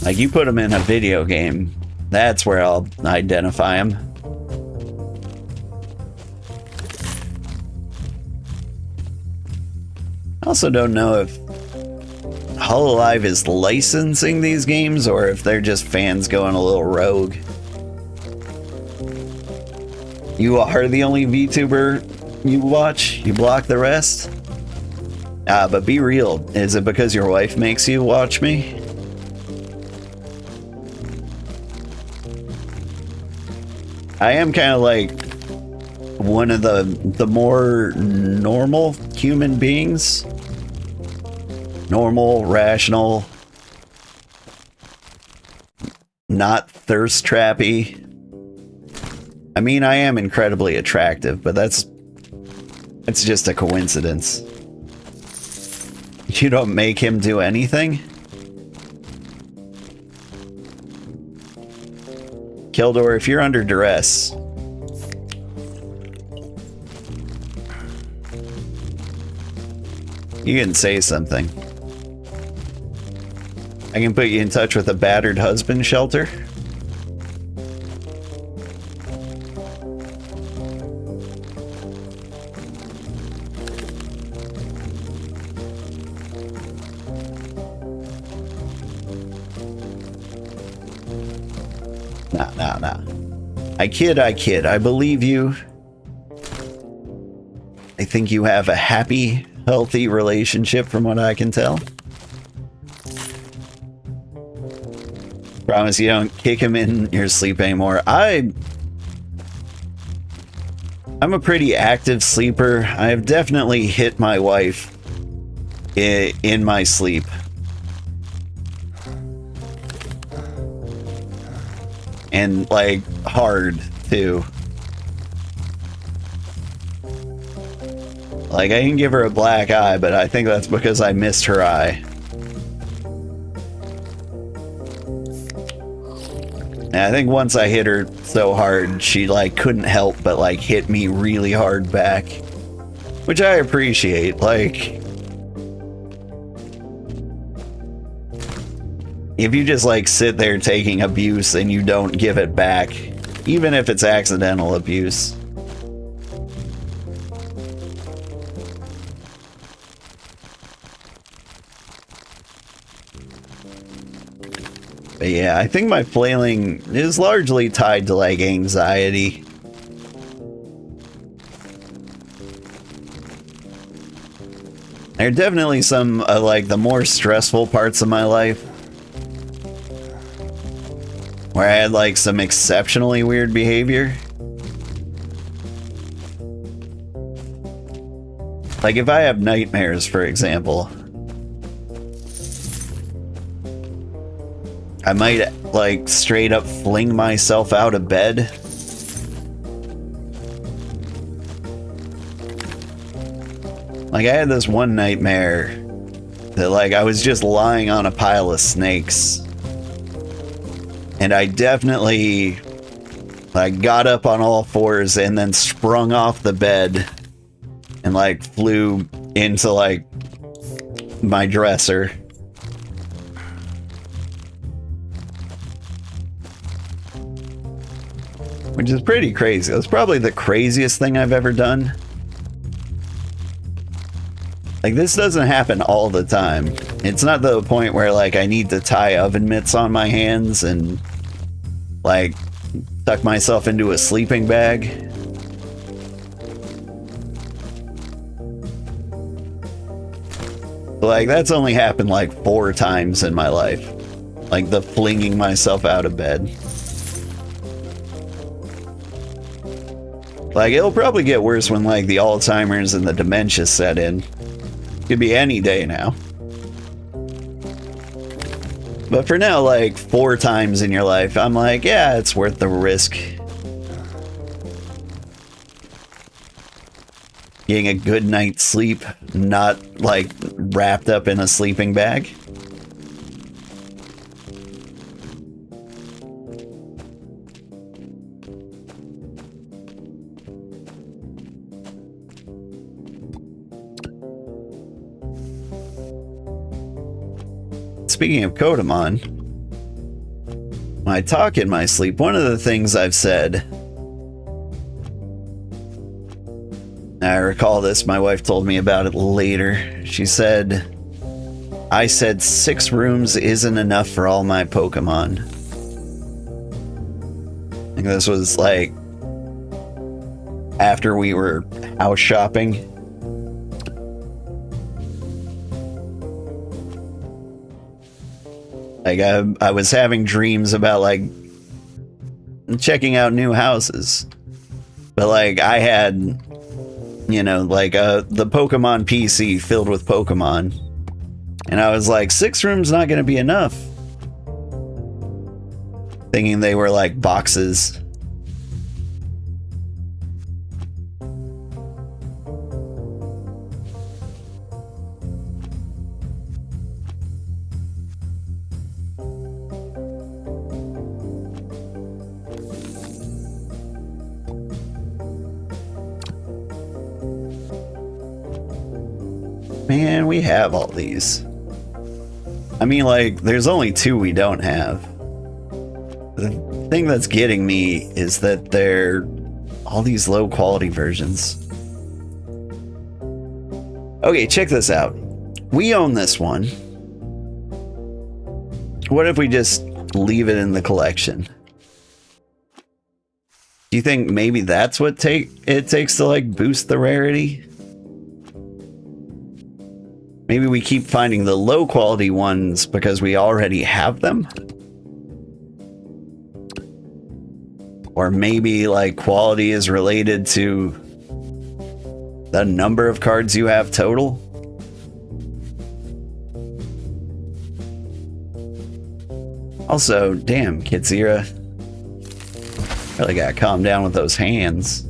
Like, you put them in a video game, that's where I'll identify them. I also don't know if Hololive is licensing these games or if they're just fans going a little rogue. You are the only VTuber you watch? You block the rest? But be real. Is it because your wife makes you watch me? I am kind of like one of the more normal human beings. Normal, rational, not thirst trappy. I mean, I am incredibly attractive, but that's just a coincidence. You don't make him do anything? Keldor, if you're under duress, you can say something. I can put you in touch with a battered husband shelter. Nah. I kid. I believe you. I think you have a happy, healthy relationship from what I can tell. Promise you don't kick him in your sleep anymore. I'm a pretty active sleeper. I've definitely hit my wife in my sleep. And like hard too. Like I can give her a black eye, but I think that's because I missed her eye. And I think once I hit her so hard, she like couldn't help but like hit me really hard back, which I appreciate. Like, if you just like sit there taking abuse and you don't give it back, even if it's accidental abuse. But yeah, I think my flailing is largely tied to like anxiety. There are definitely some like the more stressful parts of my life where I had like some exceptionally weird behavior. Like if I have nightmares, for example, I might like straight up fling myself out of bed. Like I had this one nightmare that like I was just lying on a pile of snakes. And I definitely like got up on all fours and then sprung off the bed and like flew into like my dresser. Which is pretty crazy. That's probably the craziest thing I've ever done. Like this doesn't happen all the time. It's not the point where like I need to tie oven mitts on my hands and like tuck myself into a sleeping bag. But, like that's only happened like 4 times in my life. Like the flinging myself out of bed. Like it'll probably get worse when like the Alzheimer's and the dementia set in. Could be any day now. But for now, like 4 times in your life, I'm like, yeah, it's worth the risk. Getting a good night's sleep, not like wrapped up in a sleeping bag. Speaking of Kotamon, when I talk in my sleep, one of the things I've said, I recall this, my wife told me about it later. She said, I said 6 rooms isn't enough for all my Pokemon. I think this was like after we were house shopping. Like I was having dreams about like checking out new houses, but like I had, you know, like the Pokemon PC filled with Pokemon, and I was like 6 rooms not gonna be enough, thinking they were like boxes. man, we have all these. I mean, like, there's only 2 we don't have. The thing that's getting me is that they're all these low quality versions. Okay, check this out. We own this one. What if we just leave it in the collection? Do you think maybe that's what it takes to like boost the rarity? Maybe we keep finding the low quality ones because we already have them? Or maybe like quality is related to the number of cards you have total? Also, damn, Kitsira. Really gotta calm down with those hands.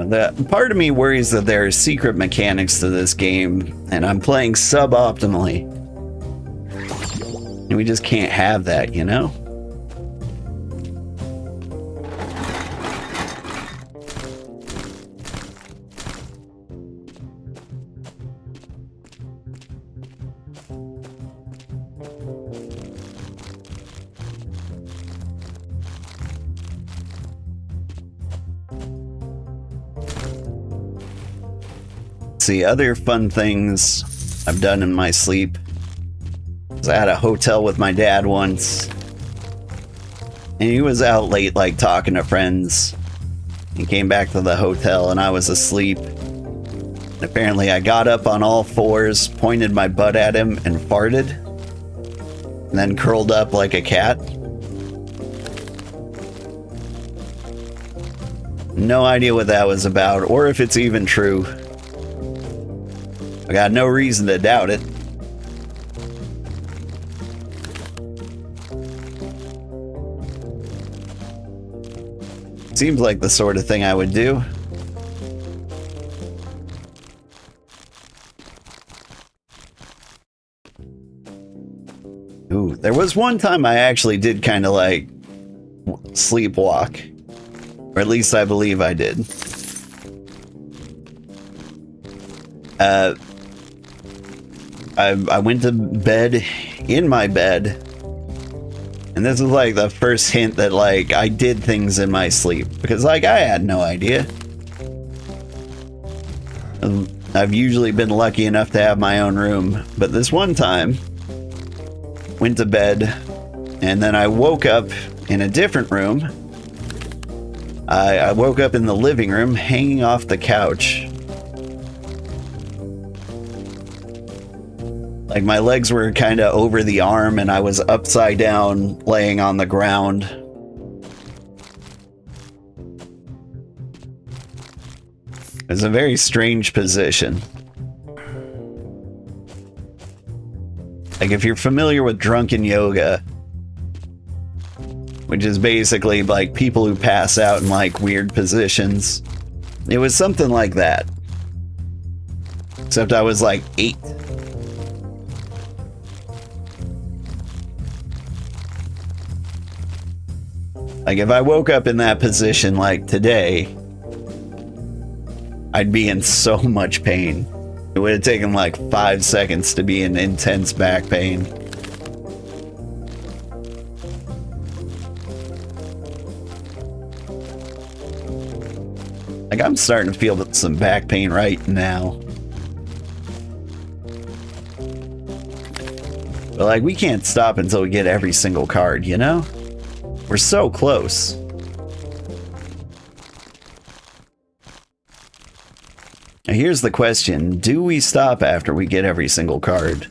The part of me worries that there are secret mechanics to this game, and I'm playing suboptimally. And we just can't have that, you know? See, other fun things I've done in my sleep. I had a hotel with my dad once, and he was out late, like talking to friends. He came back to the hotel, and I was asleep. And apparently, I got up on all fours, pointed my butt at him, and farted, and then curled up like a cat. No idea what that was about, or if it's even true. I got no reason to doubt it. Seems like the sort of thing I would do. Ooh, there was one time I actually did kind of like sleepwalk. Or at least I believe I did. I went to bed in my bed, and this was like the first hint that like I did things in my sleep, because like I had no idea. I've usually been lucky enough to have my own room, but this one time went to bed, and then I woke up in a different room. I woke up in the living room hanging off the couch. Like my legs were kind of over the arm and I was upside down laying on the ground. It was a very strange position. Like if you're familiar with drunken yoga, which is basically like people who pass out in like weird positions, it was something like that. Except I was like 8. Like, if I woke up in that position, like, today, I'd be in so much pain. It would have taken, like, 5 seconds to be in intense back pain. Like, I'm starting to feel some back pain right now. But, like, we can't stop until we get every single card, you know? We're so close. Now here's the question. Do we stop after we get every single card?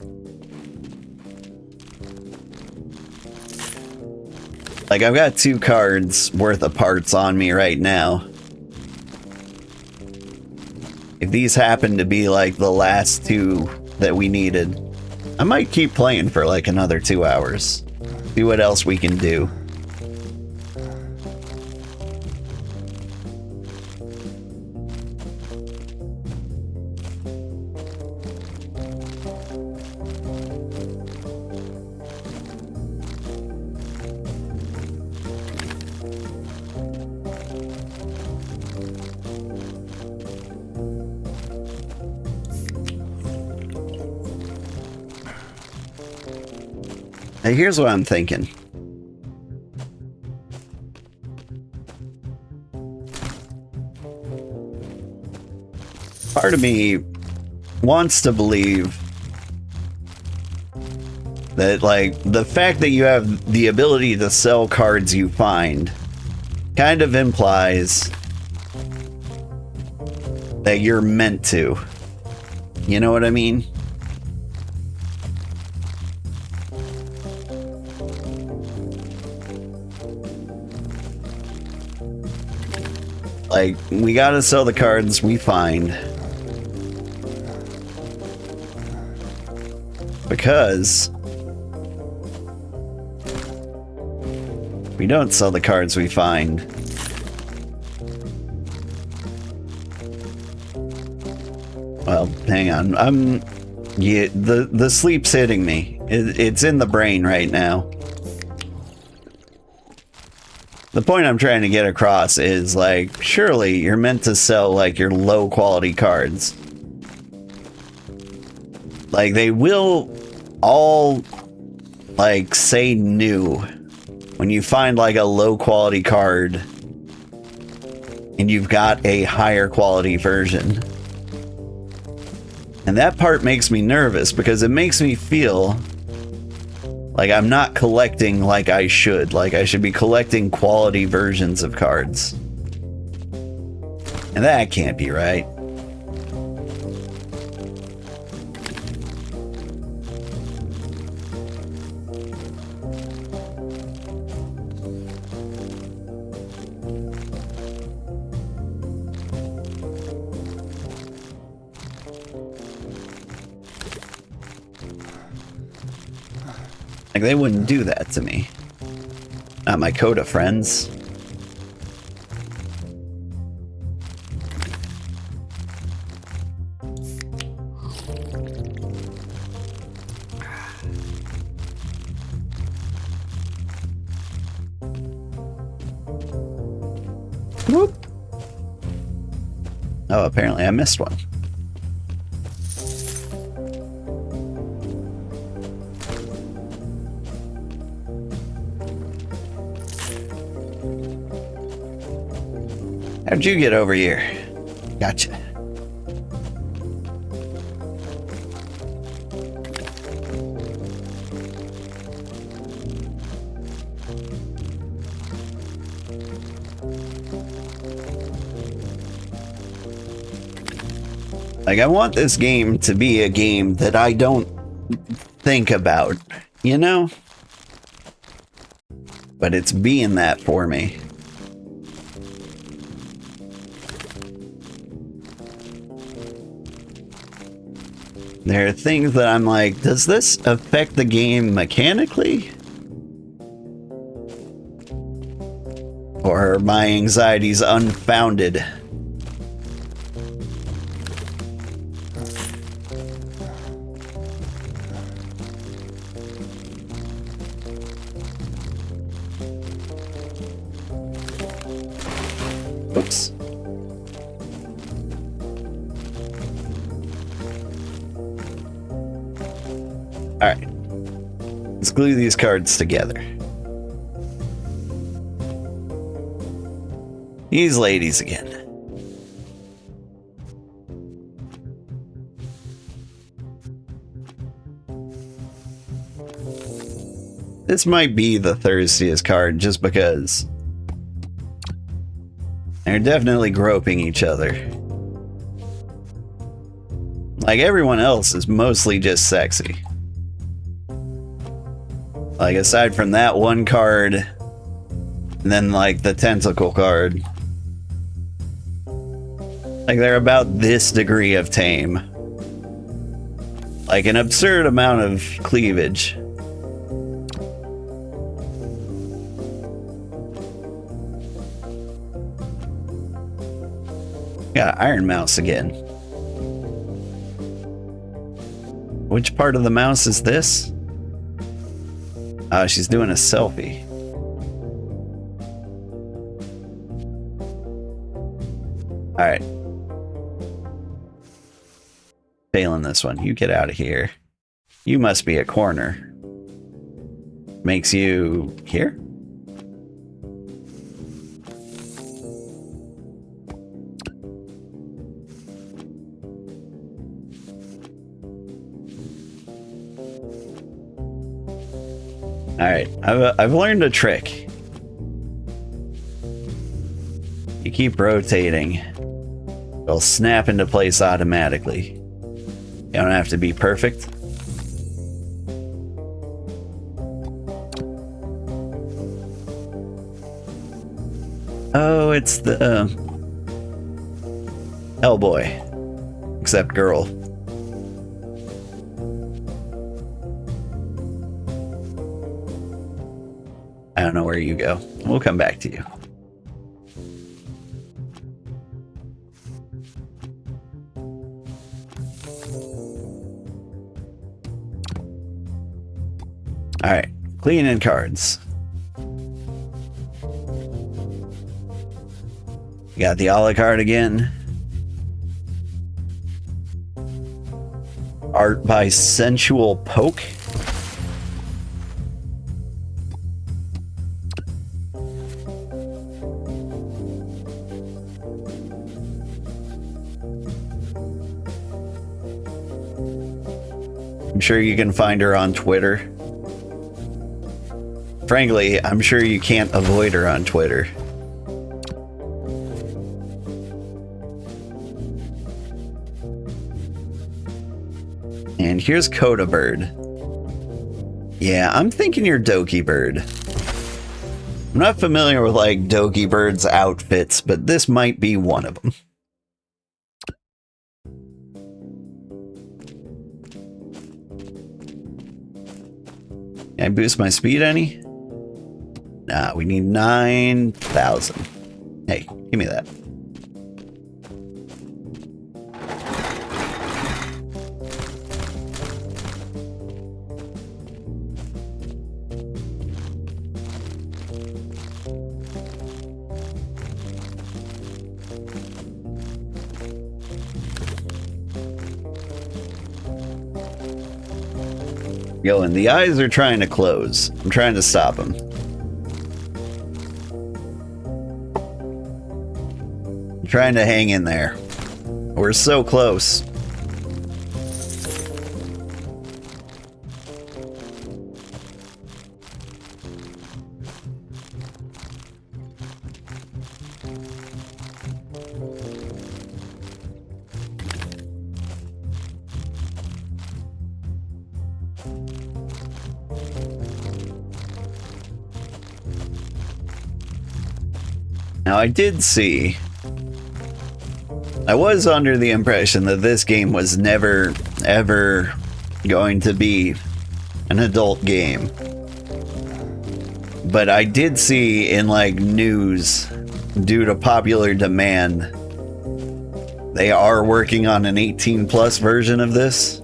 Like, I've got 2 cards worth of parts on me right now. If these happen to be, like, the last 2 that we needed, I might keep playing for, like, another 2 hours. See what else we can do. Hey, here's what I'm thinking. Part of me wants to believe that, like, the fact that you have the ability to sell cards you find kind of implies that you're meant to. You know what I mean? Like, we gotta sell the cards we find. Because we don't sell the cards we find. Well, hang on. Yeah, the sleep's hitting me. It's in the brain right now. The point I'm trying to get across is, like, surely you're meant to sell, like, your low quality cards. Like, they will all, like, say new when you find, like, a low quality card and you've got a higher quality version. And that part makes me nervous because it makes me feel like I'm not collecting like I should. Like, I should be collecting quality versions of cards. And that can't be right. Like, they wouldn't do that to me. Not my Coda friends. Whoop. Oh, apparently I missed one. How'd you get over here? Gotcha. Like, I want this game to be a game that I don't think about, you know? But it's being that for me. There are things that I'm like, does this affect the game mechanically? Or are my anxieties unfounded? Oops. Alright. Let's glue these cards together. These ladies again. This might be the thirstiest card just because they're definitely groping each other. Like, everyone else is mostly just sexy. Like, aside from that one card, and then, like, the tentacle card. Like, they're about this degree of tame. Like, an absurd amount of cleavage. Got Iron Mouse again. Which part of the mouse is this? She's doing a selfie. Alright. Failing this one. You get out of here. You must be a corner. makes you here? Alright, I've learned a trick. You keep rotating, it'll snap into place automatically. You don't have to be perfect. Oh, it's the Hellboy, except girl. I don't know where you go. We'll come back to you. All right, cleaning cards. You got the a la carte again. Art by Sensual Poke. I'm sure you can find her on Twitter. Frankly, I'm sure you can't avoid her on Twitter. And here's Coda Bird. Yeah, I'm thinking you're Doki Bird. I'm not familiar with like Doki Bird's outfits, but this might be one of them. Can I boost my speed any? Nah, we need 9,000. Hey, give me that. Yo, and the eyes are trying to close. I'm trying to stop them. I'm trying to hang in there. We're so close. Now, I did see... I was under the impression that this game was never, ever going to be an adult game. But I did see in, like, news, due to popular demand, they are working on an 18+ version of this.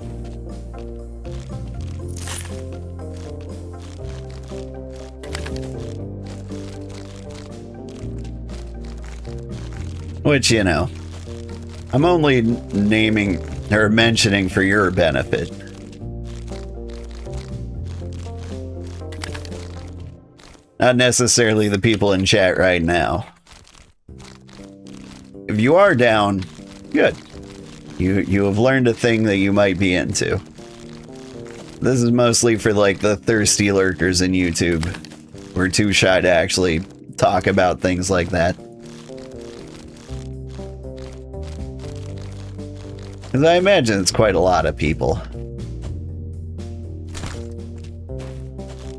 Which, you know, I'm only naming or mentioning for your benefit. Not necessarily the people in chat right now. If you are down, good. You have learned a thing that you might be into. This is mostly for like the thirsty lurkers in YouTube. We're too shy to actually talk about things like that. Because I imagine it's quite a lot of people.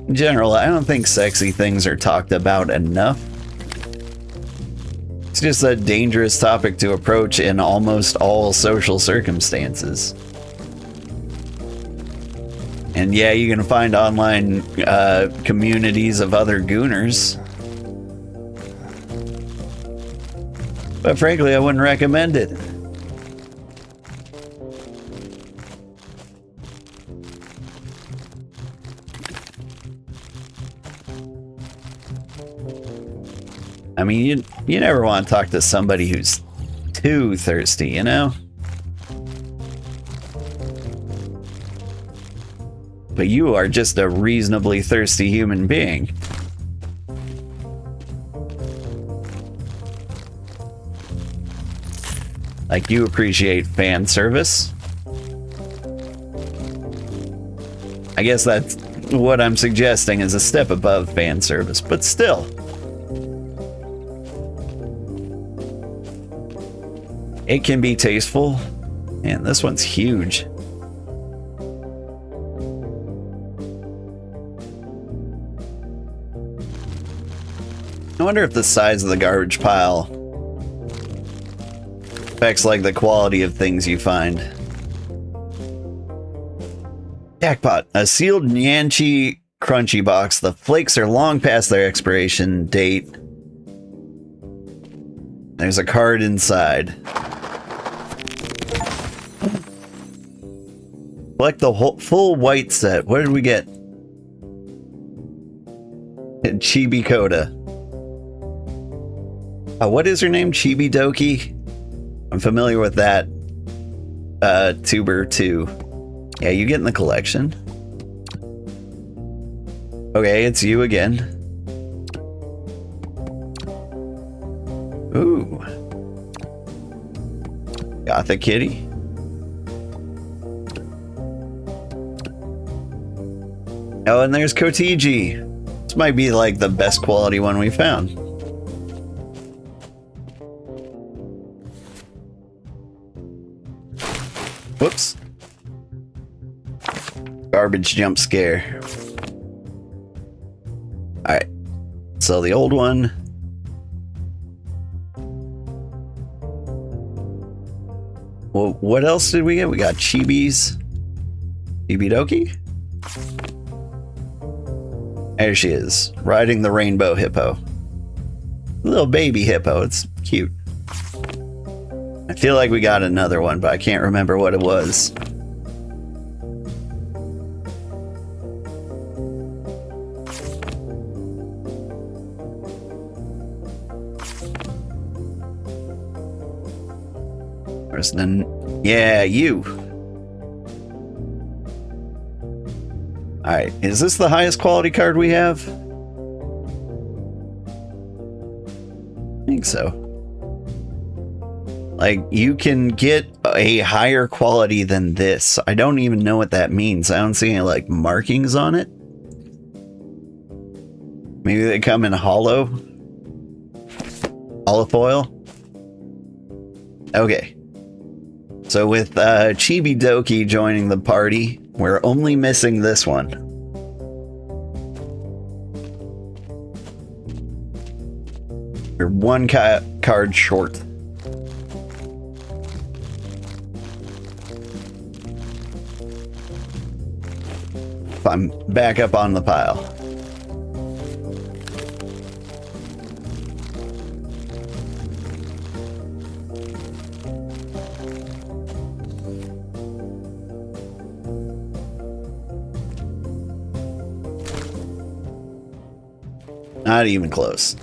In general, I don't think sexy things are talked about enough. It's just a dangerous topic to approach in almost all social circumstances. And yeah, you can find online communities of other gooners. But frankly, I wouldn't recommend it. I mean, you never want to talk to somebody who's too thirsty, you know? but you are just a reasonably thirsty human being. Like, you appreciate fan service. I guess that's what I'm suggesting is a step above fan service, but still. It can be tasteful. Man, this one's huge. I wonder if the size of the garbage pile affects like the quality of things you find. Jackpot. A sealed Nyanchi crunchy box. The flakes are long past their expiration date. There's a card inside. Collect the whole full white set. What did we get? Chibi Coda. What is her name? Chibi Doki? I'm familiar with that. Tuber too. Yeah, you get in the collection. Okay, it's you again. Ooh. Gothic Kitty. Oh, and there's Kotiji. This might be like the best quality one we found. Whoops. Garbage jump scare. Alright. So the old one. Well, what else did we get? We got Chibis. Chibi Doki? There she is, riding the rainbow hippo. Little baby hippo, it's cute. I feel like we got another one, but I can't remember what it was. Where's the... Yeah, you. Alright, is this the highest quality card we have? I think so. Like, you can get a higher quality than this. I don't even know what that means. I don't see any, like, markings on it. Maybe they come in hollow? Holofoil? Okay. So with Chibi Doki joining the party, we're only missing this one. We're one card short. I'm back up on the pile. Not even close.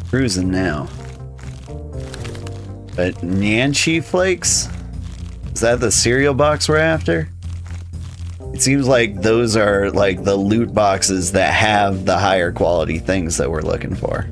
Cruising now. But Nyanchi flakes? Is that the cereal box we're after? It seems like those are like the loot boxes that have the higher quality things that we're looking for.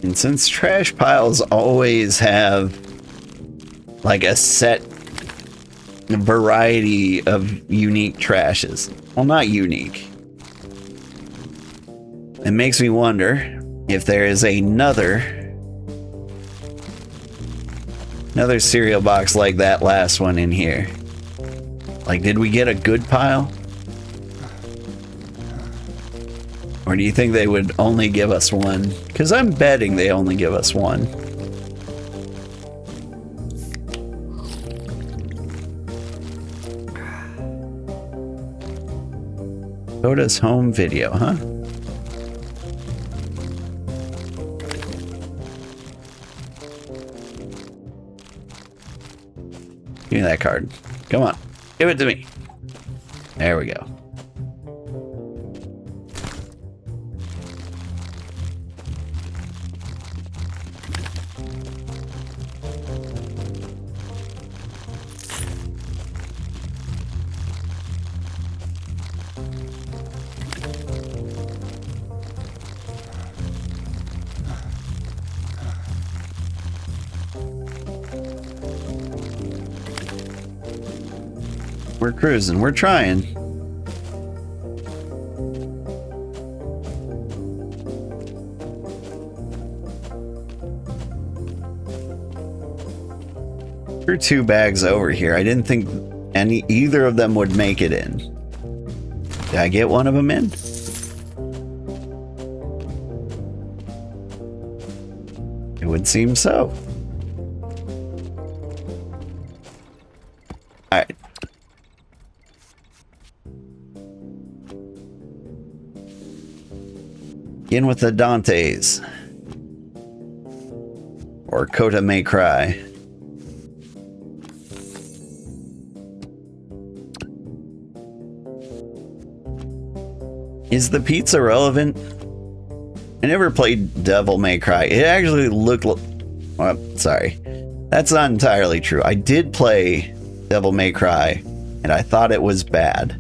And since trash piles always have like a set variety of unique trashes, well, not unique, it makes me wonder if there is another Another cereal box like that last one in here. Like, did we get a good pile? Or do you think they would only give us one? Because I'm betting they only give us one. Kota's home video, huh? Give me that card. Come on. Give it to me. There we go. We're cruising. We're trying. There are 2 bags over here. I didn't think either of them would make it in. Did I get one of them in? It would seem so. All right. In with the Dantes. Or Kota May Cry. Is the pizza relevant? I never played Devil May Cry. It actually looked sorry. That's not entirely true. I did play Devil May Cry, and I thought it was bad.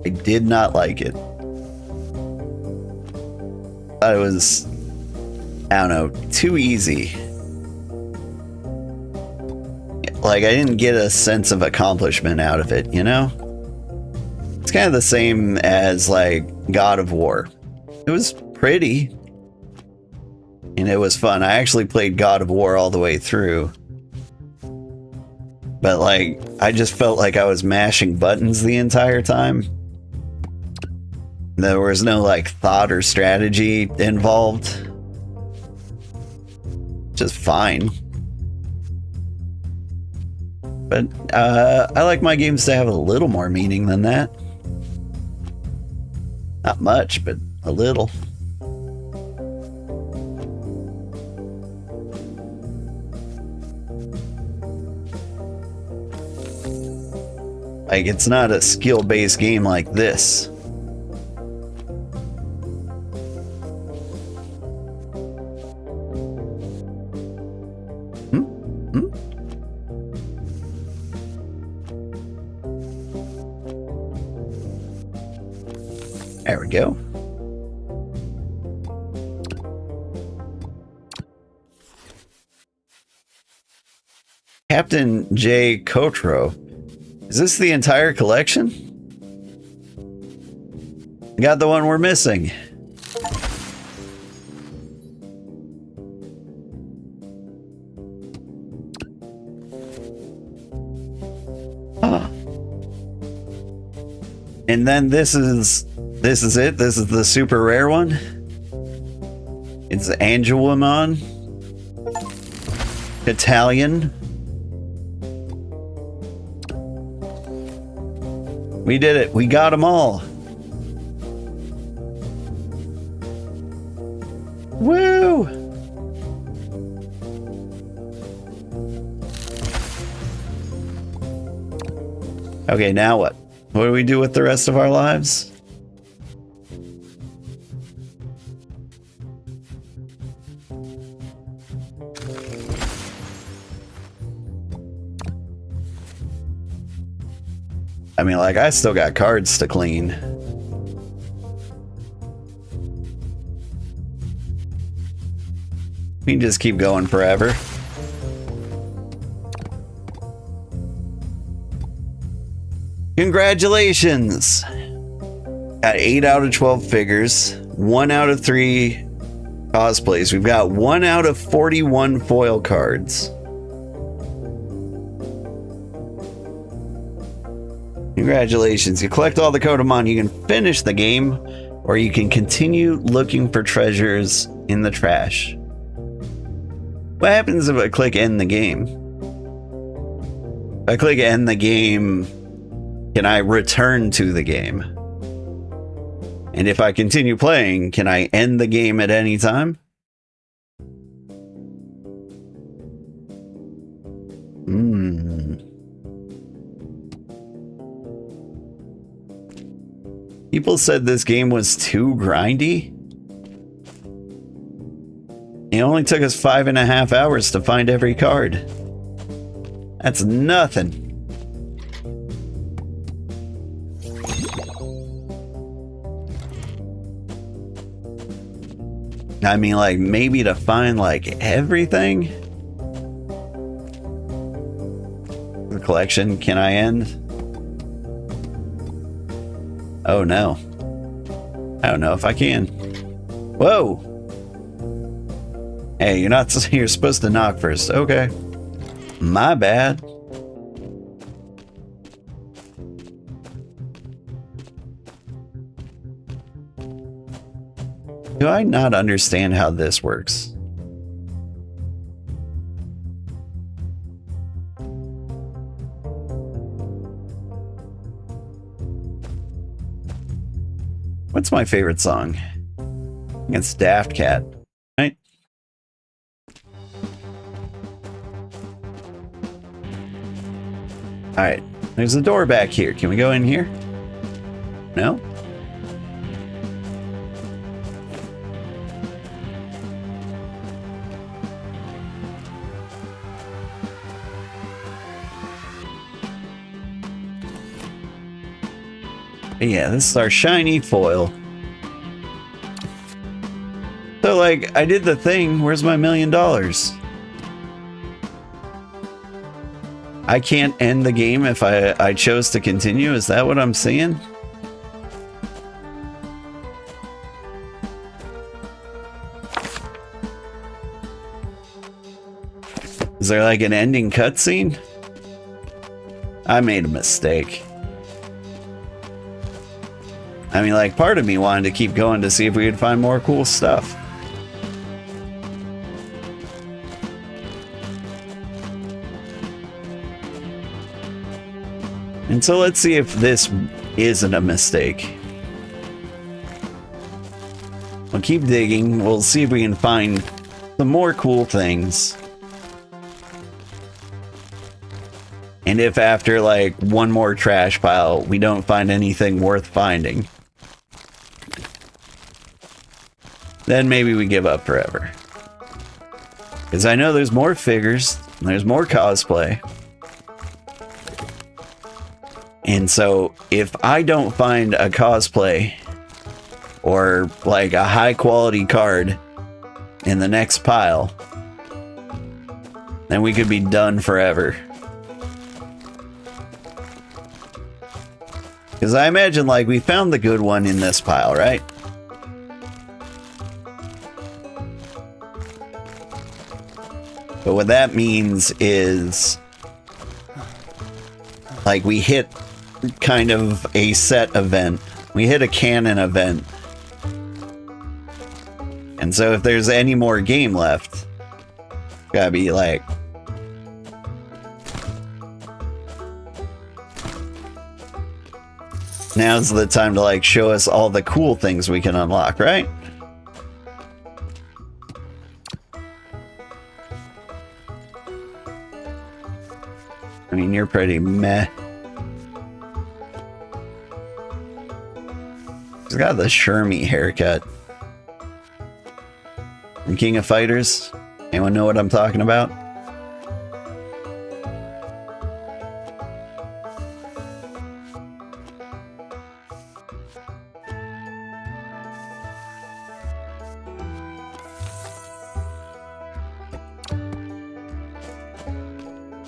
I did not like it. Thought it was, I don't know, too easy. Like, I didn't get a sense of accomplishment out of it, you know? It's kind of the same as, like, God of War. It was pretty. And it was fun. I actually played God of War all the way through. But, like, I just felt like I was mashing buttons the entire time. There was no, like, thought or strategy involved. Just fine. But, I like my games to have a little more meaning than that. Not much, but a little. Like, it's not a skill-based game like this. There we go. Captain J. Cotro. Is this the entire collection? Got the one we're missing. Ah. And then this is it. This is the super rare one. It's Angelwomon. Italian. We did it. We got them all. Woo! Okay, now what? What do we do with the rest of our lives? I mean, like, I still got cards to clean. We can just keep going forever. Congratulations! Got 8 out of 12 figures, 1 out of 3 cosplays. We've got 1 out of 41 foil cards. Congratulations, you collect all the Kotamon, you can finish the game, or you can continue looking for treasures in the trash. What happens if I click end the game? If I click end the game, can I return to the game? And if I continue playing, can I end the game at any time? People said this game was too grindy. It only took us 5.5 hours to find every card. That's nothing. I mean, like, maybe to find, like, everything? The collection, can I end? Oh no. I don't know if I can. Whoa! Hey, you're supposed to knock first. Okay. My bad. Do I not understand how this works? What's my favorite song? It's Daft Cat, right? Alright, there's a door back here. Can we go in here? No? Yeah, this is our shiny foil. So, like, I did the thing. Where's my $1 million? I can't end the game if I chose to continue. Is that what I'm seeing? Is there like an ending cutscene? I made a mistake. I mean, like, part of me wanted to keep going to see if we could find more cool stuff. And so let's see if this isn't a mistake. We'll keep digging. We'll see if we can find some more cool things. And if after, like, one more trash pile, we don't find anything worth finding, then maybe we give up forever. Because I know there's more figures, and there's more cosplay. And so, if I don't find a cosplay, or like a high quality card in the next pile, then we could be done forever. Because I imagine, like, we found the good one in this pile, right? But what that means is, like, we hit kind of a set event. We hit a canon event. And so if there's any more game left, gotta be like... now's the time to, like, show us all the cool things we can unlock, right? I mean, you're pretty meh. He's got the Shermie haircut. From King of Fighters. Anyone know what I'm talking about?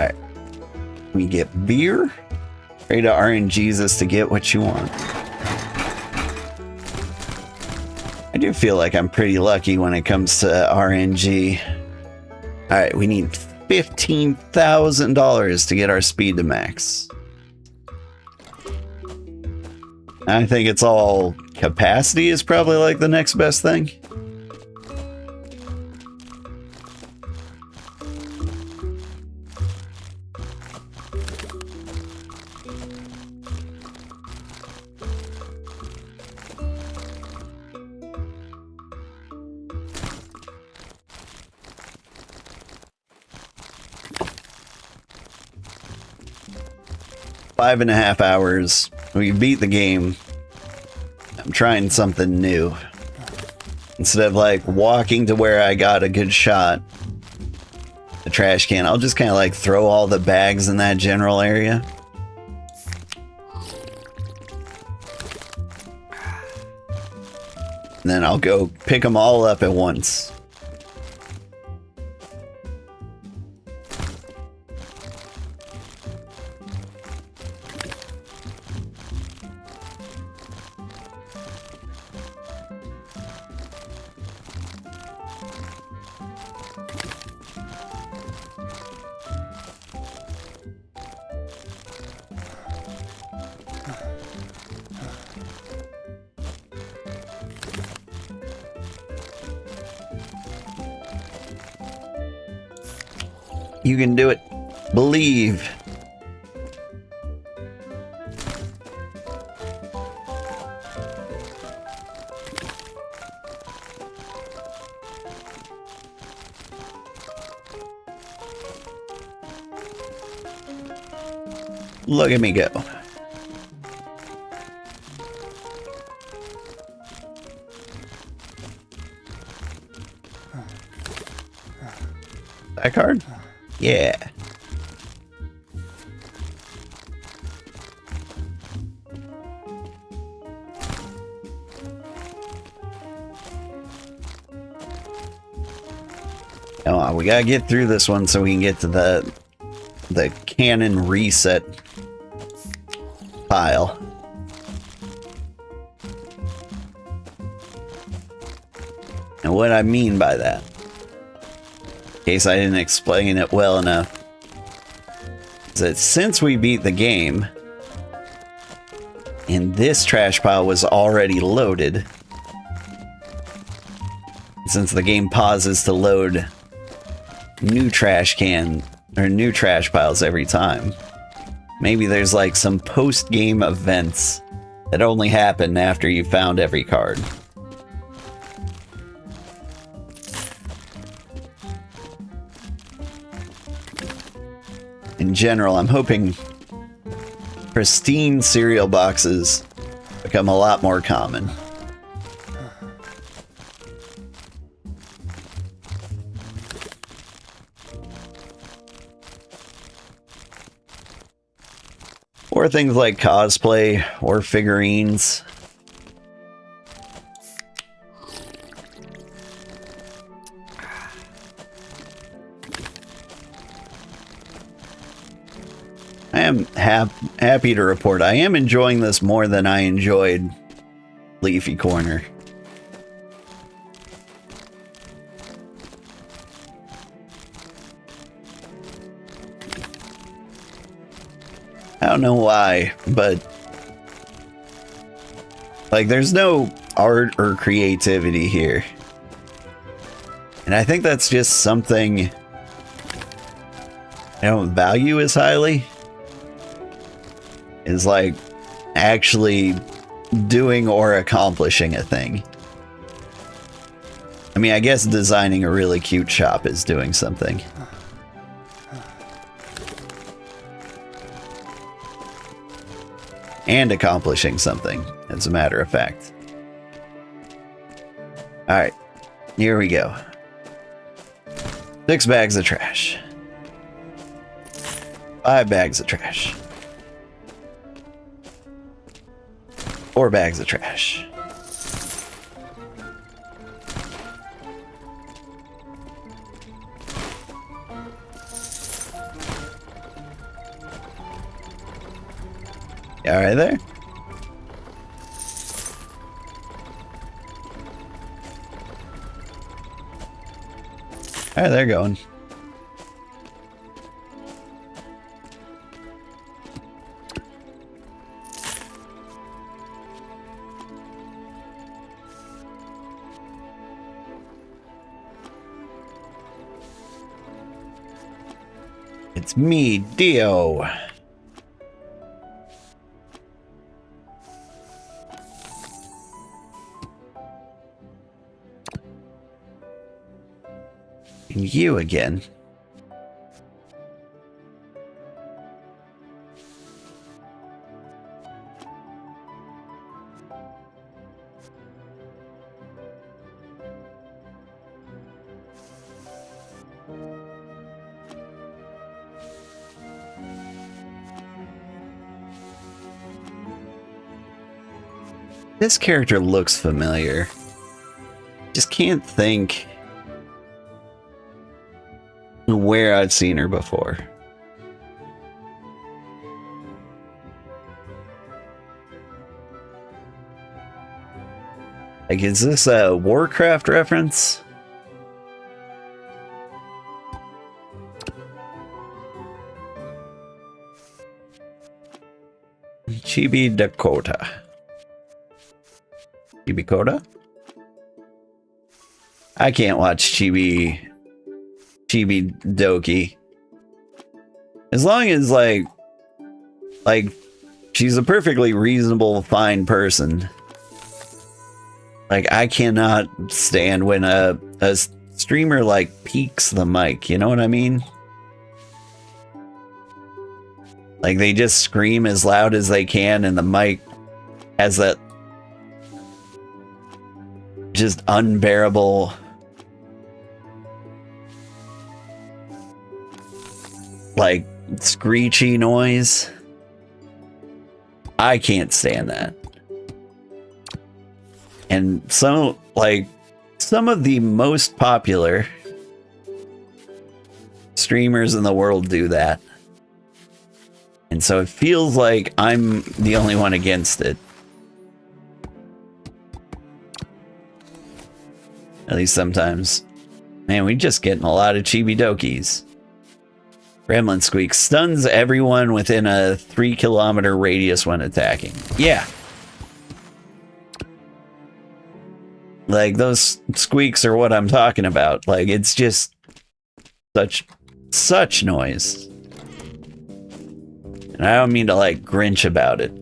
Alright. We get beer. Pray to RNGesus to get what you want. I do feel like I'm pretty lucky when it comes to RNG. Alright, we need $15,000 to get our speed to max. I think it's all capacity is probably like the next best thing. Five and a half hours. We beat the game. I'm trying something new. Instead of like walking to where I got a good shot, the trash can, I'll just kind of like throw all the bags in that general area. And then I'll go pick them all up at once. You can do it. Believe. Look at me go. That card? Yeah. Oh, we gotta get through this one so we can get to the cannon reset pile. And what I mean by that, in case I didn't explain it well enough, is that since we beat the game and this trash pile was already loaded, since the game pauses to load new trash can or new trash piles every time, maybe there's like some post-game events that only happen after you found every card. In general, I'm hoping pristine cereal boxes become a lot more common. Or things like cosplay or figurines. I am happy to report I am enjoying this more than I enjoyed Leafy Corner. I don't know why, but like there's no art or creativity here. And I think that's just something I don't value as highly. Is like actually doing or accomplishing a thing. I mean, I guess designing a really cute shop is doing something. And accomplishing something, as a matter of fact. Alright, here we go. 6 bags of trash. 5 bags of trash. 4 bags of trash. All right there. All right, they're going. It's me, Dio. And you again. This character looks familiar. Just can't think where I've seen her before. Like, is this a Warcraft reference? Chibi Dakota. Chibi Coda? I can't watch Chibi Doki. As long as like she's a perfectly reasonable, fine person. Like, I cannot stand when a streamer like peaks the mic, you know what I mean? Like, they just scream as loud as they can and the mic has that just unbearable like screechy noise. I can't stand that. And some of the most popular streamers in the world do that. And so it feels like I'm the only one against it. At least sometimes. Man, we just getting a lot of chibi dokis. Gremlin Squeak stuns everyone within a 3-kilometer radius when attacking. Yeah. Like, those squeaks are what I'm talking about. Like, it's just such noise. And I don't mean to, like, Grinch about it.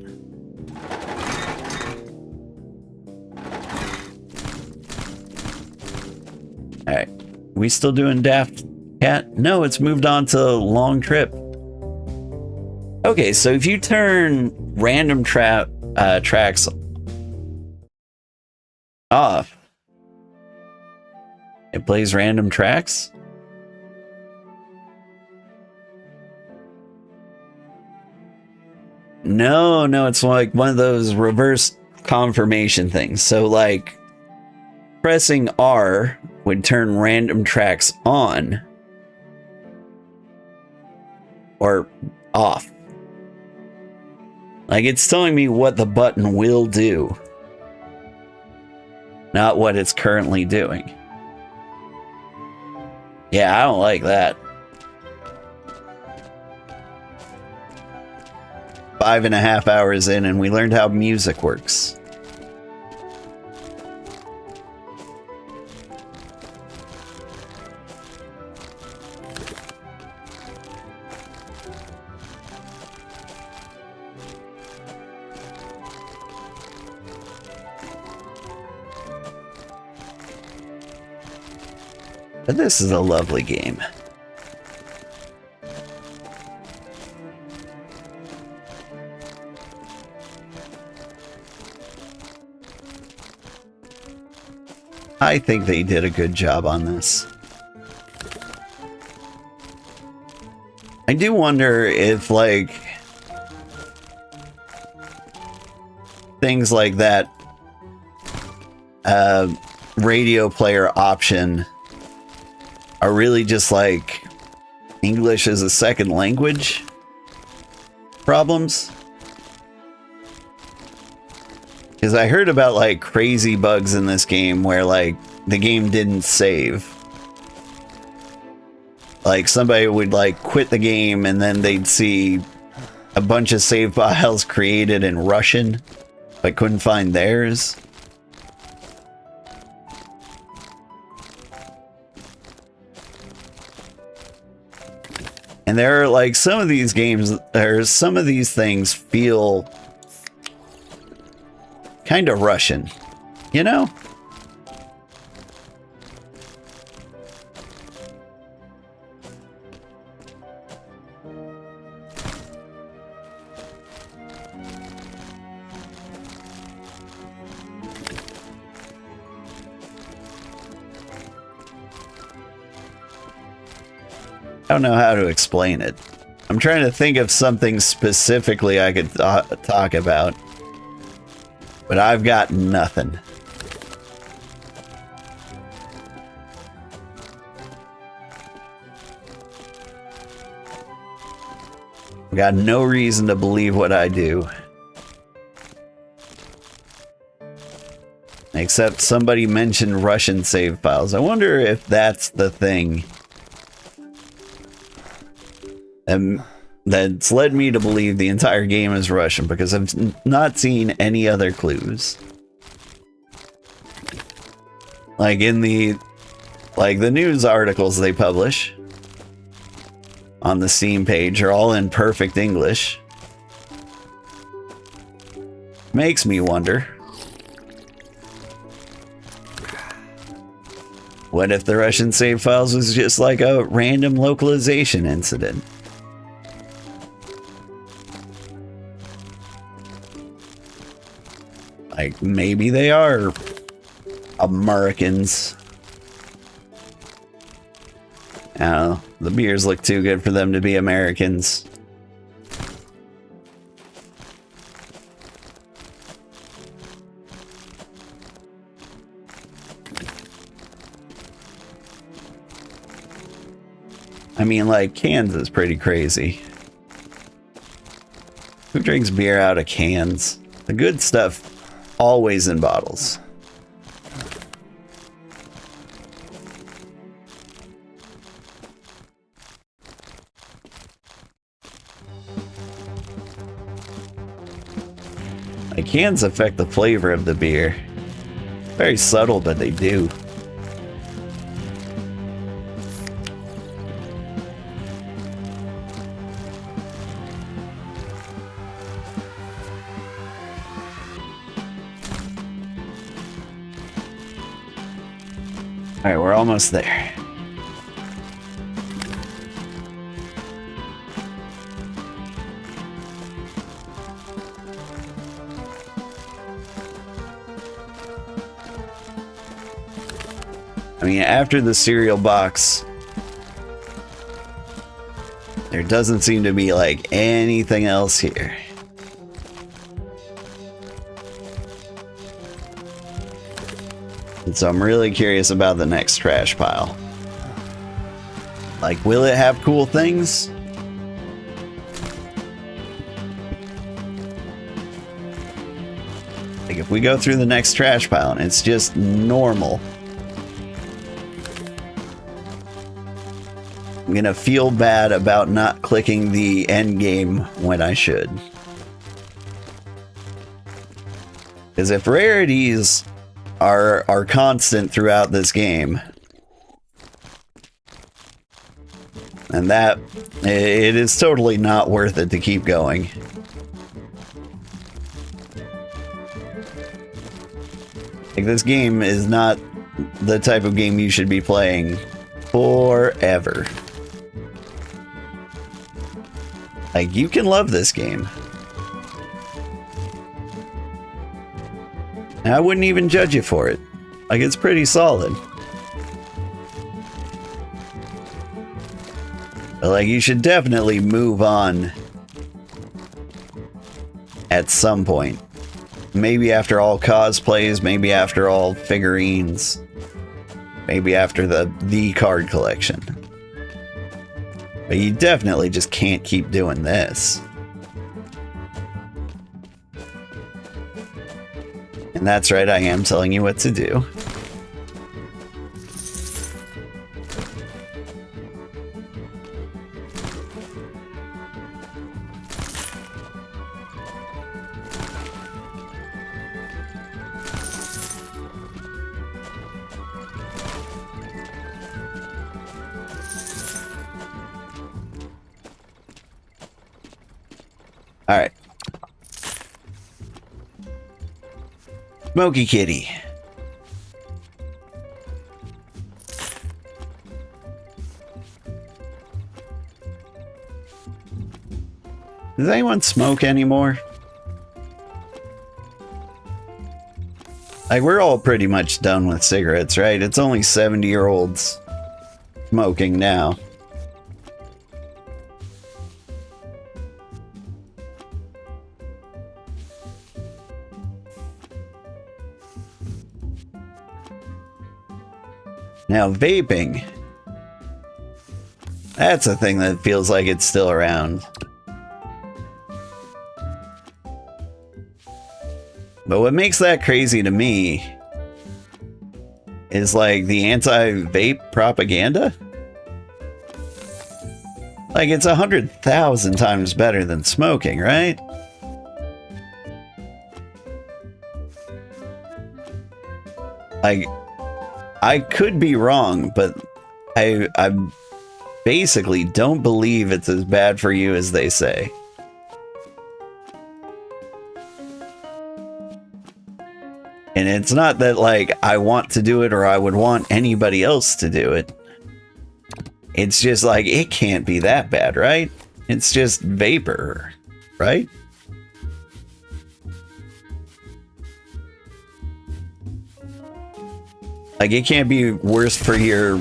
Alright. We still doing Daft Cat? No, it's moved on to Long Trip. Okay, so if you turn random tracks off, it plays random tracks? No, it's like one of those reverse confirmation things. So, like, pressing R would turn random tracks on or off. Like, it's telling me what the button will do, not what it's currently doing. Yeah, I don't like that. 5.5 hours in, and we learned how music works. But this is a lovely game. I think they did a good job on this. I do wonder if, like, things like that radio player option are really just like English as a second language problems. Because I heard about like crazy bugs in this game where like the game didn't save. Like somebody would like quit the game and then they'd see a bunch of save files created in Russian but couldn't find theirs. And there are like some of these games, or some of these things feel kind of Russian, you know? I don't know how to explain it. I'm trying to think of something specifically I could talk about, but I've got nothing. I've got no reason to believe what I do. Except somebody mentioned Russian save files. I wonder if that's the thing. That's led me to believe the entire game is Russian, because I've not seen any other clues. Like in the news articles they publish on the Steam page are all in perfect English. Makes me wonder, what if the Russian save files was just like a random localization incident? Like, maybe they are Americans. I don't know. The beers look too good for them to be Americans. I mean, like, cans is pretty crazy. Who drinks beer out of cans? The good stuff always in bottles. Like, cans affect the flavor of the beer. Very subtle, but they do. Alright, we're almost there. I mean, after the cereal box, there doesn't seem to be like anything else here. And so I'm really curious about the next trash pile. Like, will it have cool things? Like, if we go through the next trash pile and it's just normal, I'm gonna feel bad about not clicking the end game when I should. Because if rarities are constant throughout this game, and that it is totally not worth it to keep going. Like, this game is not the type of game you should be playing forever. Like, you can love this game. And I wouldn't even judge you for it. Like, it's pretty solid. But, like, you should definitely move on at some point. Maybe after all cosplays, maybe after all figurines, maybe after the card collection. But you definitely just can't keep doing this. And that's right, I am telling you what to do. All right. Smoky Kitty. Does anyone smoke anymore? Like, we're all pretty much done with cigarettes, right? It's only 70-year-olds smoking now. Now, vaping. That's a thing that feels like it's still around. But what makes that crazy to me is like the anti-vape propaganda. Like, it's 100,000 times better than smoking, right? Like, I could be wrong, but I basically don't believe it's as bad for you as they say. And it's not that, like, I want to do it or I would want anybody else to do it. It's just like, it can't be that bad, right? It's just vapor, right? Like, it can't be worse for your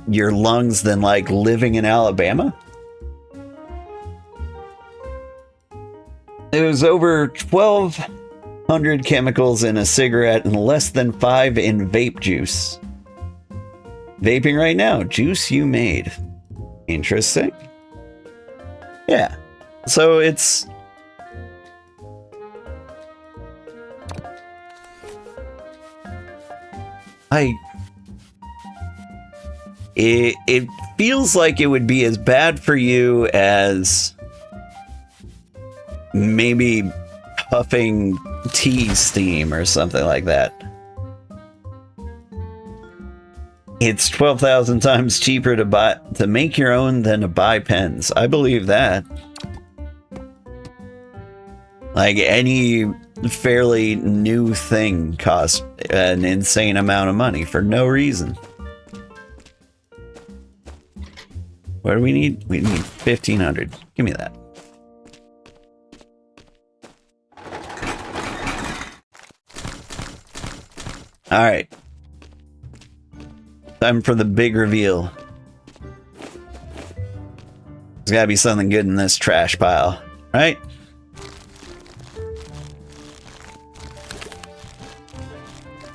lungs than, like, living in Alabama. There's over 1,200 chemicals in a cigarette and less than 5 in vape juice. Vaping right now, juice you made. Interesting. Yeah. So it's... It feels like it would be as bad for you as maybe puffing tea steam or something like that. It's 12,000 times cheaper to make your own than to buy pens. I believe that. Like, any fairly new thing costs an insane amount of money for no reason. What do we need? We need 1,500. Give me that. All right. Time for the big reveal. There's gotta be something good in this trash pile, right?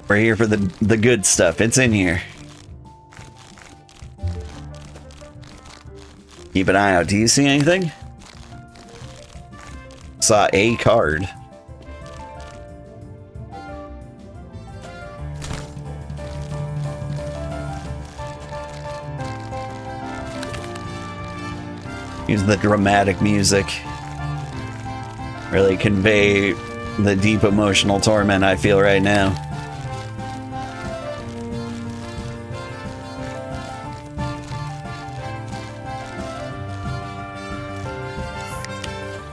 We're here for the good stuff. It's in here. Keep an eye out. Do you see anything? Saw a card. Use the dramatic music. Really convey the deep emotional torment I feel right now.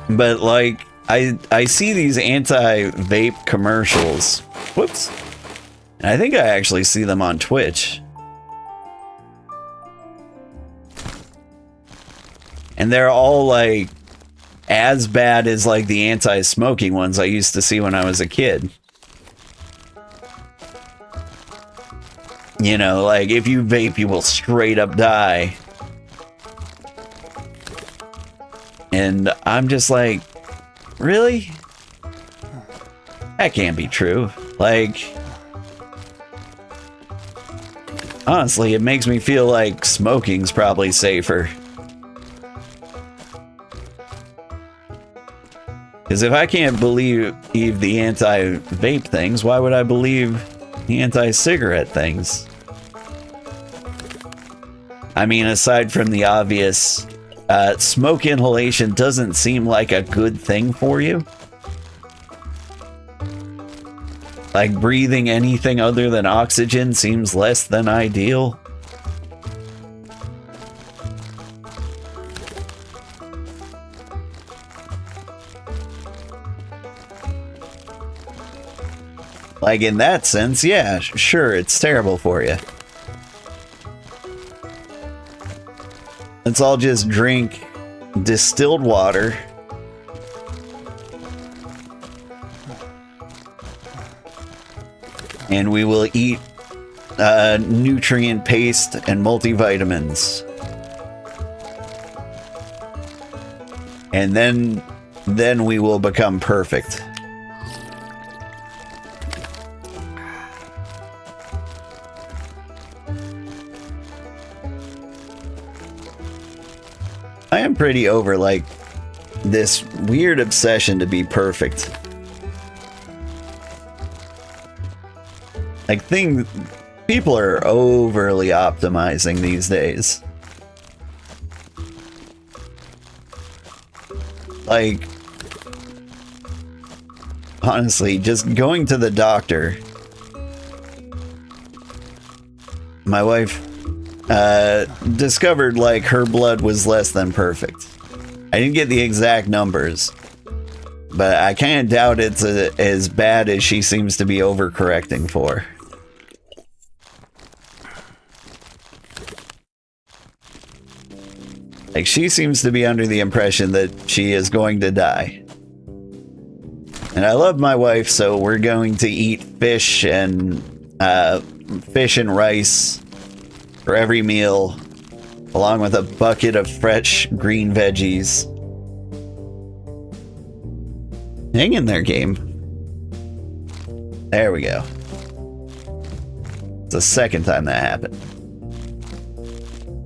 But, like, I see these anti-vape commercials. Whoops. And I think I actually see them on Twitch. And they're all, like, as bad as, like, the anti-smoking ones I used to see when I was a kid. You know, like, if you vape, you will straight up die. And I'm just like, really? That can't be true. Like, honestly, it makes me feel like smoking's probably safer. Because if I can't believe the anti-vape things, why would I believe the anti-cigarette things? I mean, aside from the obvious... smoke inhalation doesn't seem like a good thing for you. Like, breathing anything other than oxygen seems less than ideal. Like, in that sense, yeah, sure, it's terrible for you. Let's all just drink distilled water. And we will eat nutrient paste and multivitamins. And then we will become perfect. I am pretty over, like, this weird obsession to be perfect. Like, people are overly optimizing these days. Like, honestly, just going to the doctor. My wife discovered, like, her blood was less than perfect. I didn't get the exact numbers, but I kind of doubt it's as bad as she seems to be overcorrecting for. Like, she seems to be under the impression that she is going to die. And I love my wife, so we're going to eat fish and rice for every meal, along with a bucket of fresh green veggies. Hang in there, game. There we go. It's the second time that happened.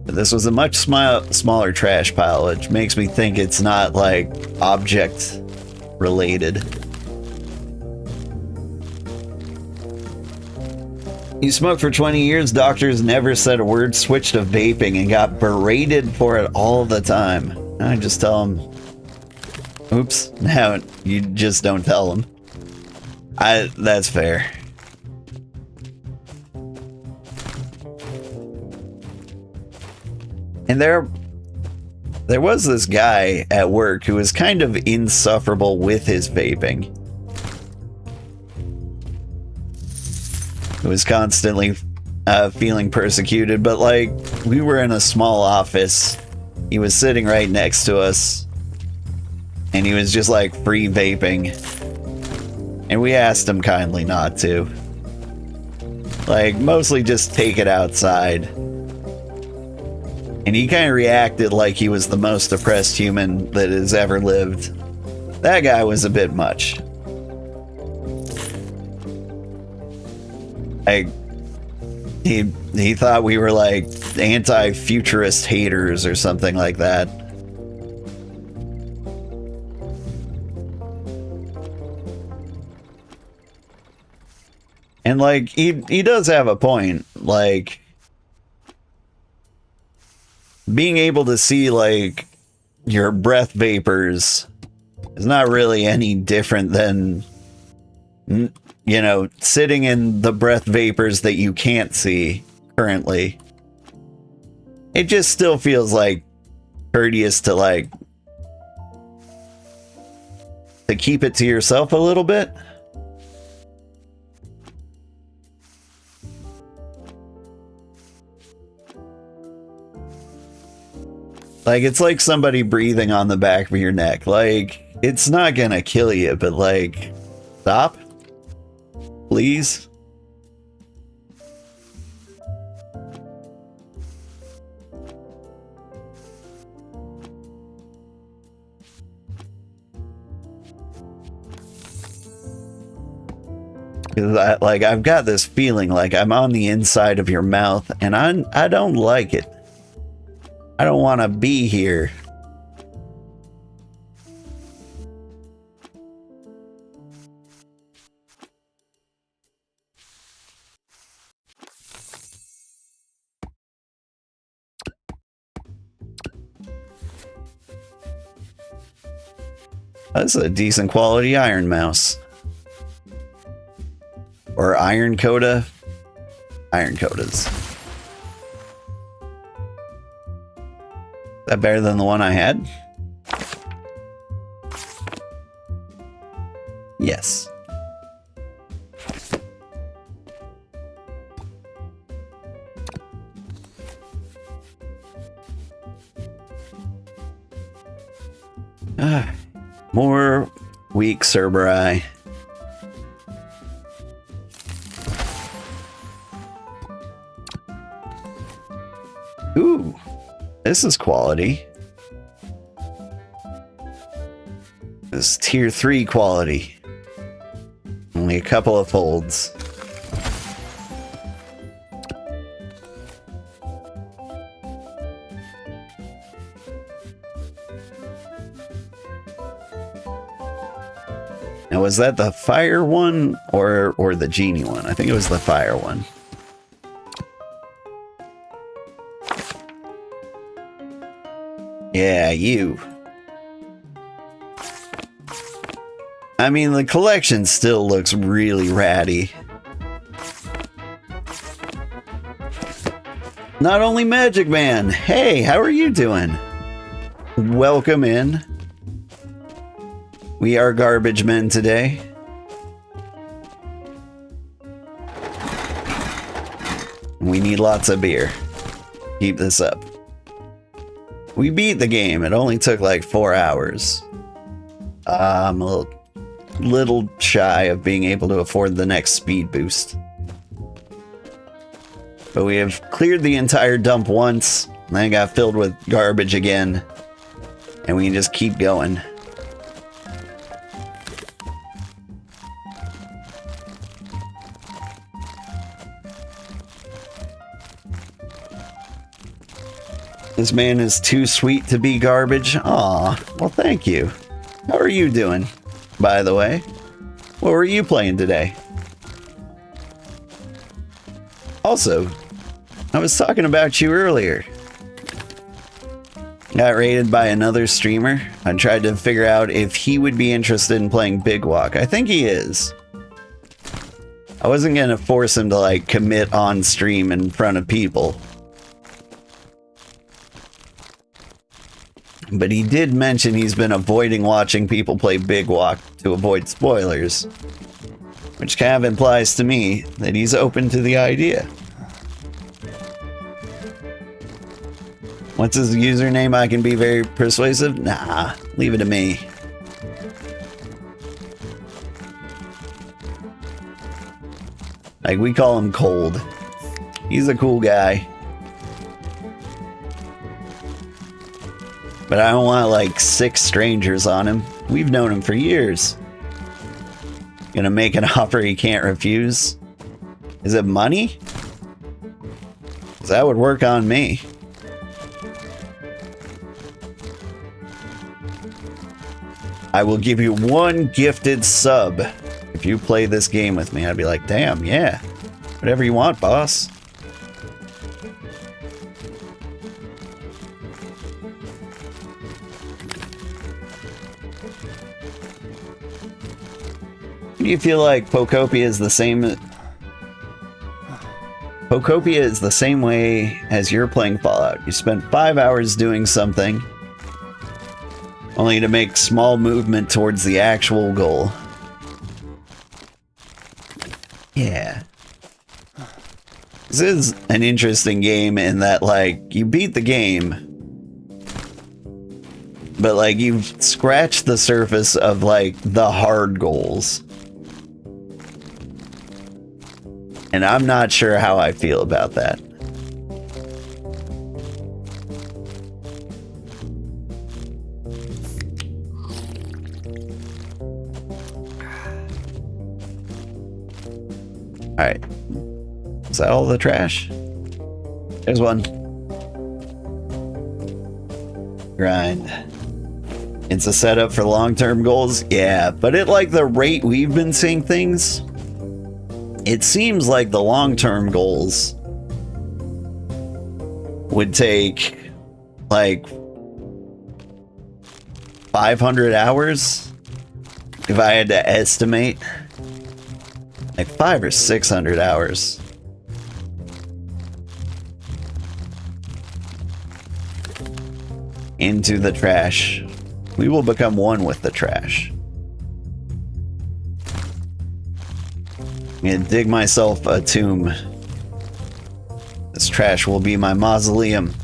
But this was a much smaller trash pile, which makes me think it's not, like, object related. You smoked for 20 years, doctors never said a word, switched to vaping, and got berated for it all the time. I just tell them, oops, now you just don't tell them. That's fair. And there was this guy at work who was kind of insufferable with his vaping. He was constantly feeling persecuted, but, like, we were in a small office. He was sitting right next to us, and he was just, like, free vaping. And we asked him kindly not to. Like, mostly just take it outside. And he kind of reacted like he was the most depressed human that has ever lived. That guy was a bit much. He thought we were, like, anti-futurist haters or something like that. And, like, he does have a point. Like, being able to see, like, your breath vapors is not really any different than, you know, sitting in the breath vapors that you can't see currently. It just still feels, like, courteous to, like, to keep it to yourself a little bit. Like, it's like somebody breathing on the back of your neck. Like, it's not gonna kill you, but, like, stop, please. Because I've got this feeling like I'm on the inside of your mouth, and I don't like it. I don't want to be here. That's a decent quality iron mouse. Or iron coda. Iron codas. Is that better than the one I had? Yes. More weak Cerberus. Ooh, this is quality. This is tier 3 quality. Only a couple of folds. Now, was that the fire one or the genie one? I think it was the fire one. Yeah, you. I mean, the collection still looks really ratty. Not only Magic Man. Hey, how are you doing? Welcome in. We are garbage men today. We need lots of beer. Keep this up. We beat the game. It only took like 4 hours. I'm a little shy of being able to afford the next speed boost. But we have cleared the entire dump once, and then it got filled with garbage again. And we can just keep going. This man is too sweet to be garbage. Aw, well thank you. How are you doing, by the way? What were you playing today? Also, I was talking about you earlier. Got raided by another streamer. I tried to figure out if he would be interested in playing Big Walk. I think he is. I wasn't gonna force him to like commit on stream in front of people. But he did mention he's been avoiding watching people play Big Walk to avoid spoilers. Which kind of implies to me that he's open to the idea. What's his username? I can be very persuasive? Nah, leave it to me. Like, we call him Cold. He's a cool guy. But I don't want like 6 strangers on him. We've known him for years. Gonna make an offer he can't refuse? Is it money? 'Cause that would work on me. I will give you 1 gifted sub if you play this game with me. I'd be like, damn, yeah. Whatever you want, boss. Do you feel like Pokopia is the same? Pokopia is the same way as you're playing Fallout. You spend 5 hours doing something, only to make small movement towards the actual goal. Yeah. This is an interesting game in that, like, you beat the game, but, like, you've scratched the surface of, like, the hard goals. And I'm not sure how I feel about that. Alright. Is that all the trash? There's one. Grind. It's a setup for long-term goals? Yeah, but at like the rate we've been seeing things, it seems like the long-term goals would take like 500 hours if I had to estimate. Like 500 or 600 hours. Into the trash. We will become one with the trash. I'm gonna dig myself a tomb. This trash will be my mausoleum.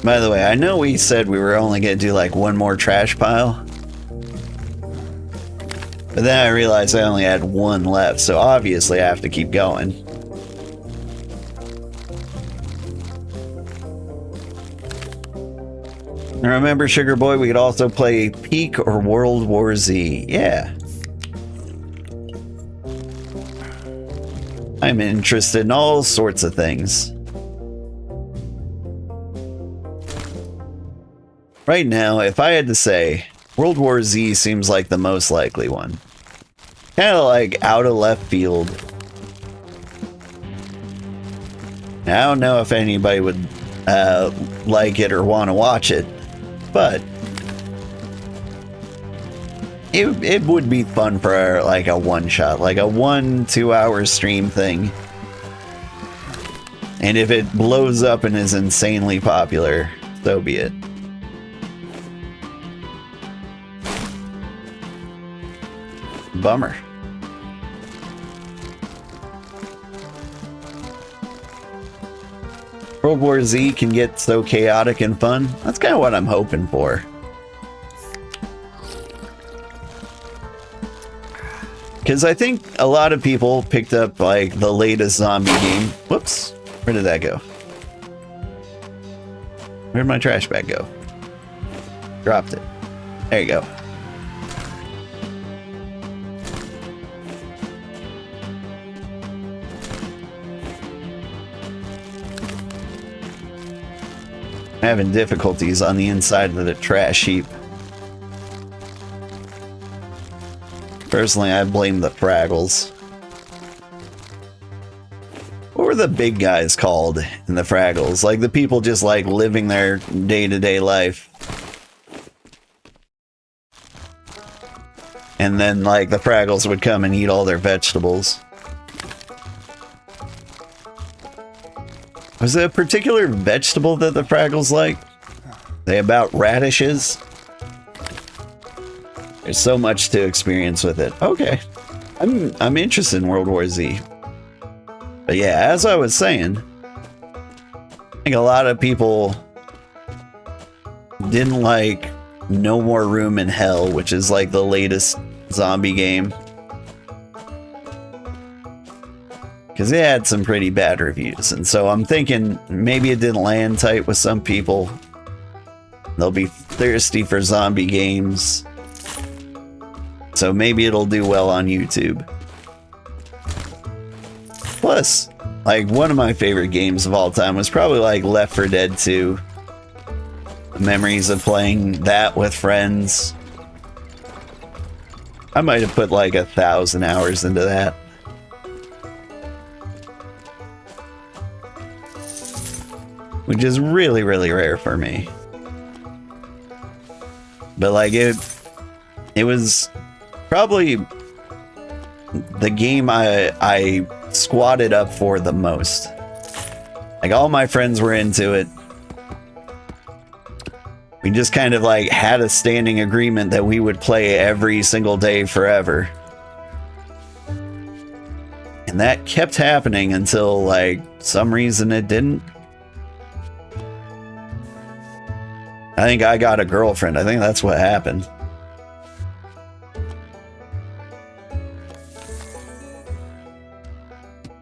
By the way, I know we said we were only gonna do like one more trash pile. But then I realized I only had one left, so obviously I have to keep going. And remember, Sugar Boy, we could also play Peak or World War Z. Yeah. I'm interested in all sorts of things. Right now, if I had to say, World War Z seems like the most likely one. Kind of like out of left field. Now, I don't know if anybody would like it or want to watch it, but it would be fun for like a one-shot, like a 1-2 hour stream thing. And if it blows up and is insanely popular, so be it. Bummer. World War Z can get so chaotic and fun. That's kind of what I'm hoping for. Because I think a lot of people picked up like the latest zombie game. Whoops. Where did that go? Where'd my trash bag go? Dropped it. There you go. I'm having difficulties on the inside of the trash heap. Personally, I blame the Fraggles. What were the big guys called in the Fraggles? Like the people just like living their day-to-day life. And then like the Fraggles would come and eat all their vegetables. Was there a particular vegetable that the Fraggles like? They about radishes? There's so much to experience with it. Okay. I'm interested in World War Z. But yeah, as I was saying, I think a lot of people didn't like No More Room in Hell, which is like the latest zombie game. Because it had some pretty bad reviews, and so I'm thinking maybe it didn't land tight with some people. They'll be thirsty for zombie games. So maybe it'll do well on YouTube. Plus, like one of my favorite games of all time was probably like Left 4 Dead 2. Memories of playing that with friends. I might have put like 1,000 hours into that. Which is really, really rare for me. But like it was probably the game I squatted up for the most. Like all my friends were into it. We just kind of like had a standing agreement that we would play every single day forever. And that kept happening until like some reason it didn't. I think I got a girlfriend. I think that's what happened.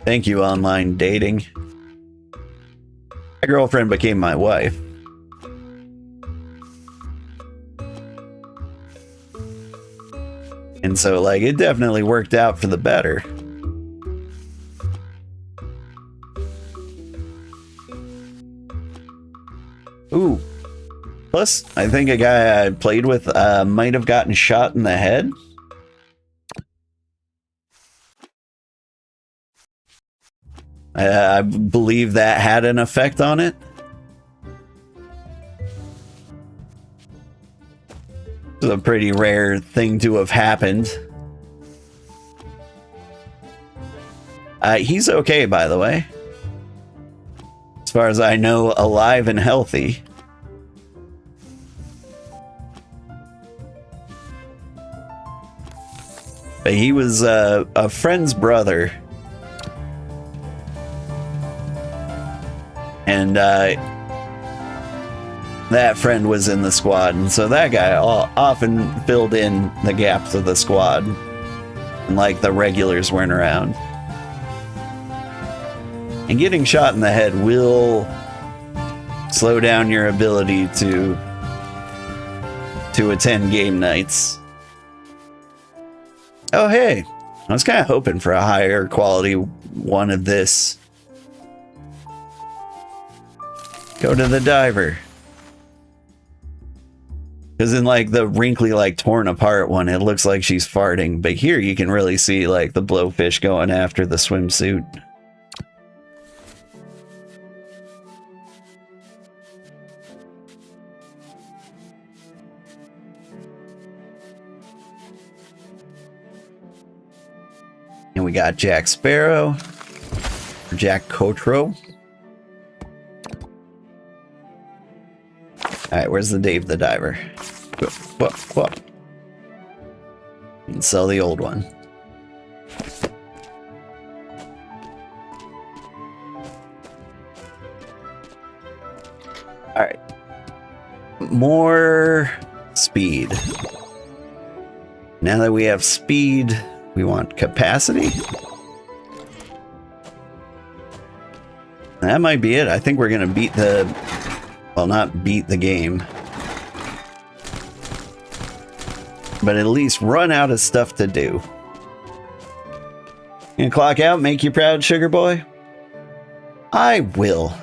Thank you, online dating. My girlfriend became my wife. And so, like, it definitely worked out for the better. Ooh. Plus, I think a guy I played with might have gotten shot in the head. I believe that had an effect on it. It's a pretty rare thing to have happened. He's okay, by the way. As far as I know, alive and healthy. But he was a friend's brother. And that friend was in the squad, and so that guy often filled in the gaps of the squad, and like the regulars weren't around. And getting shot in the head will slow down your ability to attend game nights. Oh hey, I was kind of hoping for a higher quality one of this. Go to the diver. Because in like the wrinkly, like torn apart one, it looks like she's farting. But here you can really see like the blowfish going after the swimsuit. And we got Jack Sparrow, Jack Cotro. All right, where's the Dave the Diver? What? And sell the old one. All right. More speed. Now that we have speed, we want capacity. That might be it. I think we're going to beat the... Well, not beat the game. But at least run out of stuff to do. Gonna clock out, make you proud, sugar boy? I will.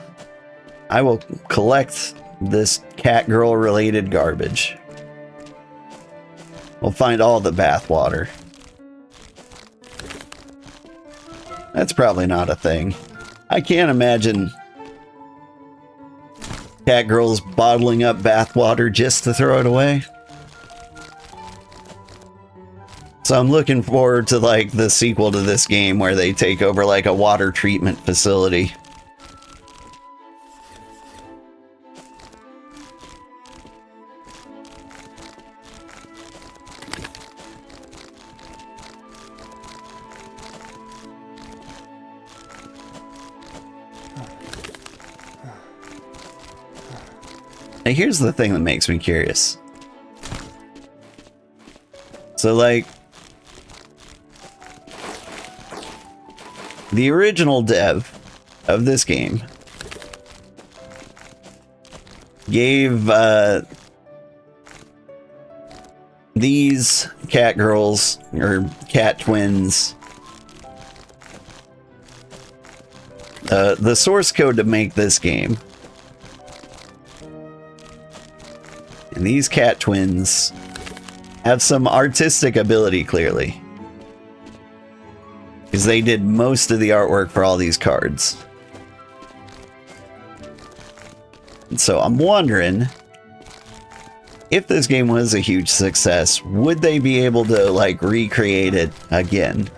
I will collect this cat girl related garbage. We'll find all the bathwater. That's probably not a thing. I can't imagine cat girls bottling up bathwater just to throw it away. So I'm looking forward to like the sequel to this game where they take over like a water treatment facility. Now here's the thing that makes me curious. So like, the original dev of this game gave these cat girls or cat twins the source code to make this game. And these cat twins have some artistic ability, clearly. Because they did most of the artwork for all these cards. And so I'm wondering, if this game was a huge success, would they be able to, like, recreate it again?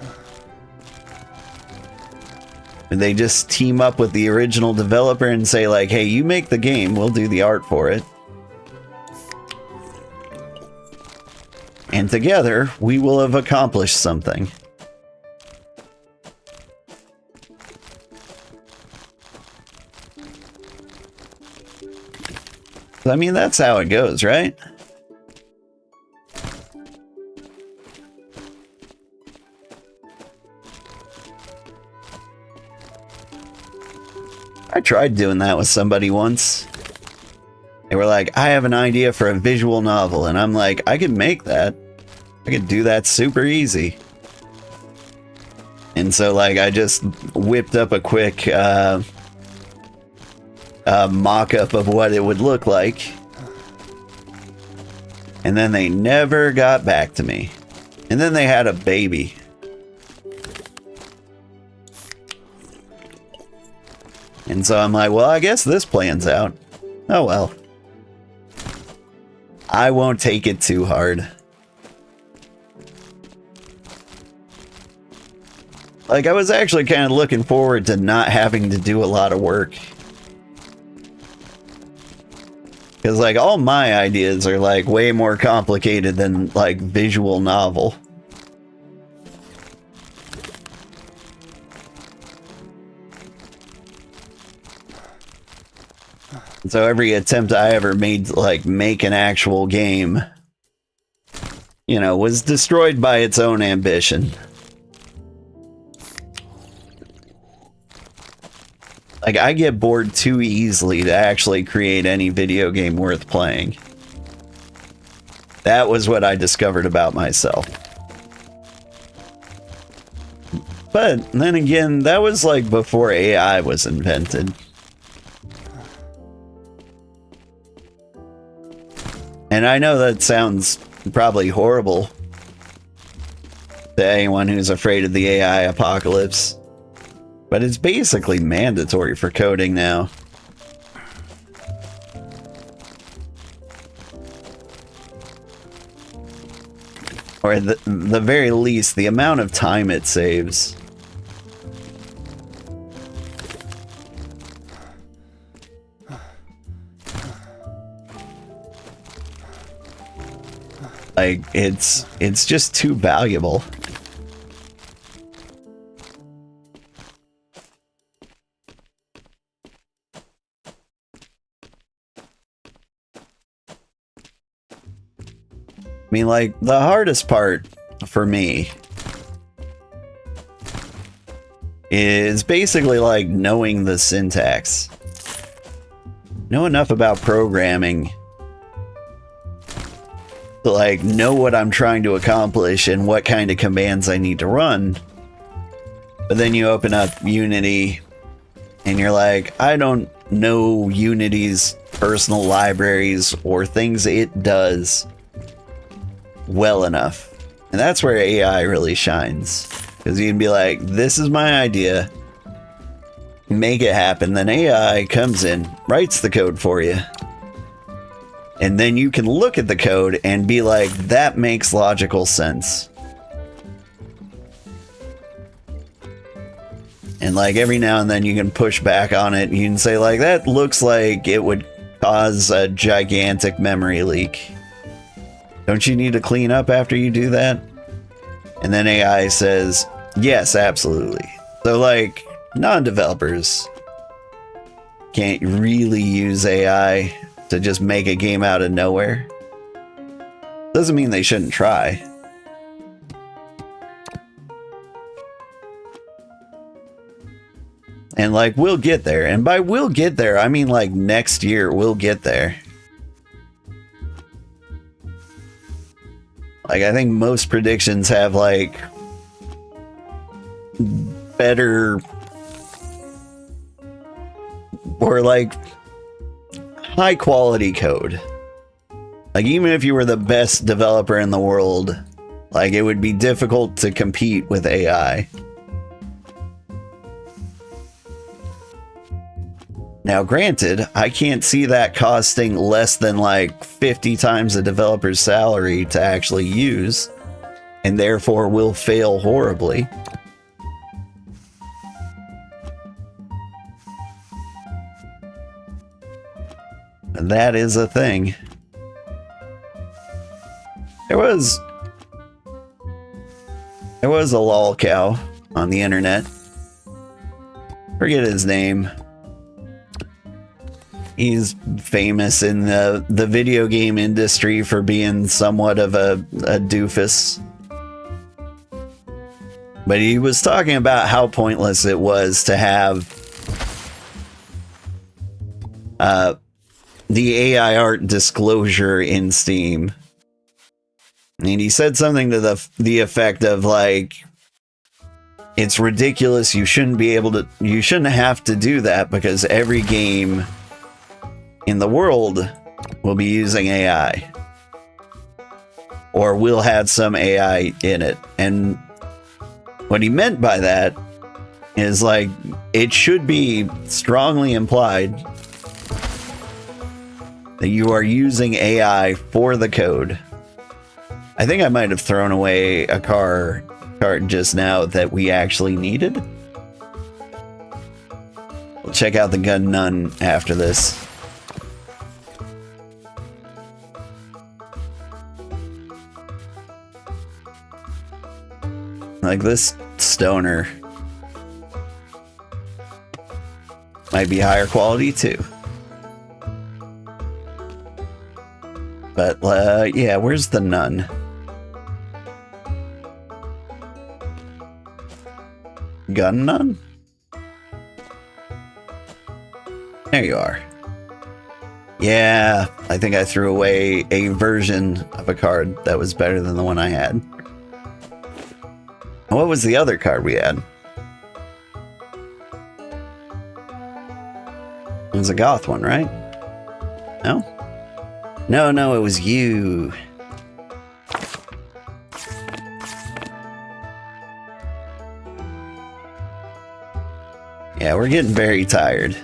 Would they just team up with the original developer and say, like, hey, you make the game, we'll do the art for it. And together, we will have accomplished something. I mean, that's how it goes, right? I tried doing that with somebody once. They were like, I have an idea for a visual novel. And I'm like, I can make that. I could do that super easy. And so, like, I just whipped up a quick mock-up of what it would look like. And then they never got back to me. And then they had a baby. And so I'm like, well, I guess this plan's out. Oh well. I won't take it too hard. Like, I was actually kind of looking forward to not having to do a lot of work. Because, like, all my ideas are, like, way more complicated than, like, visual novel. So every attempt I ever made to like make an actual game, you know, was destroyed by its own ambition. Like, I get bored too easily to actually create any video game worth playing. That was what I discovered about myself. But then again, that was like before AI was invented. And I know that sounds probably horrible to anyone who's afraid of the AI apocalypse, but it's basically mandatory for coding now. Or at the very least, the amount of time it saves. Like, it's just too valuable. I mean, like, the hardest part for me is basically like knowing the syntax. Know enough about programming to like know what I'm trying to accomplish and what kind of commands I need to run. But then you open up Unity and you're like, I don't know Unity's personal libraries or things it does well enough. And that's where AI really shines. Because you can be like, this is my idea, make it happen. Then AI comes in, writes the code for you. And then you can look at the code and be like, that makes logical sense. And like every now and then you can push back on it. You can say like, that looks like it would cause a gigantic memory leak. Don't you need to clean up after you do that? And then AI says, yes, absolutely. So like, non-developers can't really use AI to just make a game out of nowhere. Doesn't mean they shouldn't try. And like, we'll get there. And by we'll get there, I mean like next year we'll get there. Like, I think most predictions have like better or like high quality code. Like, even if you were the best developer in the world, like, it would be difficult to compete with AI. Now, granted, I can't see that costing less than like 50 times a developer's salary to actually use, and therefore will fail horribly. That is a thing. There was a lolcow on the internet. Forget his name. He's famous in the video game industry for being somewhat of a doofus. But he was talking about how pointless it was to have the AI art disclosure in Steam. And he said something to the effect of like, it's ridiculous, you shouldn't have to do that because every game in the world will be using AI. Or will have some AI in it. And what he meant by that is like, it should be strongly implied that you are using AI for the code. I think I might have thrown away a card just now that we actually needed. We'll check out the gun nun after this. Like, this stoner might be higher quality too. But, yeah, where's the nun? Gun nun? There you are. Yeah, I think I threw away a version of a card that was better than the one I had. What was the other card we had? It was a goth one, right? No? No, it was you. Yeah, we're getting very tired.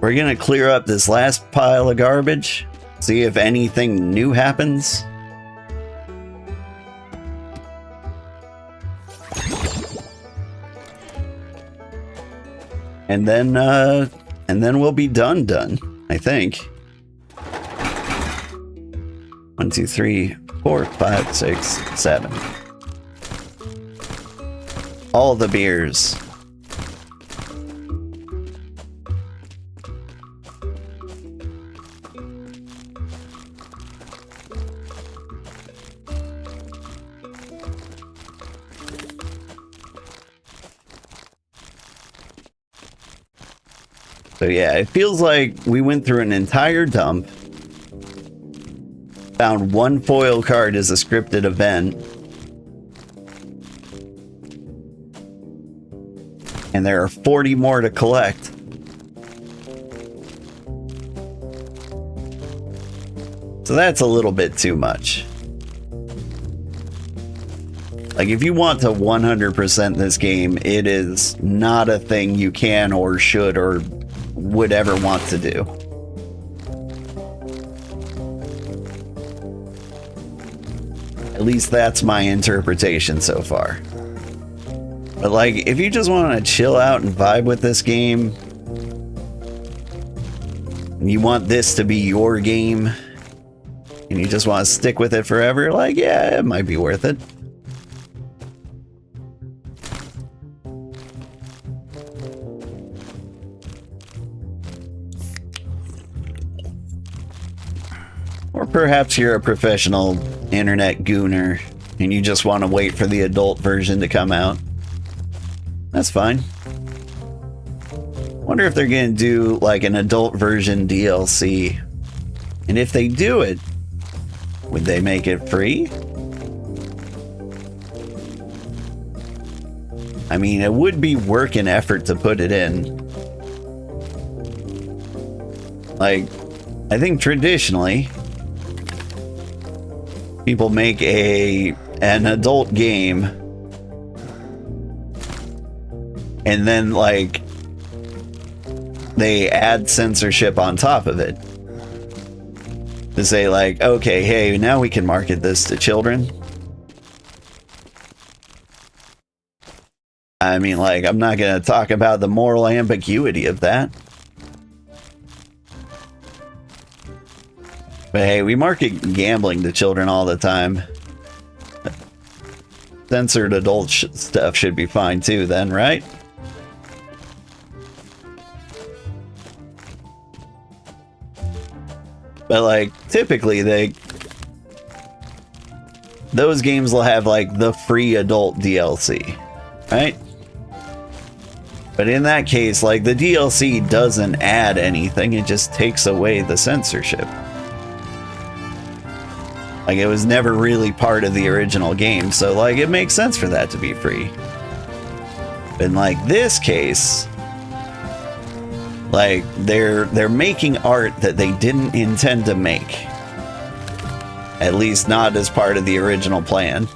We're gonna clear up this last pile of garbage, see if anything new happens. And then we'll be done, I think. 1, 2, 3, 4, 5, 6, 7. All the beers. So yeah, it feels like we went through an entire dump, found one foil card as a scripted event, and there are 40 more to collect. So that's a little bit too much. Like, if you want to 100% this game, it is not a thing you can or should or would ever want to do. At least that's my interpretation so far. But like, if you just want to chill out and vibe with this game, and you want this to be your game, and you just want to stick with it forever, like, yeah, it might be worth it. Or perhaps you're a professional internet gooner and you just want to wait for the adult version to come out. That's fine. Wonder if they're going to do like an adult version DLC. And if they do it, would they make it free? I mean, it would be work and effort to put it in. Like, I think traditionally, people make an adult game and then like they add censorship on top of it to say like, okay, hey, now we can market this to children. I mean, like, I'm not gonna talk about the moral ambiguity of that. But hey, we market gambling to children all the time. Censored adult stuff should be fine too then, right? But like, typically those games will have like the free adult DLC, right? But in that case, like, the DLC doesn't add anything, it just takes away the censorship. Like, it was never really part of the original game, so, like, it makes sense for that to be free. But in, like, this case, like, they're making art that they didn't intend to make. At least not as part of the original plan.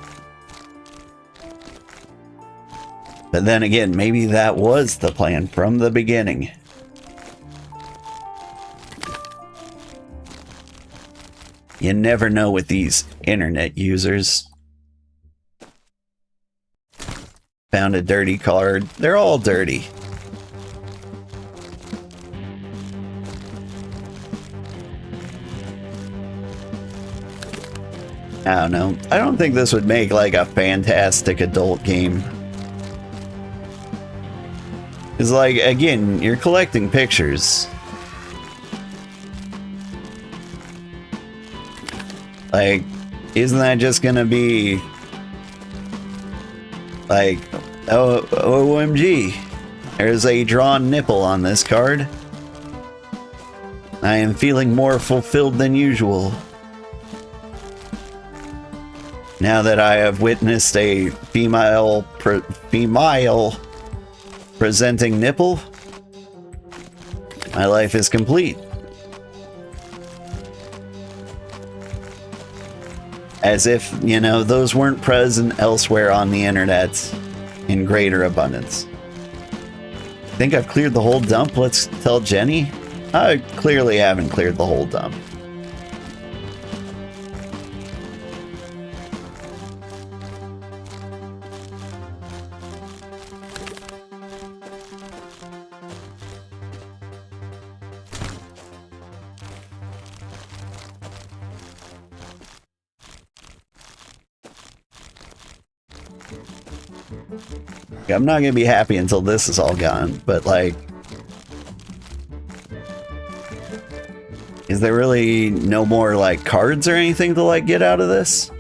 But then again, maybe that was the plan from the beginning. You never know with these internet users. Found a dirty card. They're all dirty. I don't know. I don't think this would make like a fantastic adult game. It's like, again, you're collecting pictures. Like, isn't that just gonna be like, oh, OMG, there's a drawn nipple on this card. I am feeling more fulfilled than usual. Now that I have witnessed a female presenting nipple, my life is complete. As if, you know, those weren't present elsewhere on the internet in greater abundance. Think I've cleared the whole dump? Let's tell Jenny. I clearly haven't cleared the whole dump. I'm not gonna be happy until this is all gone, but like, is there really no more like cards or anything to like get out of this?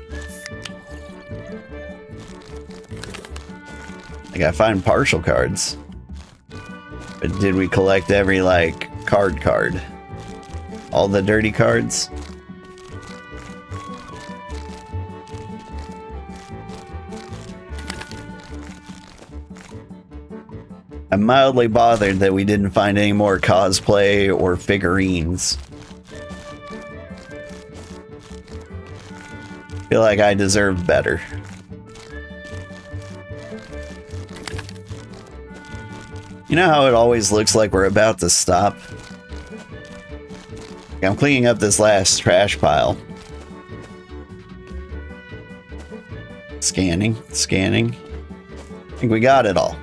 I gotta find partial cards. But did we collect every like card? All the dirty cards? I'm mildly bothered that we didn't find any more cosplay or figurines. Feel like I deserve better. You know how it always looks like we're about to stop? I'm cleaning up this last trash pile. Scanning. I think we got it all.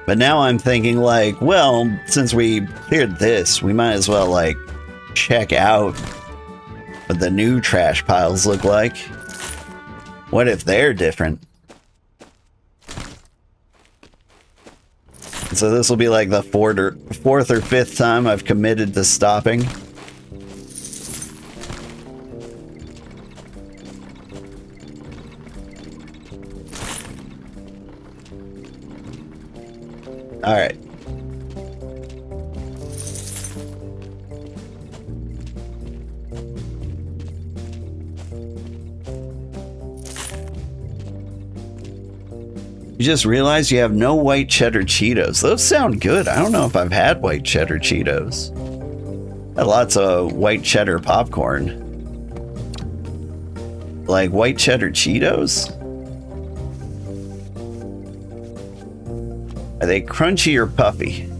But now I'm thinking like, well, since we cleared this, we might as well like check out what the new trash piles look like. What if they're different? So this will be like the fourth or fifth time I've committed to stopping. All right. You just realized you have no white cheddar Cheetos. Those sound good. I don't know if I've had white cheddar Cheetos. Had lots of white cheddar popcorn. Like white cheddar Cheetos? Are they crunchy or puffy?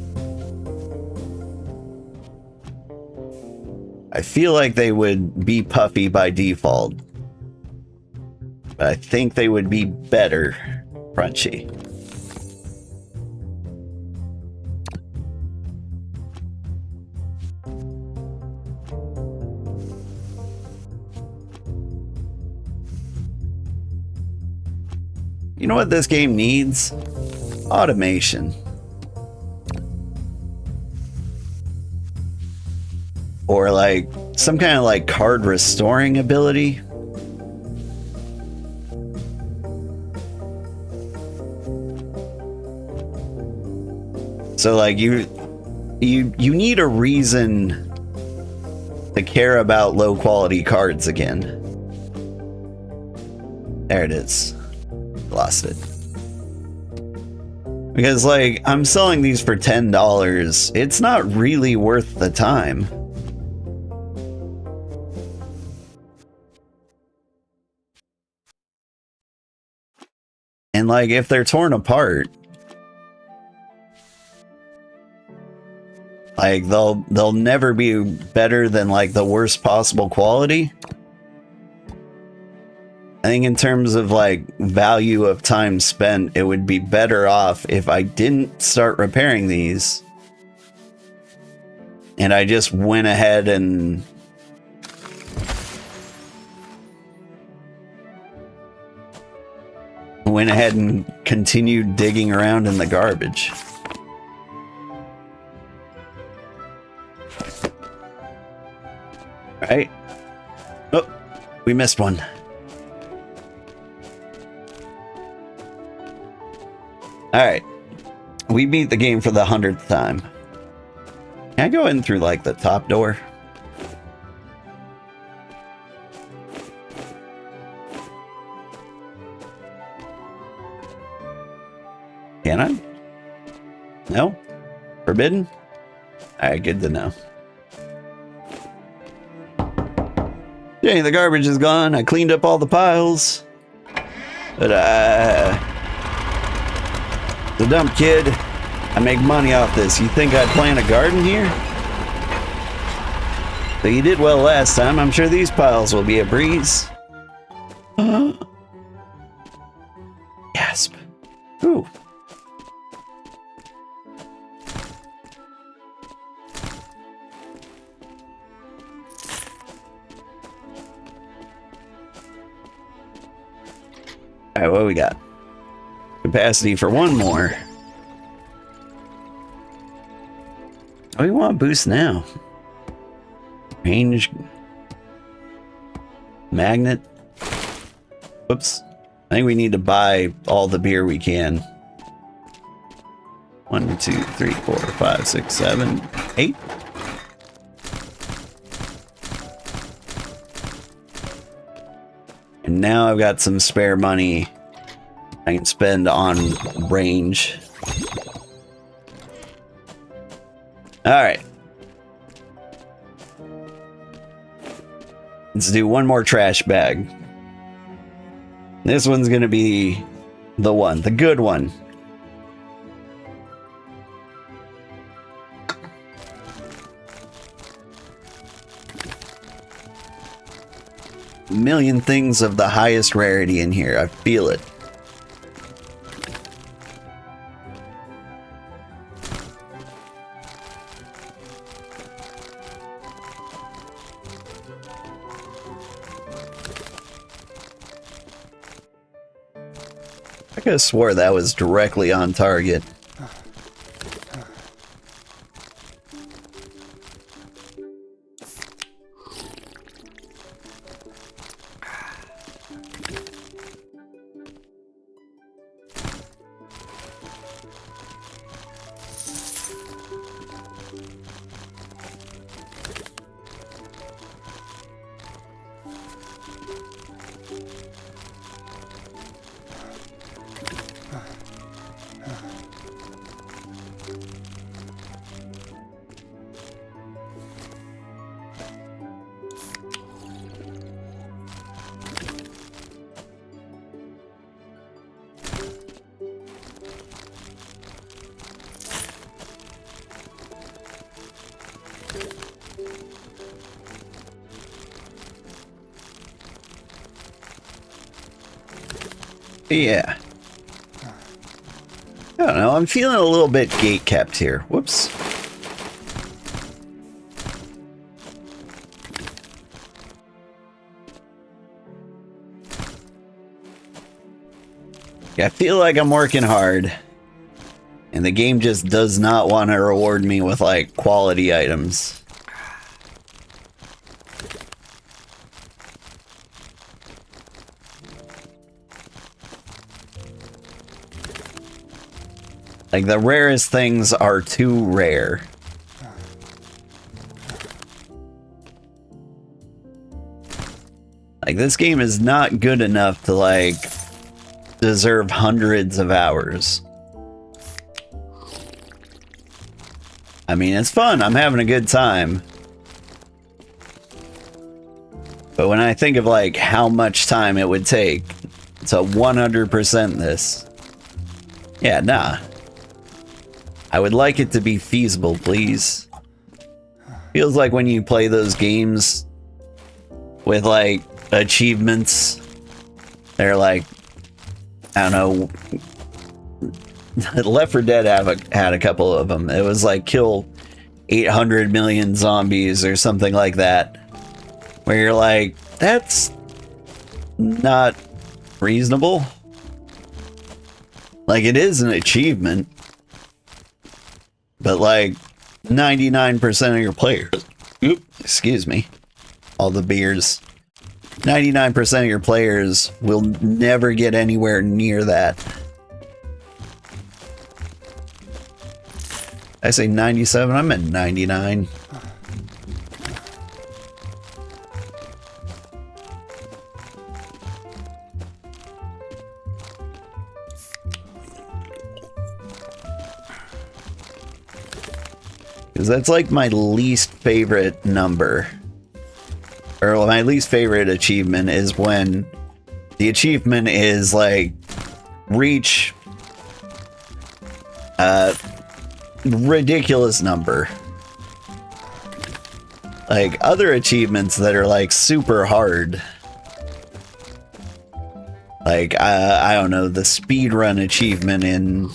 I feel like they would be puffy by default. But I think they would be better crunchy. You know what this game needs? Automation. Or like some kind of like card restoring ability. So like you need a reason to care about low quality cards again. There it is. Lost it. Because, like, I'm selling these for $10. It's not really worth the time. And, like, if they're torn apart, like, they'll never be better than, like, the worst possible quality. I think in terms of like value of time spent, it would be better off if I didn't start repairing these and I just went ahead and continued digging around in the garbage. Alright. Oh, we missed one. Alright. We beat the game for the 100th time. Can I go in through, like, the top door? Can I? No? Forbidden? Alright, good to know. Dang, the garbage is gone. I cleaned up all the piles. But, the dumb kid. I make money off this. You think I'd plant a garden here? But you did well last time. I'm sure these piles will be a breeze. Gasp. Ooh. Alright, what do we got? Capacity for one more. What do we want to boost now? Range. Magnet. Whoops. I think we need to buy all the beer we can. 1, 2, 3, 4, 5, 6, 7, 8. And now I've got some spare money I can spend on range. Alright. Let's do one more trash bag. This one's gonna be the one, the good one. A million things of the highest rarity in here. I feel it. I could have swore that was directly on target. Yeah. I don't know, I'm feeling a little bit gate-kept here. Whoops. Yeah, I feel like I'm working hard. And the game just does not want to reward me with, like, quality items. Like, the rarest things are too rare. Like, this game is not good enough to, like, deserve hundreds of hours. I mean, it's fun. I'm having a good time. But when I think of, like, how much time it would take to 100% this, yeah, nah. I would like it to be feasible, please. Feels like when you play those games with, like, achievements, they're like, I don't know. Left 4 Dead had a couple of them. It was like kill 800 million zombies or something like that. Where you're like, that's not reasonable. Like, it is an achievement. But like 99% of your players, excuse me, all the beers. 99% of your players will never get anywhere near that. I say 97, I'm at 99. Because that's like my least favorite number. Or my least favorite achievement is when the achievement is like reach a ridiculous number. Like other achievements that are like super hard. Like I don't know, the speedrun achievement in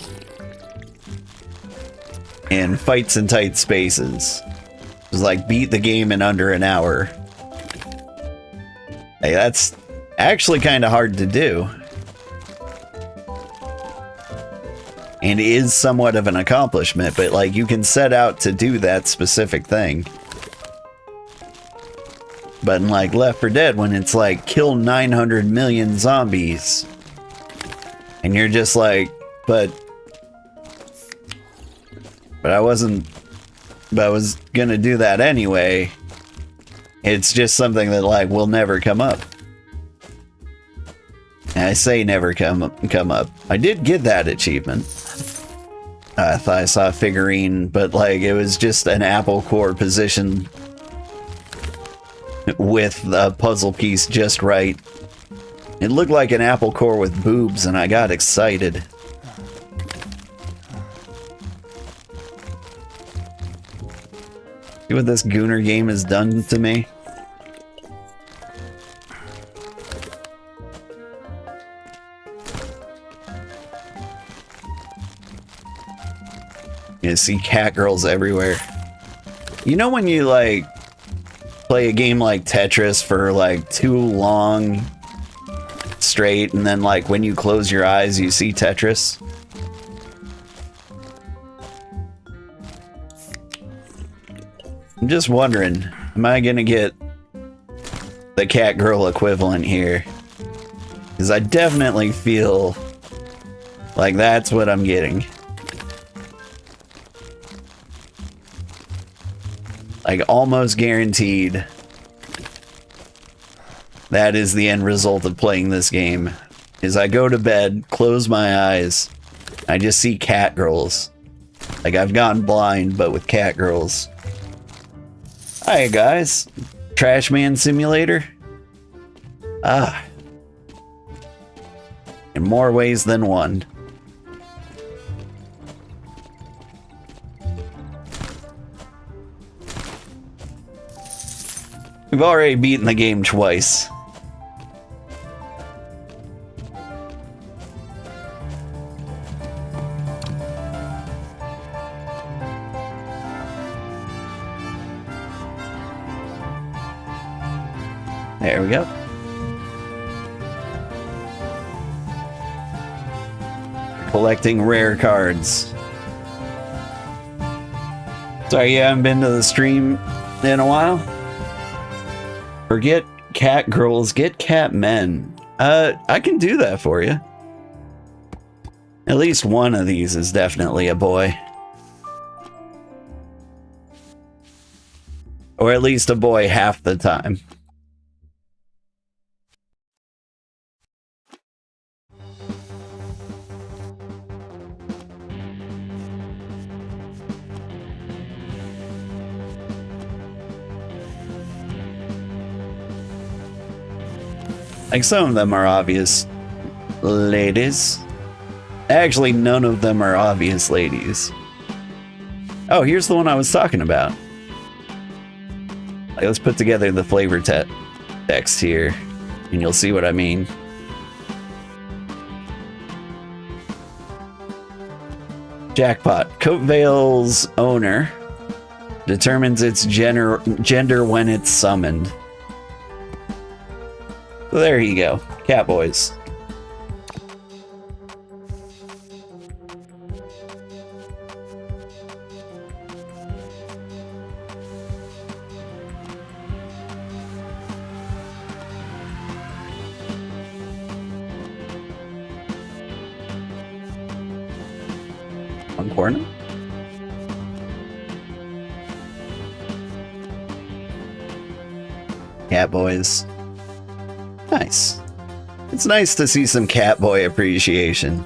Fights in Tight Spaces. It was like beat the game in under an hour. Hey, that's actually kind of hard to do. And is somewhat of an accomplishment, but like you can set out to do that specific thing. But in like Left 4 Dead, when it's like kill 900 million zombies, and you're just like, but I was gonna do that anyway. It's just something that like will never come up. And I say never come up. I did get that achievement. I thought I saw a figurine, but like it was just an apple core position with a puzzle piece just right. It looked like an apple core with boobs, and I got excited. See what this Gooner game has done to me? You see cat girls everywhere. You know when you like play a game like Tetris for like too long straight, and then like when you close your eyes you see Tetris? I'm just wondering, am I gonna get the cat girl equivalent here? Because I definitely feel like that's what I'm getting. Like almost guaranteed that is the end result of playing this game. Is I go to bed, close my eyes, I just see cat girls. Like I've gone blind, but with cat girls. Hi guys, Trash Man Simulator. Ah, in more ways than one. We've already beaten the game twice. There we go. Collecting rare cards. Sorry, you haven't been to the stream in a while? Forget cat girls, get cat men. I can do that for you. At least one of these is definitely a boy. Or at least a boy half the time. Like some of them are obvious ladies. Actually, none of them are obvious ladies. Oh, here's the one I was talking about. Like, let's put together the flavor text here, and you'll see what I mean. Jackpot. Coatvale's owner determines its gender when it's summoned. So there you go, Catboys. One corner. Catboys. Nice. It's nice to see some Catboy appreciation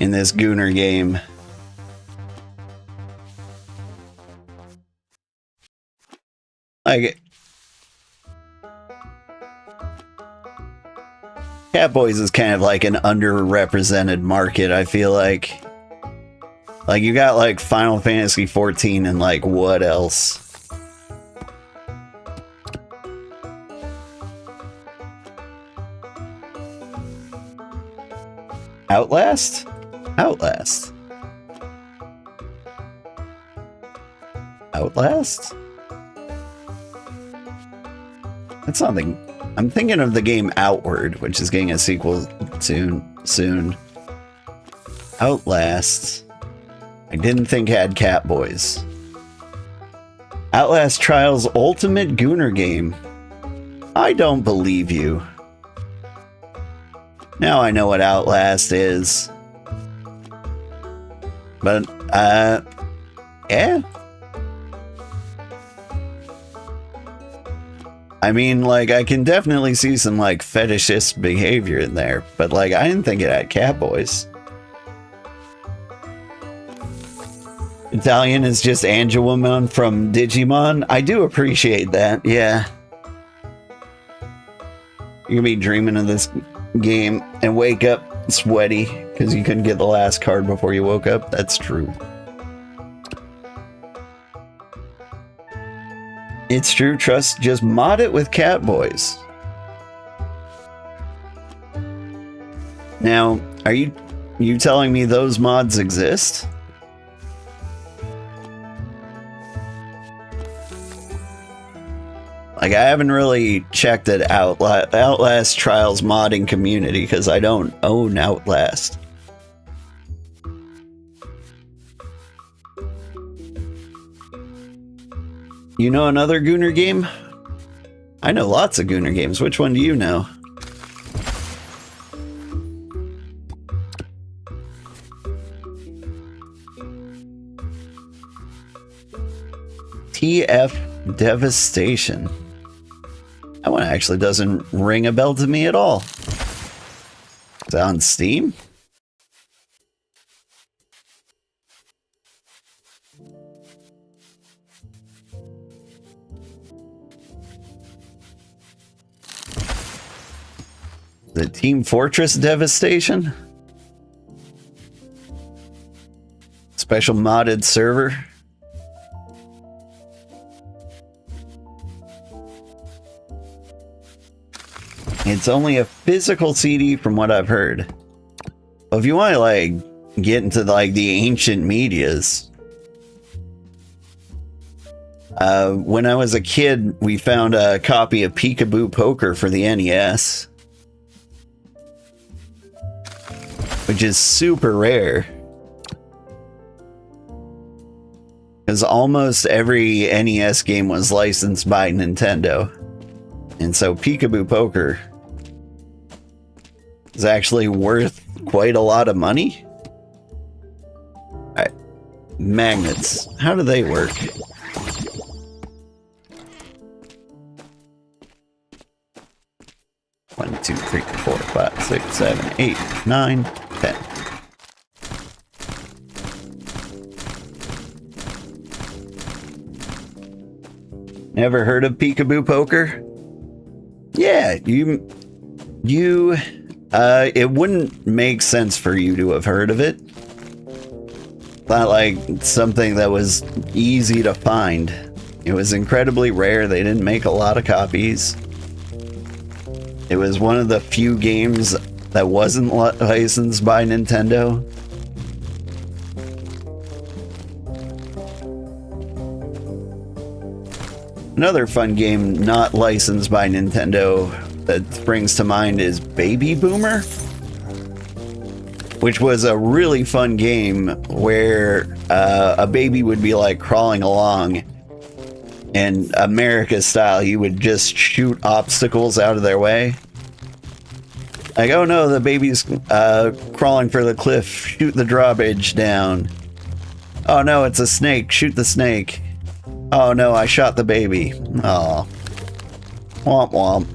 in this Gooner game. Like, Catboys is kind of like an underrepresented market, I feel like. Like, you got like Final Fantasy XIV and like what else? Outlast? Outlast? Outlast? That's something. I'm thinking of the game Outward, which is getting a sequel soon. Outlast. I didn't think had Catboys. Outlast Trials Ultimate Gooner Game. I don't believe you. Now I know what Outlast is. But, yeah. I mean, like, I can definitely see some, like, fetishist behavior in there. But, like, I didn't think it had Catboys. Italian is just Angelwoman from Digimon. I do appreciate that, yeah. You're gonna be dreaming of this game and wake up sweaty because you couldn't get the last card before you woke up. That's true. It's true, trust. Just mod it with Catboys. Now, are you telling me those mods exist? Like, I haven't really checked it out. Outlast Trials modding community because I don't own Outlast. You know another Gooner game? I know lots of Gooner games. Which one do you know? TF Devastation. That one actually doesn't ring a bell to me at all. Is that on Steam? The Team Fortress Devastation? Special modded server? It's only a physical CD from what I've heard. Well, if you want to, like, get into, like, the ancient medias. When I was a kid, we found a copy of Peekaboo Poker for the NES. Which is super rare. Because almost every NES game was licensed by Nintendo. And so Peekaboo Poker is actually worth quite a lot of money. Alright. Magnets. How do they work? One, two, three, four, 5, 6, 7, 8, 9, 10. Never heard of Peekaboo Poker? Yeah, it wouldn't make sense for you to have heard of it. Not like something that was easy to find. It was incredibly rare. They didn't make a lot of copies. It was one of the few games that wasn't licensed by Nintendo. Another fun game not licensed by Nintendo that springs to mind is Baby Boomer, which was a really fun game where a baby would be like crawling along, and America style, you would just shoot obstacles out of their way. Like, oh no, the baby's crawling for the cliff. Shoot the drawbridge down. Oh no, it's a snake. Shoot the snake. Oh no, I shot the baby. Oh. Womp womp.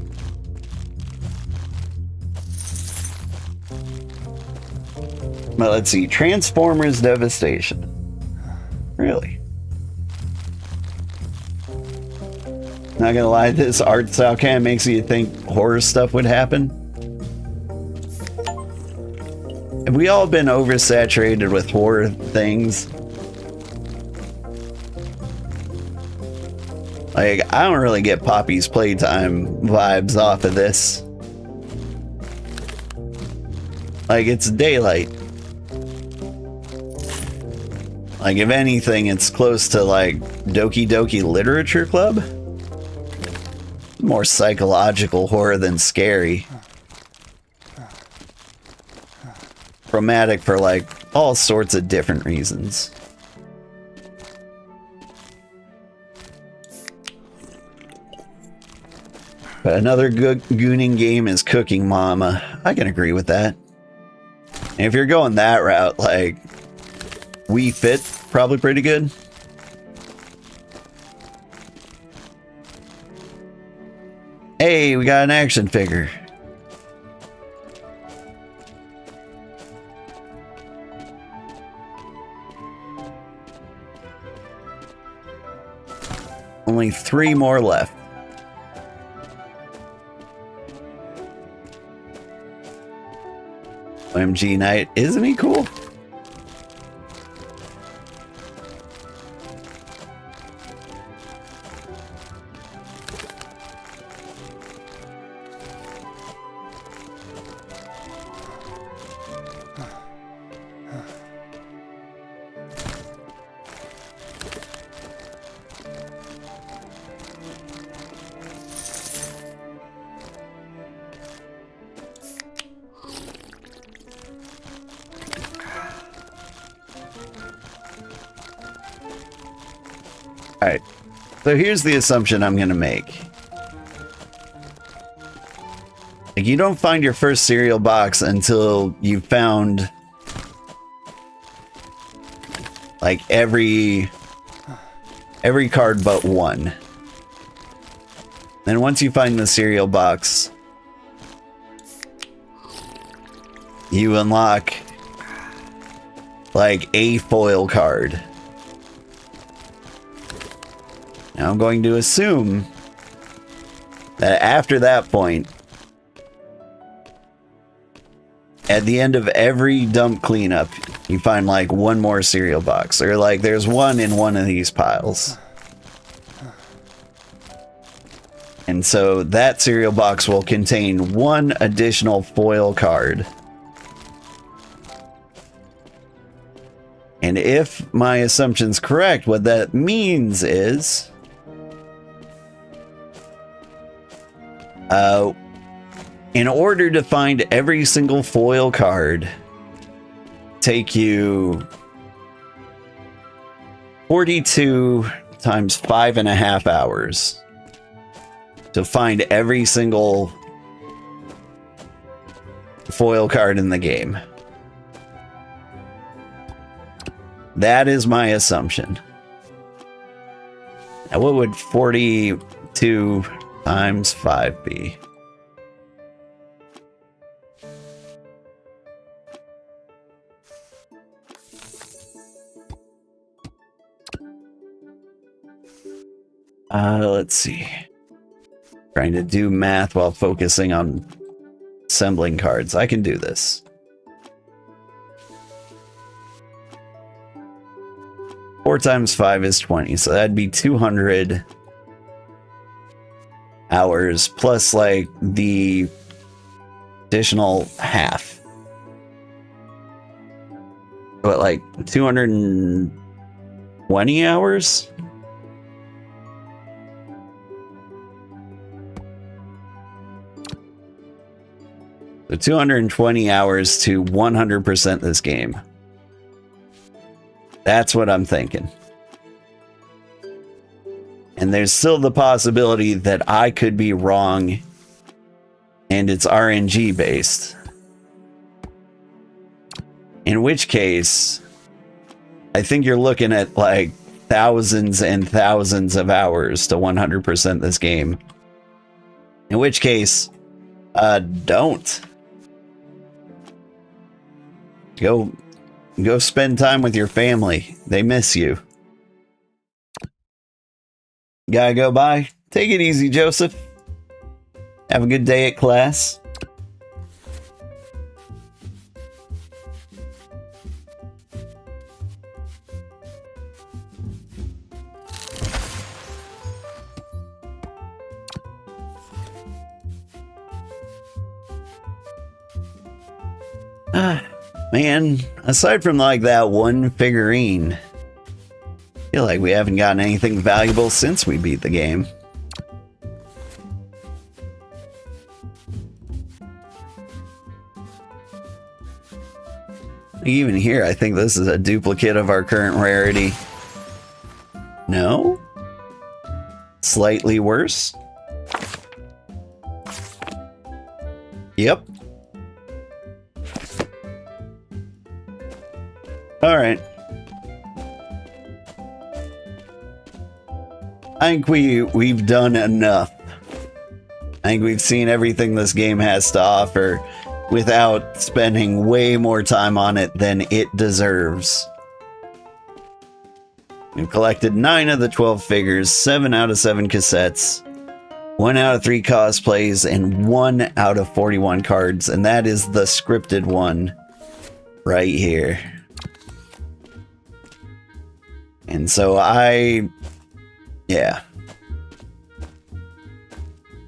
But let's see. Transformers Devastation. Really? Not gonna lie, this art style kind of makes you think horror stuff would happen. Have we all been oversaturated with horror things? Like, I don't really get Poppy's Playtime vibes off of this. Like, it's daylight. Like, if anything, it's close to, like, Doki Doki Literature Club. More psychological horror than scary. Traumatic for, like, all sorts of different reasons. But another good gooning game is Cooking Mama. I can agree with that. And if you're going that route, like, Wii Fit, probably pretty good. Hey, we got an action figure. Only 3 more left. OMG Knight, isn't he cool? Alright, so here's the assumption I'm gonna make. Like, you don't find your first cereal box until you've found like every card but one. Then once you find the cereal box, you unlock like a foil card. Now I'm going to assume that after that point, at the end of every dump cleanup, you find like one more cereal box, or like there's one in one of these piles. And so that cereal box will contain one additional foil card. And if my assumption's correct, what that means is in order to find every single foil card, take you 42 times 5.5 hours to find every single foil card in the game. That is my assumption. Now, what would 42 times 5 be? Let's see. Trying to do math while focusing on assembling cards. I can do this. 4 times 5 is 20, so that'd be 200 hours plus like the additional half. But like 220 hours? So 220 hours to 100% this game. That's what I'm thinking. And there's still the possibility that I could be wrong and it's RNG based. In which case, I think you're looking at like thousands and thousands of hours to 100% this game. In which case, don't. Go spend time with your family. They miss you. Gotta go bye. Take it easy, Joseph. Have a good day at class. Man, aside from like that one figurine, I feel like we haven't gotten anything valuable since we beat the game. Even here, I think this is a duplicate of our current rarity. No? Slightly worse? Yep. Alright. I think we've done enough. I think we've seen everything this game has to offer without spending way more time on it than it deserves. We've collected 9 of the 12 figures, 7 out of 7 cassettes, 1 out of 3 cosplays, and 1 out of 41 cards, and that is the scripted one right here. And so yeah.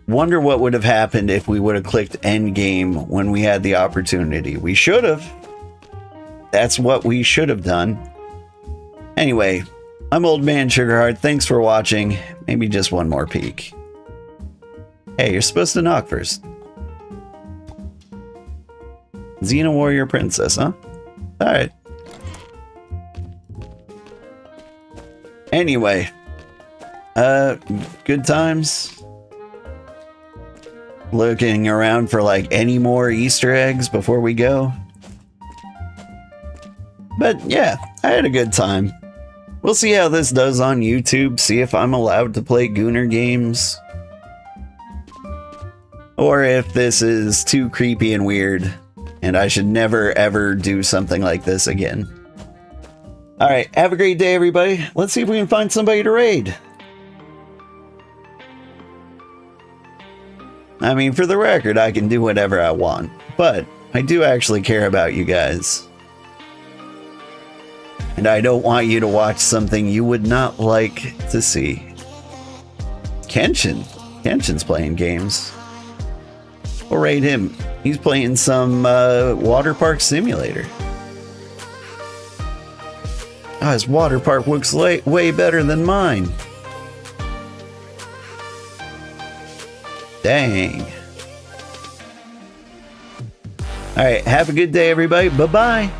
Wonder what would have happened if we would have clicked end game when we had the opportunity. We should have. That's what we should have done. Anyway, I'm Old Man Sugarheart. Thanks for watching. Maybe just one more peek. Hey, you're supposed to knock first. Xena Warrior Princess, huh? Alright. Anyway, good times. Looking around for like any more Easter eggs before we go. But yeah, I had a good time. We'll see how this does on YouTube, see if I'm allowed to play Gooner games. Or if this is too creepy and weird, and I should never ever do something like this again. Alright, have a great day, everybody. Let's see if we can find somebody to raid. I mean, for the record, I can do whatever I want, but I do actually care about you guys. And I don't want you to watch something you would not like to see. Kenshin's playing games. We'll raid him. He's playing some water park simulator. Oh, his water park looks way better than mine. Dang. Alright, have a good day, everybody. Bye-bye.